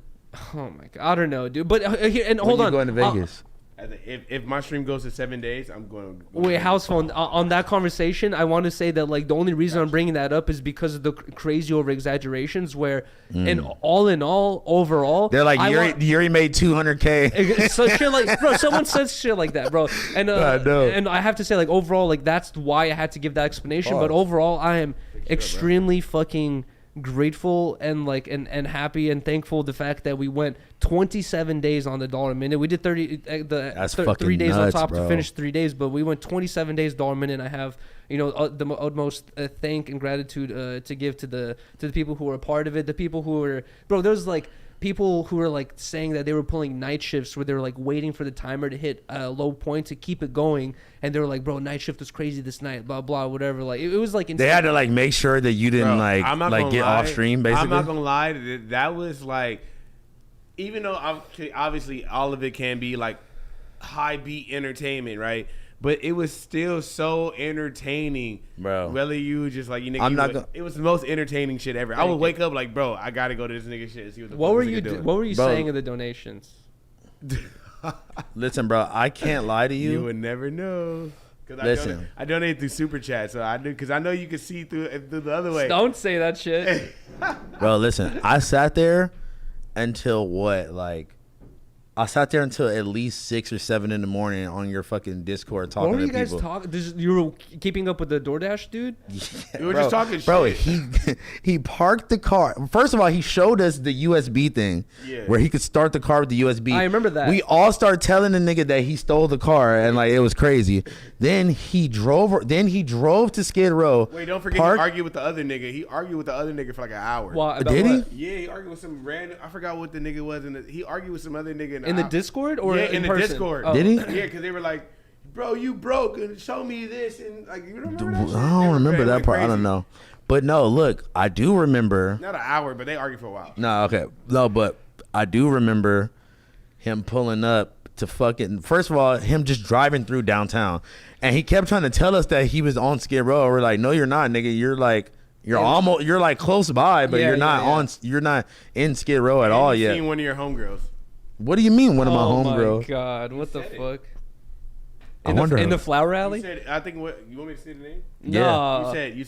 [SPEAKER 3] Oh my god, I don't know, dude. But hold on,
[SPEAKER 1] going to Vegas?
[SPEAKER 2] If my stream goes to 7 days, I'm going.
[SPEAKER 3] Wait, House Phone. On that conversation, I want to say that like the only reason I'm bringing that up is because of the crazy over exaggerations. Where, and all in all, overall,
[SPEAKER 1] they're like Yuriy made $200K.
[SPEAKER 3] So shit like, bro, someone says shit like that, bro. And and I have to say, like overall, like that's why I had to give that explanation. But overall, I am extremely fucking grateful and like and happy and thankful the fact that we went 27 days on the $1 minute. We did 3 days
[SPEAKER 1] nuts,
[SPEAKER 3] on top
[SPEAKER 1] bro.
[SPEAKER 3] to finish 3 days, but we went 27 days $1 minute. And I have the utmost thank and gratitude to give to the people who were a part of it, the people who were, bro, there's like people who were like saying that they were pulling night shifts where they were like waiting for the timer to hit a low point to keep it going, and they were like, bro, night shift was crazy this night, blah blah whatever. Like it was like
[SPEAKER 1] they had to like make sure that you didn't get off stream. Basically,
[SPEAKER 2] I'm not gonna lie, that was like, even though obviously all of it can be like high beat entertainment, right? But it was still so entertaining,
[SPEAKER 1] bro.
[SPEAKER 2] Whether you just like it was the most entertaining shit ever. I would wake up like, bro, I gotta go to this nigga shit and see what the fuck
[SPEAKER 3] were
[SPEAKER 2] this
[SPEAKER 3] you
[SPEAKER 2] nigga doing.
[SPEAKER 3] What were you saying in the donations?
[SPEAKER 1] Listen, bro, I can't lie to you.
[SPEAKER 2] You would never know. Listen, I donate through Super Chat, so I do because I know you can see through the other way.
[SPEAKER 3] Don't say that shit,
[SPEAKER 1] bro. Listen, I sat there until I sat there until at least 6 or 7 in the morning on your fucking Discord talking to people.
[SPEAKER 3] What were you guys talking? You were keeping up with the DoorDash dude?
[SPEAKER 2] Yeah, we were just talking shit.
[SPEAKER 1] Bro, he parked the car. First of all, he showed us the USB thing where he could start the car with the USB.
[SPEAKER 3] I remember that.
[SPEAKER 1] We all started telling the nigga that he stole the car, and like it was crazy. Then he drove to Skid Row.
[SPEAKER 2] Wait, don't forget he argued with the other nigga. He argued with the other nigga for like an hour.
[SPEAKER 3] Well,
[SPEAKER 1] did he?
[SPEAKER 2] Yeah, he argued with some random. I forgot what the nigga was. He argued with some other nigga
[SPEAKER 3] in the Discord or
[SPEAKER 2] in the
[SPEAKER 3] person?
[SPEAKER 2] Discord.
[SPEAKER 1] Oh. Did he?
[SPEAKER 2] Yeah, because they were like, "Bro, you broke and show me this," and like you remember that shit?
[SPEAKER 1] I don't remember that part.
[SPEAKER 2] Crazy.
[SPEAKER 1] I don't know, but no, look, I do remember.
[SPEAKER 2] Not an hour, but they argued for a while.
[SPEAKER 1] No, okay, no, but I do remember him pulling up to fucking. First of all, him just driving through downtown, and he kept trying to tell us that he was on Skid Row. We're like, no, you're not, nigga. You're like. You're like close by, but you're not you're not in Skid Row at all yet.
[SPEAKER 2] Seen one of your homegirls.
[SPEAKER 1] What do you mean one of my homegirls?
[SPEAKER 3] Oh my god, what the fuck?
[SPEAKER 1] In
[SPEAKER 3] the flower alley?
[SPEAKER 2] You said, I think you want me to say the name?
[SPEAKER 1] Yeah.
[SPEAKER 3] No.
[SPEAKER 2] You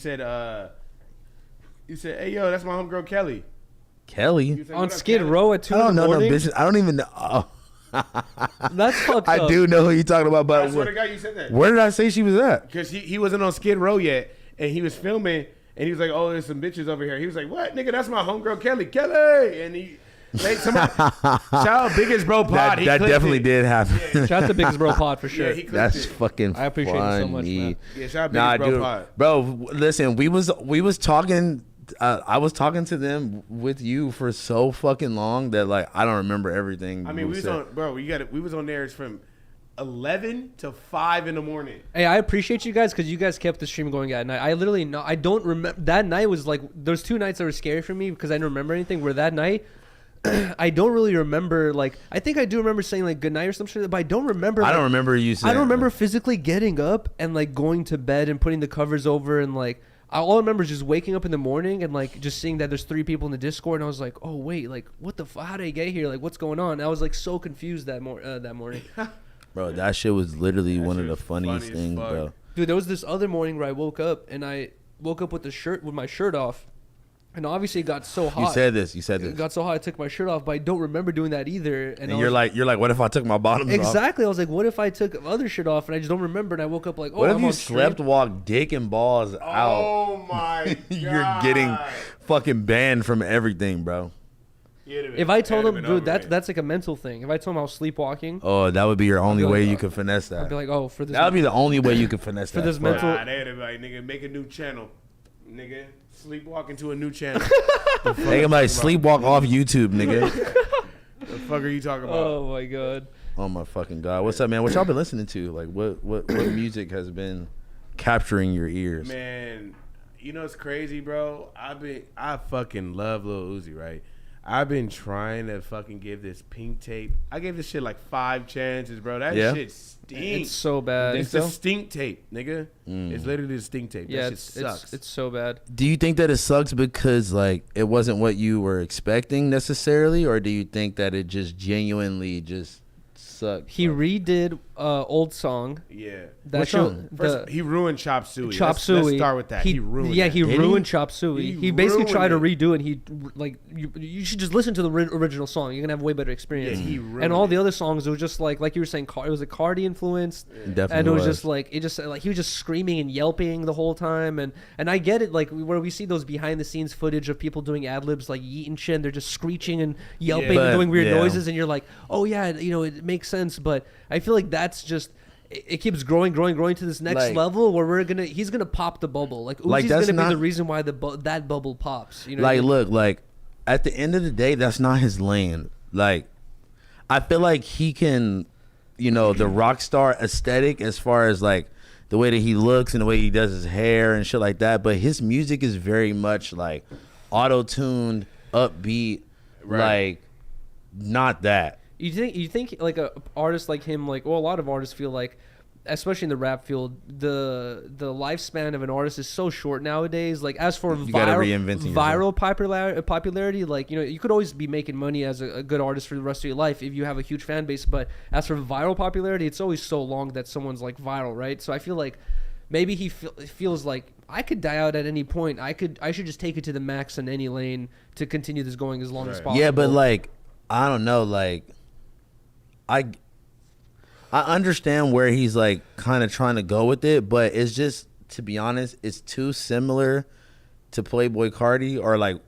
[SPEAKER 2] said, hey yo, that's my homegirl Kelly.
[SPEAKER 1] Kelly?
[SPEAKER 2] Said,
[SPEAKER 3] on Skid Row at 2 in the morning?
[SPEAKER 1] I don't know no business. I don't even know. Oh.
[SPEAKER 3] That's fucked up.
[SPEAKER 1] I do know who you're talking about, but
[SPEAKER 2] I swear to God, you said that.
[SPEAKER 1] Where did I say she was at?
[SPEAKER 2] Because he wasn't on Skid Row yet, and he was filming. And he was like, "Oh, there's some bitches over here." He was like, "What, nigga? That's my homegirl Kelly." And he, somebody, shout out Biggest Bro Pod.
[SPEAKER 1] That definitely did happen.
[SPEAKER 2] Yeah.
[SPEAKER 3] Shout out to Biggest Bro Pod for sure.
[SPEAKER 2] Yeah,
[SPEAKER 1] that's fucking.
[SPEAKER 3] I appreciate it so much, man.
[SPEAKER 2] Yeah, shout out Biggest Bro Pod.
[SPEAKER 1] Bro, listen, we was talking. I was talking to them with you for so fucking long that like I don't remember everything.
[SPEAKER 2] I mean, we was on there from 11 to 5 in the morning.
[SPEAKER 3] Hey, I appreciate you guys because you guys kept the stream going at night. I don't remember. That night was like, there's 2 nights that were scary for me because I didn't remember anything. Where that night, I don't really remember, like, I think I do remember saying like good night or some shit, but I don't remember.
[SPEAKER 1] I don't remember you saying.
[SPEAKER 3] I don't remember physically getting up and like going to bed and putting the covers over and like, all I remember is just waking up in the morning and like just seeing that there's 3 people in the Discord and I was like, oh wait, like what the how did I get here? Like what's going on? And I was like so confused that morning.
[SPEAKER 1] Bro, that shit was literally one of the funniest things, bro.
[SPEAKER 3] Dude, there was this other morning where I woke up with my shirt off. And obviously it got so hot.
[SPEAKER 1] You said this.
[SPEAKER 3] It got so hot I took my shirt off, but I don't remember doing that either. And
[SPEAKER 1] you're like, what if I took my bottoms off?
[SPEAKER 3] Exactly. I was like, what if I took other shit off and I just don't remember and I woke up like, oh,
[SPEAKER 1] what if you slept walk dick and balls out?
[SPEAKER 2] Oh my God.
[SPEAKER 1] You're getting fucking banned from everything, bro.
[SPEAKER 3] If I told him, dude, that's like a mental thing. If I told him I was sleepwalking,
[SPEAKER 1] oh, that would be your only way you could finesse that.
[SPEAKER 3] I'd be like, oh, for this.
[SPEAKER 1] That would be the only way you could finesse that.
[SPEAKER 3] For this mental.
[SPEAKER 2] Nah, they'd be like, nigga, make a new channel, nigga. Sleepwalk into a new channel.
[SPEAKER 1] They can like sleepwalk off YouTube, nigga.
[SPEAKER 2] The fuck are you talking about?
[SPEAKER 3] Oh my god.
[SPEAKER 1] Oh my fucking god. What's up, man? What y'all been listening to? Like, what music has been capturing your ears?
[SPEAKER 2] Man, you know it's crazy, bro. I fucking love Lil Uzi, right? I've been trying to fucking give this Pink Tape. I gave this shit like 5 chances, bro. That shit stinks.
[SPEAKER 3] It's so bad.
[SPEAKER 2] It's a stink tape, nigga. It's literally a stink tape.
[SPEAKER 3] Yeah,
[SPEAKER 2] that shit sucks.
[SPEAKER 3] It's so bad.
[SPEAKER 1] Do you think that it sucks because like it wasn't what you were expecting necessarily, or do you think that it just genuinely just sucked?
[SPEAKER 3] He redid old song.
[SPEAKER 2] Yeah.
[SPEAKER 1] What song?
[SPEAKER 2] First, he ruined Chop Suey.
[SPEAKER 3] Chop Suey.
[SPEAKER 2] Let's start with that. He ruined it.
[SPEAKER 3] Yeah, he ruined Chop Suey. He basically tried to redo it. He like you should just listen to the original song. You're gonna have a way better experience.
[SPEAKER 2] Yeah, he ruined
[SPEAKER 3] and all
[SPEAKER 2] it.
[SPEAKER 3] the other songs, it was just like you were saying, it was a Cardi influenced.
[SPEAKER 1] Definitely
[SPEAKER 3] and it was just like he was just screaming and yelping the whole time. And I get it, like where we see those behind the scenes footage of people doing ad libs like yeeting shit, and they're just screeching and yelping and doing weird noises, and you're like, oh yeah, it makes sense. But I feel like that's just. It keeps growing to this next level where he's gonna pop the bubble. Like Uzi's gonna be the reason why that bubble pops. You know,
[SPEAKER 1] like look, like at the end of the day, that's not his lane. Like, I feel like he can, you know, the rock star aesthetic as far as like the way that he looks and the way he does his hair and shit like that. But his music is very much like auto-tuned, upbeat, like not that.
[SPEAKER 3] You think like a artist like him, like, well, a lot of artists feel like, especially in the rap field, the lifespan of an artist is so short nowadays. Like, as for viral popularity, like, you know, you could always be making money as a good artist for the rest of your life if you have a huge fan base. But as for viral popularity, it's always so long that someone's like viral, right? So I feel like maybe he feels like, I could die out at any point. I should just take it to the max in any lane to continue this going as long as possible.
[SPEAKER 1] Yeah, but like, I don't know, like, I understand where he's like kind of trying to go with it, but it's just, to be honest, it's too similar to Playboi Carti, or like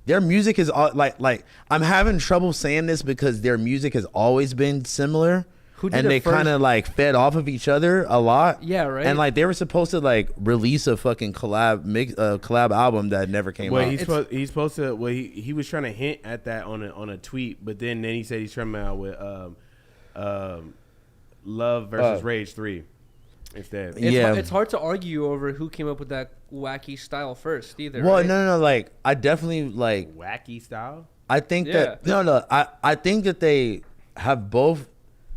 [SPEAKER 1] their music is like I'm having trouble saying this because their music has always been similar. And they kind of like fed off of each other a lot.
[SPEAKER 3] Yeah, right.
[SPEAKER 1] And like they were supposed to like release a fucking collab album that never came out.
[SPEAKER 2] He's supposed to. Well, he was trying to hint at that on a tweet, but then he said he's trying out with Love versus Rage 3 instead.
[SPEAKER 3] It's hard to argue over who came up with that wacky style first either.
[SPEAKER 1] Well,
[SPEAKER 3] right?
[SPEAKER 1] no. Like, I definitely like
[SPEAKER 2] wacky style.
[SPEAKER 1] I think that I think that they have both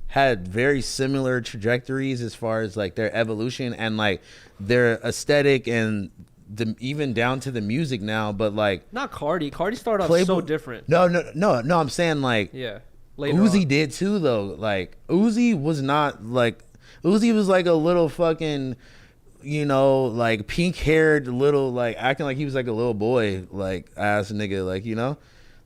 [SPEAKER 1] had very similar trajectories as far as like their evolution and like their aesthetic and even down to the music now. But like,
[SPEAKER 3] not Carti. Carti started off so different.
[SPEAKER 1] No. I'm saying like,
[SPEAKER 3] yeah.
[SPEAKER 1] Uzi did too though. Like, Uzi was not like, Uzi was like a little fucking, you know, like pink haired little, like acting like he was like a little boy, like ass nigga, like, you know.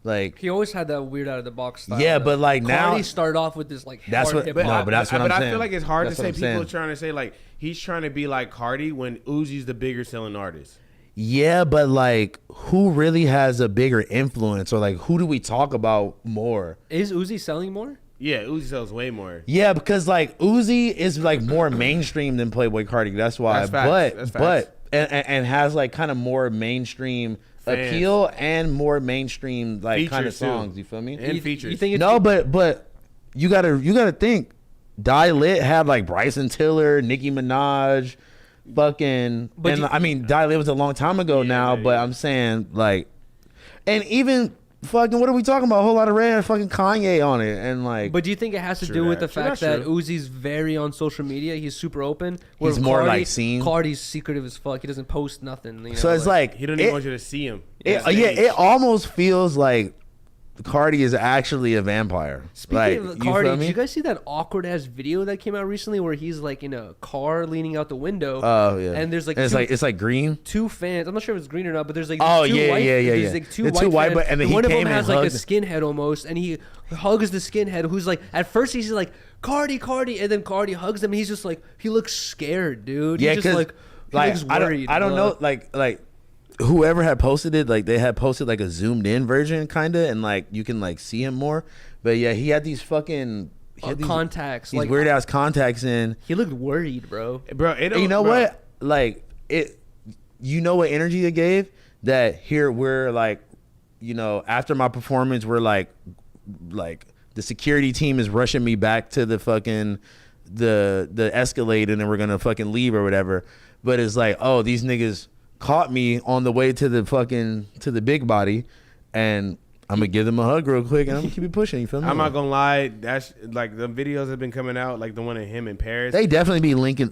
[SPEAKER 1] Like,
[SPEAKER 3] he always had that weird out of the box style.
[SPEAKER 1] Yeah, but like now
[SPEAKER 3] he started off with this like
[SPEAKER 1] that's
[SPEAKER 3] hard
[SPEAKER 1] what. No, but that's what I'm saying.
[SPEAKER 2] But I feel like it's hard
[SPEAKER 1] that's
[SPEAKER 2] to say. People
[SPEAKER 1] saying.
[SPEAKER 2] are trying to say like he's trying to be like Carti when Uzi's the bigger selling artist.
[SPEAKER 1] Yeah, but like, who really has a bigger influence, or like, who do we talk about more?
[SPEAKER 3] Is Uzi selling more?
[SPEAKER 2] Yeah, Uzi sells way more.
[SPEAKER 1] Yeah, because like Uzi is like more mainstream than Playboi Carti. That's why. But has like kind of more mainstream appeal and more mainstream like kind of songs. You feel me?
[SPEAKER 2] And features.
[SPEAKER 1] You think but you gotta think. Die Lit had like Bryson Tiller, Nicki Minaj, fucking. I mean, Die Lit was a long time ago now, but I'm saying like, and even fucking, what are we talking about? A whole lot of red fucking Kanye on it, and like.
[SPEAKER 3] But do you think it has to do with the fact that Uzi's very on social media? He's super open.
[SPEAKER 1] He's more like seen.
[SPEAKER 3] Carti's secretive as fuck. He doesn't post nothing. You know,
[SPEAKER 1] so it's like
[SPEAKER 2] he don't even want you to see him.
[SPEAKER 1] It almost feels like Carti is actually a vampire.
[SPEAKER 3] Speaking of Carti, did you guys see that awkward ass video that came out recently where he's like in a car leaning out the window?
[SPEAKER 1] Oh yeah.
[SPEAKER 3] And there's like
[SPEAKER 1] it's like green.
[SPEAKER 3] Two fans. I'm not sure if it's green or not, but there's like
[SPEAKER 1] There's
[SPEAKER 3] like two white fans.
[SPEAKER 1] And then
[SPEAKER 3] one of them has like a skinhead almost, and he hugs the skinhead who's like, at first he's like Carti, and then Carti hugs him, and he's just like, he looks scared, dude.
[SPEAKER 1] Yeah,
[SPEAKER 3] he's just like he looks worried.
[SPEAKER 1] I don't know, like. Whoever had posted it, like they had posted like a zoomed in version kind of, and like you can like see him more. But yeah, he had these fucking
[SPEAKER 3] contacts,
[SPEAKER 1] these
[SPEAKER 3] like
[SPEAKER 1] weird ass contacts in.
[SPEAKER 3] He looked worried, bro.
[SPEAKER 1] You know what? Like it, you know what energy it gave? That here we're like, you know, after my performance, we're like the security team is rushing me back to the fucking the Escalade, and then we're gonna fucking leave or whatever. But it's like, oh, these niggas caught me on the way to the big body, and I'm gonna give them a hug real quick, and I'm gonna keep it pushing. You feel me?
[SPEAKER 2] I'm not gonna lie, that's like the videos have been coming out, like the one of him in Paris.
[SPEAKER 1] They definitely be linking.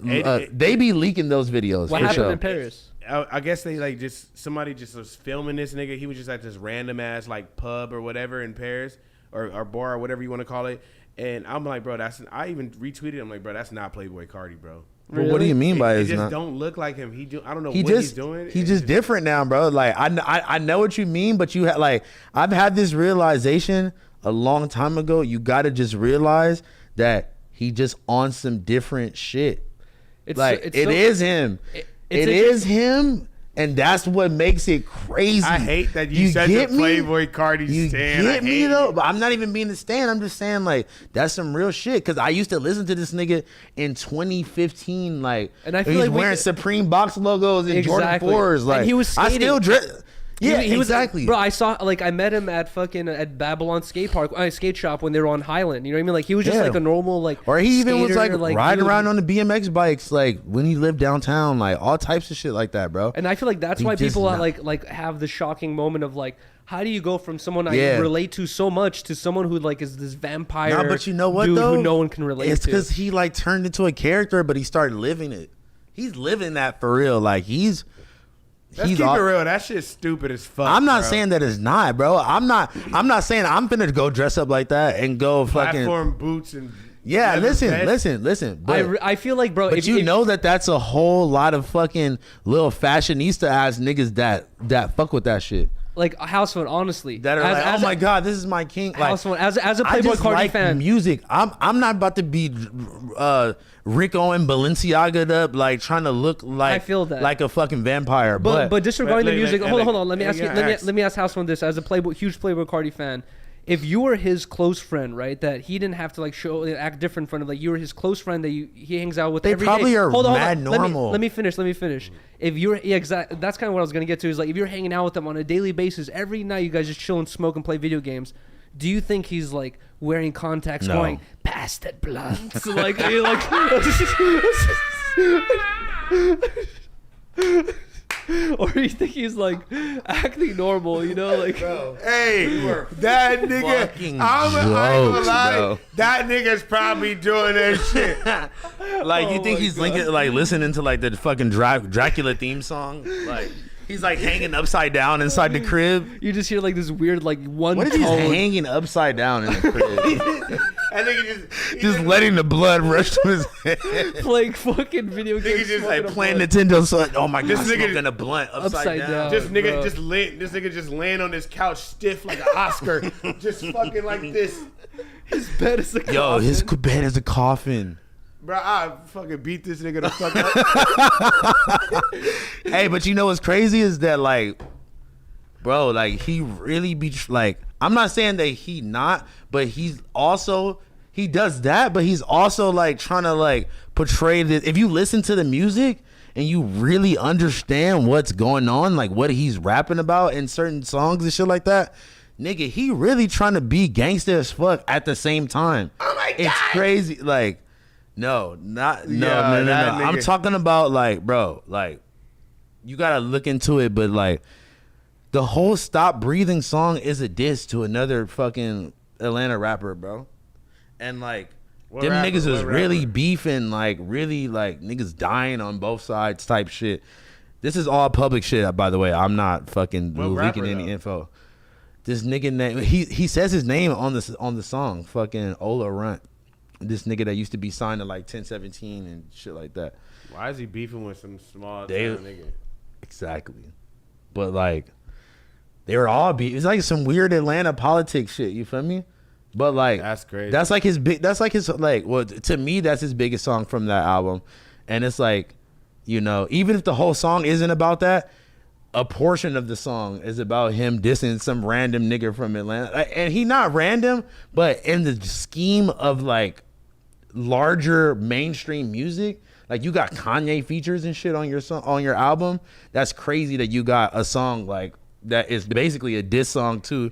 [SPEAKER 1] They be leaking those videos.
[SPEAKER 3] What happened in Paris?
[SPEAKER 2] I guess they like somebody was filming this nigga. He was just at this random ass like pub or whatever in Paris or bar or whatever you want to call it. And I'm like, bro, I even retweeted. I'm like, bro, that's not Playboi Carti, bro.
[SPEAKER 1] Really? Well, what do you mean by
[SPEAKER 2] it?
[SPEAKER 1] It
[SPEAKER 2] just
[SPEAKER 1] not?
[SPEAKER 2] Don't look like him. I don't know what he's doing.
[SPEAKER 1] He's just different now, bro. Like I know what you mean, but you like I've had this realization a long time ago. You got to just realize that he just on some different shit. It is him. It is him. And that's what makes it crazy.
[SPEAKER 2] I hate that you said the Playboi Carti stand.
[SPEAKER 1] You get me though? But I'm not even being the stand. I'm just saying like that's some real shit. Because I used to listen to this nigga in 2015. Like, and I feel he's like wearing Supreme box logos and Jordan 4s. Like, and he was skating. Yeah,
[SPEAKER 3] he was,
[SPEAKER 1] exactly.
[SPEAKER 3] bro, I met him at Babylon skate shop when they were on Highland. You know what I mean? Like he was just like a normal like.
[SPEAKER 1] Or he even was
[SPEAKER 3] skater,
[SPEAKER 1] like riding around on the BMX bikes, like when he lived downtown, like all types of shit like that, bro.
[SPEAKER 3] And I feel like that's why people like have the shocking moment of like, how do you go from someone I relate to so much to someone who like is this vampire?
[SPEAKER 1] Nah, but you know what
[SPEAKER 3] dude
[SPEAKER 1] though?
[SPEAKER 3] Who no one can relate to.
[SPEAKER 1] It's because he like turned into a character, but he started living it. He's living that for real. Like
[SPEAKER 2] Let's keep it real. That shit's stupid as fuck.
[SPEAKER 1] I'm not saying that it's not, bro. I'm not saying I'm finna go dress up like that and go fucking
[SPEAKER 2] platform boots and
[SPEAKER 1] listen. But
[SPEAKER 3] I feel like, bro,
[SPEAKER 1] but you know that's a whole lot of fucking little fashionista ass niggas that fuck with that shit.
[SPEAKER 3] Like House Phone, honestly,
[SPEAKER 1] That are like, oh my god, this is my king. Like,
[SPEAKER 3] House Phone, as a Playboy Cardi fan,
[SPEAKER 1] music. I'm not about to be Rick Owen Balenciaga'd up, like trying to look like
[SPEAKER 3] I feel that.
[SPEAKER 1] like a fucking vampire. But
[SPEAKER 3] disregarding the music, hold on. Let me
[SPEAKER 2] like,
[SPEAKER 3] ask let me ask House Phone this as a huge Playboy Cardi fan. If you were his close friend, right, that he didn't have to like act different in front of, like you were his close friend that he hangs out with
[SPEAKER 1] they
[SPEAKER 3] every
[SPEAKER 1] probably
[SPEAKER 3] day.
[SPEAKER 1] are
[SPEAKER 3] Hold on.
[SPEAKER 1] mad normal.
[SPEAKER 3] Let me finish. If you're exactly, that's kind of what I was gonna get to. Is like if you're hanging out with him on a daily basis, every night you guys just chill and smoke and play video games. Do you think he's like wearing contacts, going pass that blunt? So, like, or you think he's like acting normal, you know, like
[SPEAKER 2] hey, that nigga, I'm gonna lie, that nigga's probably doing that shit.
[SPEAKER 1] Like you think he's listening to like the fucking Dracula theme song, like he's like hanging upside down inside the crib.
[SPEAKER 3] You just hear like this weird like one.
[SPEAKER 1] What if he's hanging upside down in the crib?
[SPEAKER 2] I think he
[SPEAKER 1] just letting the blood rush to his head.
[SPEAKER 3] Playing fucking video games.
[SPEAKER 1] Just like playing Nintendo. So oh my god, smoking a blunt upside down.
[SPEAKER 2] This nigga just laying on this couch stiff like an Oscar, just fucking like this.
[SPEAKER 3] His bed is a coffin.
[SPEAKER 1] Yo, his bed is a coffin.
[SPEAKER 2] Bro, I fucking beat this nigga the fuck up.
[SPEAKER 1] Hey, but you know what's crazy is that like, bro, like he really be like, I'm not saying that he not, but he's also, he does that, but he's also like trying to like portray this. If you listen to the music and you really understand what's going on, like what he's rapping about in certain songs and shit like that, nigga, he really trying to be gangster as fuck at the same time.
[SPEAKER 2] Oh my god,
[SPEAKER 1] it's crazy. Like, no. I'm talking about like, bro, like you gotta look into it, but like the whole Stop Breathing song is a diss to another fucking Atlanta rapper, bro. And like them niggas is really beefing, like really like niggas dying on both sides type shit. This is all public shit, by the way. I'm not fucking leaking any info. This nigga name, he says his name on the song, fucking Ola Runt. This nigga that used to be signed to like 1017 and shit like that.
[SPEAKER 2] Why is he beefing with some small town nigga?
[SPEAKER 1] Exactly. But like they were all it's like some weird Atlanta politics shit, you feel me? But like
[SPEAKER 2] that's crazy.
[SPEAKER 1] That's like his like, well, to me that's his biggest song from that album. And it's like, you know, even if the whole song isn't about that, a portion of the song is about him dissing some random nigga from Atlanta. And he not random, but in the scheme of like larger mainstream music, like you got Kanye features and shit on your song, on your album. That's crazy that you got a song like that is basically a diss song to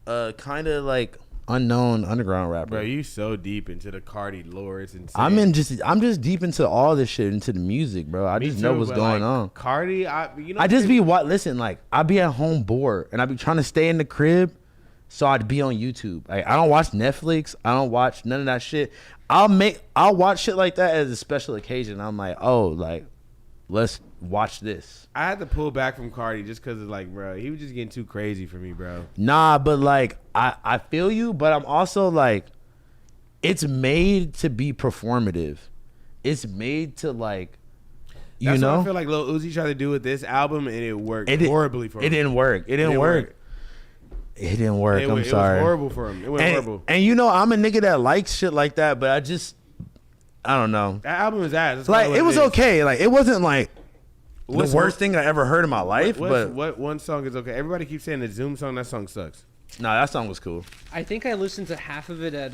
[SPEAKER 1] kind of like unknown underground rapper.
[SPEAKER 2] Bro, you so deep into the Cardi lore, it's insane.
[SPEAKER 1] I'm just deep into all this shit, into the music, bro. I just know what's going on.
[SPEAKER 2] Cardi,
[SPEAKER 1] I just be listen, like I be at home bored and I be trying to stay in the crib, so I'd be on YouTube. Like I don't watch Netflix, I don't watch none of that shit. I'll watch shit like that as a special occasion. I'm like, oh, like let's watch this.
[SPEAKER 2] I had to pull back from Cardi just because it's like, bro, he was just getting too crazy for me, bro.
[SPEAKER 1] Nah, but like I feel you, but I'm also like, it's made to be performative. It's made to like, you know.
[SPEAKER 2] What I feel like Lil Uzi tried to do with this album, and it worked horribly for him.
[SPEAKER 1] It didn't work. It didn't work. I'm sorry.
[SPEAKER 2] It was horrible for him. It went horrible.
[SPEAKER 1] And you know, I'm a nigga that likes shit like that, but I don't know.
[SPEAKER 2] That album is ass. That's
[SPEAKER 1] like it was okay. Like it wasn't like the worst thing I ever heard in my life.
[SPEAKER 2] What one song is okay? Everybody keeps saying the Zoom song. That song sucks.
[SPEAKER 1] Nah, that song was cool.
[SPEAKER 3] I think I listened to half of it at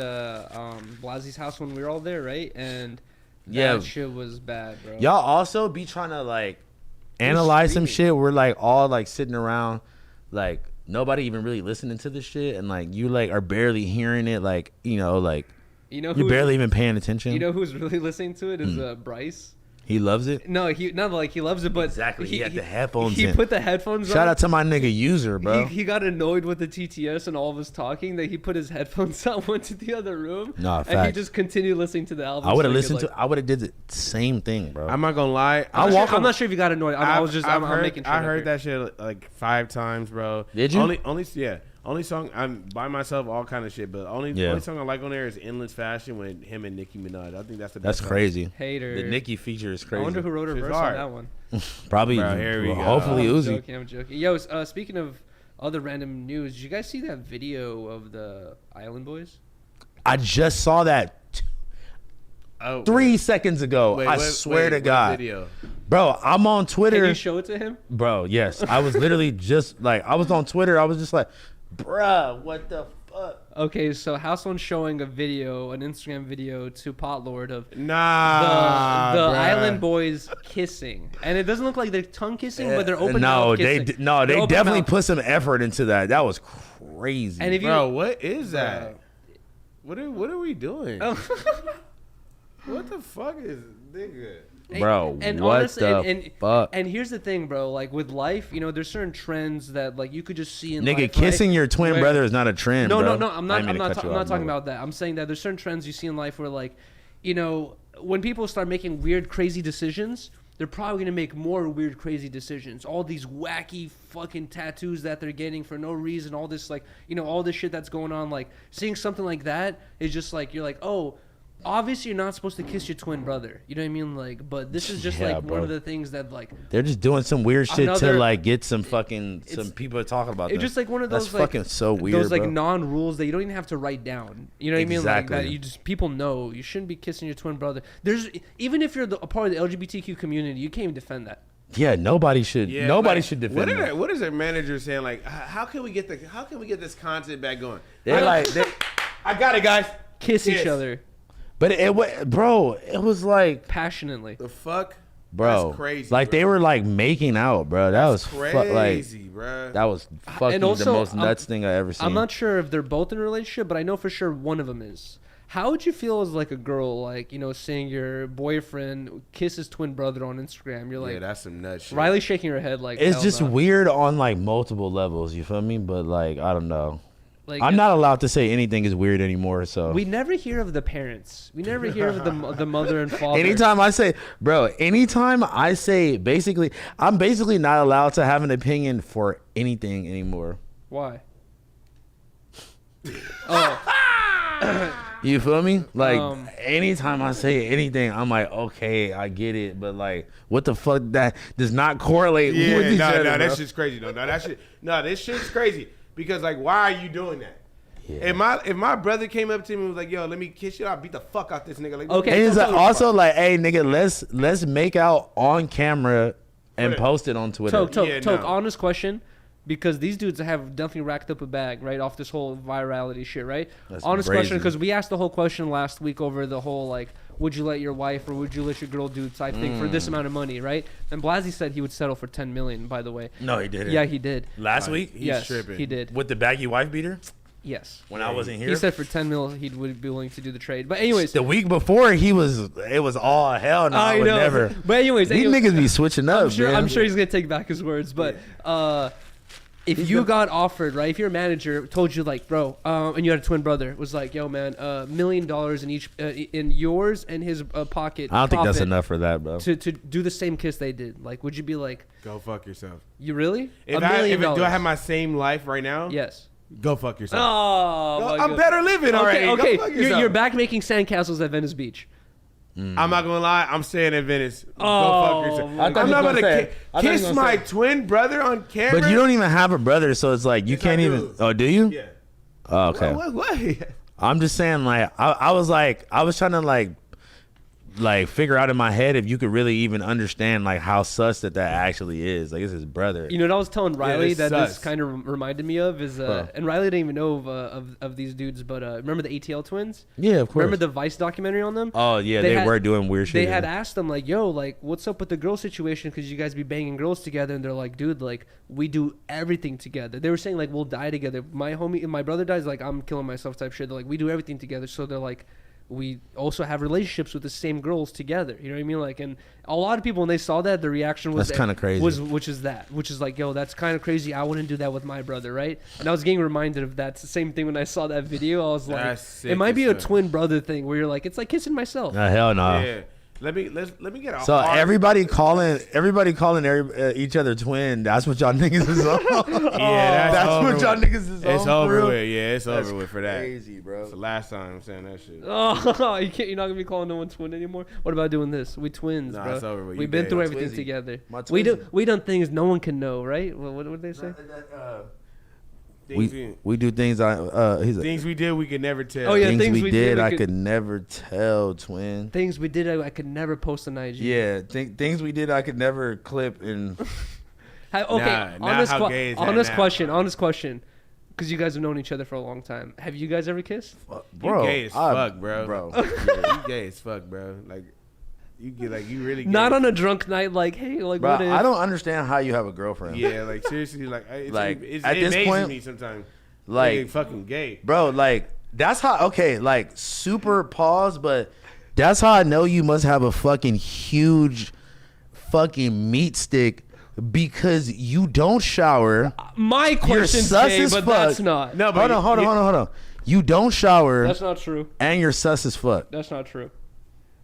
[SPEAKER 3] Blazzy's house when we were all there, right? And that shit was bad, bro.
[SPEAKER 1] Y'all also be trying to like analyze some shit. We're like all like sitting around like nobody even really listening to this shit, and like you like are barely hearing it, like like you're barely even paying attention.
[SPEAKER 3] You know who's really listening to it is Bryce.
[SPEAKER 1] He loves it.
[SPEAKER 3] No, he not like he loves it, but
[SPEAKER 1] exactly. He had the headphones.
[SPEAKER 3] He put the headphones on.
[SPEAKER 1] Shout out to my nigga User, bro.
[SPEAKER 3] He got annoyed with the TTS and all of us talking that he put his headphones on, went to the other room,
[SPEAKER 1] and
[SPEAKER 3] he just continued listening to the album.
[SPEAKER 1] I would have listened to. I would have did the same thing, bro.
[SPEAKER 2] I'm not gonna lie.
[SPEAKER 3] I'm not sure if you got annoyed. I'm making sure.
[SPEAKER 2] I heard that shit like 5 times, bro.
[SPEAKER 1] Did you?
[SPEAKER 2] Only song I'm by myself, all kind of shit. But only song I like on there is "Endless Fashion" with him and Nicki Minaj. I think that's the best.
[SPEAKER 1] That's crazy.
[SPEAKER 3] Hater.
[SPEAKER 1] The Nicki feature is crazy.
[SPEAKER 3] I wonder who wrote her verse on that one.
[SPEAKER 1] Probably.
[SPEAKER 2] Bro, here we go.
[SPEAKER 1] Hopefully Uzi.
[SPEAKER 3] I'm joking. Yo, speaking of other random news, did you guys see that video of the Island Boys?
[SPEAKER 1] I just saw that 3 seconds ago. I swear to God.
[SPEAKER 2] Video?
[SPEAKER 1] Bro, I'm on Twitter.
[SPEAKER 3] Can you show it to him?
[SPEAKER 1] Bro, yes. I was literally just like, I was on Twitter. I was just like, bruh, what the fuck?
[SPEAKER 3] Okay, so House Phone's showing an Instagram video to Potlord of the Island Boys kissing, and it doesn't look like they're tongue kissing, but they're open mouth kissing.
[SPEAKER 1] They definitely put some effort into that. That was crazy.
[SPEAKER 3] And
[SPEAKER 2] bro, what is that? What are we doing? What the fuck is nigga?
[SPEAKER 1] Bro,
[SPEAKER 3] and
[SPEAKER 1] what
[SPEAKER 3] honestly,
[SPEAKER 1] the fuck?
[SPEAKER 3] And here's the thing, bro. Like with life, there's certain trends that like you could just see in
[SPEAKER 1] nigga,
[SPEAKER 3] life,
[SPEAKER 1] kissing your twin brother is not a trend.
[SPEAKER 3] No,
[SPEAKER 1] bro.
[SPEAKER 3] no. I'm not talking about that. I'm saying that there's certain trends you see in life where like, when people start making weird, crazy decisions, they're probably gonna make more weird, crazy decisions. All these wacky fucking tattoos that they're getting for no reason. All this like, all this shit that's going on. Like seeing something like that is just like you're like, oh. Obviously, you're not supposed to kiss your twin brother. You know what I mean? Like, but this is just like one of the things that like
[SPEAKER 1] they're just doing some weird shit to like get some fucking some people talking about.
[SPEAKER 3] It's just like one of those
[SPEAKER 1] that's like, fucking so weird.
[SPEAKER 3] Those like
[SPEAKER 1] bro.
[SPEAKER 3] non-rules that you don't even have to write down. You know what I mean? Like that you just people know you shouldn't be kissing your twin brother. There's even if you're a part of the LGBTQ community, you can't even defend that.
[SPEAKER 1] Yeah, nobody should. Yeah, nobody should defend that.
[SPEAKER 2] What is their manager saying? Like, how can we get this content back going?
[SPEAKER 1] They're like,
[SPEAKER 2] I got it, guys.
[SPEAKER 3] Kiss each other.
[SPEAKER 1] But it was like
[SPEAKER 3] passionately.
[SPEAKER 2] The fuck,
[SPEAKER 1] bro,
[SPEAKER 2] that's crazy.
[SPEAKER 1] Like they were like making out, bro. That was
[SPEAKER 2] crazy, bro.
[SPEAKER 1] That was fucking the most nuts thing I ever seen.
[SPEAKER 3] I'm not sure if they're both in a relationship, but I know for sure one of them is. How would you feel as like a girl, like seeing your boyfriend kiss his twin brother on Instagram? You're like,
[SPEAKER 2] yeah, that's some nuts shit.
[SPEAKER 3] Riley's shaking her head like
[SPEAKER 1] it's just weird on like multiple levels. You feel me? But like I don't know.
[SPEAKER 3] Like,
[SPEAKER 1] I'm not allowed to say anything is weird anymore. So
[SPEAKER 3] we never hear of the parents. We never hear of the mother and father.
[SPEAKER 1] Anytime I say basically, I'm basically not allowed to have an opinion for anything anymore.
[SPEAKER 3] Why? Oh.
[SPEAKER 1] You feel me? Like anytime I say anything, I'm like, okay, I get it, but like, what the fuck? That does not correlate with each other.
[SPEAKER 2] No, that shit's crazy. This shit's crazy. Because like, why are you doing that? Yeah. If my brother came up to me and was like, "Yo, let me kiss you," I'll beat the fuck out this nigga. Like,
[SPEAKER 3] okay.
[SPEAKER 1] And it's also like, "Hey, nigga, let's make out on camera and post it on Twitter."
[SPEAKER 3] Toke, honest question, because these dudes have definitely racked up a bag right off this whole virality shit, right?
[SPEAKER 1] That's
[SPEAKER 3] honest
[SPEAKER 1] crazy.
[SPEAKER 3] Question, because we asked the whole question last week over the whole like, would you let your wife or would you let your girl do type thing for this amount of money, right? And Blazzy said he would settle for $10 million. By the way,
[SPEAKER 1] no, he didn't.
[SPEAKER 3] Yeah, he did.
[SPEAKER 1] Last week,
[SPEAKER 3] yes,
[SPEAKER 2] tripping.
[SPEAKER 3] He did.
[SPEAKER 1] With the baggy wife beater.
[SPEAKER 3] Yes.
[SPEAKER 1] When I wasn't here,
[SPEAKER 3] he said for $10 million he would be willing to do the trade. But anyways,
[SPEAKER 1] the week before it was all hell no. I would never.
[SPEAKER 3] But anyways,
[SPEAKER 1] these niggas be switching up.
[SPEAKER 3] I'm sure he's gonna take back his words, but. If you got offered, right? If your manager told you, like, bro, and you had a twin brother, was like, yo, man, $1 million in each, in yours and his pocket.
[SPEAKER 1] I don't think that's enough for that, bro.
[SPEAKER 3] To do the same kiss they did, like, would you be like,
[SPEAKER 2] go fuck yourself?
[SPEAKER 3] You really?
[SPEAKER 2] Do I have my same life right now?
[SPEAKER 3] Yes.
[SPEAKER 2] Go fuck yourself.
[SPEAKER 3] Oh,
[SPEAKER 2] I'm better living already.
[SPEAKER 3] Okay,
[SPEAKER 2] go fuck yourself.
[SPEAKER 3] You're back making sandcastles at Venice Beach.
[SPEAKER 2] I'm not gonna lie, I'm staying in Venice. Go fuck yourself.
[SPEAKER 1] I'm not
[SPEAKER 2] gonna kiss my twin brother on camera.
[SPEAKER 1] But you don't even have a brother, so it's like you can't even. Oh, do you?
[SPEAKER 2] Yeah.
[SPEAKER 1] Oh, okay.
[SPEAKER 2] What?
[SPEAKER 1] I'm just saying, like I was trying to like like figure out in my head if you could really even understand like how sus that actually is. Like it's his brother.
[SPEAKER 3] You know what I was telling Riley that
[SPEAKER 2] sus.
[SPEAKER 3] this kind of reminded me of is and Riley didn't even know of these dudes, but remember the ATL twins?
[SPEAKER 1] Yeah, of course.
[SPEAKER 3] Remember the Vice documentary on them?
[SPEAKER 1] Oh yeah, they were doing weird shit.
[SPEAKER 3] They had asked them like, "Yo, like, what's up with the girl situation? Because you guys be banging girls together." And they're like, "Dude, like, we do everything together." They were saying like, "We'll die together." My homie, if my brother dies, like, I'm killing myself type shit. They're like, "We do everything together." So they're like, we also have relationships with the same girls together. You know what I mean? Like, and a lot of people when they saw that, the reaction was
[SPEAKER 1] that's kind of crazy.
[SPEAKER 3] Which is like, yo, that's kind of crazy. I wouldn't do that with my brother, right? And I was getting reminded of that. It's the same thing when I saw that video. I was like, it might be a twin brother thing where you're like, it's like kissing myself.
[SPEAKER 1] Hell no.
[SPEAKER 2] Yeah. Let me get a.
[SPEAKER 1] So everybody calling each other twin. That's what y'all niggas is on.
[SPEAKER 2] Yeah,
[SPEAKER 1] that's what y'all niggas is on.
[SPEAKER 2] It's over
[SPEAKER 1] bro.
[SPEAKER 2] with. Yeah, it's over with for that.
[SPEAKER 1] Crazy, bro.
[SPEAKER 2] It's the last time I'm saying that shit.
[SPEAKER 3] Oh, you're not gonna be calling no one twin anymore. What about doing this? We twins,
[SPEAKER 2] Nah,
[SPEAKER 3] bro.
[SPEAKER 2] it's over with.
[SPEAKER 3] We've
[SPEAKER 2] You
[SPEAKER 3] been
[SPEAKER 2] gay.
[SPEAKER 3] through
[SPEAKER 2] My
[SPEAKER 3] everything
[SPEAKER 1] twizzy.
[SPEAKER 3] together.
[SPEAKER 1] My
[SPEAKER 3] We done things no one can know, right? What did they say?
[SPEAKER 1] We do things
[SPEAKER 2] Things we did we could never tell.
[SPEAKER 3] Oh, yeah.
[SPEAKER 1] things we did I could never tell, twin.
[SPEAKER 3] Things we did I could never post on IG.
[SPEAKER 1] Yeah, things we did I could never clip and.
[SPEAKER 3] Okay,
[SPEAKER 2] honest
[SPEAKER 3] question. Because you guys have known each other for a long time. Have you guys ever kissed?
[SPEAKER 1] Bro,
[SPEAKER 2] you gay as fuck, bro.
[SPEAKER 1] Bro,
[SPEAKER 2] yeah, you gay as fuck, bro. Like you get like you really gay.
[SPEAKER 3] Not on a drunk night, like, hey, like,
[SPEAKER 1] bro,
[SPEAKER 3] what if?
[SPEAKER 1] I don't understand how you have a girlfriend.
[SPEAKER 2] Yeah, like seriously, like
[SPEAKER 1] Like,
[SPEAKER 2] it
[SPEAKER 1] at this
[SPEAKER 2] amazes
[SPEAKER 1] point,
[SPEAKER 2] me sometimes.
[SPEAKER 1] like
[SPEAKER 2] fucking gay,
[SPEAKER 1] bro. Like that's how. Okay, like super pause, but that's how I know you must have a fucking huge, fucking meat stick because you don't shower.
[SPEAKER 3] My question's
[SPEAKER 1] sus
[SPEAKER 3] gay,
[SPEAKER 1] as
[SPEAKER 3] but
[SPEAKER 1] fuck.
[SPEAKER 3] that's not.
[SPEAKER 2] No,
[SPEAKER 1] Hold on. You don't shower.
[SPEAKER 3] That's not true.
[SPEAKER 1] And you're sus as fuck.
[SPEAKER 3] That's not true.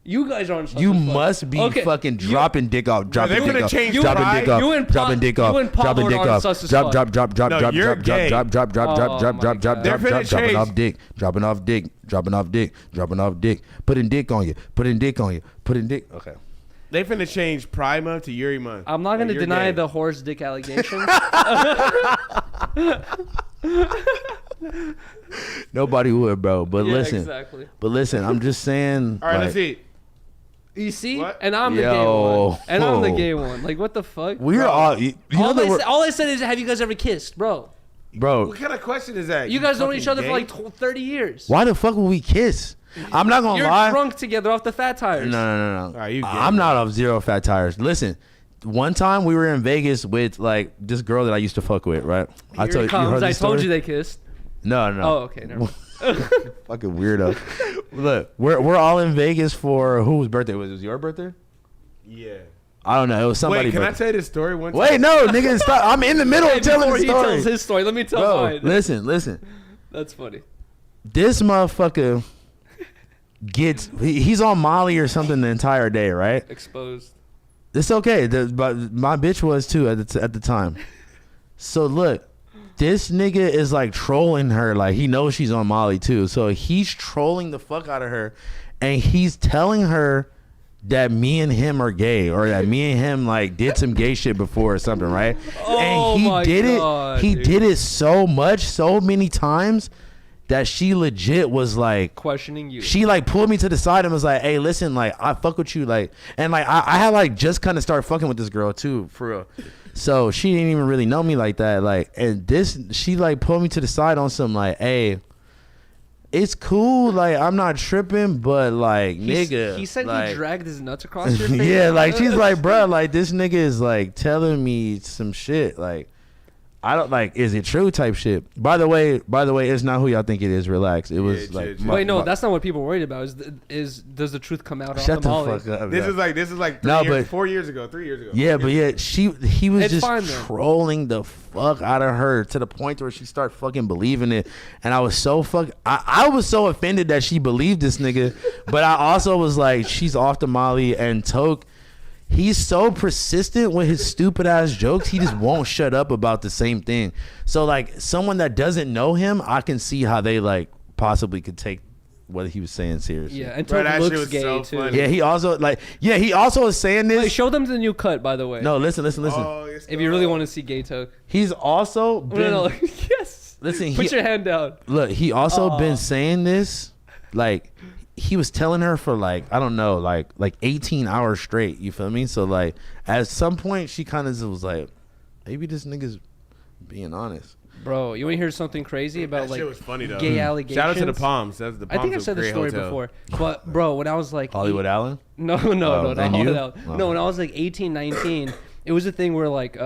[SPEAKER 3] You guys aren't sus
[SPEAKER 1] You
[SPEAKER 3] as fuck.
[SPEAKER 1] must be fucking dropping dick off, dropping
[SPEAKER 2] they're
[SPEAKER 1] dick
[SPEAKER 2] gonna
[SPEAKER 1] off,
[SPEAKER 2] change
[SPEAKER 1] dropping
[SPEAKER 2] pride.
[SPEAKER 1] dick off,
[SPEAKER 3] You and
[SPEAKER 1] dropping dick off,
[SPEAKER 3] you and
[SPEAKER 1] dropping
[SPEAKER 3] Potlord
[SPEAKER 1] dick
[SPEAKER 3] aren't
[SPEAKER 1] off,
[SPEAKER 3] sus as
[SPEAKER 1] drop,
[SPEAKER 3] fuck.
[SPEAKER 1] drop, drop, drop,
[SPEAKER 2] No,
[SPEAKER 1] drop,
[SPEAKER 2] you're
[SPEAKER 1] drop,
[SPEAKER 2] gay.
[SPEAKER 1] drop, drop, drop,
[SPEAKER 3] Oh
[SPEAKER 1] drop,
[SPEAKER 3] my
[SPEAKER 1] drop, drop,
[SPEAKER 3] God.
[SPEAKER 1] drop,
[SPEAKER 2] They're
[SPEAKER 1] drop,
[SPEAKER 2] finna
[SPEAKER 1] dropping
[SPEAKER 2] change.
[SPEAKER 1] off dick, dropping off dick, dropping off dick, dropping off dick, putting dick on you, putting dick on you, putting dick. Okay.
[SPEAKER 2] They finna change Pride Month to Yuriy Month.
[SPEAKER 3] I'm not going to
[SPEAKER 2] You're
[SPEAKER 3] deny
[SPEAKER 2] gay.
[SPEAKER 3] the horse dick allegation.
[SPEAKER 1] Nobody would, bro. But
[SPEAKER 3] Yeah,
[SPEAKER 1] listen,
[SPEAKER 3] exactly.
[SPEAKER 1] but listen, I'm just saying.
[SPEAKER 2] All right,
[SPEAKER 1] like,
[SPEAKER 2] let's see.
[SPEAKER 3] You see?
[SPEAKER 2] What?
[SPEAKER 3] And I'm the gay
[SPEAKER 1] Yo.
[SPEAKER 3] one. And I'm the gay one. Like, what the fuck?
[SPEAKER 1] We're all. You know
[SPEAKER 3] all,
[SPEAKER 1] that we're,
[SPEAKER 3] all I said is, have you guys ever kissed, bro?
[SPEAKER 1] bro.
[SPEAKER 2] What kind of question is that?
[SPEAKER 3] You guys known
[SPEAKER 2] fucking
[SPEAKER 3] each other
[SPEAKER 2] gay?
[SPEAKER 3] for like 30 years.
[SPEAKER 1] Why the fuck would we kiss? I'm not gonna
[SPEAKER 3] You're
[SPEAKER 1] lie.
[SPEAKER 3] drunk together off the fat tires.
[SPEAKER 1] No.
[SPEAKER 2] All right, you gay,
[SPEAKER 1] I'm
[SPEAKER 2] bro.
[SPEAKER 1] not off zero fat tires. Listen, one time we were in Vegas with like this girl that I used to fuck with, right?
[SPEAKER 3] Here it comes. I told you
[SPEAKER 1] they.
[SPEAKER 3] they kissed.
[SPEAKER 1] No.
[SPEAKER 3] Oh, okay. Never mind.
[SPEAKER 1] Fucking weirdo. Look, we're all in Vegas for whose birthday was it? Was it your birthday?
[SPEAKER 2] Yeah.
[SPEAKER 1] I don't know. It was somebody's
[SPEAKER 2] Wait, can I
[SPEAKER 1] birthday.
[SPEAKER 2] tell you this story one time?
[SPEAKER 1] Wait, no, nigga, stop. I'm in the middle of telling
[SPEAKER 3] Before
[SPEAKER 1] the
[SPEAKER 3] he
[SPEAKER 1] story.
[SPEAKER 3] tells his story, let me tell
[SPEAKER 1] Bro,
[SPEAKER 3] mine.
[SPEAKER 1] listen.
[SPEAKER 3] That's funny.
[SPEAKER 1] This motherfucker gets he's on Molly or something the entire day, right?
[SPEAKER 3] Exposed.
[SPEAKER 1] It's okay. But my bitch was too at the time. So look, this nigga is like trolling her. Like he knows she's on Molly too. So he's trolling the fuck out of her, and he's telling her that me and him are gay, or that me and him like did some gay shit before or something, right?
[SPEAKER 3] Oh
[SPEAKER 1] and he
[SPEAKER 3] my
[SPEAKER 1] did
[SPEAKER 3] God,
[SPEAKER 1] it. He
[SPEAKER 3] dude.
[SPEAKER 1] did it so many times that she legit was like
[SPEAKER 3] Questioning you.
[SPEAKER 1] she like pulled me to the side and was like, hey, listen, like I fuck with you, like, and like I had like just kind of started fucking with this girl too, for real. So she didn't even really know me like that, like, and she like pulled me to the side on some like, hey, it's cool, like I'm not tripping, but like nigga,
[SPEAKER 3] He said
[SPEAKER 1] like,
[SPEAKER 3] he dragged his nuts across your face.
[SPEAKER 1] yeah, like she's like, bruh, like this nigga is like telling me some shit, like I don't like, is it true type shit. By the way, it's not who y'all think it is. Relax. It was like
[SPEAKER 2] chill.
[SPEAKER 3] Wait, no, that's not what people are worried about. Is does the truth come out
[SPEAKER 1] shut
[SPEAKER 3] on
[SPEAKER 1] the
[SPEAKER 3] Molly?
[SPEAKER 1] fuck up.
[SPEAKER 2] This
[SPEAKER 1] bro.
[SPEAKER 2] is like 4 years ago, 3 years ago.
[SPEAKER 1] Yeah, but yeah, he was
[SPEAKER 3] It's
[SPEAKER 1] just
[SPEAKER 3] fine, then.
[SPEAKER 1] trolling the fuck out of her to the point where she started fucking believing it, and I was so I was so offended that she believed this nigga, but I also was like, she's off the Molly, and Toke, he's so persistent with his stupid ass jokes. He just won't shut up about the same thing. So like someone that doesn't know him, I can see how they like possibly could take what he was saying seriously.
[SPEAKER 3] Yeah, and
[SPEAKER 2] Bro,
[SPEAKER 3] Toke
[SPEAKER 2] that shit
[SPEAKER 3] looks
[SPEAKER 2] was
[SPEAKER 3] gay
[SPEAKER 2] so
[SPEAKER 3] too.
[SPEAKER 2] funny.
[SPEAKER 1] Yeah, he also is saying this.
[SPEAKER 3] Wait, show them the new cut, by the way.
[SPEAKER 1] No, listen.
[SPEAKER 2] Oh, it's
[SPEAKER 3] If you really want to see gay Toke.
[SPEAKER 1] He's also been,
[SPEAKER 3] No, yes.
[SPEAKER 1] listen.
[SPEAKER 3] Put your hand down.
[SPEAKER 1] Look, he also been saying this, like he was telling her for like, I don't know, like 18 hours straight. You feel me? So like at some point she kind of was like, maybe this nigga's being honest.
[SPEAKER 3] Bro, you want to hear something crazy about like
[SPEAKER 2] shit was funny, though.
[SPEAKER 3] gay allegations?
[SPEAKER 2] Shout out to the Palms. That's the Palms.
[SPEAKER 3] I think I've said this story before. But bro, when I was like
[SPEAKER 1] Hollywood Allen?
[SPEAKER 3] No, not Hollywood Allen.
[SPEAKER 1] Oh.
[SPEAKER 3] No, when I was like 18, 19, it was a thing where like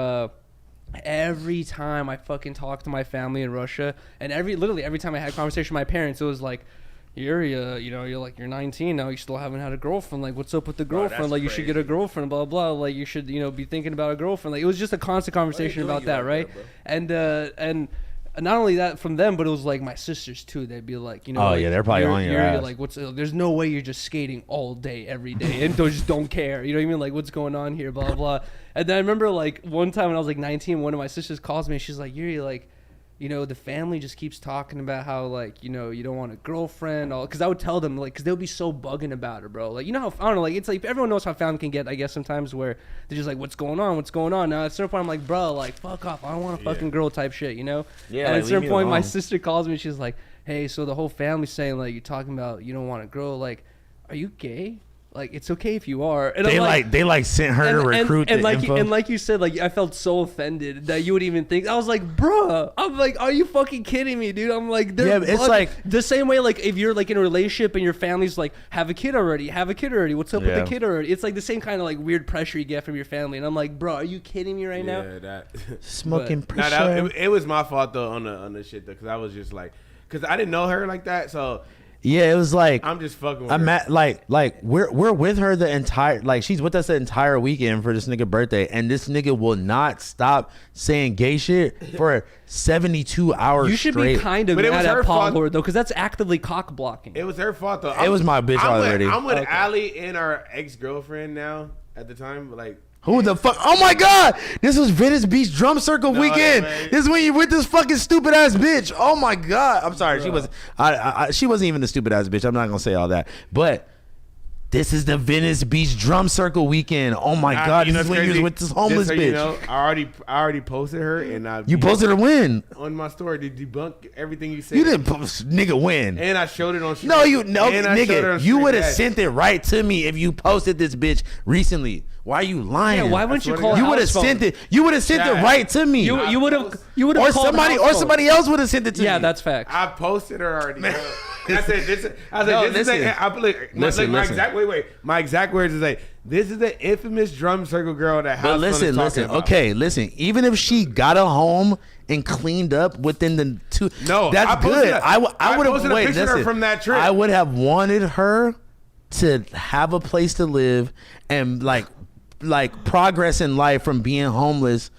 [SPEAKER 3] every time I fucking talked to my family in Russia, and literally every time I had a conversation with my parents, it was like, Yuriy, you know, you're 19 now, you still haven't had a girlfriend, like what's up with the girlfriend? Like you should get a girlfriend, blah blah, like you should, you know, be thinking about a girlfriend. Like it was just a constant conversation about that, right? And not only that from them, but it was like my sisters too. They'd be like, you know,
[SPEAKER 1] oh
[SPEAKER 3] like,
[SPEAKER 1] yeah, they're probably on your ass.
[SPEAKER 3] Like, there's no way you're just skating all day, every day, and just don't care. You know what I mean? Like, what's going on here? Blah blah. And then I remember like one time when I was like 19, one of my sisters calls me, and she's like, Yuriy, like, you know, the family just keeps talking about how, like, you know, you don't want a girlfriend. Because I would tell them, like, because they would be so bugging about it, bro. Like, you know how, I don't know, like, it's like, everyone knows how family can get, I guess, sometimes where they're just like, what's going on? What's going on? Now, at a certain point, I'm like, bro, like, fuck off. I don't want a fucking girl type shit, you know?
[SPEAKER 1] Yeah.
[SPEAKER 3] And
[SPEAKER 1] like,
[SPEAKER 3] at a certain point, my sister calls me. She's like, hey, so the whole family's saying, like, you're talking about you don't want a girl. Like, are you gay? Like, it's okay if you are. And
[SPEAKER 1] they sent her to recruit
[SPEAKER 3] and
[SPEAKER 1] the
[SPEAKER 3] like
[SPEAKER 1] info.
[SPEAKER 3] And like you said, like I felt so offended that you would even think. I was like, bruh. I'm like, are you fucking kidding me, dude? I'm like,
[SPEAKER 1] yeah, it's like
[SPEAKER 3] the same way. Like if you're like in a relationship and your family's like, have a kid already. What's up with the kid already? It's like the same kind of like weird pressure you get from your family. And I'm like, bro, are you kidding me right now?
[SPEAKER 2] Yeah, that
[SPEAKER 1] smoking pressure.
[SPEAKER 2] It was my fault though on the shit though, because I was just like, because I didn't know her like that, so.
[SPEAKER 1] Yeah, it was like
[SPEAKER 2] I'm just fucking with her.
[SPEAKER 1] Like we're with her the entire, like she's with us the entire weekend for this nigga birthday, and this nigga will not stop saying gay shit for 72 hours.
[SPEAKER 3] You should
[SPEAKER 1] straight.
[SPEAKER 3] be kind of mad at Potlord though, because that's actively cock blocking.
[SPEAKER 2] It was her fault though.
[SPEAKER 1] It was my bitch already.
[SPEAKER 2] I'm with Allie and our ex-girlfriend now at the time, like.
[SPEAKER 1] Who the fuck? Oh my God! This was Venice Beach Drum Circle weekend. This is when you with this fucking stupid ass bitch. Oh my God! I'm sorry. Bro. She wasn't even the stupid ass bitch. I'm not gonna say all that. But this is the Venice Beach Drum Circle weekend. Oh my God! This is when you was with this homeless bitch. You know,
[SPEAKER 2] I already posted her, and
[SPEAKER 1] you posted her when
[SPEAKER 2] on my story to debunk everything you said.
[SPEAKER 1] You didn't post, nigga, when?
[SPEAKER 2] And I showed it on. Street.
[SPEAKER 1] No, nigga, you would have sent it right to me if you posted this bitch recently. Why are you lying?
[SPEAKER 3] Yeah, why wouldn't you call?
[SPEAKER 1] You would have sent it. You would have sent it right to me.
[SPEAKER 3] You would have.
[SPEAKER 1] Or somebody else would have sent it to me.
[SPEAKER 3] Yeah, that's facts.
[SPEAKER 2] I posted her already. I said this. My exact words is like, this is the infamous drum circle girl that.
[SPEAKER 1] But listen. Okay, listen. Even if she got a home and cleaned up within the 2,
[SPEAKER 2] no,
[SPEAKER 1] that's good. I would have
[SPEAKER 2] posted a picture of her from that trip.
[SPEAKER 1] I would have wanted her to have a place to live and like progress in life from being homeless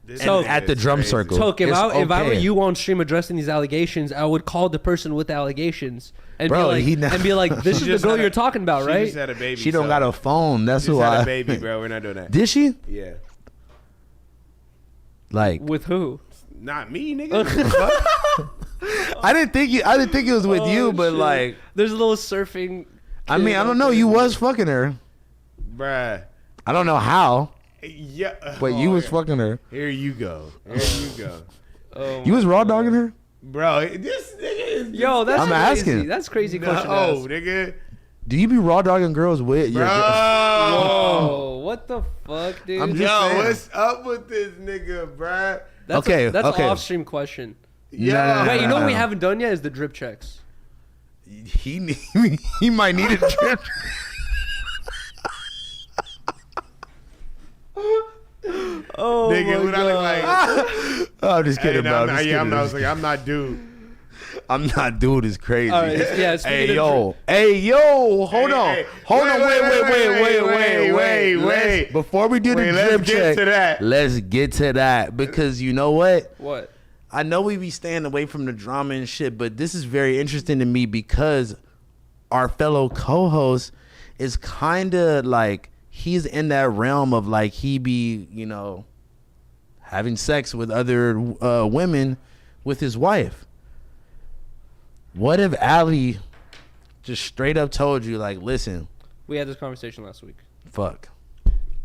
[SPEAKER 1] at the drum circle.
[SPEAKER 3] So if I were you on stream addressing these allegations, I would call the person with the allegations and be like, this is the girl you're talking about, right?
[SPEAKER 2] She just had a baby.
[SPEAKER 1] She don't got a phone. That's why.
[SPEAKER 2] She had a baby, bro. We're not doing that.
[SPEAKER 1] Did she?
[SPEAKER 2] Yeah.
[SPEAKER 3] Like with who?
[SPEAKER 2] Not me, nigga.
[SPEAKER 1] I didn't think it was with you, but shit. Like
[SPEAKER 3] there's a little surfing.
[SPEAKER 1] I mean, I don't know. You was fucking her,
[SPEAKER 2] bruh.
[SPEAKER 1] I don't know how.
[SPEAKER 2] Yeah,
[SPEAKER 1] but you was fucking her.
[SPEAKER 2] Here you go.
[SPEAKER 1] You was raw dogging her,
[SPEAKER 2] bro. This nigga is.
[SPEAKER 3] Yo, that's
[SPEAKER 1] I'm
[SPEAKER 3] crazy.
[SPEAKER 1] asking.
[SPEAKER 3] That's crazy question.
[SPEAKER 2] Oh, nigga.
[SPEAKER 1] Do you be raw dogging girls with your girl?
[SPEAKER 3] Whoa, what the fuck, dude?
[SPEAKER 2] What's up with this nigga, bruh?
[SPEAKER 3] That's an off-stream question.
[SPEAKER 2] Yeah.
[SPEAKER 3] Wait, you know what we haven't done yet is the drip checks.
[SPEAKER 1] He might need a drip.
[SPEAKER 3] Oh,
[SPEAKER 2] nigga,
[SPEAKER 3] my God.
[SPEAKER 1] Like, I'm just kidding, bro.
[SPEAKER 2] I'm not dude.
[SPEAKER 1] I'm not dude is crazy.
[SPEAKER 3] All right, yeah,
[SPEAKER 1] hey yo, hold on, wait. Before we do the drip check, let's get to that because you know what?
[SPEAKER 3] What?
[SPEAKER 1] I know we be staying away from the drama and shit, but this is very interesting to me because our fellow co-host is kind of like he's in that realm of like he be, you know, having sex with other women with his wife. What if Allie just straight up told you like, listen,
[SPEAKER 3] we had this conversation last week.
[SPEAKER 1] Fuck.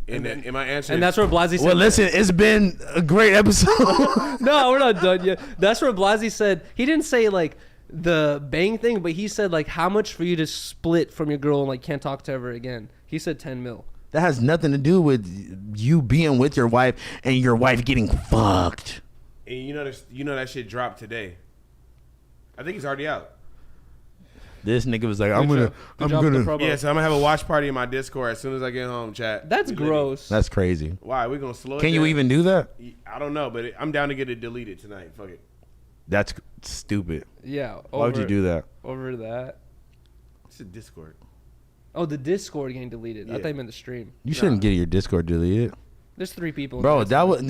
[SPEAKER 2] Am I answering?
[SPEAKER 3] And that's where Blazzy said.
[SPEAKER 1] Well, listen, it's been a great episode.
[SPEAKER 3] No, we're not done yet. That's where Blazzy said he didn't say like the bang thing, but he said like, how much for you to split from your girl and like can't talk to her ever again? He said 10 mil.
[SPEAKER 1] That has nothing to do with you being with your wife and your wife getting fucked.
[SPEAKER 2] And you know that shit dropped today. I think he's already out.
[SPEAKER 1] This nigga was like, I'm gonna.
[SPEAKER 2] Yeah, so I'm gonna have a watch party in my Discord as soon as I get home, chat.
[SPEAKER 3] That's gross.
[SPEAKER 1] That's crazy.
[SPEAKER 2] Why? We're gonna slow it
[SPEAKER 1] Can
[SPEAKER 2] down?
[SPEAKER 1] you even do that?
[SPEAKER 2] I don't know, but I'm down to get it deleted tonight. Fuck it.
[SPEAKER 1] That's stupid.
[SPEAKER 3] Yeah.
[SPEAKER 1] Why would you do that?
[SPEAKER 3] Over that.
[SPEAKER 2] It's a Discord.
[SPEAKER 3] Oh, the Discord getting deleted.
[SPEAKER 2] Yeah.
[SPEAKER 3] I thought you meant the stream.
[SPEAKER 1] You shouldn't get your Discord deleted.
[SPEAKER 3] There's 3 people. In
[SPEAKER 1] Bro,
[SPEAKER 3] the
[SPEAKER 1] that was.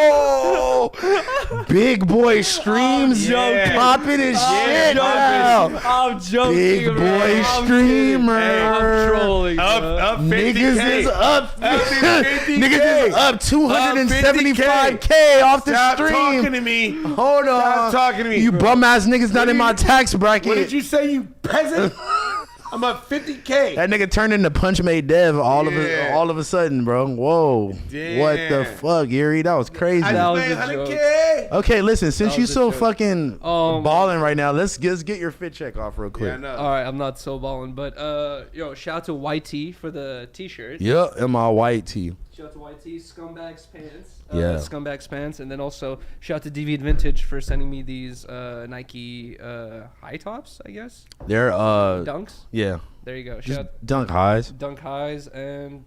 [SPEAKER 3] Oh!
[SPEAKER 1] Big boy streams popping his shit now.
[SPEAKER 3] I'm joking.
[SPEAKER 1] Big boy streamer.
[SPEAKER 3] I'm trolling.
[SPEAKER 2] Up 50K.
[SPEAKER 1] Niggas is up.
[SPEAKER 2] 50K.
[SPEAKER 1] Niggas is up 275K off the
[SPEAKER 2] Stop
[SPEAKER 1] stream.
[SPEAKER 2] talking to me.
[SPEAKER 1] Hold on.
[SPEAKER 2] Stop talking to me.
[SPEAKER 1] You bum ass niggas not in my tax bracket.
[SPEAKER 2] What did you say, you peasant? I'm up 50K.
[SPEAKER 1] That nigga turned into Punch Made Dev all of a sudden, bro. Whoa.
[SPEAKER 2] Damn.
[SPEAKER 1] What the fuck, Yuriy? That was crazy.
[SPEAKER 3] That was
[SPEAKER 2] made
[SPEAKER 3] a joke.
[SPEAKER 2] 100K.
[SPEAKER 1] Okay, listen, since you so
[SPEAKER 3] joke.
[SPEAKER 1] fucking balling right now, let's get your fit check off real quick.
[SPEAKER 2] Yeah, I know.
[SPEAKER 3] All right, I'm not so balling, but shout out to YT for the t-shirt.
[SPEAKER 1] Yep, in my white tee.
[SPEAKER 3] Shout out to YT, Scumbags Pants.
[SPEAKER 1] Yeah.
[SPEAKER 3] Scumbags Pants, and then also shout out to Deviant Vintage for sending me these Nike high tops, I guess.
[SPEAKER 1] They're
[SPEAKER 3] Dunks.
[SPEAKER 1] yeah.
[SPEAKER 3] There you go.
[SPEAKER 1] Just
[SPEAKER 3] Shout out
[SPEAKER 1] dunk highs.
[SPEAKER 3] Dunk highs, and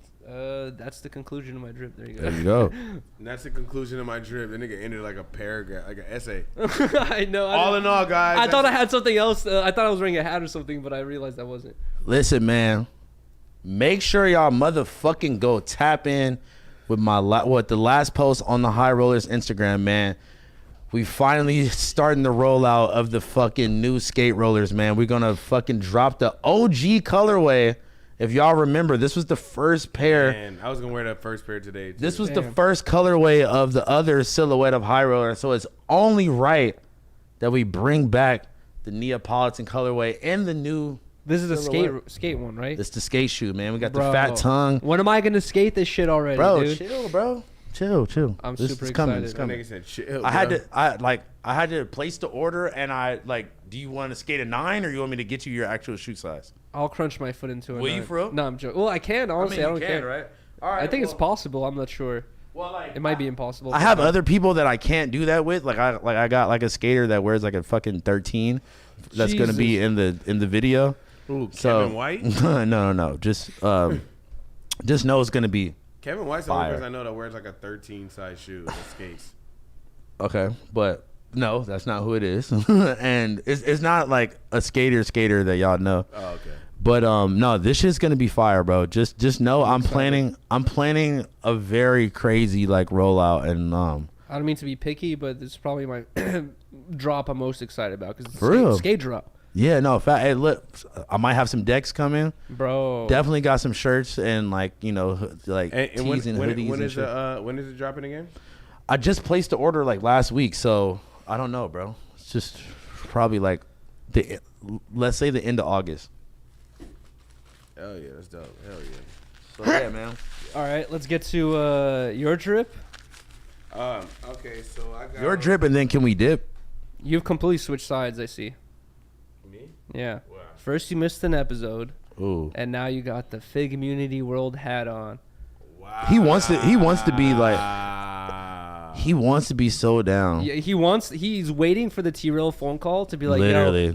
[SPEAKER 3] that's the conclusion of my drip. There you go.
[SPEAKER 1] There you go.
[SPEAKER 2] And that's the conclusion of my drip. The nigga ended like a paragraph, like an essay.
[SPEAKER 3] I know.
[SPEAKER 2] All in all, guys.
[SPEAKER 3] I thought I had something else. I thought I was wearing a hat or something, but I realized I wasn't.
[SPEAKER 1] Listen, man. Make sure y'all motherfucking go tap in with my the last post on the High Rollers Instagram, man. We finally starting the rollout of the fucking new skate rollers, man. We're gonna fucking drop the OG colorway. If y'all remember, this was the first pair.
[SPEAKER 2] Man, I was gonna wear that first pair today, too.
[SPEAKER 1] This was the first colorway of the other silhouette of High Roller, so it's only right that we bring back the Neapolitan colorway and the new.
[SPEAKER 3] This is a
[SPEAKER 1] silhouette.
[SPEAKER 3] skate one, right?
[SPEAKER 1] It's the skate shoe, man. We got
[SPEAKER 3] Bro.
[SPEAKER 1] the fat tongue.
[SPEAKER 3] When am I gonna skate this shit already,
[SPEAKER 1] Bro,
[SPEAKER 3] dude?
[SPEAKER 1] chill, bro. Chill.
[SPEAKER 3] I'm
[SPEAKER 1] This
[SPEAKER 3] super
[SPEAKER 1] is coming.
[SPEAKER 3] excited.
[SPEAKER 1] It's
[SPEAKER 2] That
[SPEAKER 1] coming.
[SPEAKER 2] nigga said, chill,
[SPEAKER 1] I
[SPEAKER 2] bro.
[SPEAKER 1] had to place the order, and I like. Do you want to skate a 9, or you want me to get you your actual shoe size?
[SPEAKER 3] I'll crunch my foot into it.
[SPEAKER 1] Will you, for real?
[SPEAKER 3] No, I'm joking. Well, I can honestly. I don't care.
[SPEAKER 1] right? All right.
[SPEAKER 3] I think it's possible. I'm not sure.
[SPEAKER 1] Well, like
[SPEAKER 3] It might be impossible.
[SPEAKER 1] I have other people that I can't do that with. I got like a skater that wears like a fucking 13. That's gonna be in the video.
[SPEAKER 2] Ooh,
[SPEAKER 1] So
[SPEAKER 2] Kevin White?
[SPEAKER 1] no. Just know it's gonna be
[SPEAKER 2] Kevin White's the only
[SPEAKER 1] fire.
[SPEAKER 2] person I know that wears like a 13 size shoe that skates.
[SPEAKER 1] okay, but no, that's not who it is. And it's not like a skater that y'all know.
[SPEAKER 2] Oh, okay.
[SPEAKER 1] But no, this shit's gonna be fire, bro. Just know I'm planning a very crazy like rollout, and
[SPEAKER 3] I don't mean to be picky, but this is probably my drop I'm most excited about because it's
[SPEAKER 1] For real?
[SPEAKER 3] skate drop,
[SPEAKER 1] yeah, no, hey, look, I might have some decks coming.
[SPEAKER 3] bro.
[SPEAKER 1] Definitely got some shirts and like like
[SPEAKER 2] And
[SPEAKER 1] tees and hoodies
[SPEAKER 2] when
[SPEAKER 1] and
[SPEAKER 2] is
[SPEAKER 1] shit.
[SPEAKER 2] when is it dropping again?
[SPEAKER 1] I just placed the order like last week, so I don't know, bro. It's just probably like let's say the end of August.
[SPEAKER 2] Hell yeah, that's dope. Hell yeah.
[SPEAKER 1] So yeah, man.
[SPEAKER 3] All right, let's get to your drip.
[SPEAKER 2] Okay, so I got
[SPEAKER 1] Your drip, and then can we dip?
[SPEAKER 3] You've completely switched sides. I see.
[SPEAKER 2] Me?
[SPEAKER 3] Yeah.
[SPEAKER 2] Wow.
[SPEAKER 3] First you missed an episode,
[SPEAKER 1] Ooh.
[SPEAKER 3] and now you got the Fig Immunity World hat on.
[SPEAKER 2] Wow.
[SPEAKER 1] He wants to be like. He wants to be so down.
[SPEAKER 3] Yeah, he's waiting for the T-Rail phone call to be like,
[SPEAKER 1] Literally.
[SPEAKER 3] yo,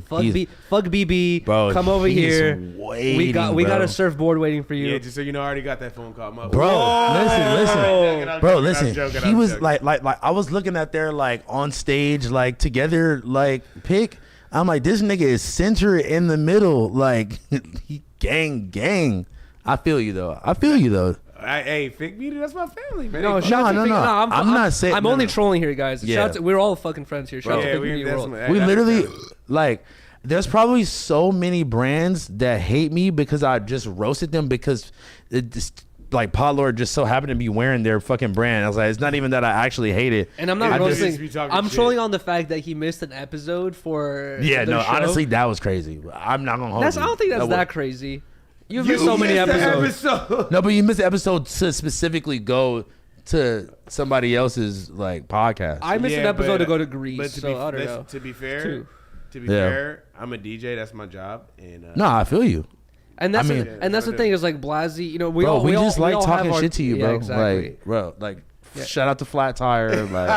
[SPEAKER 3] fuck BB,
[SPEAKER 1] Bro,
[SPEAKER 3] come over
[SPEAKER 1] he's
[SPEAKER 3] here. We got
[SPEAKER 1] bro.
[SPEAKER 3] a surfboard waiting for you.
[SPEAKER 2] Yeah, just so you know, I already got that phone call.
[SPEAKER 1] Bro, listen. Bro, listen.
[SPEAKER 2] Joking,
[SPEAKER 1] He was
[SPEAKER 2] joking.
[SPEAKER 1] like I was looking at their like on stage like together like pic. I'm like, this nigga is center in the middle, like he gang. I feel you though.
[SPEAKER 2] Hey, Fig Beauty, that's my family, man.
[SPEAKER 3] No,
[SPEAKER 2] Hey,
[SPEAKER 3] shout out to
[SPEAKER 1] no,
[SPEAKER 3] Fig-
[SPEAKER 1] no. I'm not saying-
[SPEAKER 3] I'm
[SPEAKER 1] no,
[SPEAKER 3] only
[SPEAKER 1] no.
[SPEAKER 3] trolling here, guys.
[SPEAKER 1] Yeah.
[SPEAKER 3] Shout out to, we're all fucking friends here. Shout out to
[SPEAKER 2] yeah,
[SPEAKER 3] Fig Beauty
[SPEAKER 2] that's
[SPEAKER 3] World.
[SPEAKER 1] We
[SPEAKER 2] that's
[SPEAKER 1] literally
[SPEAKER 2] family.
[SPEAKER 1] like. There's probably so many brands that hate me because I just roasted them because it just, like Potlord just so happened to be wearing their fucking brand. I was like, it's not even that I actually hate it.
[SPEAKER 3] And I'm not
[SPEAKER 2] I just
[SPEAKER 3] roasting.
[SPEAKER 2] be talking
[SPEAKER 3] I'm
[SPEAKER 2] shit.
[SPEAKER 3] trolling on the fact that he missed an episode for.
[SPEAKER 1] Yeah,
[SPEAKER 3] their
[SPEAKER 1] no,
[SPEAKER 3] show.
[SPEAKER 1] honestly, that was crazy. I'm not gonna hold
[SPEAKER 3] I
[SPEAKER 1] you.
[SPEAKER 3] don't think that's
[SPEAKER 1] was-
[SPEAKER 3] that crazy. You've
[SPEAKER 2] You
[SPEAKER 3] missed so many
[SPEAKER 2] missed the
[SPEAKER 3] episodes.
[SPEAKER 2] episode.
[SPEAKER 1] No, but you missed the episode to specifically go to somebody else's like podcast.
[SPEAKER 3] I missed an episode to go to Greece,
[SPEAKER 2] but
[SPEAKER 3] so I don't know.
[SPEAKER 2] To be fair, I'm a DJ. That's my job. And
[SPEAKER 1] no, I feel you.
[SPEAKER 3] And that's that's the thing is like Blazzy. You know, we
[SPEAKER 1] just like talking shit to you, bro.
[SPEAKER 3] Exactly.
[SPEAKER 1] Like, bro, like. Yeah. Shout out to Flat Tire. Like,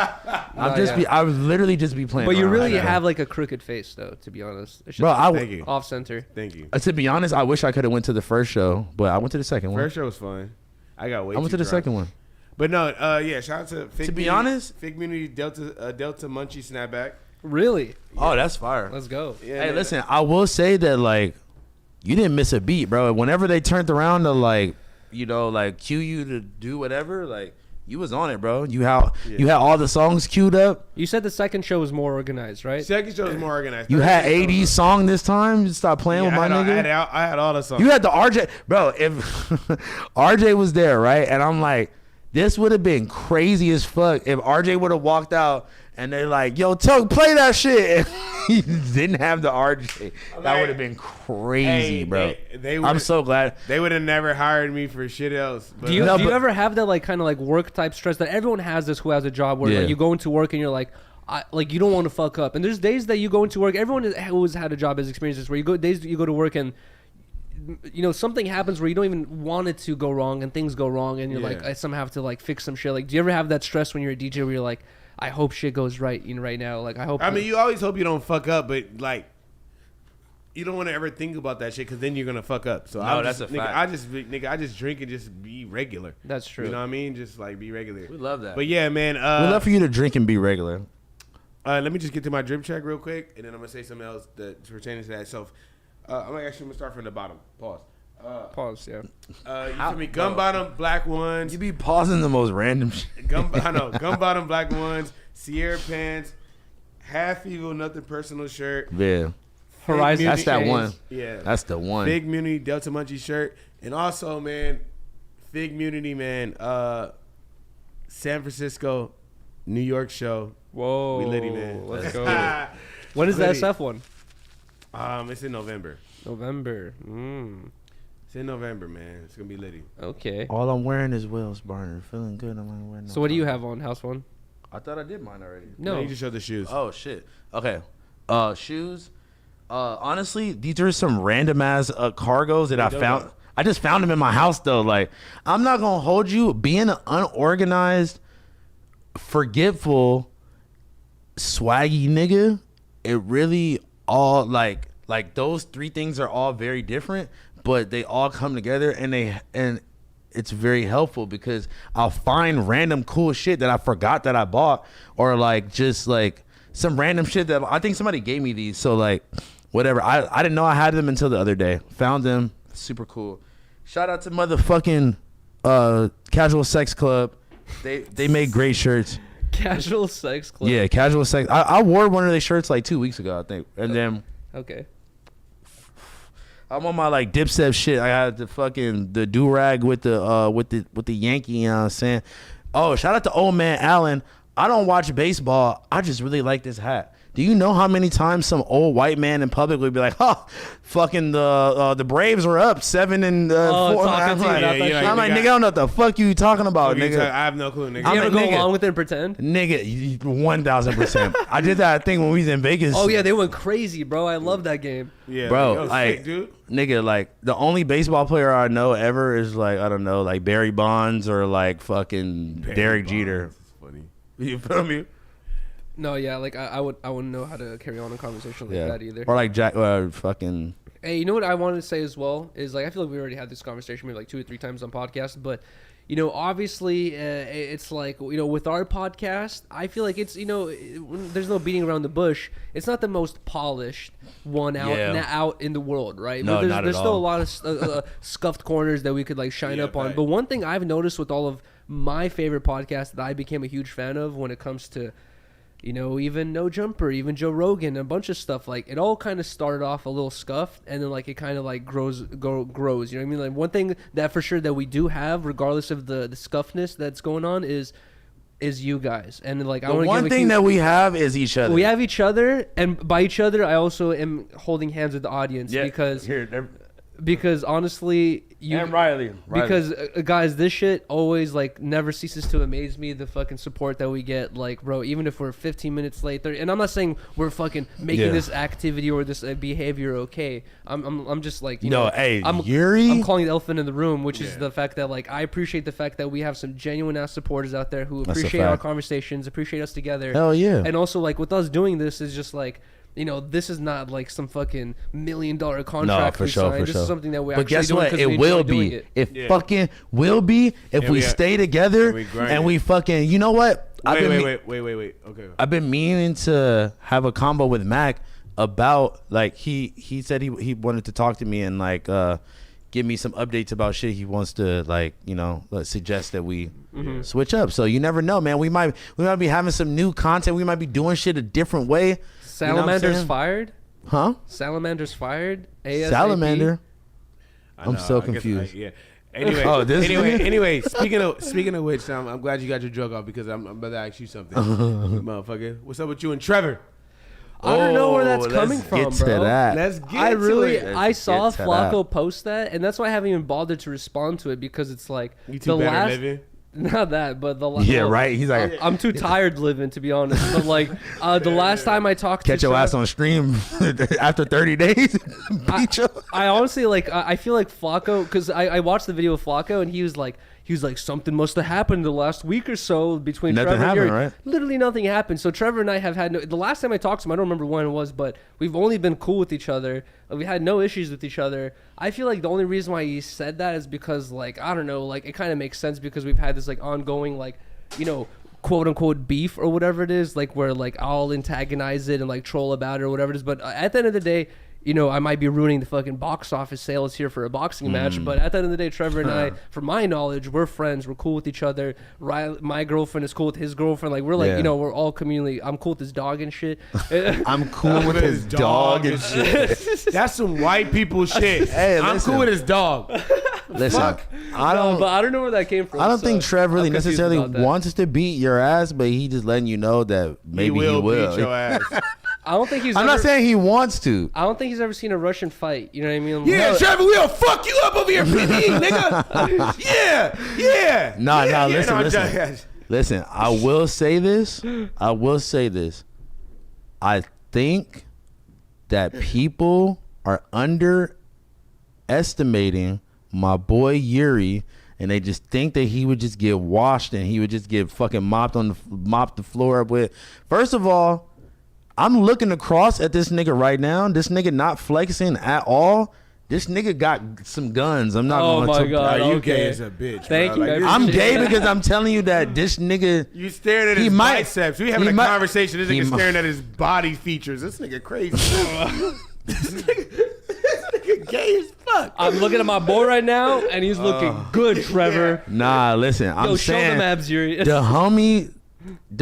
[SPEAKER 1] I would literally just be playing.
[SPEAKER 3] But you really have like a crooked face, though. To be honest, it's just
[SPEAKER 1] bro,
[SPEAKER 2] thank you.
[SPEAKER 3] Off center.
[SPEAKER 2] Thank you.
[SPEAKER 1] To be honest, I wish I could have went to the first show, but I went to the second one.
[SPEAKER 2] First show was fun. I got way.
[SPEAKER 1] I went to the second one.
[SPEAKER 2] But no, yeah. Shout out to Fig.
[SPEAKER 1] To be honest,
[SPEAKER 2] Fig Community Delta Munchie Snapback.
[SPEAKER 3] Really?
[SPEAKER 1] Oh, that's fire.
[SPEAKER 3] Let's go.
[SPEAKER 2] Yeah,
[SPEAKER 1] hey, listen, I will say that like, you didn't miss a beat, bro. Whenever they turned around to like, you know, like cue you to do whatever, like. You was on it, bro. You had all the songs queued up.
[SPEAKER 3] You said the second show was more organized, right?
[SPEAKER 2] Second show was more organized.
[SPEAKER 1] You had AD's song this time. You stop playing with my nigga.
[SPEAKER 2] I had all the songs.
[SPEAKER 1] You had the RJ, bro. If RJ was there, right, and I'm like, this would have been crazy as fuck if RJ would have walked out and they're like, "Yo, Tug, play that shit." And he didn't have the RJ. That would have been crazy, bro. I'm so glad
[SPEAKER 2] they would have never hired me for shit else. But
[SPEAKER 3] do you ever have that like kind of like work type stress that everyone has this who has a job where like, you go into work and you're like, like you don't want to fuck up. And there's days that you go into work. Everyone who's had a job has experienced this where you go to work and you know something happens where you don't even want it to go wrong and things go wrong and you're like, I somehow have to like fix some shit. Like, do you ever have that stress when you're a DJ where you're like, I hope shit goes right, you know, right now. Like, I hope.
[SPEAKER 2] I mean, you always hope you don't fuck up, but like, you don't want to ever think about that shit because then you're gonna fuck up. So
[SPEAKER 1] no, that's a fact.
[SPEAKER 2] I just drink and just be regular.
[SPEAKER 3] That's true.
[SPEAKER 2] You know what I mean? Just like be regular.
[SPEAKER 1] We love that.
[SPEAKER 2] But yeah, man.
[SPEAKER 1] We love for you to drink and be regular.
[SPEAKER 2] Let me just get to my drip check real quick, and then I'm gonna say something else that's pertaining to that. So, I'm gonna start from the bottom. Pause.
[SPEAKER 3] Pause. Yeah.
[SPEAKER 2] You feel me? Gun bottom, black ones.
[SPEAKER 1] You be pausing the most random shit.
[SPEAKER 2] Gun bottom, black ones. Sierra pants. Half evil, nothing personal shirt.
[SPEAKER 1] Yeah.
[SPEAKER 3] Horizon.
[SPEAKER 1] That's that
[SPEAKER 3] chains.
[SPEAKER 1] one.
[SPEAKER 2] Yeah.
[SPEAKER 1] That's the one.
[SPEAKER 2] Fig Community Delta Munchie shirt, and also, man, Fig Community, man. San Francisco, New York show.
[SPEAKER 3] Whoa.
[SPEAKER 2] We litty, man.
[SPEAKER 3] Let's go. When is the SF one?
[SPEAKER 2] It's in November. It's in November, man. It's gonna be litty.
[SPEAKER 3] Okay.
[SPEAKER 1] All I'm wearing is Will's Barner. Feeling good. I'm not wearing.
[SPEAKER 3] So what do you have on House Phone?
[SPEAKER 1] I thought I did mine already.
[SPEAKER 2] No, you just showed the shoes.
[SPEAKER 1] Oh shit. Okay. Shoes. Honestly, these are some random ass cargos that I found. I just found them in my house though. Like, I'm not gonna hold you. Being an unorganized, forgetful, swaggy nigga, it really all like those three things are all very different, but they all come together and it's very helpful because I'll find random cool shit that I forgot that I bought, or like just like some random shit that I think somebody gave me these. So like whatever. I didn't know I had them until the other day. Found them. Super cool. Shout out to motherfucking Casual Sex Club. They make great shirts.
[SPEAKER 3] Casual Sex Club.
[SPEAKER 1] Yeah, Casual Sex. I wore one of their shirts like 2 weeks ago, I think. And then
[SPEAKER 3] okay.
[SPEAKER 1] I'm on my like Dipset shit. I had the do-rag with the Yankee, you know what I'm saying? Oh, shout out to old man Allen. I don't watch baseball. I just really like this hat. Do you know how many times some old white man in public would be like, "Oh, fucking the Braves are up 7-4." I'm like, nigga, I don't know what the fuck you talking about, nigga.
[SPEAKER 2] I have no clue, nigga.
[SPEAKER 3] You ever go along with it and pretend?
[SPEAKER 1] Nigga, 1,000%. I did that thing when we was in Vegas.
[SPEAKER 3] Oh yeah, they went crazy, bro. I love that game.
[SPEAKER 2] Yeah,
[SPEAKER 1] bro, like,
[SPEAKER 2] sick, dude.
[SPEAKER 1] Nigga, like the only baseball player I know ever is like, I don't know, like Barry Bonds or like fucking Derek Jeter.
[SPEAKER 2] That's funny.
[SPEAKER 1] You feel me?
[SPEAKER 3] No, yeah, like I wouldn't know how to carry on a conversation like that either.
[SPEAKER 1] Or like Jack, fucking.
[SPEAKER 3] Hey, you know what I wanted to say as well is like I feel like we already had this conversation maybe like 2 or 3 times on podcast, but you know, obviously it's like, you know, with our podcast, I feel like it's, you know, there's no beating around the bush. It's not the most polished one out in the world, right?
[SPEAKER 1] No,
[SPEAKER 3] but
[SPEAKER 1] not
[SPEAKER 3] there's
[SPEAKER 1] at
[SPEAKER 3] still
[SPEAKER 1] all.
[SPEAKER 3] a lot of scuffed corners that we could like shine up on.
[SPEAKER 2] Right.
[SPEAKER 3] But one thing I've noticed with all of my favorite podcasts that I became a huge fan of when it comes to, you know, even No Jumper, even Joe Rogan, a bunch of stuff, like it all kind of started off a little scuffed and then like it kind of like grows, you know what I mean? Like one thing that for sure that we do have, regardless of the scuffness that's going on, is you guys. And like I want to
[SPEAKER 1] one thing that we have is each other.
[SPEAKER 3] We have each other, and by each other I also am holding hands with the audience because because honestly,
[SPEAKER 1] and Riley.
[SPEAKER 3] Because guys, this shit always like never ceases to amaze me. The fucking support that we get, like, bro, even if we're 15 minutes late, 30, and I'm not saying we're fucking making this activity or this behavior okay. I'm just like, you know,
[SPEAKER 1] hey,
[SPEAKER 3] I'm
[SPEAKER 1] Yuriy,
[SPEAKER 3] I'm calling the elephant in the room, which is the fact that like I appreciate the fact that we have some genuine ass supporters out there who appreciate our conversations, appreciate us together.
[SPEAKER 1] Hell yeah.
[SPEAKER 3] And also like with us doing this is just like, you know, this is not like some fucking $1 million contract we signed. This is something that we actually
[SPEAKER 1] guess
[SPEAKER 3] doing
[SPEAKER 1] what?
[SPEAKER 3] because we
[SPEAKER 1] It will
[SPEAKER 3] enjoy doing
[SPEAKER 1] be.
[SPEAKER 3] it.
[SPEAKER 1] It fucking will be if we stay together and we fucking. You know what?
[SPEAKER 2] Wait. Okay.
[SPEAKER 1] I've been meaning to have a combo with Mac about like he said he wanted to talk to me and like give me some updates about shit he wants to like, you know, suggest that we switch up. So you never know, man. We might be having some new content. We might be doing shit a different way.
[SPEAKER 3] Salamander's fired?
[SPEAKER 1] Huh?
[SPEAKER 3] Salamander's fired? ASAP?
[SPEAKER 1] Salamander? I'm so confused.
[SPEAKER 2] Anyway, speaking of which, I'm glad you got your joke off because I'm about to ask you something, motherfucker. What's up with you and Trevor?
[SPEAKER 3] I don't know where that's coming from,
[SPEAKER 1] get to
[SPEAKER 3] bro.
[SPEAKER 1] that.
[SPEAKER 2] Let's get to it.
[SPEAKER 3] I saw Flacco post that, and that's why I haven't even bothered to respond to it because it's like
[SPEAKER 2] you too better living.
[SPEAKER 3] Not that, but
[SPEAKER 1] right. He's like,
[SPEAKER 3] I'm too tired living, to be honest. But like, the last time I talked to
[SPEAKER 1] catch your ass on stream after 30 days.
[SPEAKER 3] I honestly like. I feel like Flacco, because I watched the video of Flacco, and he was like something must have happened the last week or so between
[SPEAKER 1] nothing
[SPEAKER 3] Trevor and
[SPEAKER 1] happened,
[SPEAKER 3] Yuriy.
[SPEAKER 1] right?
[SPEAKER 3] Literally nothing happened. So Trevor and I have had the last time I talked to him, I don't remember when it was, but we've only been cool with each other. We had no issues with each other. I feel like the only reason why he said that is because, like, I don't know, like, it kind of makes sense because we've had this, like, ongoing, like, you know, quote unquote beef or whatever it is, like, where, like, I'll antagonize it and, like, troll about it or whatever it is. But at the end of the day, you know, I might be ruining the fucking box office sales here for a boxing match, but at the end of the day, Trevor and I, from my knowledge, we're friends. We're cool with each other. My girlfriend is cool with his girlfriend. Like, we're like, you know, we're all communally. I'm cool with his dog and shit.
[SPEAKER 1] I'm cool with his dog and shit.
[SPEAKER 2] That's some white people shit.
[SPEAKER 1] Hey,
[SPEAKER 2] I'm cool with his dog.
[SPEAKER 1] Listen,
[SPEAKER 3] but I don't know where that came from.
[SPEAKER 1] I don't think Trevor really necessarily wants to beat your ass, but he just letting you know that maybe he will
[SPEAKER 2] beat your ass.
[SPEAKER 3] I don't think he's.
[SPEAKER 1] I'm not saying he wants to.
[SPEAKER 3] I don't think he's ever seen a Russian fight. You know what I mean?
[SPEAKER 2] Yeah, Trevor, we'll fuck you up over here, nigga. Yeah.
[SPEAKER 1] Nah. Listen. I will say this. I think that people are underestimating my boy Yuriy, and they just think that he would just get washed and he would just get fucking mopped the floor up with. First of all, I'm looking across at this nigga right now. This nigga not flexing at all. This nigga got some guns. I'm not going to.
[SPEAKER 3] Oh my God.
[SPEAKER 2] You gay as a bitch.
[SPEAKER 3] Thank
[SPEAKER 2] bro.
[SPEAKER 3] you.
[SPEAKER 2] Like,
[SPEAKER 1] I'm gay because I'm telling you that this nigga.
[SPEAKER 2] You staring at his biceps. We having a conversation. This nigga staring at his body features. This nigga crazy. This nigga gay as fuck.
[SPEAKER 3] I'm looking at my boy right now, and he's looking good, Trevor.
[SPEAKER 1] Nah, listen. I'm
[SPEAKER 3] show
[SPEAKER 1] saying
[SPEAKER 3] them abs, Yuriy.
[SPEAKER 1] the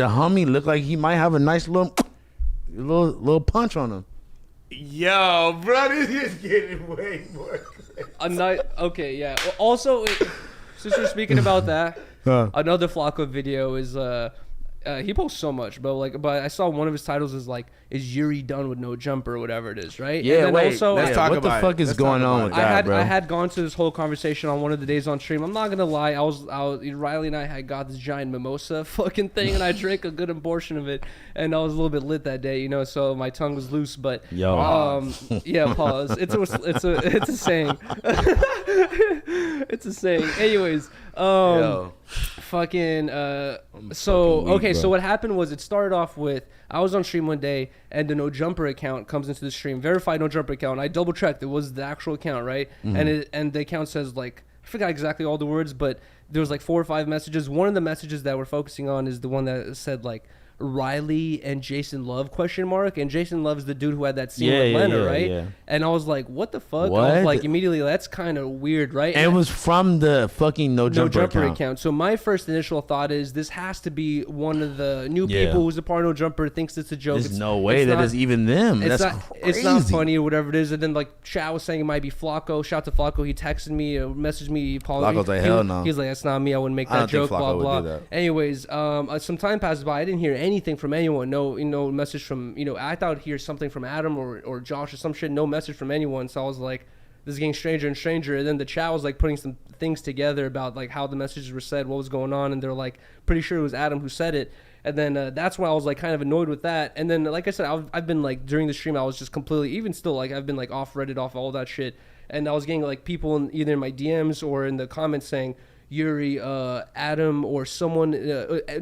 [SPEAKER 1] homie look like he might have a nice little punch on him.
[SPEAKER 2] Yo, bro, this is getting way more crazy.
[SPEAKER 3] Okay, yeah. Well, also, since we're speaking about that, another Flacco video is he posts so much, but I saw one of his titles is like, "Is Yuriy done with no jumper?" or whatever it is, right?
[SPEAKER 1] Yeah,
[SPEAKER 3] and then also,
[SPEAKER 2] let's talk
[SPEAKER 1] what
[SPEAKER 2] about
[SPEAKER 1] the fuck is going on with that, bro?
[SPEAKER 3] I had gone to this whole conversation on one of the days on stream. I'm not gonna lie, Riley and I had got this giant mimosa fucking thing, and I drank a good portion of it, and I was a little bit lit that day, you know, so my tongue was loose. But yeah, pause. It's a saying. It's a saying. Anyways, fucking so what happened was it started off with I was on stream one day and the No Jumper account comes into the stream, verified No Jumper account. I double checked it was the actual account, right? And the account says, like, I forgot exactly all the words, but there was like 4 or 5 messages. One of the messages that we're focusing on is the one that said like Riley and Jason Love ? And Jason Love is the dude who had that scene with Lena, right? Yeah. And I was like, what the fuck?
[SPEAKER 1] What?
[SPEAKER 3] I was like, immediately, that's kind of weird, right?
[SPEAKER 1] And it was from the fucking No Jumper account.
[SPEAKER 3] So my first initial thought is this has to be one of the new people who's a part of No Jumper, thinks it's a joke.
[SPEAKER 1] There's no way that is even them. That's crazy.
[SPEAKER 3] It's not funny or whatever it is. And then like Chat was saying it might be Flacco. Shout to Flacco. He texted me, messaged me.
[SPEAKER 1] Flacco's like, hell no.
[SPEAKER 3] He's like, that's not me. I wouldn't make that joke. Blah blah. Anyways, some time passed by. I didn't hear anything from anyone. No message from, I thought I'd hear something from Adam or Josh or some shit. No message from anyone. So I was like, this is getting stranger and stranger. And then the chat was like putting some things together about like how the messages were said, what was going on, and they're like pretty sure it was Adam who said it. And then that's why I was like kind of annoyed with that. And then like I said, I've been like during the stream I was just completely, even still, like I've been like off Reddit, off all that shit, and I was getting like people in either in my DMs or in the comments saying Yuriy, Adam, or someone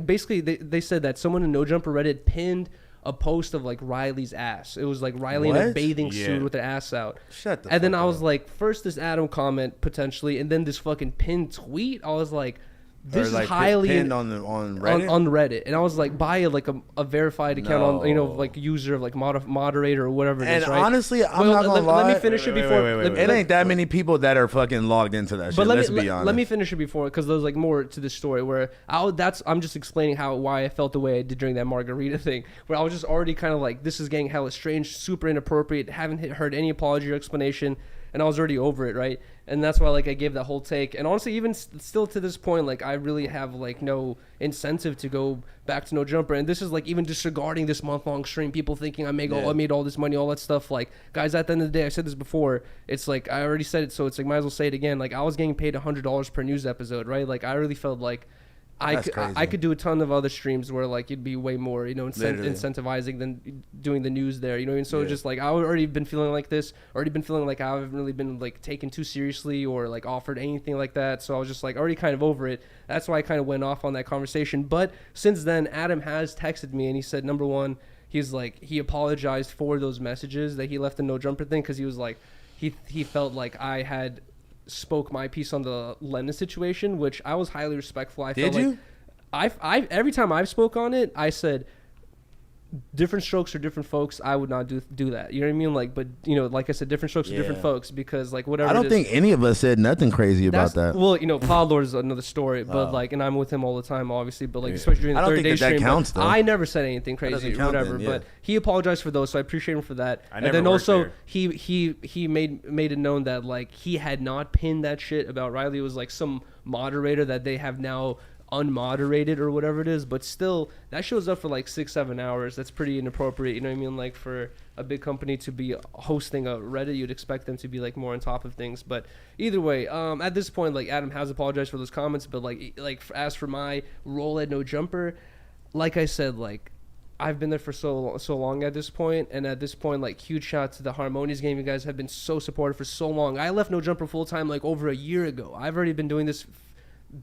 [SPEAKER 3] basically they said that someone in No Jumper Reddit pinned a post of like Riley's ass. It was like Riley in a bathing suit with her ass out.
[SPEAKER 1] Shut the
[SPEAKER 3] And then
[SPEAKER 1] fuck
[SPEAKER 3] I was
[SPEAKER 1] up.
[SPEAKER 3] like, first this Adam comment potentially, and then this fucking pinned tweet. I was like, this
[SPEAKER 1] Or, like,
[SPEAKER 3] is highly
[SPEAKER 1] pinned on Reddit.
[SPEAKER 3] on Reddit, and I was like, by like a verified account on, you know, like user of like moderator or whatever it
[SPEAKER 1] And
[SPEAKER 3] is, right?
[SPEAKER 1] honestly, I'm not gonna lie.
[SPEAKER 3] Let me finish it before.
[SPEAKER 1] It ain't that many people that are fucking logged into that shit.
[SPEAKER 3] But
[SPEAKER 1] Let's be honest.
[SPEAKER 3] let me finish it before, because there's like more to this story where I'm just explaining why I felt the way I did during that margarita thing, where I was just already kind of like, this is getting hella strange, super inappropriate, haven't heard any apology or explanation, and I was already over it, right? And that's why like I gave that whole take. And honestly, even still to this point, like I really have like no incentive to go back to No Jumper. And this is like even disregarding this month-long stream, people thinking I made all this money, all that stuff. Like, guys, at the end of the day, I said this before, it's like I already said it, so it's like might as well say it again. Like, I was getting paid $100 per news episode, right? Like, I really felt like I could do a ton of other streams where like it'd be way more, you know, incentivizing than doing the news there, you know. And so just like I already been feeling like this, already been feeling like I haven't really been like taken too seriously or like offered anything like that. So I was just like already kind of over it. That's why I kind of went off on that conversation. But since then, Adam has texted me and he said, number one, he's like, he apologized for those messages that he left the No Jumper thing, because he was like, he felt like I had spoke my piece on the Lennon situation, which I was highly respectful. I felt like I every time I've spoke on it, I said different strokes for different folks. I would not do that. You know what I mean? Like, but you know, like I said, different strokes for different folks, because like whatever.
[SPEAKER 1] I don't think any of us said nothing crazy about that.
[SPEAKER 3] Well, you know, Potlord is another story, but like, and I'm with him all the time, obviously. But like, especially during the 30-day stream,
[SPEAKER 1] counts, though.
[SPEAKER 3] I never said anything crazy, or whatever.
[SPEAKER 1] Then,
[SPEAKER 3] but he apologized for those, so I appreciate him for that. And then also he made it known that like he had not pinned that shit about Riley. It was like some moderator that they have now unmoderated or whatever it is, but still that shows up for like 6-7 hours. That's pretty inappropriate, you know what I mean? Like, for a big company to be hosting a Reddit, you'd expect them to be like more on top of things. But either way, at this point, like, Adam has apologized for those comments, but like as for my role at No Jumper, like I said, like, I've been there for so long at this point, and at this point, like, huge shout out to the Harmonious game. You guys have been so supportive for so long. I left No Jumper full time like over a year ago. I've already been doing this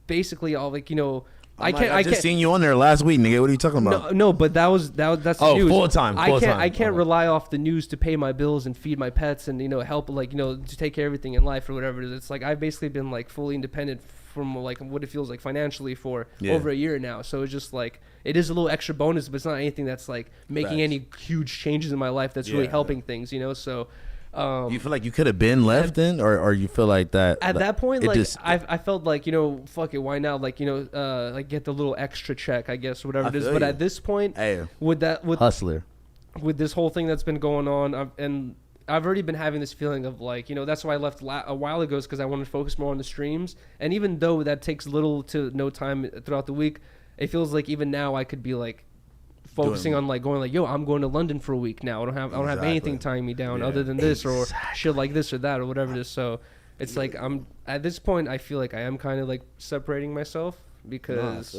[SPEAKER 3] basically all, like, you know, I can't
[SPEAKER 1] seen you on there last week, nigga. What are you talking about?
[SPEAKER 3] No, but that's the news.
[SPEAKER 1] Full time.
[SPEAKER 3] I can't rely off the news to pay my bills and feed my pets and, you know, help, like, you know, to take care of everything in life or whatever it is. It's like I've basically been like fully independent from like what it feels like financially for over a year now. So it's just like, it is a little extra bonus, but it's not anything that's like making any huge changes in my life that's really helping things, you know. So
[SPEAKER 1] you feel like you could have been left in, or you feel like that
[SPEAKER 3] at that point, like,
[SPEAKER 1] just,
[SPEAKER 3] I felt like, you know, fuck it, why not, like, you know, like, get the little extra check, I guess, whatever it is. But at this point, with
[SPEAKER 1] hustler,
[SPEAKER 3] with this whole thing that's been going on, and I've already been having this feeling of like, you know, that's why I left a while ago, is because I wanted to focus more on the streams. And even though that takes little to no time throughout the week, it feels like even now I could be like focusing on like going like, yo, I'm going to London for a week now. I don't have anything tying me down other than this or shit like this or that or whatever it is. So it's like, I'm at this point, I feel like I am kind of like separating myself, because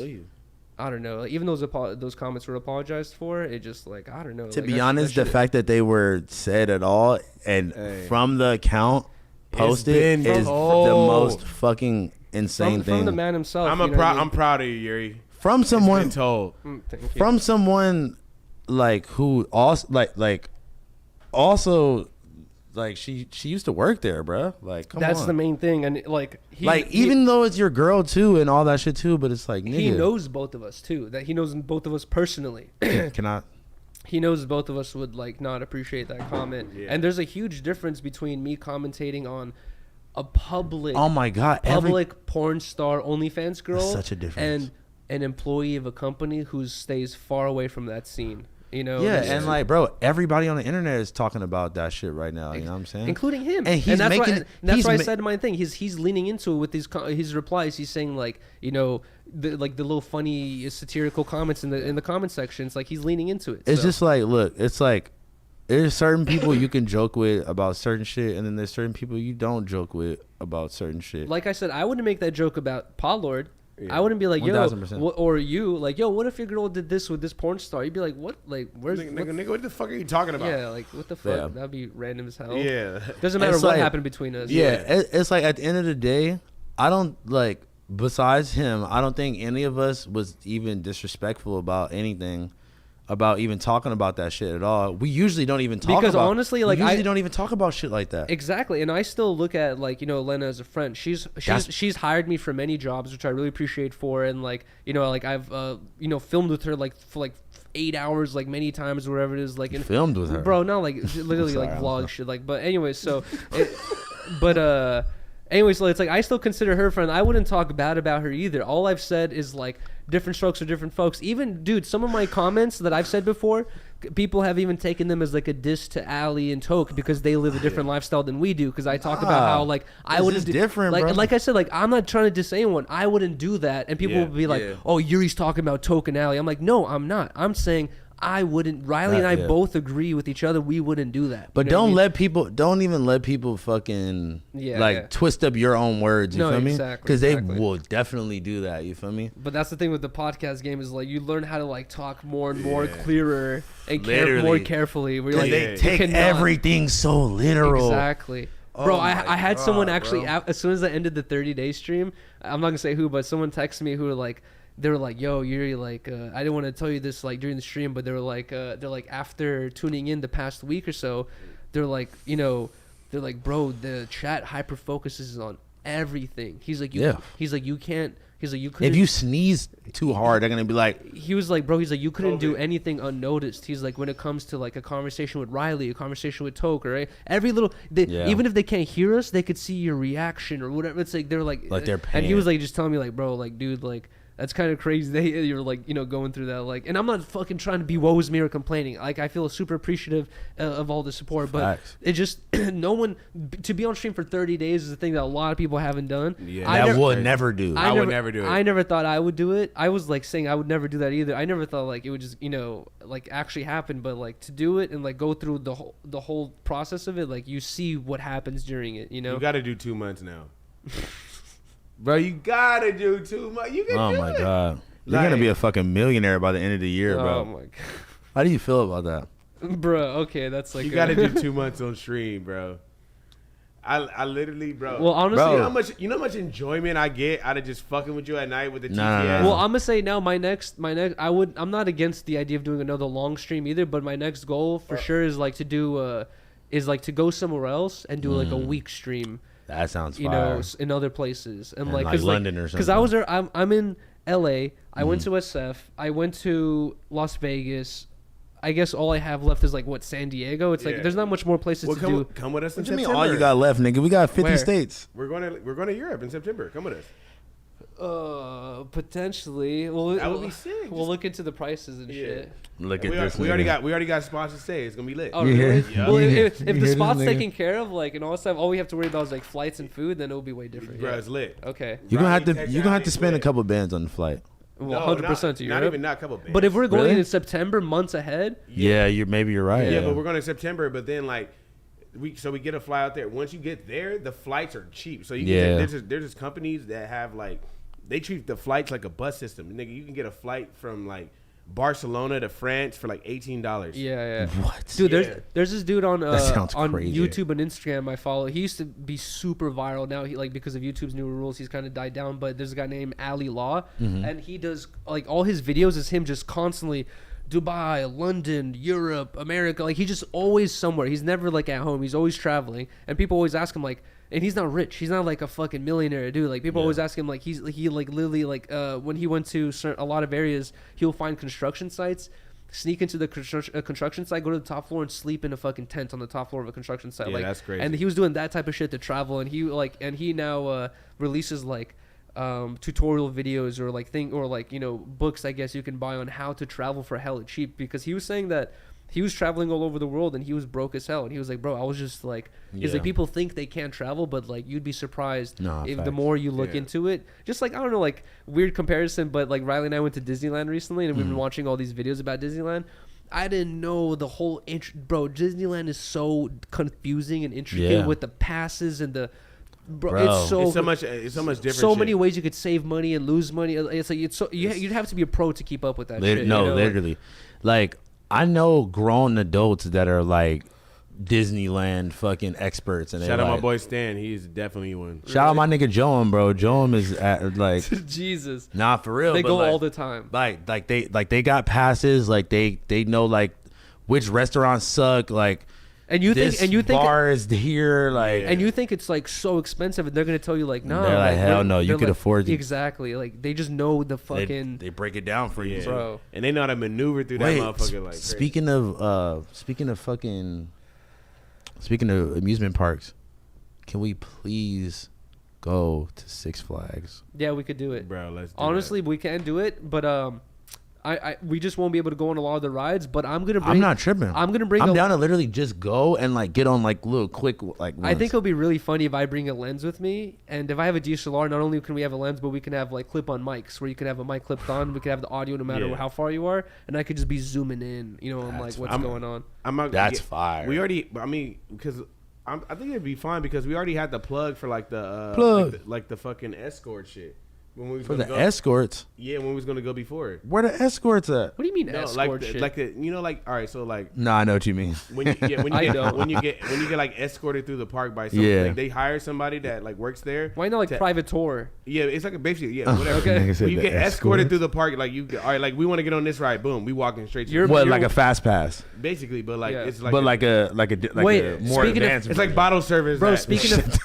[SPEAKER 3] I don't know, like, even those comments were apologized for, it just like, I don't know.
[SPEAKER 1] To
[SPEAKER 3] like,
[SPEAKER 1] be honest, the fact that they were said at all and from the account posted is the most fucking insane thing.
[SPEAKER 3] From the man himself.
[SPEAKER 2] I'm proud of you, Yuriy.
[SPEAKER 1] From someone
[SPEAKER 2] It's been told.
[SPEAKER 1] From someone like who also like she used to work there, bro. Like, come on.
[SPEAKER 3] That's the main thing. And like,
[SPEAKER 1] even though it's your girl too and all that shit too, but it's like, nigga,
[SPEAKER 3] he knows both of us too. That he knows both of us personally. He knows both of us would like not appreciate that comment. Yeah. And there's a huge difference between me commentating on a public, porn star OnlyFans girl,
[SPEAKER 1] such a difference,
[SPEAKER 3] and an employee of a company who stays far away from that scene. You know,
[SPEAKER 1] and like, bro, everybody on the internet is talking about that shit right now. You know what I'm saying?
[SPEAKER 3] Including him. And that's why I said my thing. He's leaning into it with his replies. He's saying like, you know, the little funny satirical comments in the comment section. It's like he's leaning into it.
[SPEAKER 1] It's just like, look, it's like there's certain people you can joke with about certain shit, and then there's certain people you don't joke with about certain shit.
[SPEAKER 3] Like I said, I wouldn't make that joke about Potlord. Yeah. I wouldn't be like, yo, or you, like, yo, what if your girl did this with this porn star? You'd be like, what? Like, where's
[SPEAKER 2] nigga, what the fuck are you talking about?
[SPEAKER 3] Yeah, like, what the fuck? Yeah. That'd be random as hell.
[SPEAKER 2] Yeah.
[SPEAKER 3] Doesn't matter what happened between us.
[SPEAKER 1] Yeah, it's like at the end of the day, I don't like. Besides him, I don't think any of us was even disrespectful about anything. About even talking about that shit at all. We usually don't even talk
[SPEAKER 3] because
[SPEAKER 1] about,
[SPEAKER 3] honestly, like,
[SPEAKER 1] I don't even talk about shit like that.
[SPEAKER 3] Exactly, and I still look at, like, you know, Lena as a friend. She's hired me for many jobs, which I really appreciate for, and like, you know, like I've you know, filmed with her like for like 8 hours, like many times, or whatever it is, like
[SPEAKER 1] filmed with her,
[SPEAKER 3] bro. Not like literally like vlog shit, like. But anyways, so, anyways, so it's like I still consider her friend. I wouldn't talk bad about her either. All I've said is like different strokes for different folks. Even, dude, some of my comments that I've said before, people have even taken them as like a diss to Ali and Toke because they live a different lifestyle than we do. Because I talk about how like I wouldn't do
[SPEAKER 1] different,
[SPEAKER 3] like
[SPEAKER 1] bro.
[SPEAKER 3] Like I said, like I'm not trying to diss anyone. I wouldn't do that, and people would be like, "Oh, Yuri's talking about Toke and Ali." I'm like, no, I'm not. I'm saying I wouldn't. Riley and I both agree with each other. We wouldn't do that.
[SPEAKER 1] But don't even let people fucking twist up your own words. You feel me? Because they will definitely do that. You feel me?
[SPEAKER 3] But that's the thing with the podcast game is like you learn how to like talk more and more clearer and more carefully. Where like,
[SPEAKER 1] they take everything so literal.
[SPEAKER 3] Exactly. Bro, I had someone actually, as soon as I ended the 30-day stream, I'm not going to say who, but someone texted me who were like, they were like, yo, Yuriy, like, I didn't want to tell you this, like, during the stream, but they were like, after tuning in the past week or so, they're like, you know, they're like, bro, the chat hyper focuses on everything. He's like, you can't. He's like, you couldn't.
[SPEAKER 1] If you sneeze too hard, they're gonna be like.
[SPEAKER 3] He was like, bro. He's like, you couldn't do anything unnoticed. He's like, when it comes to like a conversation with Riley, a conversation with Toke, right? Every little, even if they can't hear us, they could see your reaction or whatever. It's like they're like
[SPEAKER 1] they're paying.
[SPEAKER 3] And he was like, just telling me like, bro, like, dude, like. That's kind of crazy. You're like, you know, going through that, like, and I'm not fucking trying to be woes me or complaining. Like, I feel super appreciative of all the support, but it just no one to be on stream for 30 days is a thing that a lot of people haven't done.
[SPEAKER 1] Yeah, I would never do.
[SPEAKER 2] I would never do it.
[SPEAKER 3] I never thought I would do it. I was like saying I would never do that either. I never thought like it would just, you know, like actually happen, but like to do it and like go through the whole process of it, like you see what happens during it. You know,
[SPEAKER 2] you got to do 2 months now. Bro, you gotta do 2 months. You can do it.
[SPEAKER 1] Oh my god, you're gonna be a fucking millionaire by the end of the year, bro.
[SPEAKER 3] Oh my god.
[SPEAKER 1] How do you feel about
[SPEAKER 3] that, bro? Okay, that's like
[SPEAKER 2] you gotta do 2 months on stream, bro. I literally, bro.
[SPEAKER 3] Well, honestly,
[SPEAKER 2] you know how much enjoyment I get out of just fucking with you at night with the TTS.
[SPEAKER 3] Well, I'm gonna say now, my next, I'm not against the idea of doing another long stream either, but my next goal for sure is like to do, to go somewhere else and do like a week stream.
[SPEAKER 1] That sounds fire.
[SPEAKER 3] You know, in other places and like
[SPEAKER 1] London or something.
[SPEAKER 3] Because I was there. I'm in LA. I went to SF. I went to Las Vegas. I guess all I have left is like San Diego. It's like there's not much more places to do.
[SPEAKER 2] Come with us in
[SPEAKER 1] What you
[SPEAKER 2] September.
[SPEAKER 1] mean all you got left, nigga? We got 50 states.
[SPEAKER 2] We're going to Europe in September. Come with us.
[SPEAKER 3] Potentially.
[SPEAKER 2] That would be sick.
[SPEAKER 3] We'll look into the prices and shit.
[SPEAKER 1] Look at this.
[SPEAKER 2] We already got spots to stay. It's gonna be lit.
[SPEAKER 3] Oh, really? Yeah. Well, if the spot's taken care of, like, and all that stuff, all we have to worry about is like flights and food, then it'll be way different.
[SPEAKER 2] Bro, it's lit.
[SPEAKER 3] Okay.
[SPEAKER 1] You're gonna have to spend a couple bands on the flight.
[SPEAKER 3] Well, 100% to Europe.
[SPEAKER 2] Not a couple bands.
[SPEAKER 3] But if we're going in September, months ahead.
[SPEAKER 1] Yeah, you're right.
[SPEAKER 2] Yeah, but we're going in September. But then like. We get a fly out there. Once you get there, the flights are cheap. So you can there's just companies that have like they treat the flights like a bus system. Nigga, you can get a flight from like Barcelona to France for like $18.
[SPEAKER 3] Yeah.
[SPEAKER 1] What?
[SPEAKER 3] Dude, there's this dude on
[SPEAKER 1] crazy.
[SPEAKER 3] YouTube and Instagram I follow. He used to be super viral. Now he like because of YouTube's new rules, he's kind of died down. But there's a guy named Ali Law, and he does like all his videos is him just constantly. Dubai, London, Europe, America, like he's just always somewhere. He's never like at home. He's always traveling, and people always ask him like, and he's not rich. He's not like a fucking millionaire, dude. Like people always ask him like he like literally like when he went to a lot of areas, he'll find construction sites, sneak into the construction site, go to the top floor, and sleep in a fucking tent on the top floor of a construction site.
[SPEAKER 2] Yeah,
[SPEAKER 3] like,
[SPEAKER 2] that's crazy.
[SPEAKER 3] And he was doing that type of shit to travel, and he now releases like. Tutorial videos or like books I guess you can buy on how to travel for hella cheap, because he was saying that he was traveling all over the world and he was broke as hell, and he was like, bro, I was just like he's like, people think they can't travel, but like you'd be surprised if the more you look into it. Just like, I don't know, like weird comparison, but like Riley and I went to Disneyland recently and we've been watching all these videos about Disneyland. I didn't know the whole bro. Disneyland is so confusing and intricate with the passes and the. Bro, it's so much different. So many ways you could save money and lose money. It's like you'd have to be a pro to keep up with that shit.
[SPEAKER 1] No, literally. Like I know grown adults that are like Disneyland fucking experts, and
[SPEAKER 2] shout out my boy Stan. He's definitely one.
[SPEAKER 1] Shout out my nigga Joem, bro. Joem is at like
[SPEAKER 3] Jesus.
[SPEAKER 1] Nah, for real.
[SPEAKER 3] They go
[SPEAKER 1] like,
[SPEAKER 3] all the time.
[SPEAKER 1] Like they got passes. Like they know like which restaurants suck. Like. And you think bar is here, like,
[SPEAKER 3] and you think it's like so expensive, and they're gonna tell you like, no,
[SPEAKER 1] they're like, hell no, you could
[SPEAKER 3] like,
[SPEAKER 1] afford it.
[SPEAKER 3] Exactly, like they just know the fucking.
[SPEAKER 1] They break it down for you,
[SPEAKER 3] bro,
[SPEAKER 2] and they know how to maneuver through that motherfucker. Like,
[SPEAKER 1] speaking of amusement parks, can we please go to Six Flags?
[SPEAKER 3] Yeah, we could do it,
[SPEAKER 2] bro. Let's.
[SPEAKER 3] Honestly, we can do it, but we just won't be able to go on a lot of the rides, but I'm
[SPEAKER 1] not tripping.
[SPEAKER 3] I'm
[SPEAKER 1] down to literally just go and like get on like little quick like ones.
[SPEAKER 3] I think it'll be really funny if I bring a lens with me, and if I have a DSLR, not only can we have a lens, but we can have like clip-on mics where you can have a mic clipped on. We can have the audio no matter how far you are, and I could just be zooming in, I'm like, what's going on?
[SPEAKER 1] That's fire.
[SPEAKER 2] We already, because I think it'd be fine because we already had the plug for like the like the fucking escort shit. When we was
[SPEAKER 1] for the
[SPEAKER 2] go,
[SPEAKER 1] escorts.
[SPEAKER 2] Yeah, when we was gonna go before.
[SPEAKER 1] Where the escorts at?
[SPEAKER 3] What do you mean escort shit?
[SPEAKER 2] Like all right, so like.
[SPEAKER 1] No, I know what you mean.
[SPEAKER 2] When you get like escorted through the park by somebody, like they hire somebody that like works there.
[SPEAKER 3] Why not like private tour?
[SPEAKER 2] Yeah, it's like basically whatever. Okay. When you get escorted through the park, like all right, like we want to get on this ride, boom, we walking straight.
[SPEAKER 1] You're like a fast pass.
[SPEAKER 2] Basically, but like it's like.
[SPEAKER 1] But like a more advanced.
[SPEAKER 2] It's like bottle service.
[SPEAKER 3] Bro, speaking of.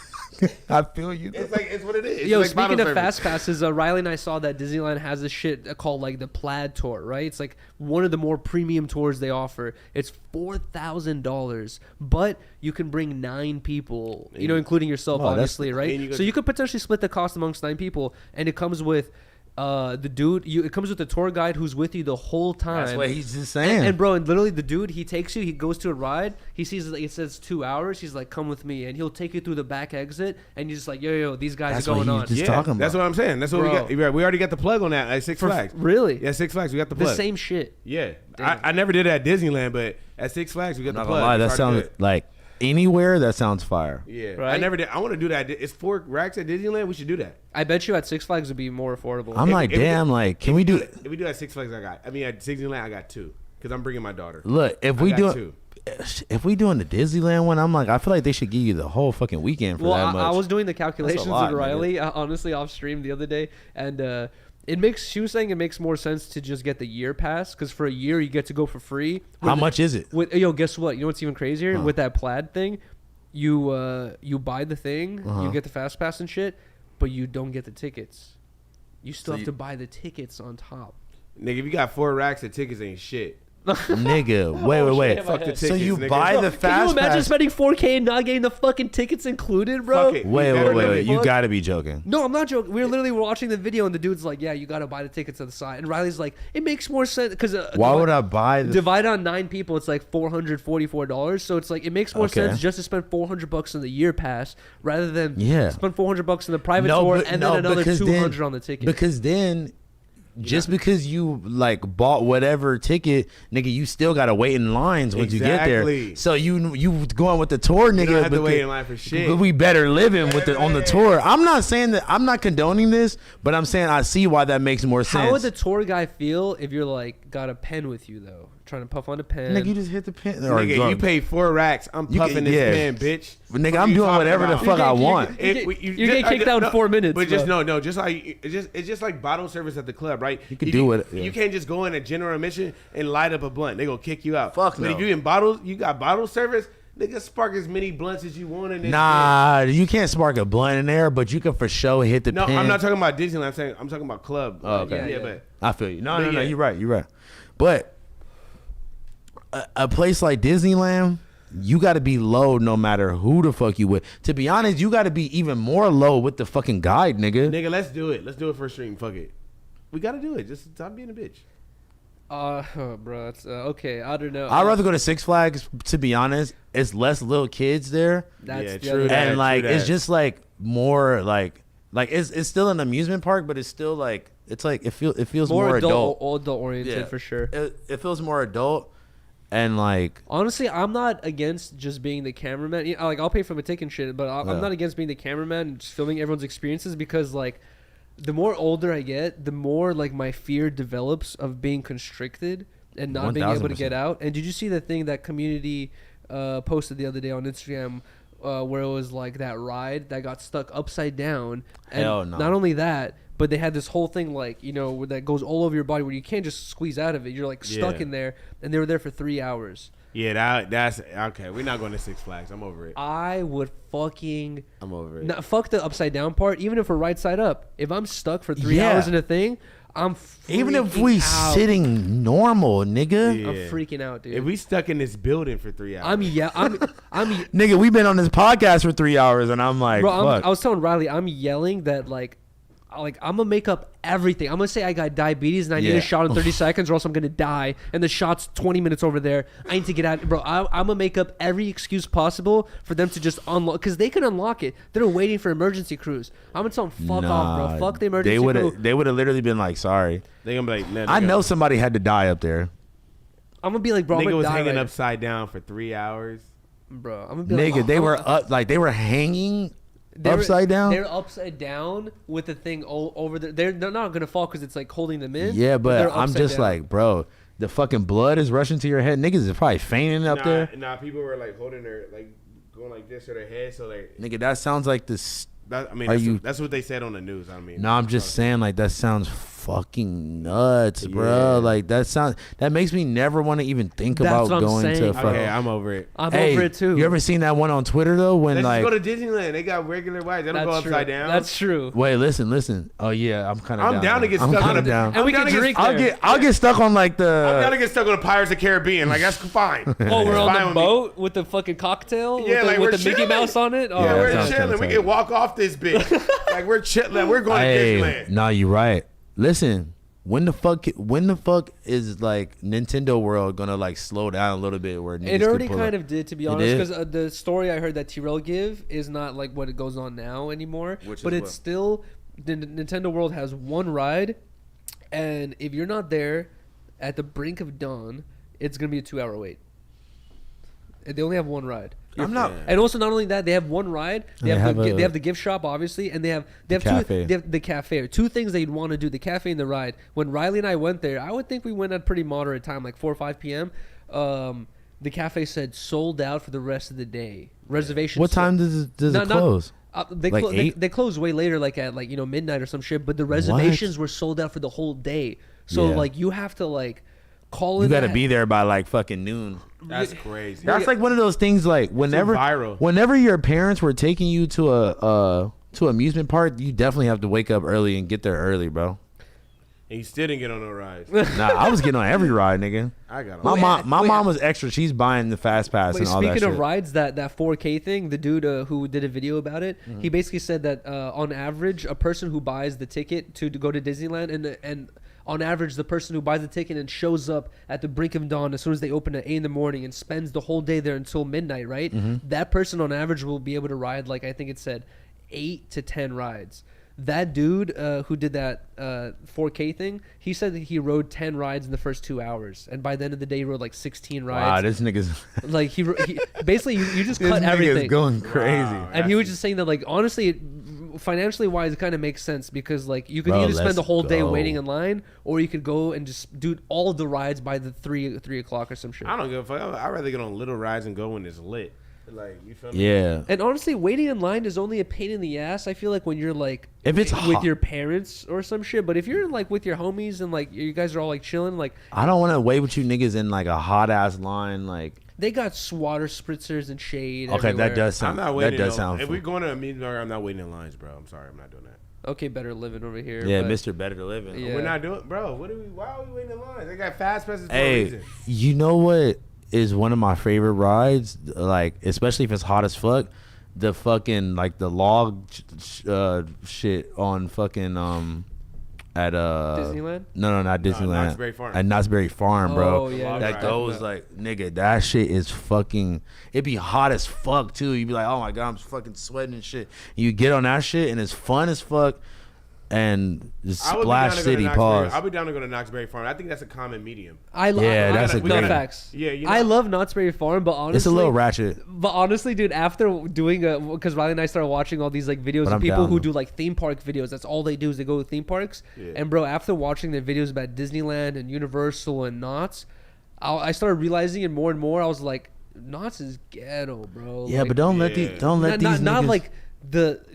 [SPEAKER 1] I feel you.
[SPEAKER 2] It's what it is.
[SPEAKER 3] Yo,
[SPEAKER 2] like
[SPEAKER 3] speaking of fast passes, Riley and I saw that Disneyland has this shit called like the Plaid Tour, right? It's like one of the more premium tours they offer. It's $4,000, but you can bring 9 people, including yourself, obviously, right? So you could potentially split the cost amongst 9 people, and it comes with the dude. It comes with the tour guide who's with you the whole time.
[SPEAKER 1] That's what he's just saying.
[SPEAKER 3] And bro, and literally the dude, he takes you. He goes to a ride. He sees it says 2 hours. He's like, "Come with me," and he'll take you through the back exit. And you're just like, "Yo, these guys are going on."
[SPEAKER 2] That's what I'm saying. That's what we got. We already got the plug on that at Six Flags.
[SPEAKER 3] Really?
[SPEAKER 2] Yeah, Six Flags. We got the plug.
[SPEAKER 3] The same shit.
[SPEAKER 2] Yeah, I never did it at Disneyland, but at Six Flags we got the plug.
[SPEAKER 1] Lie, that sounds like. Anywhere that sounds fire.
[SPEAKER 2] Yeah, right? I never did. I want to do that. It's 4 racks at Disneyland. We should do that.
[SPEAKER 3] I bet you at Six Flags would be more affordable.
[SPEAKER 1] I'm can we do it?
[SPEAKER 2] If we do at Six Flags, at Disneyland I got 2 because I'm bringing my daughter.
[SPEAKER 1] Look, if we doing the Disneyland one, I'm like, I feel like they should give you the whole fucking weekend for that much.
[SPEAKER 3] I was doing the calculations with Riley, honestly, off stream the other day, and she was saying it makes more sense to just get the year pass because for a year you get to go for free.
[SPEAKER 1] How much is it?
[SPEAKER 3] Guess what? You know what's even crazier? With that Plaid thing, you buy the thing, you get the fast pass and shit, but you don't get the tickets. You still have to buy the tickets on top.
[SPEAKER 2] Nigga, if you got 4 racks, the tickets ain't shit.
[SPEAKER 1] Nigga, wait.
[SPEAKER 2] Fuck the tickets,
[SPEAKER 1] so you
[SPEAKER 2] nigga.
[SPEAKER 1] buy the fast pass?
[SPEAKER 3] Can you imagine spending $4K and not getting the fucking tickets included, bro?
[SPEAKER 2] Fuck it.
[SPEAKER 1] Wait. You gotta be joking.
[SPEAKER 3] No, I'm not joking. We were literally watching the video and the dude's like, yeah, you gotta buy the tickets on the side. And Riley's like, it makes more sense because
[SPEAKER 1] why would I buy
[SPEAKER 3] divide on 9 people, it's like $444. So it's like it makes more sense just to spend $400 on the year pass rather than spend $400 on the private tour and then another $200 on the ticket.
[SPEAKER 1] Because then just because you like bought whatever ticket, nigga, you still gotta wait in lines once you get there. So you going with the tour, nigga.
[SPEAKER 2] You don't have to wait in line for shit.
[SPEAKER 1] We better living with on the tour. I'm not saying that. I'm not condoning this, but I'm saying I see why that makes more sense.
[SPEAKER 3] How would the tour guy feel if you're like got a pen with you though? Trying to puff on the pen.
[SPEAKER 1] Nigga, you just hit the pen.
[SPEAKER 2] Nigga, you paid 4 racks. I'm puffing this pen, bitch.
[SPEAKER 1] But nigga, I'm doing whatever the fuck I want.
[SPEAKER 3] You get kicked out in 4 minutes.
[SPEAKER 2] But just just like it's just like bottle service at the club, right?
[SPEAKER 1] You can do it.
[SPEAKER 2] You can't just go in at general admission and light up a blunt. They gonna kick you out.
[SPEAKER 1] Fuck no.
[SPEAKER 2] But if you in bottles, you got bottle service. Nigga, spark as many blunts as you want in this.
[SPEAKER 1] Nah, you can't spark a blunt in there, but you can for sure hit the pen.
[SPEAKER 2] No, I'm not talking about Disneyland. I'm talking about club.
[SPEAKER 1] Oh, okay.
[SPEAKER 2] Yeah, but
[SPEAKER 1] I feel you. No, you're right. But a place like Disneyland, you got to be low no matter who the fuck you with. To be honest, you got to be even more low with the fucking guide, nigga.
[SPEAKER 2] Nigga, let's do it. Let's do it for a stream. Fuck it. We got to do it. Just stop being a bitch.
[SPEAKER 3] Bro, it's okay. I don't know.
[SPEAKER 1] I'd rather go to Six Flags. To be honest, it's less little kids there.
[SPEAKER 3] That's
[SPEAKER 2] true.
[SPEAKER 1] And like, it's just like more like it's still an amusement park, but it's still like it's like it feels more adult
[SPEAKER 3] oriented for sure.
[SPEAKER 1] It feels more adult. And like,
[SPEAKER 3] honestly, I'm not against just being the cameraman. You know, like I'll pay for my ticket and shit, but I'm not against being the cameraman and just filming everyone's experiences, because like the more older I get, the more like my fear develops of being constricted and not being able to get out. And did you see the thing that Community posted the other day on Instagram, where it was like that ride that got stuck upside down? And
[SPEAKER 1] Hell no.
[SPEAKER 3] Not only that, but they had this whole thing like, you know, where that goes all over your body where you can't just squeeze out of it. You're like stuck in there, and they were there for 3 hours.
[SPEAKER 2] Yeah, that's okay. We're not going to Six Flags. I'm over it.
[SPEAKER 3] I would fucking...
[SPEAKER 2] I'm over it.
[SPEAKER 3] Fuck the upside down part. Even if we're right side up. If I'm stuck for 3 hours in a thing, I'm freaking
[SPEAKER 1] even if we
[SPEAKER 3] out.
[SPEAKER 1] Sitting normal, nigga.
[SPEAKER 2] Yeah.
[SPEAKER 3] I'm freaking out, dude.
[SPEAKER 2] If we stuck in this building for 3 hours.
[SPEAKER 3] I'm
[SPEAKER 1] Nigga, we've been on this podcast for 3 hours, and I'm like,
[SPEAKER 3] bro,
[SPEAKER 1] fuck.
[SPEAKER 3] I was telling Riley, I'm yelling that like I'm gonna make up everything. I'm gonna say I got diabetes and I need a shot in 30 seconds or else I'm gonna die. And the shot's 20 minutes over there. I need to get out, bro. I'm gonna make up every excuse possible for them to just unlock, because they can unlock it. They're waiting for emergency crews. I'm gonna tell them fuck off, bro. Fuck the emergency crew.
[SPEAKER 1] They would have literally been like, sorry.
[SPEAKER 2] They gonna be like, nah,
[SPEAKER 1] I know somebody had to die up there.
[SPEAKER 3] I'm gonna be like, bro, I'm
[SPEAKER 2] nigga
[SPEAKER 3] gonna
[SPEAKER 2] was
[SPEAKER 3] die
[SPEAKER 2] hanging
[SPEAKER 3] right
[SPEAKER 2] upside down for 3 hours.
[SPEAKER 3] bro. I'm gonna be
[SPEAKER 1] Nigga,
[SPEAKER 3] like,
[SPEAKER 1] they were up, like they were hanging upside down.
[SPEAKER 3] They're upside down with the thing over there. They're not gonna fall because it's like holding them in.
[SPEAKER 1] Yeah, but
[SPEAKER 3] they're
[SPEAKER 1] I'm
[SPEAKER 3] upside
[SPEAKER 1] just
[SPEAKER 3] down.
[SPEAKER 1] like, bro, the fucking blood is rushing to your head. Niggas is probably fainting up there.
[SPEAKER 2] Nah, people were like holding their, like going like this to their head, so like.
[SPEAKER 1] Nigga, that sounds like this.
[SPEAKER 2] That's what they said on the news. I mean,
[SPEAKER 1] No, I'm just saying, like, that sounds fucking nuts, bro. Like, that makes me never want to even think
[SPEAKER 3] That's
[SPEAKER 1] about
[SPEAKER 3] what I'm
[SPEAKER 1] going to
[SPEAKER 3] saying,
[SPEAKER 1] fucking.
[SPEAKER 2] Okay, I'm over it.
[SPEAKER 3] I'm over it too.
[SPEAKER 1] You ever seen that one on Twitter though? When
[SPEAKER 2] Let's
[SPEAKER 1] like,
[SPEAKER 2] just go to Disneyland. They got regular rides. They don't go
[SPEAKER 3] That's
[SPEAKER 2] upside
[SPEAKER 3] true.
[SPEAKER 2] down.
[SPEAKER 3] That's true.
[SPEAKER 1] wait, listen. Oh yeah, I'm kind of.
[SPEAKER 2] I'm down to get stuck on a
[SPEAKER 1] down.
[SPEAKER 3] And we
[SPEAKER 2] I'm
[SPEAKER 3] can
[SPEAKER 2] down to
[SPEAKER 3] drink there.
[SPEAKER 1] I'll get stuck on like
[SPEAKER 2] I'm down to
[SPEAKER 1] the.
[SPEAKER 2] get stuck on the Pirates of the Caribbean. Like that's fine.
[SPEAKER 3] Oh, we're
[SPEAKER 2] It's fine
[SPEAKER 3] on the
[SPEAKER 2] with me.
[SPEAKER 3] boat with the fucking cocktail.
[SPEAKER 2] Yeah, like we're
[SPEAKER 3] with the Mickey
[SPEAKER 2] chilling.
[SPEAKER 3] Mouse on it. Oh,
[SPEAKER 2] Yeah,
[SPEAKER 1] that
[SPEAKER 2] we're
[SPEAKER 1] sounds
[SPEAKER 2] chilling.
[SPEAKER 1] kinda
[SPEAKER 2] We
[SPEAKER 1] tight.
[SPEAKER 2] can walk off this bitch. Like we're chilling. We're going to Disneyland.
[SPEAKER 1] No, you're right. Listen, when the fuck is like Nintendo World gonna like slow down a little bit? Where
[SPEAKER 3] It already kind of did, to be honest,
[SPEAKER 1] did?
[SPEAKER 3] because the story I heard that Tyrell give is not like what it goes on now anymore. But it's still, the Nintendo World has one ride, and if you're not there at the brink of dawn, it's gonna be a 2-hour wait. And they only have one ride.
[SPEAKER 1] I'm not.
[SPEAKER 3] And also, not only that, they have one ride. They have the gift shop, obviously, and they have
[SPEAKER 1] cafe.
[SPEAKER 3] They have the cafe. Two things that you'd want to do: the cafe and the ride. When Riley and I went there, I would think we went at pretty moderate time, like 4 or 5 p.m. The cafe said sold out for the rest of the day. Reservations.
[SPEAKER 1] What time does it close?
[SPEAKER 3] They,
[SPEAKER 1] Like
[SPEAKER 3] they close way later, like at midnight or some shit. But the reservations were sold out for the whole day. So
[SPEAKER 1] Yeah.
[SPEAKER 3] like you have to like call
[SPEAKER 1] You
[SPEAKER 3] in.
[SPEAKER 1] gotta be there by like fucking noon.
[SPEAKER 2] That's crazy.
[SPEAKER 1] That's like one of those things. Like whenever your parents were taking you to a amusement park, you definitely have to wake up early and get there early, bro.
[SPEAKER 2] And you still didn't get on no rides.
[SPEAKER 1] Nah, I was getting on every ride, nigga.
[SPEAKER 2] I got
[SPEAKER 1] My
[SPEAKER 2] on.
[SPEAKER 1] mom was extra. She's buying the fast pass
[SPEAKER 3] Wait,
[SPEAKER 1] and all that shit.
[SPEAKER 3] speaking of rides, that 4K thing, the dude who did a video about it, he basically said that on average, a person who buys the ticket to go to Disneyland, and on average, the person who buys the ticket and shows up at the brink of dawn as soon as they open at 8 in the morning and spends the whole day there until midnight, right? That person on average will be able to ride, like I think it said, 8 to 10 rides. That dude who did that 4K thing, he said that he rode 10 rides in the first 2 hours, and by the end of the day, he rode like 16 rides.
[SPEAKER 1] Wow, this nigga's
[SPEAKER 3] Like he basically you just
[SPEAKER 1] this
[SPEAKER 3] cut
[SPEAKER 1] nigga's
[SPEAKER 3] everything.
[SPEAKER 1] going crazy.
[SPEAKER 2] Wow.
[SPEAKER 3] And he was just saying that, like, honestly, financially wise, it kind of makes sense because like you could
[SPEAKER 1] Bro,
[SPEAKER 3] either spend
[SPEAKER 1] let's
[SPEAKER 3] the whole day
[SPEAKER 1] go.
[SPEAKER 3] waiting in line, or you could go and just do all of the rides by the 3 o'clock or some shit.
[SPEAKER 2] I don't give a fuck. I'd rather get on little rides and go when it's lit. Like, you feel me?
[SPEAKER 1] Yeah.
[SPEAKER 3] And honestly, waiting in line is only a pain in the ass. I feel like when you're like
[SPEAKER 1] If it's
[SPEAKER 3] with
[SPEAKER 1] hot-
[SPEAKER 3] your parents or some shit, but if you're like with your homies and like you guys are all like chilling, like
[SPEAKER 1] I don't want to wait with you niggas in like a hot ass line. Like,
[SPEAKER 3] they got water spritzers and shade.
[SPEAKER 1] okay,
[SPEAKER 3] everywhere.
[SPEAKER 1] that does sound.
[SPEAKER 2] I'm not
[SPEAKER 1] That
[SPEAKER 2] waiting.
[SPEAKER 1] does sound.
[SPEAKER 2] If
[SPEAKER 1] fun.
[SPEAKER 2] we're going to a meeting, I'm not waiting in lines, bro. I'm sorry, I'm not doing that.
[SPEAKER 3] Okay, better living over here.
[SPEAKER 1] Yeah,
[SPEAKER 3] but-
[SPEAKER 1] Mr. Better to Live in.
[SPEAKER 3] Yeah.
[SPEAKER 2] We're not doing, bro. Why are we waiting in lines? They got fast passes for a
[SPEAKER 1] Hey,
[SPEAKER 2] reason.
[SPEAKER 1] you know what is one of my favorite rides? Like, especially if it's hot as fuck, the fucking like the log shit on fucking at
[SPEAKER 3] Disneyland?
[SPEAKER 1] No, not Disneyland.
[SPEAKER 2] Knott's Berry Farm.
[SPEAKER 1] At Knott's Berry Farm, bro.
[SPEAKER 3] Oh, yeah.
[SPEAKER 1] That
[SPEAKER 2] Right.
[SPEAKER 1] goes like, nigga, that shit is fucking. It be hot as fuck too. You be like, oh my god, I'm fucking sweating and shit. You get on that shit and it's fun as fuck. and
[SPEAKER 2] I would be down
[SPEAKER 1] Splash
[SPEAKER 2] to go to
[SPEAKER 1] City.
[SPEAKER 2] Knoxbury.
[SPEAKER 1] Pause.
[SPEAKER 2] I'll be down to go to Knoxbury Farm. I think that's a common medium.
[SPEAKER 1] That's a great
[SPEAKER 3] facts.
[SPEAKER 2] Yeah, you know,
[SPEAKER 3] I love Knott's Berry Farm, but honestly,
[SPEAKER 1] It's a little ratchet.
[SPEAKER 3] But honestly, dude, after doing because Riley and I started watching all these like videos
[SPEAKER 1] But
[SPEAKER 3] of
[SPEAKER 1] I'm
[SPEAKER 3] people
[SPEAKER 1] down,
[SPEAKER 3] who
[SPEAKER 1] though.
[SPEAKER 3] do like theme park videos. That's all they do is they go to theme parks.
[SPEAKER 2] Yeah.
[SPEAKER 3] And bro, after watching the videos about Disneyland and Universal and Knott's, I started realizing it more and more. I was like, Knott's is ghetto, bro.
[SPEAKER 1] Yeah,
[SPEAKER 3] like,
[SPEAKER 1] but don't let these
[SPEAKER 3] not
[SPEAKER 1] niggas.
[SPEAKER 3] like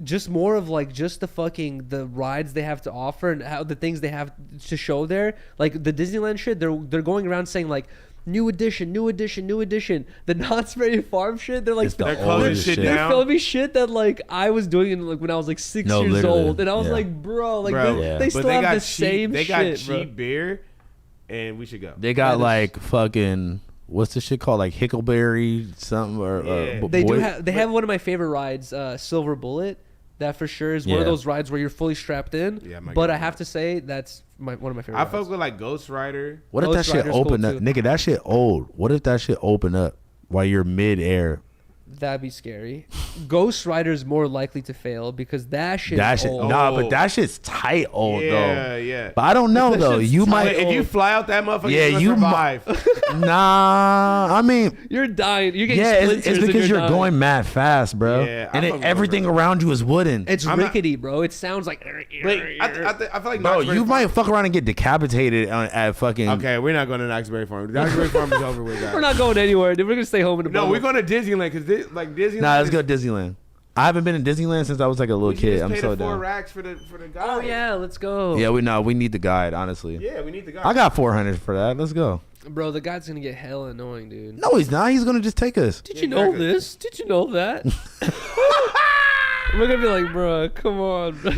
[SPEAKER 3] just more of like just the fucking the rides they have to offer and how the things they have to show there. Like the Disneyland shit, they're going around saying like new edition, new edition, new edition. The Knott's Berry Farm shit, they're like
[SPEAKER 1] It's the
[SPEAKER 2] they're closing
[SPEAKER 1] oldest
[SPEAKER 2] shit
[SPEAKER 1] shit.
[SPEAKER 3] they're
[SPEAKER 2] down.
[SPEAKER 3] filming shit that like I was doing in, like when I was like 6
[SPEAKER 1] No,
[SPEAKER 3] years
[SPEAKER 1] literally.
[SPEAKER 3] old, and I was
[SPEAKER 1] Yeah.
[SPEAKER 3] like, bro, like
[SPEAKER 2] Bro,
[SPEAKER 3] they
[SPEAKER 2] but
[SPEAKER 3] still
[SPEAKER 2] they
[SPEAKER 3] have
[SPEAKER 2] got
[SPEAKER 3] the
[SPEAKER 2] cheap,
[SPEAKER 3] same
[SPEAKER 2] They
[SPEAKER 3] shit,
[SPEAKER 2] got
[SPEAKER 3] bro.
[SPEAKER 2] cheap beer, and we should go.
[SPEAKER 1] They got
[SPEAKER 3] That is-
[SPEAKER 1] like fucking what's the shit called, like Hickleberry something or
[SPEAKER 2] Yeah.
[SPEAKER 3] They do have they have one of my favorite rides, Silver Bullet. That for sure is one of
[SPEAKER 1] Yeah.
[SPEAKER 3] those rides where you're fully strapped in.
[SPEAKER 2] Yeah, I might
[SPEAKER 3] but
[SPEAKER 2] get
[SPEAKER 3] I
[SPEAKER 2] that.
[SPEAKER 3] have to say that's one of my favorite
[SPEAKER 2] I
[SPEAKER 3] rides.
[SPEAKER 2] fuck with like Ghost Rider.
[SPEAKER 1] What if that
[SPEAKER 3] Ghost
[SPEAKER 1] shit
[SPEAKER 3] Rider's cool,
[SPEAKER 1] open up,
[SPEAKER 3] too.
[SPEAKER 1] nigga? That shit old. What if that shit open up while you're mid air?
[SPEAKER 3] That'd be scary. Ghost Rider's more likely to fail because that shit
[SPEAKER 1] That
[SPEAKER 3] is
[SPEAKER 1] shit,
[SPEAKER 3] old.
[SPEAKER 1] nah,
[SPEAKER 2] Oh.
[SPEAKER 1] but that shit's tight old
[SPEAKER 2] Yeah,
[SPEAKER 1] though.
[SPEAKER 2] yeah.
[SPEAKER 1] But I don't know
[SPEAKER 3] That
[SPEAKER 1] though.
[SPEAKER 3] shit's
[SPEAKER 1] You
[SPEAKER 3] tight.
[SPEAKER 1] might,
[SPEAKER 2] If you fly out that motherfucker,
[SPEAKER 1] Yeah,
[SPEAKER 2] you
[SPEAKER 1] you
[SPEAKER 2] survive.
[SPEAKER 1] nah. I mean,
[SPEAKER 3] You're dying. You're getting
[SPEAKER 1] yeah,
[SPEAKER 3] splinters
[SPEAKER 1] it's
[SPEAKER 3] and
[SPEAKER 1] because you're
[SPEAKER 3] dying.
[SPEAKER 1] going mad fast, bro.
[SPEAKER 2] Yeah, I
[SPEAKER 1] and
[SPEAKER 2] fuck with
[SPEAKER 1] everything
[SPEAKER 2] Ghost
[SPEAKER 1] around you is wooden.
[SPEAKER 3] It's
[SPEAKER 2] I'm not-
[SPEAKER 3] rickety, bro. It sounds like.
[SPEAKER 2] But I feel like
[SPEAKER 1] Bro,
[SPEAKER 2] Knott's Berry
[SPEAKER 1] you
[SPEAKER 2] Farm-
[SPEAKER 1] might fuck around and get decapitated at fucking.
[SPEAKER 2] Okay, we're not going to Knoxbury Farm. Knoxbury Farm is over with. Guys.
[SPEAKER 3] We're not going anywhere, dude. We're gonna stay home in the
[SPEAKER 2] No,
[SPEAKER 3] bubble.
[SPEAKER 2] we're going to Disneyland because like Disneyland.
[SPEAKER 1] Nah, let's
[SPEAKER 2] is-
[SPEAKER 1] go to Disneyland. I haven't been in Disneyland since I was like a little
[SPEAKER 2] we should
[SPEAKER 1] kid.
[SPEAKER 2] just
[SPEAKER 1] I'm
[SPEAKER 2] pay
[SPEAKER 1] so
[SPEAKER 2] the 4
[SPEAKER 1] down.
[SPEAKER 2] racks for the guy.
[SPEAKER 3] Oh yeah, let's go.
[SPEAKER 1] Yeah, we need the guide, honestly.
[SPEAKER 2] Yeah, we need the guy.
[SPEAKER 1] I got 400 for that. Let's go.
[SPEAKER 3] Bro, the guy's gonna get hella annoying, dude.
[SPEAKER 1] No, he's not. He's gonna just take us.
[SPEAKER 3] Did you know
[SPEAKER 2] Exactly.
[SPEAKER 3] this? Did you know that? We're gonna be like, bro, come on. Bro.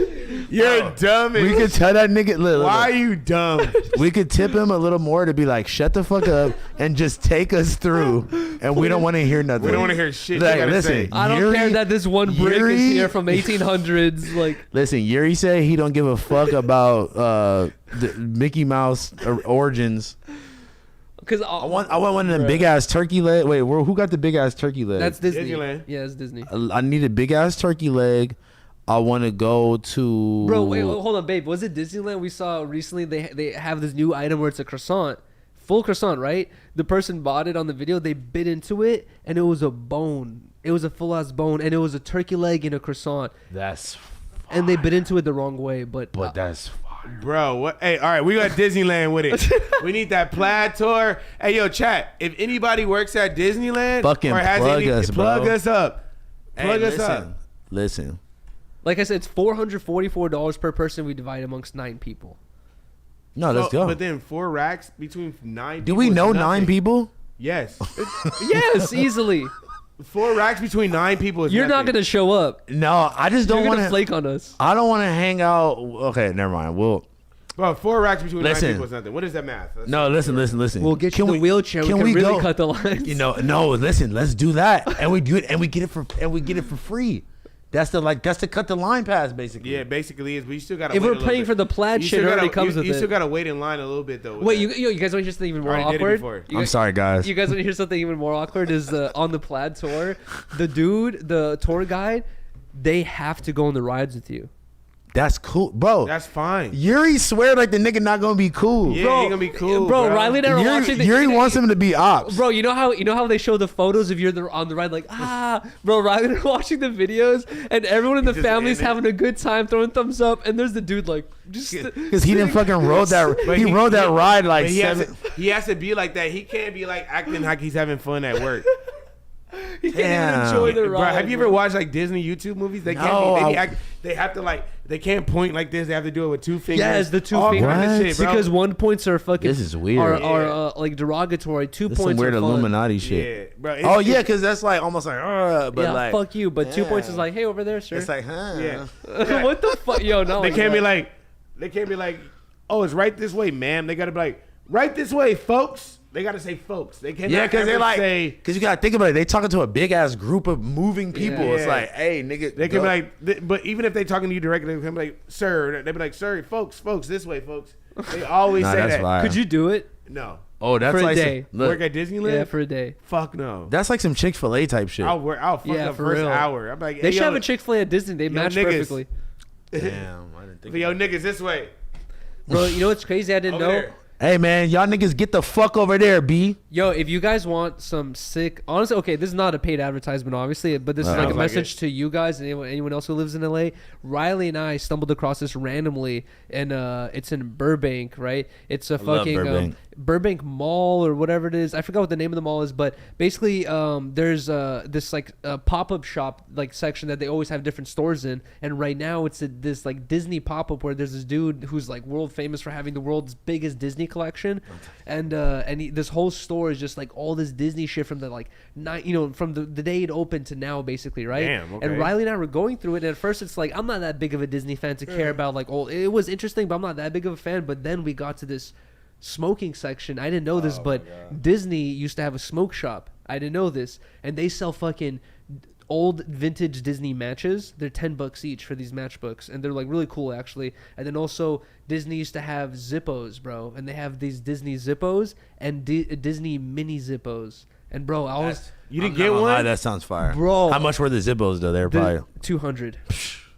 [SPEAKER 2] You're dumb.
[SPEAKER 1] We could tell that nigga. Look,
[SPEAKER 2] Why are you dumb?
[SPEAKER 1] we could tip him a little more to be like, shut the fuck up and just take us through. And we don't want to hear nothing.
[SPEAKER 2] We don't want to hear shit.
[SPEAKER 1] Like,
[SPEAKER 2] you gotta
[SPEAKER 1] listen,
[SPEAKER 2] say.
[SPEAKER 3] I don't
[SPEAKER 1] Yuriy-
[SPEAKER 3] care that this one brick is
[SPEAKER 1] Yuriy-
[SPEAKER 3] here from 1800s. Like,
[SPEAKER 1] Listen, Yuri said he don't give a fuck about the Mickey Mouse origins.
[SPEAKER 3] because
[SPEAKER 1] I want one of them big ass turkey leg. Wait, who got the big ass turkey leg?
[SPEAKER 3] That's Disney.
[SPEAKER 2] Disneyland.
[SPEAKER 3] Yeah, it's Disney.
[SPEAKER 1] I need a big ass turkey leg. I want to go to.
[SPEAKER 3] Bro, wait, hold on, babe. Was it Disneyland we saw recently? They have this new item where it's a croissant, full croissant, right? The person bought it on the video. They bit into it, and it was a bone. It was a full ass bone, and it was a turkey leg in a croissant.
[SPEAKER 1] That's.
[SPEAKER 3] And they bit into it the wrong way, but
[SPEAKER 1] That's fire.
[SPEAKER 2] Bro, what? Hey, all right, we got Disneyland with it. We need that plaid tour. Hey, yo, chat. If anybody works at Disneyland,
[SPEAKER 1] Fucking
[SPEAKER 2] or has
[SPEAKER 1] plug
[SPEAKER 2] any,
[SPEAKER 1] us,
[SPEAKER 2] plug
[SPEAKER 1] bro.
[SPEAKER 2] us up. Plug us up.
[SPEAKER 1] Listen.
[SPEAKER 3] like I said, it's $444 per person. We divide amongst 9 people.
[SPEAKER 1] No, let's go.
[SPEAKER 2] But then 4 racks between 9.
[SPEAKER 1] Do
[SPEAKER 2] people
[SPEAKER 1] we
[SPEAKER 2] is
[SPEAKER 1] know
[SPEAKER 2] nothing.
[SPEAKER 1] 9 people?
[SPEAKER 2] Yes.
[SPEAKER 3] Yes, easily.
[SPEAKER 2] 4 racks between 9 people is
[SPEAKER 3] You're not
[SPEAKER 2] nothing.
[SPEAKER 3] gonna show up.
[SPEAKER 1] No, I just don't
[SPEAKER 3] You're
[SPEAKER 1] want
[SPEAKER 3] gonna
[SPEAKER 1] to.
[SPEAKER 3] flake on us.
[SPEAKER 1] I don't want to hang out. Okay, never mind. Well,
[SPEAKER 2] Bro, 4 racks between 9
[SPEAKER 1] Listen.
[SPEAKER 2] people is nothing. What is that math?
[SPEAKER 1] no, listen.
[SPEAKER 3] We'll get you the wheelchair. We can really
[SPEAKER 1] go?
[SPEAKER 3] cut the lines.
[SPEAKER 1] You know, no. Listen, let's do that, and we do it, and we get it for free. That's the cut the line pass, basically.
[SPEAKER 2] Yeah, basically is. But you still gotta.
[SPEAKER 3] If
[SPEAKER 2] wait
[SPEAKER 3] we're
[SPEAKER 2] a little
[SPEAKER 3] paying
[SPEAKER 2] bit.
[SPEAKER 3] for the plaid
[SPEAKER 2] You
[SPEAKER 3] shit,
[SPEAKER 2] still
[SPEAKER 3] it already
[SPEAKER 2] gotta-
[SPEAKER 3] comes
[SPEAKER 2] you,
[SPEAKER 3] with
[SPEAKER 2] you
[SPEAKER 3] it.
[SPEAKER 2] still gotta wait in line a little bit though. with
[SPEAKER 3] Wait,
[SPEAKER 2] that.
[SPEAKER 3] you guys want to hear something even more
[SPEAKER 2] Already did it
[SPEAKER 3] awkward?
[SPEAKER 2] before.
[SPEAKER 3] You
[SPEAKER 1] I'm
[SPEAKER 3] guys-
[SPEAKER 1] sorry, guys.
[SPEAKER 3] You guys want to hear something even more awkward? Is on the plaid tour, the tour guide, they have to go on the rides with you.
[SPEAKER 1] That's cool, bro.
[SPEAKER 2] That's fine.
[SPEAKER 1] Yuri swear like the nigga not gonna be cool.
[SPEAKER 2] Yeah, he gonna be cool,
[SPEAKER 3] bro. Riley and I were watching.
[SPEAKER 1] Yuri wants him to be ops.
[SPEAKER 3] Bro, you know how they show the photos of you're on the ride, like bro. Riley and I are watching the videos, and everyone in the
[SPEAKER 2] just
[SPEAKER 3] family's
[SPEAKER 2] in it.
[SPEAKER 3] having a good time, throwing thumbs up, and there's the dude like just
[SPEAKER 1] Because he didn't fucking rode that.
[SPEAKER 2] But
[SPEAKER 1] He rode that ride like
[SPEAKER 2] But he has,
[SPEAKER 1] 7.
[SPEAKER 2] he has to be like that. He can't be like acting like he's having fun at work.
[SPEAKER 3] he can't
[SPEAKER 1] Damn.
[SPEAKER 3] even enjoy the
[SPEAKER 2] Bro,
[SPEAKER 3] ride.
[SPEAKER 2] have you ever watched like Disney YouTube movies? They can't.
[SPEAKER 1] No,
[SPEAKER 2] They have to like. They can't point like this. They have to do it with 2 fingers.
[SPEAKER 3] Yes, the 2
[SPEAKER 2] All
[SPEAKER 3] fingers.
[SPEAKER 2] kind of
[SPEAKER 1] What?
[SPEAKER 2] shit, bro.
[SPEAKER 3] Because 1 points are fucking.
[SPEAKER 1] This is weird.
[SPEAKER 3] Are like derogatory. 2
[SPEAKER 1] This
[SPEAKER 3] points
[SPEAKER 1] some weird
[SPEAKER 3] are fun.
[SPEAKER 1] Illuminati shit.
[SPEAKER 2] yeah, bro.
[SPEAKER 1] Oh yeah, because that's like almost like, but
[SPEAKER 3] yeah,
[SPEAKER 1] like,
[SPEAKER 3] fuck you. But 2 points is
[SPEAKER 1] yeah.
[SPEAKER 3] like, hey, over there, sir.
[SPEAKER 1] it's like, huh?
[SPEAKER 2] Yeah.
[SPEAKER 3] What the fuck, yo? No,
[SPEAKER 2] They can't be like. They can't be like. Oh, it's right this way, ma'am. They gotta be like, right this way, folks. They gotta say, folks. They can't.
[SPEAKER 1] Yeah, because they're like,
[SPEAKER 2] say.
[SPEAKER 1] because you gotta think about it. They talking to a big ass group of moving people.
[SPEAKER 3] Yeah.
[SPEAKER 1] It's like, hey, nigga.
[SPEAKER 2] They can
[SPEAKER 1] go.
[SPEAKER 2] be like, but even if they talking to you directly, they can be like, sir. They be like, sir, folks, this way, folks. They always
[SPEAKER 1] Nah,
[SPEAKER 2] say
[SPEAKER 1] that's
[SPEAKER 2] that.
[SPEAKER 1] fire.
[SPEAKER 3] Could you do it?
[SPEAKER 2] No.
[SPEAKER 1] Oh, that's
[SPEAKER 3] for a
[SPEAKER 1] like
[SPEAKER 3] day?
[SPEAKER 1] Some, look,
[SPEAKER 2] Work at Disneyland?
[SPEAKER 3] Yeah, for a day.
[SPEAKER 2] Fuck no.
[SPEAKER 1] that's like some Chick-fil-A type shit.
[SPEAKER 2] I'll fuck
[SPEAKER 3] Yeah,
[SPEAKER 2] up
[SPEAKER 3] for
[SPEAKER 2] first
[SPEAKER 3] real.
[SPEAKER 2] hour. I'm like,
[SPEAKER 3] They
[SPEAKER 2] hey,
[SPEAKER 3] should
[SPEAKER 2] yo,
[SPEAKER 3] have a Chick-fil-A at Disney. They match
[SPEAKER 2] niggas.
[SPEAKER 3] perfectly.
[SPEAKER 1] Damn, I didn't think.
[SPEAKER 2] Yo, niggas, this way.
[SPEAKER 3] Bro, you know what's crazy? I didn't
[SPEAKER 2] Over
[SPEAKER 3] know.
[SPEAKER 2] there.
[SPEAKER 1] Hey man, y'all niggas get the fuck over there, B.
[SPEAKER 3] Yo, if you guys want some sick, honestly, okay, this is not a paid advertisement, obviously, but this is like a message to you guys and anyone else who lives in LA. Riley and I stumbled across this randomly, and it's in Burbank, right? It's a fucking Burbank Mall or whatever it is. I forgot what the name of the mall is, but basically, there's this like pop-up shop like section that they always have different stores in, and right now it's this like Disney pop-up where there's this dude who's like world famous for having the world's biggest Disney collection, and this whole store is just like all this Disney shit from the like from the day it opened to now, basically, right?
[SPEAKER 2] Damn, okay.
[SPEAKER 3] And Riley and I were going through it, and at first it's like I'm not that big of a Disney fan to care about like it was interesting, but I'm not that big of a fan. But then we got to this smoking section. I didn't know this, but Disney used to have a smoke shop. I didn't know this, and they sell fucking old vintage Disney matches. They're $10 each for these matchbooks, and they're like really cool actually. And then also Disney used to have Zippos, bro, and they have these Disney Zippos and Disney mini Zippos. And bro,
[SPEAKER 2] you didn't get one?
[SPEAKER 1] That sounds fire,
[SPEAKER 3] bro.
[SPEAKER 1] How much were the Zippos though? They're probably
[SPEAKER 3] 200.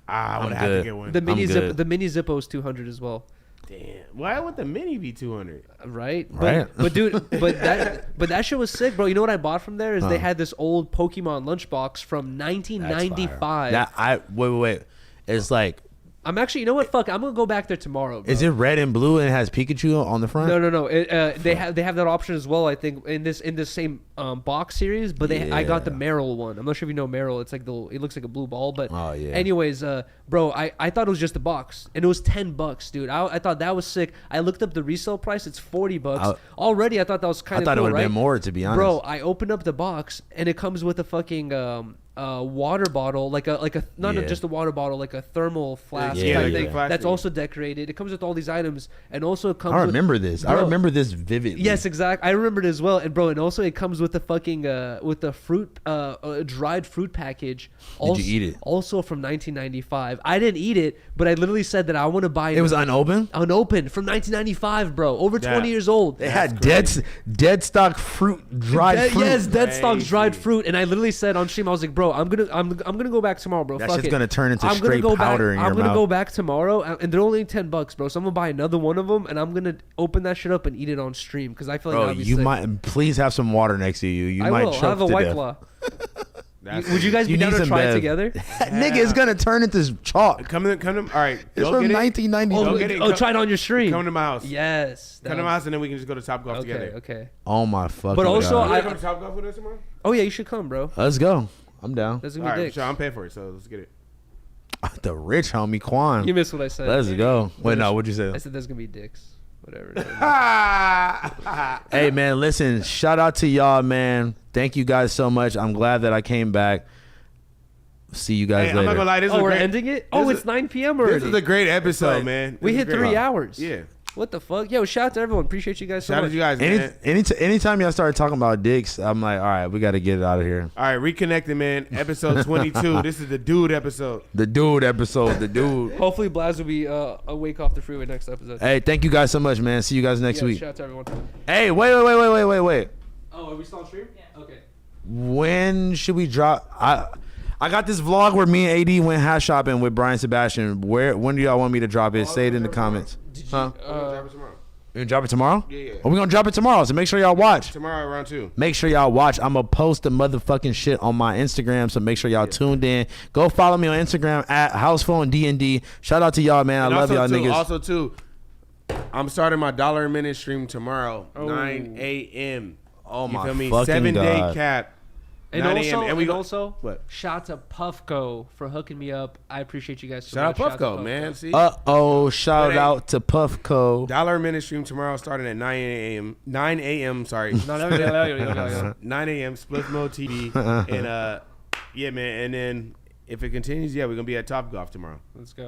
[SPEAKER 2] I would have to get one.
[SPEAKER 3] The mini Zippos 200 as well.
[SPEAKER 2] Damn. Why would the mini be 200?
[SPEAKER 3] Right.
[SPEAKER 1] Right.
[SPEAKER 3] But dude, but that shit was sick, bro. You know what I bought from there is they had this old Pokemon lunchbox from 1995.
[SPEAKER 1] Wait. It's like,
[SPEAKER 3] I'm actually, you know what? Fuck, I'm gonna go back there tomorrow, bro.
[SPEAKER 1] is it red and blue and it has Pikachu on the front?
[SPEAKER 3] No. They have that option as well. I think in this same box series, but I got the Meryl one. I'm not sure if you know Meryl. It's like it looks like a blue ball, but anyways, bro, I thought it was just a box, and it was $10, dude. I thought that was sick. I looked up the resale price. It's $40 already. I thought that was kind of cool. I thought it would have been
[SPEAKER 1] more, to be honest,
[SPEAKER 3] bro. I opened up the box, and it comes with a fucking water bottle, like a not just a water bottle, like a thermal flask type thing that's also decorated. It comes with all these items, and also it comes.
[SPEAKER 1] I remember this. Bro, I remember this vividly.
[SPEAKER 3] Yes, exactly. I remember it as well. And bro, and also it comes with the fucking with the fruit, dried fruit package.
[SPEAKER 1] Did you eat it?
[SPEAKER 3] Also from 1995. I didn't eat it, but I literally said that I want to buy it.
[SPEAKER 1] It was unopened.
[SPEAKER 3] Unopened from 1995, bro. Over 20 years old.
[SPEAKER 1] They had dead stock fruit, dried fruit.
[SPEAKER 3] Yes, dead stock dried fruit. And I literally said on stream, I was like, bro, I'm gonna go back tomorrow, bro.
[SPEAKER 1] That
[SPEAKER 3] Fuck
[SPEAKER 1] shit's
[SPEAKER 3] it.
[SPEAKER 1] gonna turn into straight powder in your mouth.
[SPEAKER 3] I'm gonna go back tomorrow, and they're only $10, bro. So I'm gonna buy another one of them, and I'm gonna open that shit up and eat it on stream because I feel like that'd be sick.
[SPEAKER 1] Might please have some water next to you. You might choke
[SPEAKER 3] I'll have a
[SPEAKER 1] to
[SPEAKER 3] White
[SPEAKER 1] death.
[SPEAKER 3] Claw. Would you guys be down to try it together?
[SPEAKER 1] Nigga, it's gonna turn into chalk.
[SPEAKER 2] Come to. All right,
[SPEAKER 1] it's from 1990.
[SPEAKER 3] Try it on your stream.
[SPEAKER 2] Come to my house.
[SPEAKER 3] Yes.
[SPEAKER 2] Come to my house, and then we can just go to Topgolf together.
[SPEAKER 3] Okay.
[SPEAKER 1] Oh my fucking.
[SPEAKER 3] But also,
[SPEAKER 2] God. You come to Topgolf with us tomorrow?
[SPEAKER 3] Oh yeah, you should come, bro.
[SPEAKER 1] Let's go. I'm down.
[SPEAKER 3] That's gonna be dick.
[SPEAKER 2] Sure, I'm paying for it, so let's get it.
[SPEAKER 1] The rich homie Quan.
[SPEAKER 3] You missed what I said.
[SPEAKER 1] Let's go. Wait, no, what'd you say?
[SPEAKER 3] I said there's gonna be dicks. Whatever.
[SPEAKER 1] Hey man, listen. Shout out to y'all, man. Thank you guys so much. I'm glad that I came back. See you guys later.
[SPEAKER 2] I'm not gonna lie. This is
[SPEAKER 3] we're ending it. It's 9 p.m. already.
[SPEAKER 2] This is a great episode, man.
[SPEAKER 3] We hit 3 hours.
[SPEAKER 2] Yeah.
[SPEAKER 3] What the fuck? Yo, shout out to everyone. Appreciate you guys so much.
[SPEAKER 2] Shout out to you guys, man.
[SPEAKER 1] Anytime y'all start talking about dicks, I'm like, all right, we got to get it out of here.
[SPEAKER 2] All right, Reconnected, man. Episode 22. This is the dude episode.
[SPEAKER 1] The dude episode. The dude.
[SPEAKER 3] Hopefully, Blaz will be awake off the freeway next episode.
[SPEAKER 1] Hey, thank you guys so much, man. See you guys next week.
[SPEAKER 3] Shout out to everyone.
[SPEAKER 1] Hey, wait.
[SPEAKER 3] Oh, are we still on stream? Yeah. Okay.
[SPEAKER 1] When should we drop? I got this vlog where me and AD went hat shopping with Brian Sebastian. When do y'all want me to drop it? Say it in the comments.
[SPEAKER 2] Drop it tomorrow.
[SPEAKER 1] You gonna drop it tomorrow?
[SPEAKER 2] Yeah.
[SPEAKER 1] We're gonna drop it tomorrow, so make sure y'all watch.
[SPEAKER 2] Tomorrow around 2.
[SPEAKER 1] Make sure y'all watch. I'm gonna post the motherfucking shit on my Instagram, so make sure y'all tuned in. Go follow me on Instagram at HousePhoneDND. Shout out to y'all, man. I love y'all niggas.
[SPEAKER 2] Also, too, I'm starting my $1 a minute stream tomorrow, 9 a.m.
[SPEAKER 1] Oh,
[SPEAKER 2] you
[SPEAKER 1] my
[SPEAKER 2] feel me?
[SPEAKER 1] fucking
[SPEAKER 2] 7-day
[SPEAKER 1] God.
[SPEAKER 2] cap.
[SPEAKER 3] And also,
[SPEAKER 2] what?
[SPEAKER 3] Shout out to Puffco for hooking me up. I appreciate you guys so
[SPEAKER 2] much.
[SPEAKER 3] Shout out
[SPEAKER 2] Puffco, man. See?
[SPEAKER 1] Shout out to Puffco.
[SPEAKER 2] $1 a minute stream tomorrow starting at 9 a.m. Sorry. 9 a.m. Spliffmodetv. And yeah, man. And then if it continues, we're gonna be at Topgolf tomorrow.
[SPEAKER 3] Let's go.